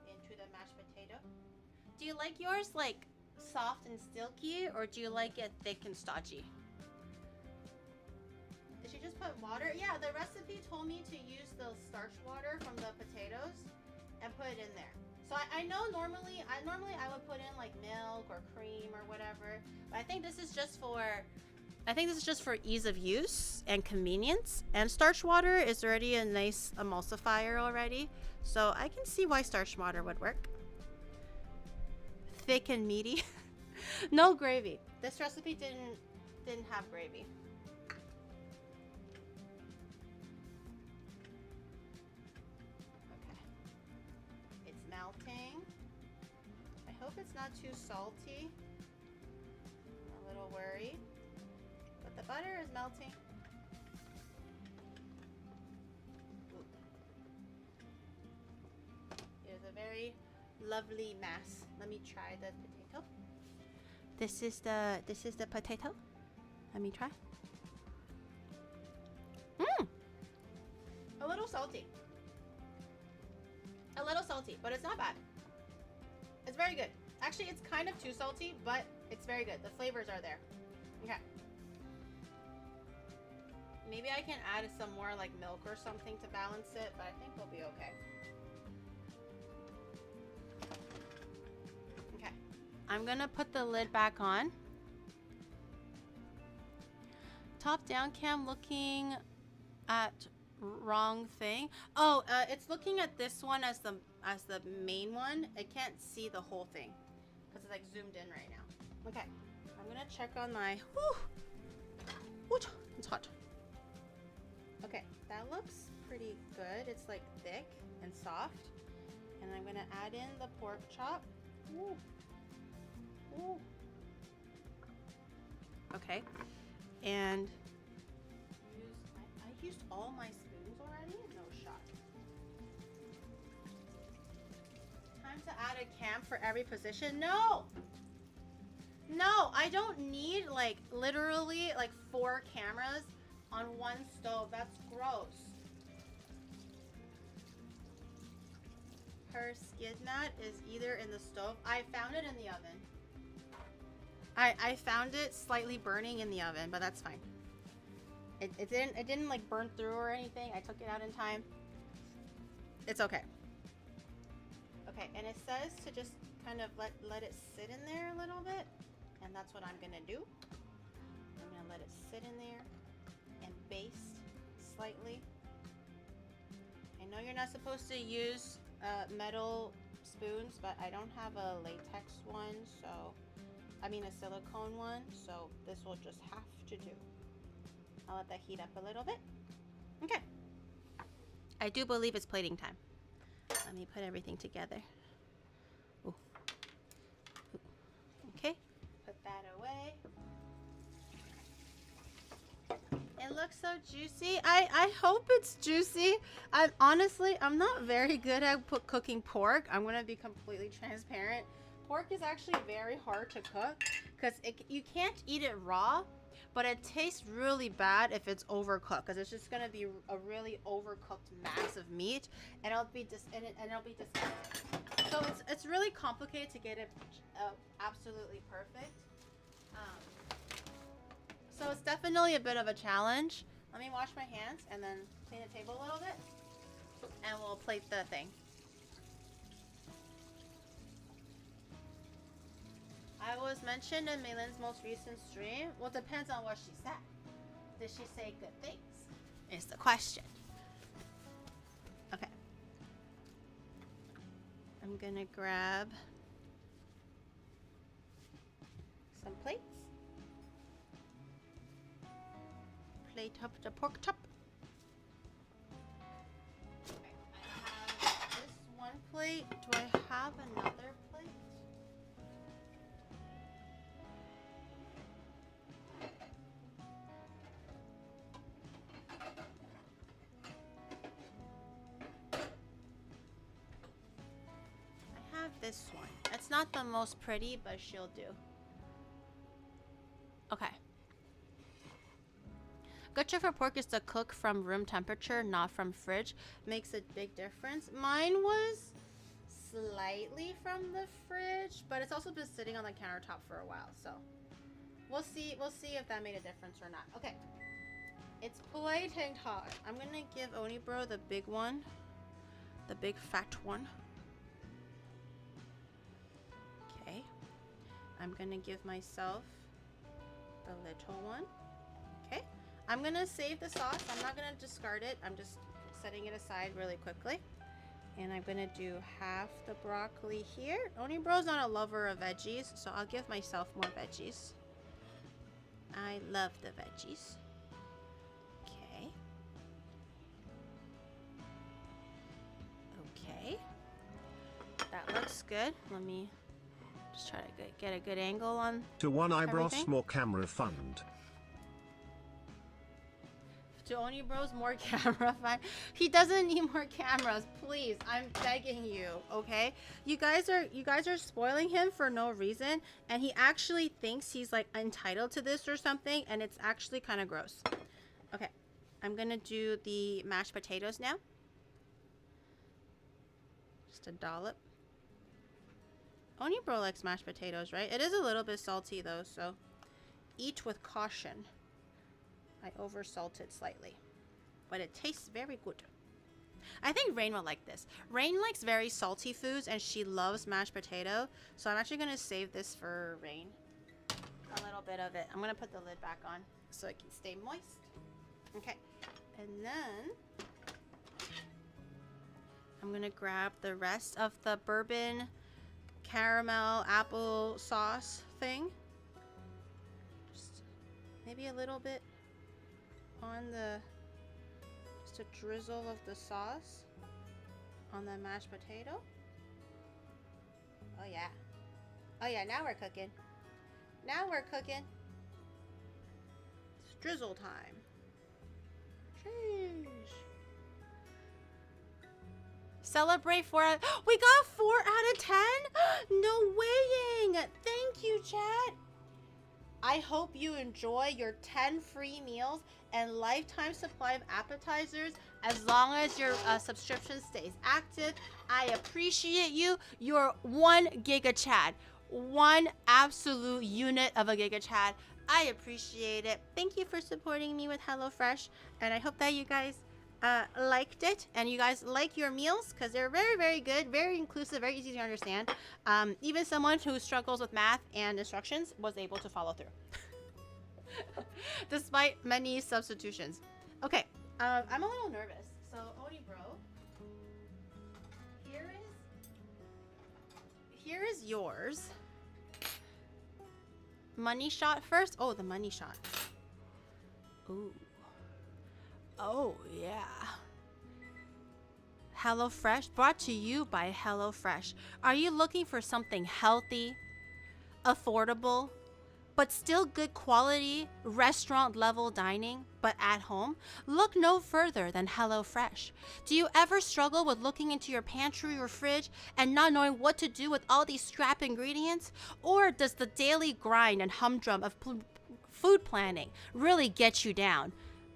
S2: into the mashed potato. Do you like yours like soft and silky, or do you like it thick and starchy? Did she just put water? Yeah, the recipe told me to use the starch water from the potatoes and put it in there. So I know normally I would put in like milk or cream or whatever, but I think this is just for ease of use and convenience. And starch water is already a nice emulsifier already, so I can see why starch water would work. Thick and meaty. No gravy. This recipe didn't have gravy. Okay. It's melting. I hope it's not too salty. I'm a little worried. But the butter is melting. Ooh. It is a very lovely mass. Let me try the potato. This is the potato. Let me try. A little salty. A little salty, but it's not bad. It's very good. Actually, it's kind of too salty, but it's very good. The flavors are there. Okay. Maybe I can add some more like milk or something to balance it, but I think we'll be okay. Okay. I'm gonna put the lid back on. Top down cam looking at wrong thing. Oh, it's looking at this one as the main one. I can't see the whole thing because it's like zoomed in right now. Okay, I'm gonna check on my. Whew, it's hot. Okay, that looks pretty good. It's like thick and soft. And I'm gonna add in the pork chop. Ooh. Ooh. Okay. And I used all my spoons already? No shot. Time to add a cam for every position. No! No, I don't need like literally like 4 cameras on one stove. That's gross. Her skid mat is either in the stove. I found it in the oven. I found it slightly burning in the oven, but that's fine. It didn't like burn through or anything. I took it out in time. It's okay. Okay, and it says to just kind of let it sit in there a little bit, and that's what I'm gonna do. I'm gonna let it sit in there and baste slightly. I know you're not supposed to use metal spoons, but I don't have a latex one, so I mean a silicone one, so this will just have to do. I'll let that heat up a little bit. Okay. I do believe it's plating time. Let me put everything together. Ooh. Ooh. Okay, put that away. It looks so juicy. I hope it's juicy. I'm not very good at cooking pork. I'm gonna be completely transparent. Pork is actually very hard to cook because you can't eat it raw, but it tastes really bad if it's overcooked because it's just gonna be a really overcooked mass of meat, and it'll be disgusting. So it's really complicated to get it absolutely perfect. So it's definitely a bit of a challenge. Let me wash my hands and then clean the table a little bit, and we'll plate the thing. I was mentioned in Maylin's most recent stream. Well, it depends on what she said. Did she say good things? Is the question. Okay. I'm gonna grab some plates. Plate up the pork chop. Okay, I have this one plate. Do I have another plate? I have this one. It's not the most pretty, but she'll do. Okay. Good trick for pork is to cook from room temperature, not from fridge. Makes a big difference. Mine was slightly from the fridge, but it's also been sitting on the countertop for a while, so we'll see if that made a difference or not. Okay, it's plating time. I'm gonna give Onibro the big one, the big fat one. Okay, I'm gonna give myself the little one. Okay, I'm gonna save the sauce. I'm not gonna discard it. I'm just setting it aside really quickly. And I'm gonna do half the broccoli here. Onibro's not a lover of veggies, so I'll give myself more veggies. I love the veggies. Okay. Okay. That looks good. Let me just try to get a good angle on
S3: To one eyebrow
S2: everything.
S3: more camera fund.
S2: To Onibro's more camera fun. He doesn't need more cameras, please. I'm begging you, okay? You guys are spoiling him for no reason, and he actually thinks he's like entitled to this or something, and it's actually kind of gross. Okay, I'm gonna do the mashed potatoes now. Just a dollop. Onibro likes mashed potatoes, right? It is a little bit salty though, so eat with caution. I oversalted slightly, but it tastes very good. I think Rain will like this. Rain likes very salty foods, and she loves mashed potato, so I'm actually gonna save this for Rain. A little bit of it. I'm gonna put the lid back on so it can stay moist. Okay, and then I'm gonna grab the rest of the bourbon caramel apple sauce thing. Just maybe a little bit on the, just a drizzle of the sauce on the mashed potato. Oh yeah, now we're cooking. Now we're cooking. It's drizzle time. Sheesh. Celebrate 4 out. We got 4 out of 10. No weighing. Thank you, chat. I hope you enjoy your 10 free meals and lifetime supply of appetizers as long as your subscription stays active. I appreciate you. You're 1 giga chad. 1 absolute unit of a giga chad. I appreciate it. Thank you for supporting me with HelloFresh. And I hope that you guys liked it and you guys like your meals because they're very, very good, very inclusive, very easy to understand. Even someone who struggles with math and instructions was able to follow through despite many substitutions. Okay, I'm a little nervous, so Oni bro, here is yours. Money shot first. Oh, the money shot. Ooh. Oh, yeah. HelloFresh, brought to you by HelloFresh. Are you looking for something healthy, affordable, but still good quality restaurant level dining, but at home? Look no further than HelloFresh. Do you ever struggle with looking into your pantry or fridge and not knowing what to do with all these scrap ingredients? Or does the daily grind and humdrum of food planning really get you down?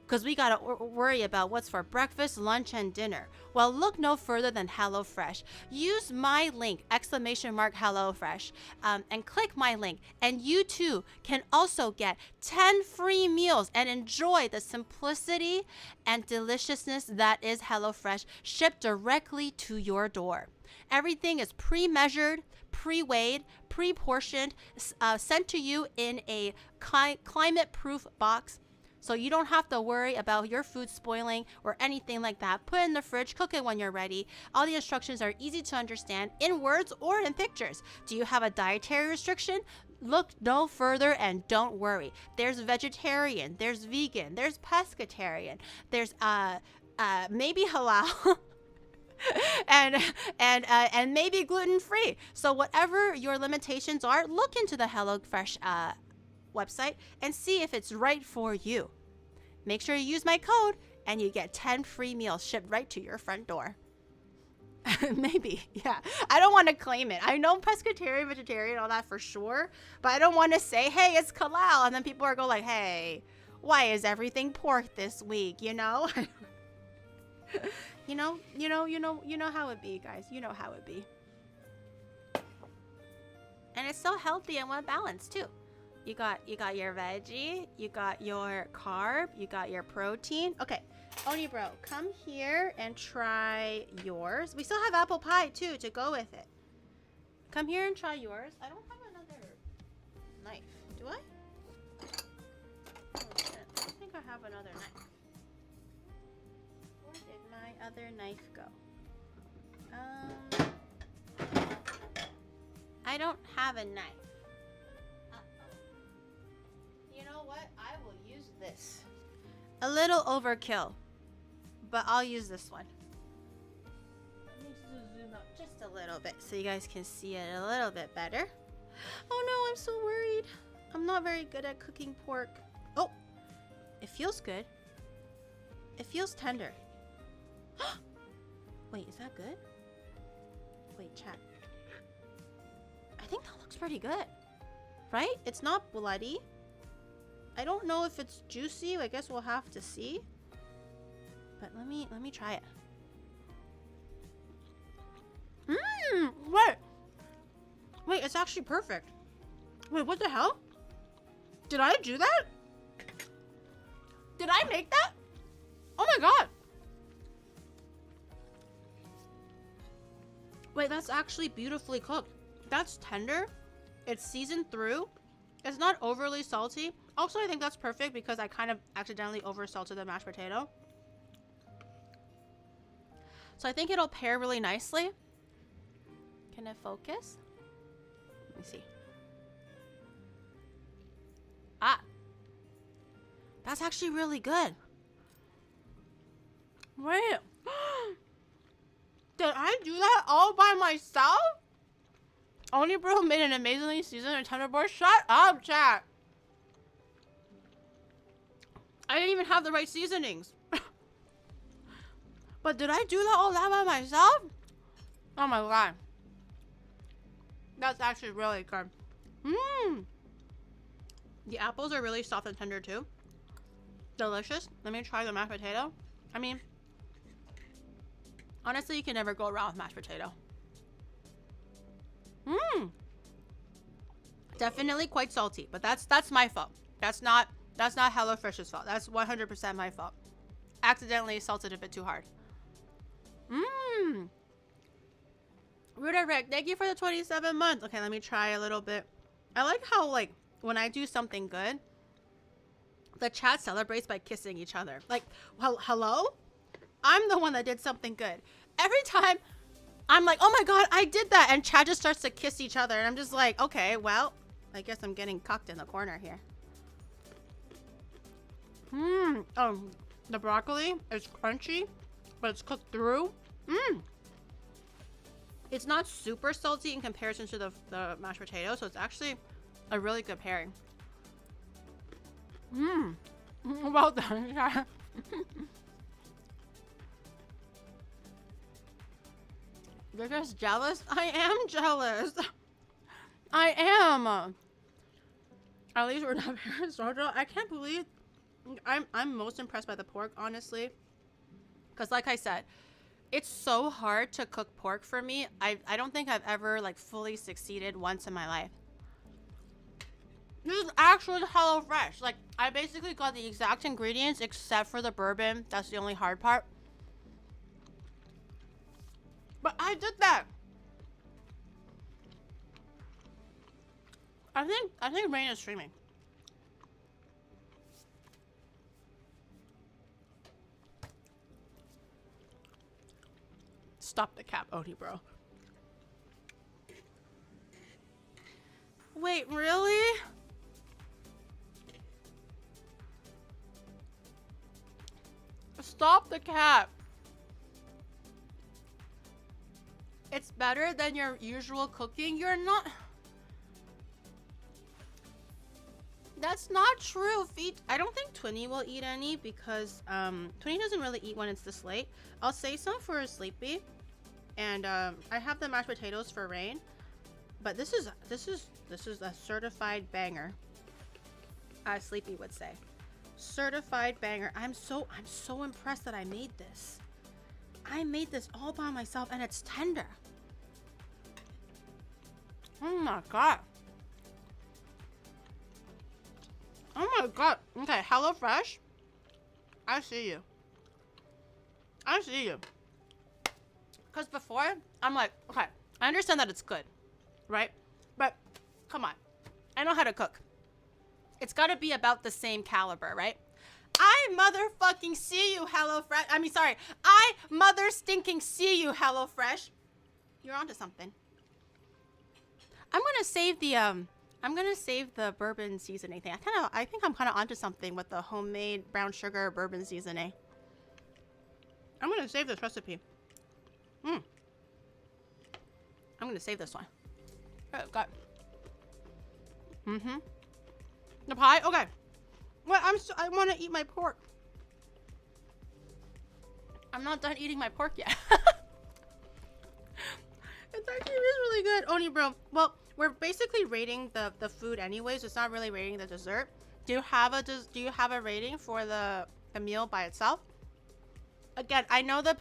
S2: Because we gotta worry about what's for breakfast, lunch, and dinner. Well, look no further than HelloFresh. Use my link, !HelloFresh, and click my link, and you too can also get 10 free meals and enjoy the simplicity and deliciousness that is HelloFresh, shipped directly to your door. Everything is pre-measured, pre-weighed, pre-portioned, sent to you in a climate-proof box. So you don't have to worry about your food spoiling or anything like that. Put it in the fridge, cook it when you're ready. All the instructions are easy to understand in words or in pictures. Do you have a dietary restriction? Look no further and don't worry. There's vegetarian, there's vegan, there's pescatarian, there's maybe halal. and maybe gluten-free. So whatever your limitations are, look into the HelloFresh website and see if it's right for you. Make sure you use my code and you get 10 free meals shipped right to your front door. Maybe, yeah. I don't want to claim it. I know pescatarian, vegetarian, all that for sure, but I don't want to say, hey, it's halal, and then people are going like, hey, why is everything pork this week? You know? you know how it be, guys. You know how it be. And it's so healthy and well balanced too. You got your veggie, you got your carb, you got your protein. Okay, Oni bro, come here and try yours. We still have apple pie too to go with it. Come here and try yours. I don't have another knife. Do I? Oh shit, I don't think I have another knife. Where did my other knife go? I don't have a knife. You know what? I will use this. A little overkill, but I'll use this one. Let me just zoom up just a little bit so you guys can see it a little bit better. Oh no, I'm so worried. I'm not very good at cooking pork. Oh, it feels good. It feels tender. Wait, is that good? Wait, chat. I think that looks pretty good, right? It's not bloody. I don't know if it's juicy. I guess we'll have to see. But let me try it. Wait, it's actually perfect. Wait, what the hell? Did I do that? Did I make that? Oh my god. Wait, that's actually beautifully cooked. That's tender. It's seasoned through. It's not overly salty. Also, I think that's perfect because I kind of accidentally oversalted the mashed potato. So I think it'll pair really nicely. Can it focus? Let me see. Ah. That's actually really good. Wait. Did I do that all by myself? Only Bro made an amazingly seasoned tender board. Shut up, chat. I didn't even have the right seasonings. But did I do that all that by myself? Oh my god. That's actually really good. Mmm. The apples are really soft and tender too. Delicious. Let me try the mashed potato. I mean, honestly, you can never go wrong with mashed potato. Mmm. Definitely quite salty, but that's my fault. That's not HelloFresh's fault. That's 100% my fault. Accidentally salted a bit too hard. Mmm. Ruda thank you for the 27 months. Okay, let me try a little bit. I like how, like, when I do something good, the chat celebrates by kissing each other. Like, well, hello? I'm the one that did something good. Every time I'm like, oh my god, I did that, and chat just starts to kiss each other, and I'm just like, okay, well, I guess I'm getting cucked in the corner here. Mmm. Oh, the broccoli is crunchy, but it's cooked through. Mmm. It's not super salty in comparison to the mashed potato, so it's actually a really good pairing. Mmm. Well done. You're just jealous? I am jealous. I am. At least we're not very social. I can't believe I'm most impressed by the pork, honestly. Because like I said, it's so hard to cook pork for me. I don't think I've ever like fully succeeded once in my life. This is actually HelloFresh. Like, I basically got the exact ingredients except for the bourbon. That's the only hard part. But I did that. I think Rain is streaming. Stop the cap, Oni bro. Wait, really? Stop the cap. It's better than your usual cooking. You're not. That's not true. I don't think Twinny will eat any because Twinny doesn't really eat when it's this late. I'll save some for Sleepy, and I have the mashed potatoes for Rain. But this is a certified banger, as Sleepy would say. Certified banger. I'm so impressed that I made this. I made this all by myself, and it's tender. Oh my god. Oh my god. Okay, HelloFresh. I see you. I see you. Because before, I'm like, okay, I understand that it's good, right? But come on. I know how to cook. It's got to be about the same caliber, right? I motherfucking see you, HelloFresh. I mean, sorry. I mother stinking see you, HelloFresh. You're onto something. I'm gonna save the bourbon seasoning thing. I think I'm kind of onto something with the homemade brown sugar bourbon seasoning. I'm gonna save this recipe. I'm gonna save this one. Oh, God. The pie? Okay. Well, I want to eat my pork. I'm not done eating my pork yet. It's actually really good, Oni bro. Well, we're basically rating the food anyways. It's not really rating the dessert. Do you have a rating for the meal by itself? Again, I know the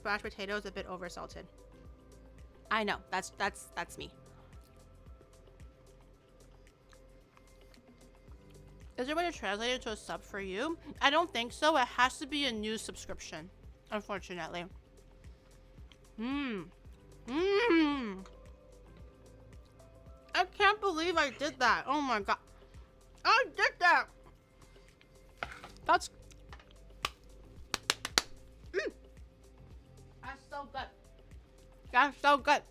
S2: mashed potato is a bit oversalted. I know. That's me. Is there a way to translate it to a sub for you? I don't think so. It has to be a new subscription, unfortunately. I can't believe I did that. Oh my god. I did that. That's so good. That's so good.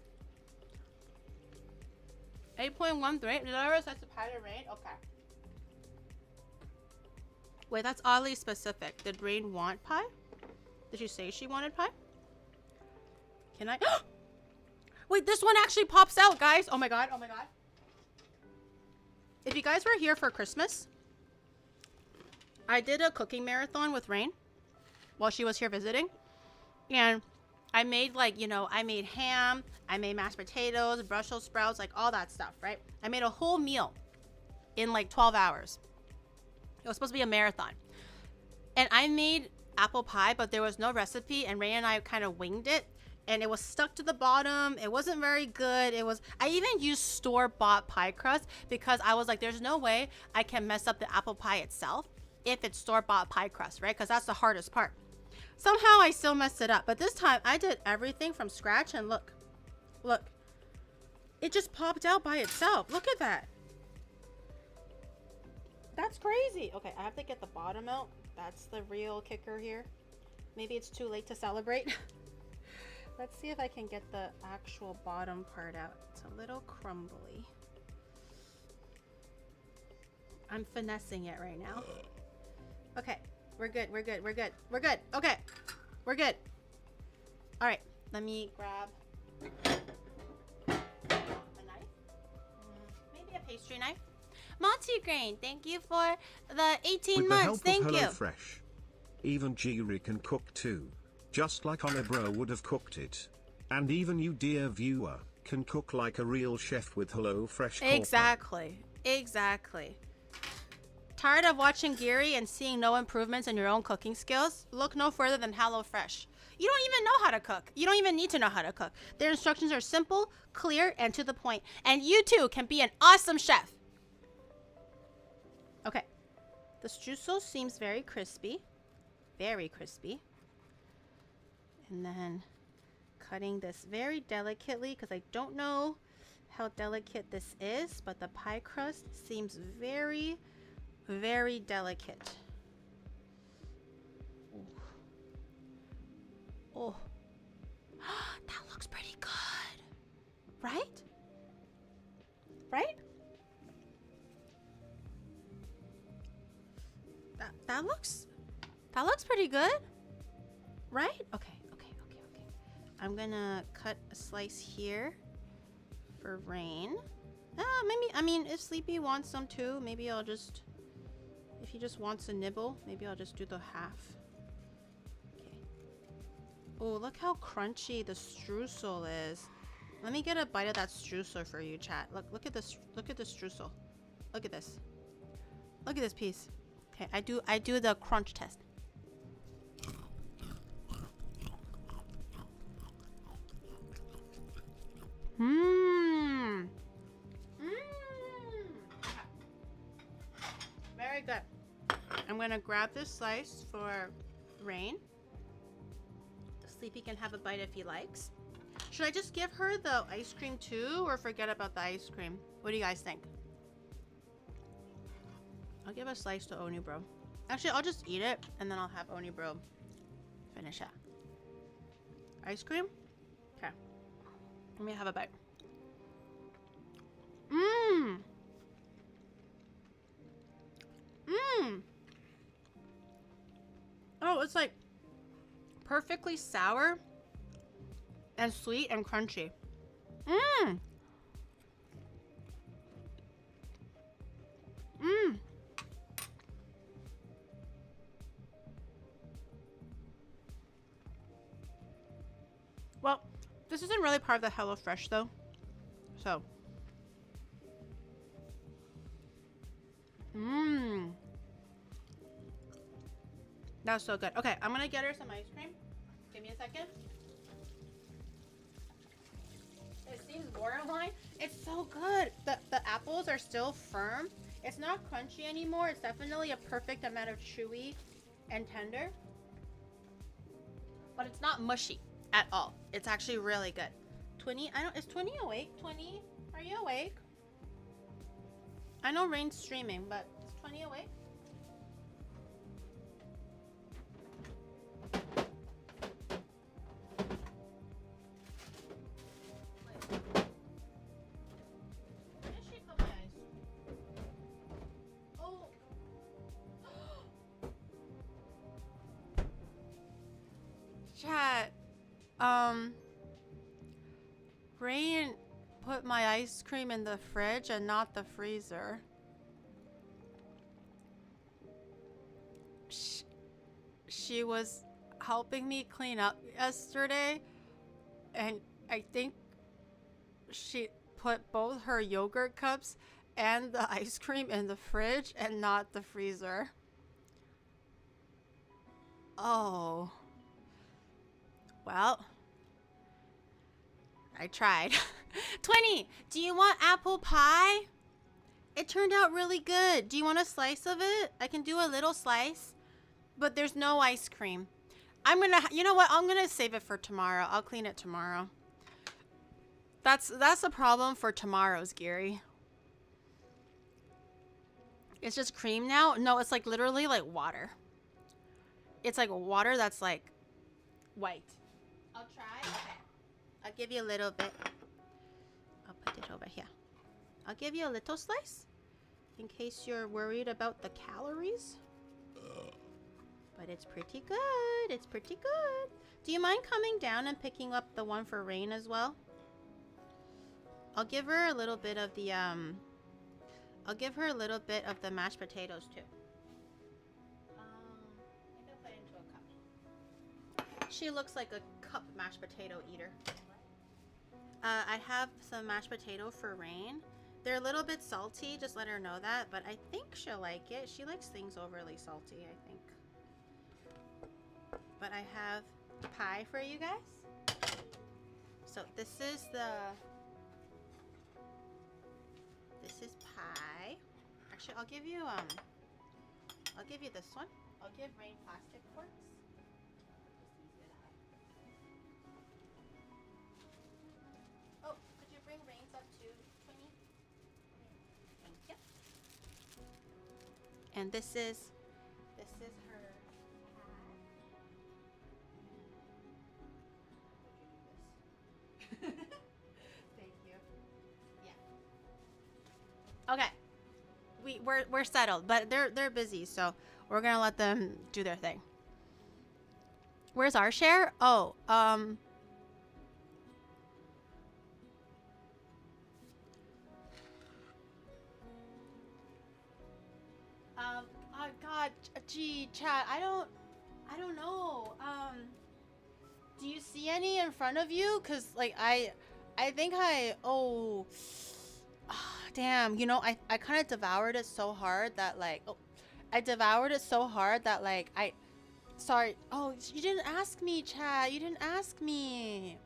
S2: 8.13. Did I ever set the pie to Rain? Okay. Wait, that's oddly specific. Did Rain want pie? Did she say she wanted pie? Can I? Wait, this one actually pops out, guys. Oh my god, oh my god. If you guys were here for Christmas, I did a cooking marathon with Rain while she was here visiting. And I made like, you know, I made ham, I made mashed potatoes, Brussels sprouts, like all that stuff, right? I made a whole meal in like 12 hours. It was supposed to be a marathon. And I made apple pie, but there was no recipe, and Rain and I kind of winged it. And it was stuck to the bottom. It wasn't very good. I even used store-bought pie crust because I was like, there's no way I can mess up the apple pie itself if it's store-bought pie crust, right? Because that's the hardest part. Somehow I still messed it up. But this time I did everything from scratch, and look. It just popped out by itself. Look at that. That's crazy. Okay, I have to get the bottom out. That's the real kicker here. Maybe it's too late to celebrate. Let's see if I can get the actual bottom part out. It's a little crumbly. I'm finessing it right now. Okay, we're good. Okay, we're good. All right, let me grab a knife. Maybe a pastry knife. Multigrain, thank you for the 18 months. Thank you.
S3: Fresh. Even GURL can cook too. Just like Bro would have cooked it. And even you, dear viewer, can cook like a real chef with HelloFresh.
S2: Exactly. Tired of watching GURL and seeing no improvements in your own cooking skills? Look no further than HelloFresh. You don't even know how to cook. You don't even need to know how to cook. Their instructions are simple, clear, and to the point. And you too can be an awesome chef. Okay. The streusel seems very crispy. Very crispy. And then cutting this very delicately because I don't know how delicate this is, but the pie crust seems very, very delicate. Oh, that looks pretty good, right? Right? That looks pretty good, right? Okay. I'm gonna cut a slice here for Rain. Maybe, I mean, if Sleepy wants some too, maybe I'll just, if he just wants a nibble, maybe I'll just do the half. Okay. Oh, look how crunchy the streusel is. Let me get a bite of that streusel for you, chat. Look at this. Look at the streusel. Look at this. Look at this piece. Okay, I do the crunch test. Very good. I'm gonna grab this slice for Rain. Sleepy can have a bite if he likes. Should I just give her the ice cream too, or forget about the ice cream? What do you guys think? I'll give a slice to Oni Bro. Actually, I'll just eat it, and then I'll have Oni Bro finish it. Ice cream? Okay. Let me have a bite. Oh, it's like perfectly sour and sweet and crunchy. Well, this isn't really part of the HelloFresh though, so. That was so good. Okay, I'm gonna get her some ice cream. Give me a second. It seems borderline. It's so good. The apples are still firm. It's not crunchy anymore. It's definitely a perfect amount of chewy and tender. But it's not mushy at all. It's actually really good. 20, is 20 awake? 20, are you awake? I know Rain's streaming, but is 20 awake? Chat, put my ice cream in the fridge and not the freezer. She was helping me clean up yesterday, and I think she put both her yogurt cups and the ice cream in the fridge and not the freezer. Oh. Well, I tried. 20, do you want apple pie? It turned out really good. Do you want a slice of it? I can do a little slice, but there's no ice cream. You know what? I'm gonna save it for tomorrow. I'll clean it tomorrow. That's a problem for tomorrow's Gary. It's just cream now? No, it's like literally like water. It's like water that's like white. I'll try. Okay. I'll give you a little bit. I'll put it over here. I'll give you a little slice in case you're worried about the calories. But it's pretty good. It's pretty good. Do you mind coming down and picking up the one for Rain as well? I'll give her a little bit of the mashed potatoes too. Maybe I'll put it into a cup. She looks like a cup mashed potato eater. I have some mashed potato for Rain. They're a little bit salty, just let her know that, but I think she'll like it. She likes things overly salty, I think. But I have pie for you guys. So this is pie. Actually, I'll give you this one. I'll give Rain plastic forks. Oh, could you bring Rain's up too, Twinnie? Thank you. And this is her hat. Thank you. Yeah. Okay. We're settled, but they're busy, so we're gonna let them do their thing. Where's our share? Oh, oh God, gee, chat, I don't know. Do you see any in front of you? Cause like I think damn, you know, I kind of devoured it so hard that like, sorry. Oh, you didn't ask me, chat. You didn't ask me.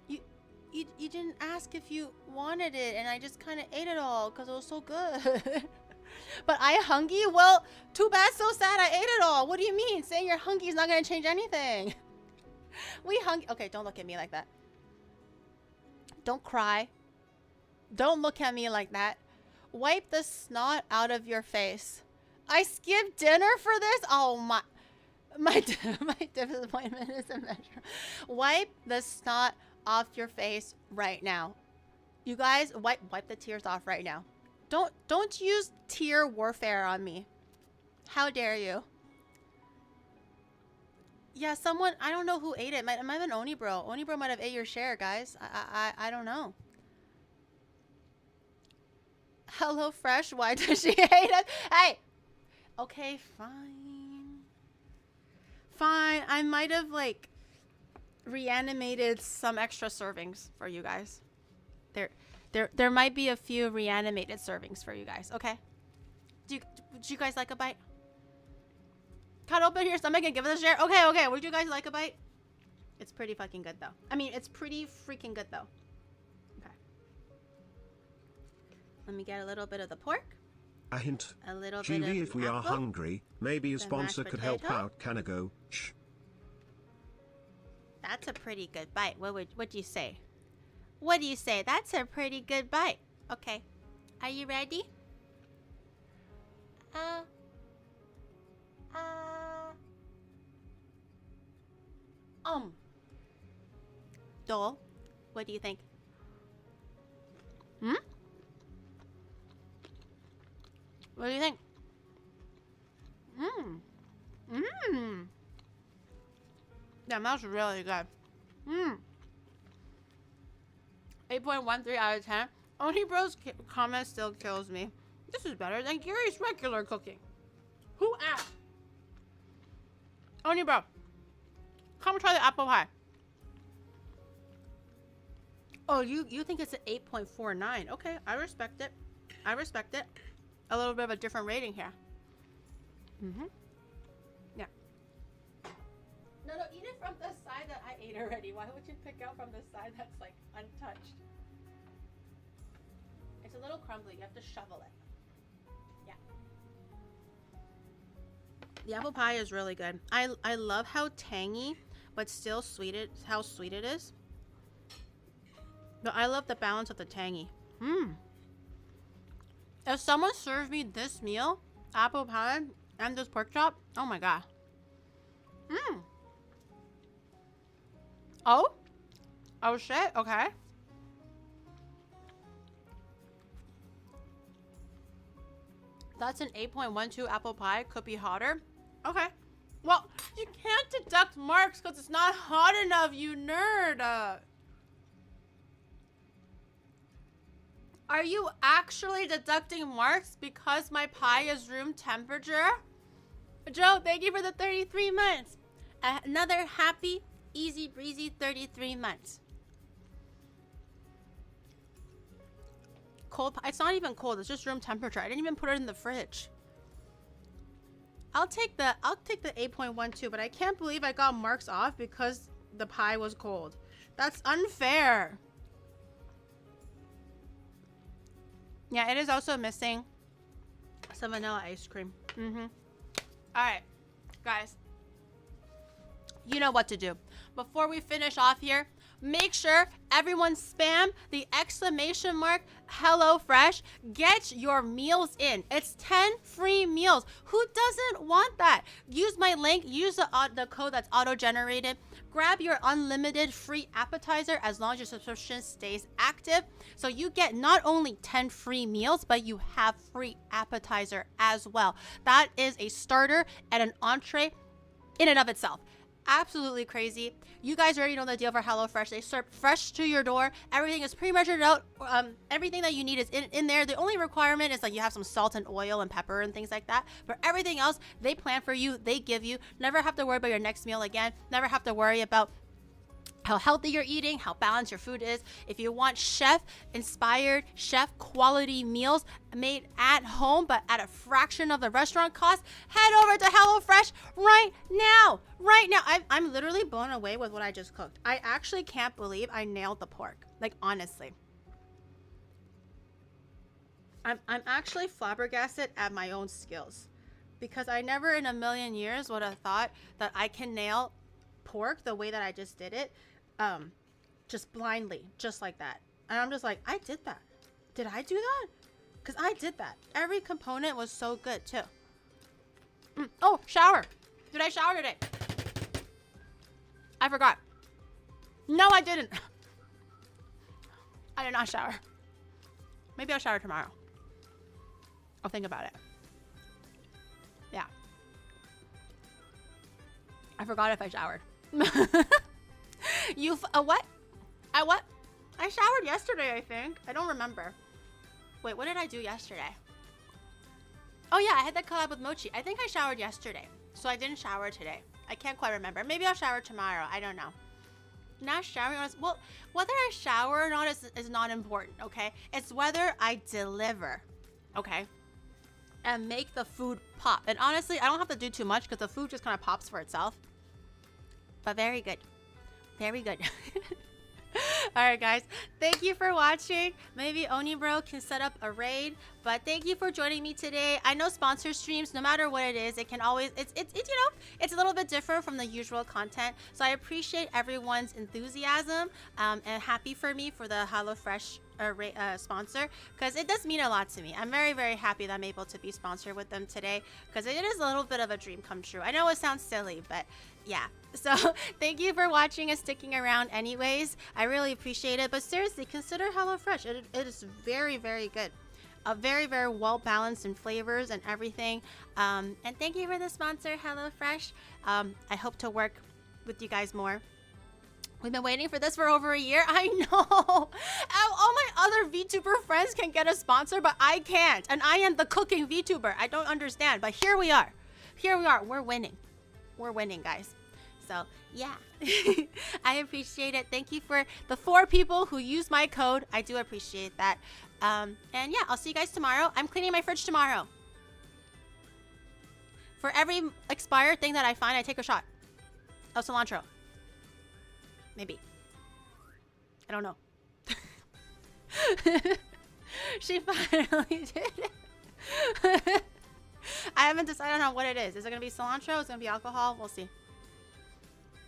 S2: You didn't ask if you wanted it, and I just kind of ate it all because it was so good. But I hungry? Well, too bad, so sad. I ate it all. What do you mean? Saying you're hungry is not gonna change anything. We hungry. Okay, don't look at me like that. Don't cry. Don't look at me like that. Wipe the snot out of your face. I skipped dinner for this? Oh my disappointment is immeasurable. Wipe the snot off your face right now. You guys, wipe the tears off right now. Don't use tear warfare on me. How dare you? Yeah, someone, I don't know who ate it. It might have been Onibro. Onibro might have ate your share, guys. I don't know. Hello Fresh, why does she hate us? Hey! Okay, fine. Fine, I might have like reanimated some extra servings for you guys. There might be a few reanimated servings for you guys, okay? Would you guys like a bite? Cut open your stomach and give it a share? Okay, would you guys like a bite? It's pretty fucking good though. I mean, it's pretty freaking good though. Okay. Let me get a little bit of the pork.
S3: A hint.
S2: A little bit of
S3: GURL, if we are
S2: apple,
S3: hungry, maybe a
S2: the
S3: sponsor
S2: mashed
S3: could help
S2: potato.
S3: out. Can I go? Shh.
S2: That's a pretty good bite. What'd you say? What do you say? That's a pretty good bite. Okay. Are you ready? Dole, what do you think? Hmm? What do you think? Damn, that was really good. A 8.13 out of 10. Oni Bro's comment still kills me. This is better than Gary's regular cooking. Who asked? Oni Bro, come try the apple pie. Oh, you think it's an 8.49? Okay, I respect it. I respect it. A little bit of a different rating here. Yeah. No, eat it from the side that I ate already. Why would you pick out from the side that's like untouched? It's a little crumbly. You have to shovel it. Yeah. The apple pie is really good. I love how tangy, but still sweet how sweet it is. But I love the balance of the tangy. If someone served me this meal, apple pie, and this pork chop, oh my god. Oh shit, okay. That's an 8.12 apple pie. Could be hotter. Okay. Well, you can't deduct marks because it's not hot enough, you nerd. Are you actually deducting marks because my pie is room temperature? Joe, thank you for the 33 months. Another happy, easy breezy 33 months. Cold pie. It's not even cold. It's just room temperature. I didn't even put it in the fridge. I'll take the 8.12, but I can't believe I got marks off because the pie was cold. That's unfair. Yeah, it is also missing some vanilla ice cream. Alright, guys. You know what to do. Before we finish off here, make sure everyone spam the exclamation mark HelloFresh. Get your meals in. It's 10 free meals. Who doesn't want that? Use my link. Use the code that's auto-generated. Grab your unlimited free appetizer as long as your subscription stays active. So you get not only 10 free meals, but you have free appetizer as well. That is a starter and an entree in and of itself. Absolutely crazy. You guys already know the deal for HelloFresh. They serve fresh to your door. Everything is pre-measured out. Everything that you need is in there. The only requirement is that you have some salt and oil and pepper and things like that. But everything else, they plan for you. They give you. Never have to worry about your next meal again. Never have to worry about how healthy you're eating, how balanced your food is. If you want chef-inspired, chef-quality meals made at home but at a fraction of the restaurant cost, head over to HelloFresh right now. Right now. I'm literally blown away with what I just cooked. I actually can't believe I nailed the pork. Like, honestly. I'm actually flabbergasted at my own skills because I never in a million years would have thought that I can nail pork the way that I just did it, just blindly, just like that. And I'm just like, I did that. Did I do that? Because I did that. Every component was so good too. Oh, shower. Did I shower today? I forgot. No, I didn't. I did not shower. Maybe I'll shower tomorrow. I'll think about it. Yeah. I forgot if I showered. What? I showered yesterday, I think. I don't remember. Wait, what did I do yesterday? Oh yeah, I had that collab with Mochi. I think I showered yesterday. So I didn't shower today. I can't quite remember. Maybe I'll shower tomorrow. I don't know. Not showering. Well, whether I shower or not is not important, okay? It's whether I deliver, okay? And make the food pop. And honestly, I don't have to do too much because the food just kind of pops for itself. But very good. Very good. Alright guys, thank you for watching. Maybe Oni Bro can set up a raid, but thank you for joining me today. I know sponsor streams, no matter what it is, it can always, it's you know, it's a little bit different from the usual content. So I appreciate everyone's enthusiasm and happy for me for the HelloFresh sponsor, because it does mean a lot to me. I'm very, very happy that I'm able to be sponsored with them today, because it is a little bit of a dream come true. I know it sounds silly, but yeah. So thank you for watching and sticking around anyways. I really appreciate it. But seriously, consider HelloFresh. It is very, very good. Very, very well balanced in flavors and everything. And thank you for the sponsor, HelloFresh. I hope to work with you guys more. We've been waiting for this for over a year. I know. All my other VTuber friends can get a sponsor, but I can't. And I am the cooking VTuber. I don't understand. But here we are. Here we are. We're winning. We're winning, guys. So, yeah. I appreciate it. Thank you for the 4 people who use my code. I do appreciate that. And yeah, I'll see you guys tomorrow. I'm cleaning my fridge tomorrow. For every expired thing that I find, I take a shot of cilantro. Maybe. I don't know. She finally did it. I haven't decided on what it is. Is it going to be cilantro? Is it going to be alcohol? We'll see.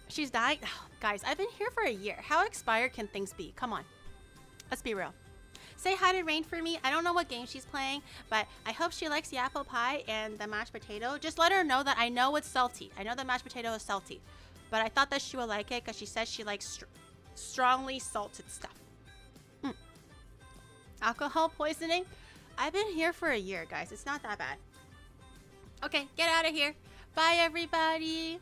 S2: She's dying. Oh, guys, I've been here for a year. How expired can things be? Come on. Let's be real. Say hi to Rain for me. I don't know what game she's playing, but I hope she likes the apple pie and the mashed potato. Just let her know that I know it's salty. I know the mashed potato is salty. But I thought that she would like it because she says she likes strongly salted stuff. Alcohol poisoning? I've been here for a year, guys. It's not that bad. Okay, get out of here. Bye, everybody.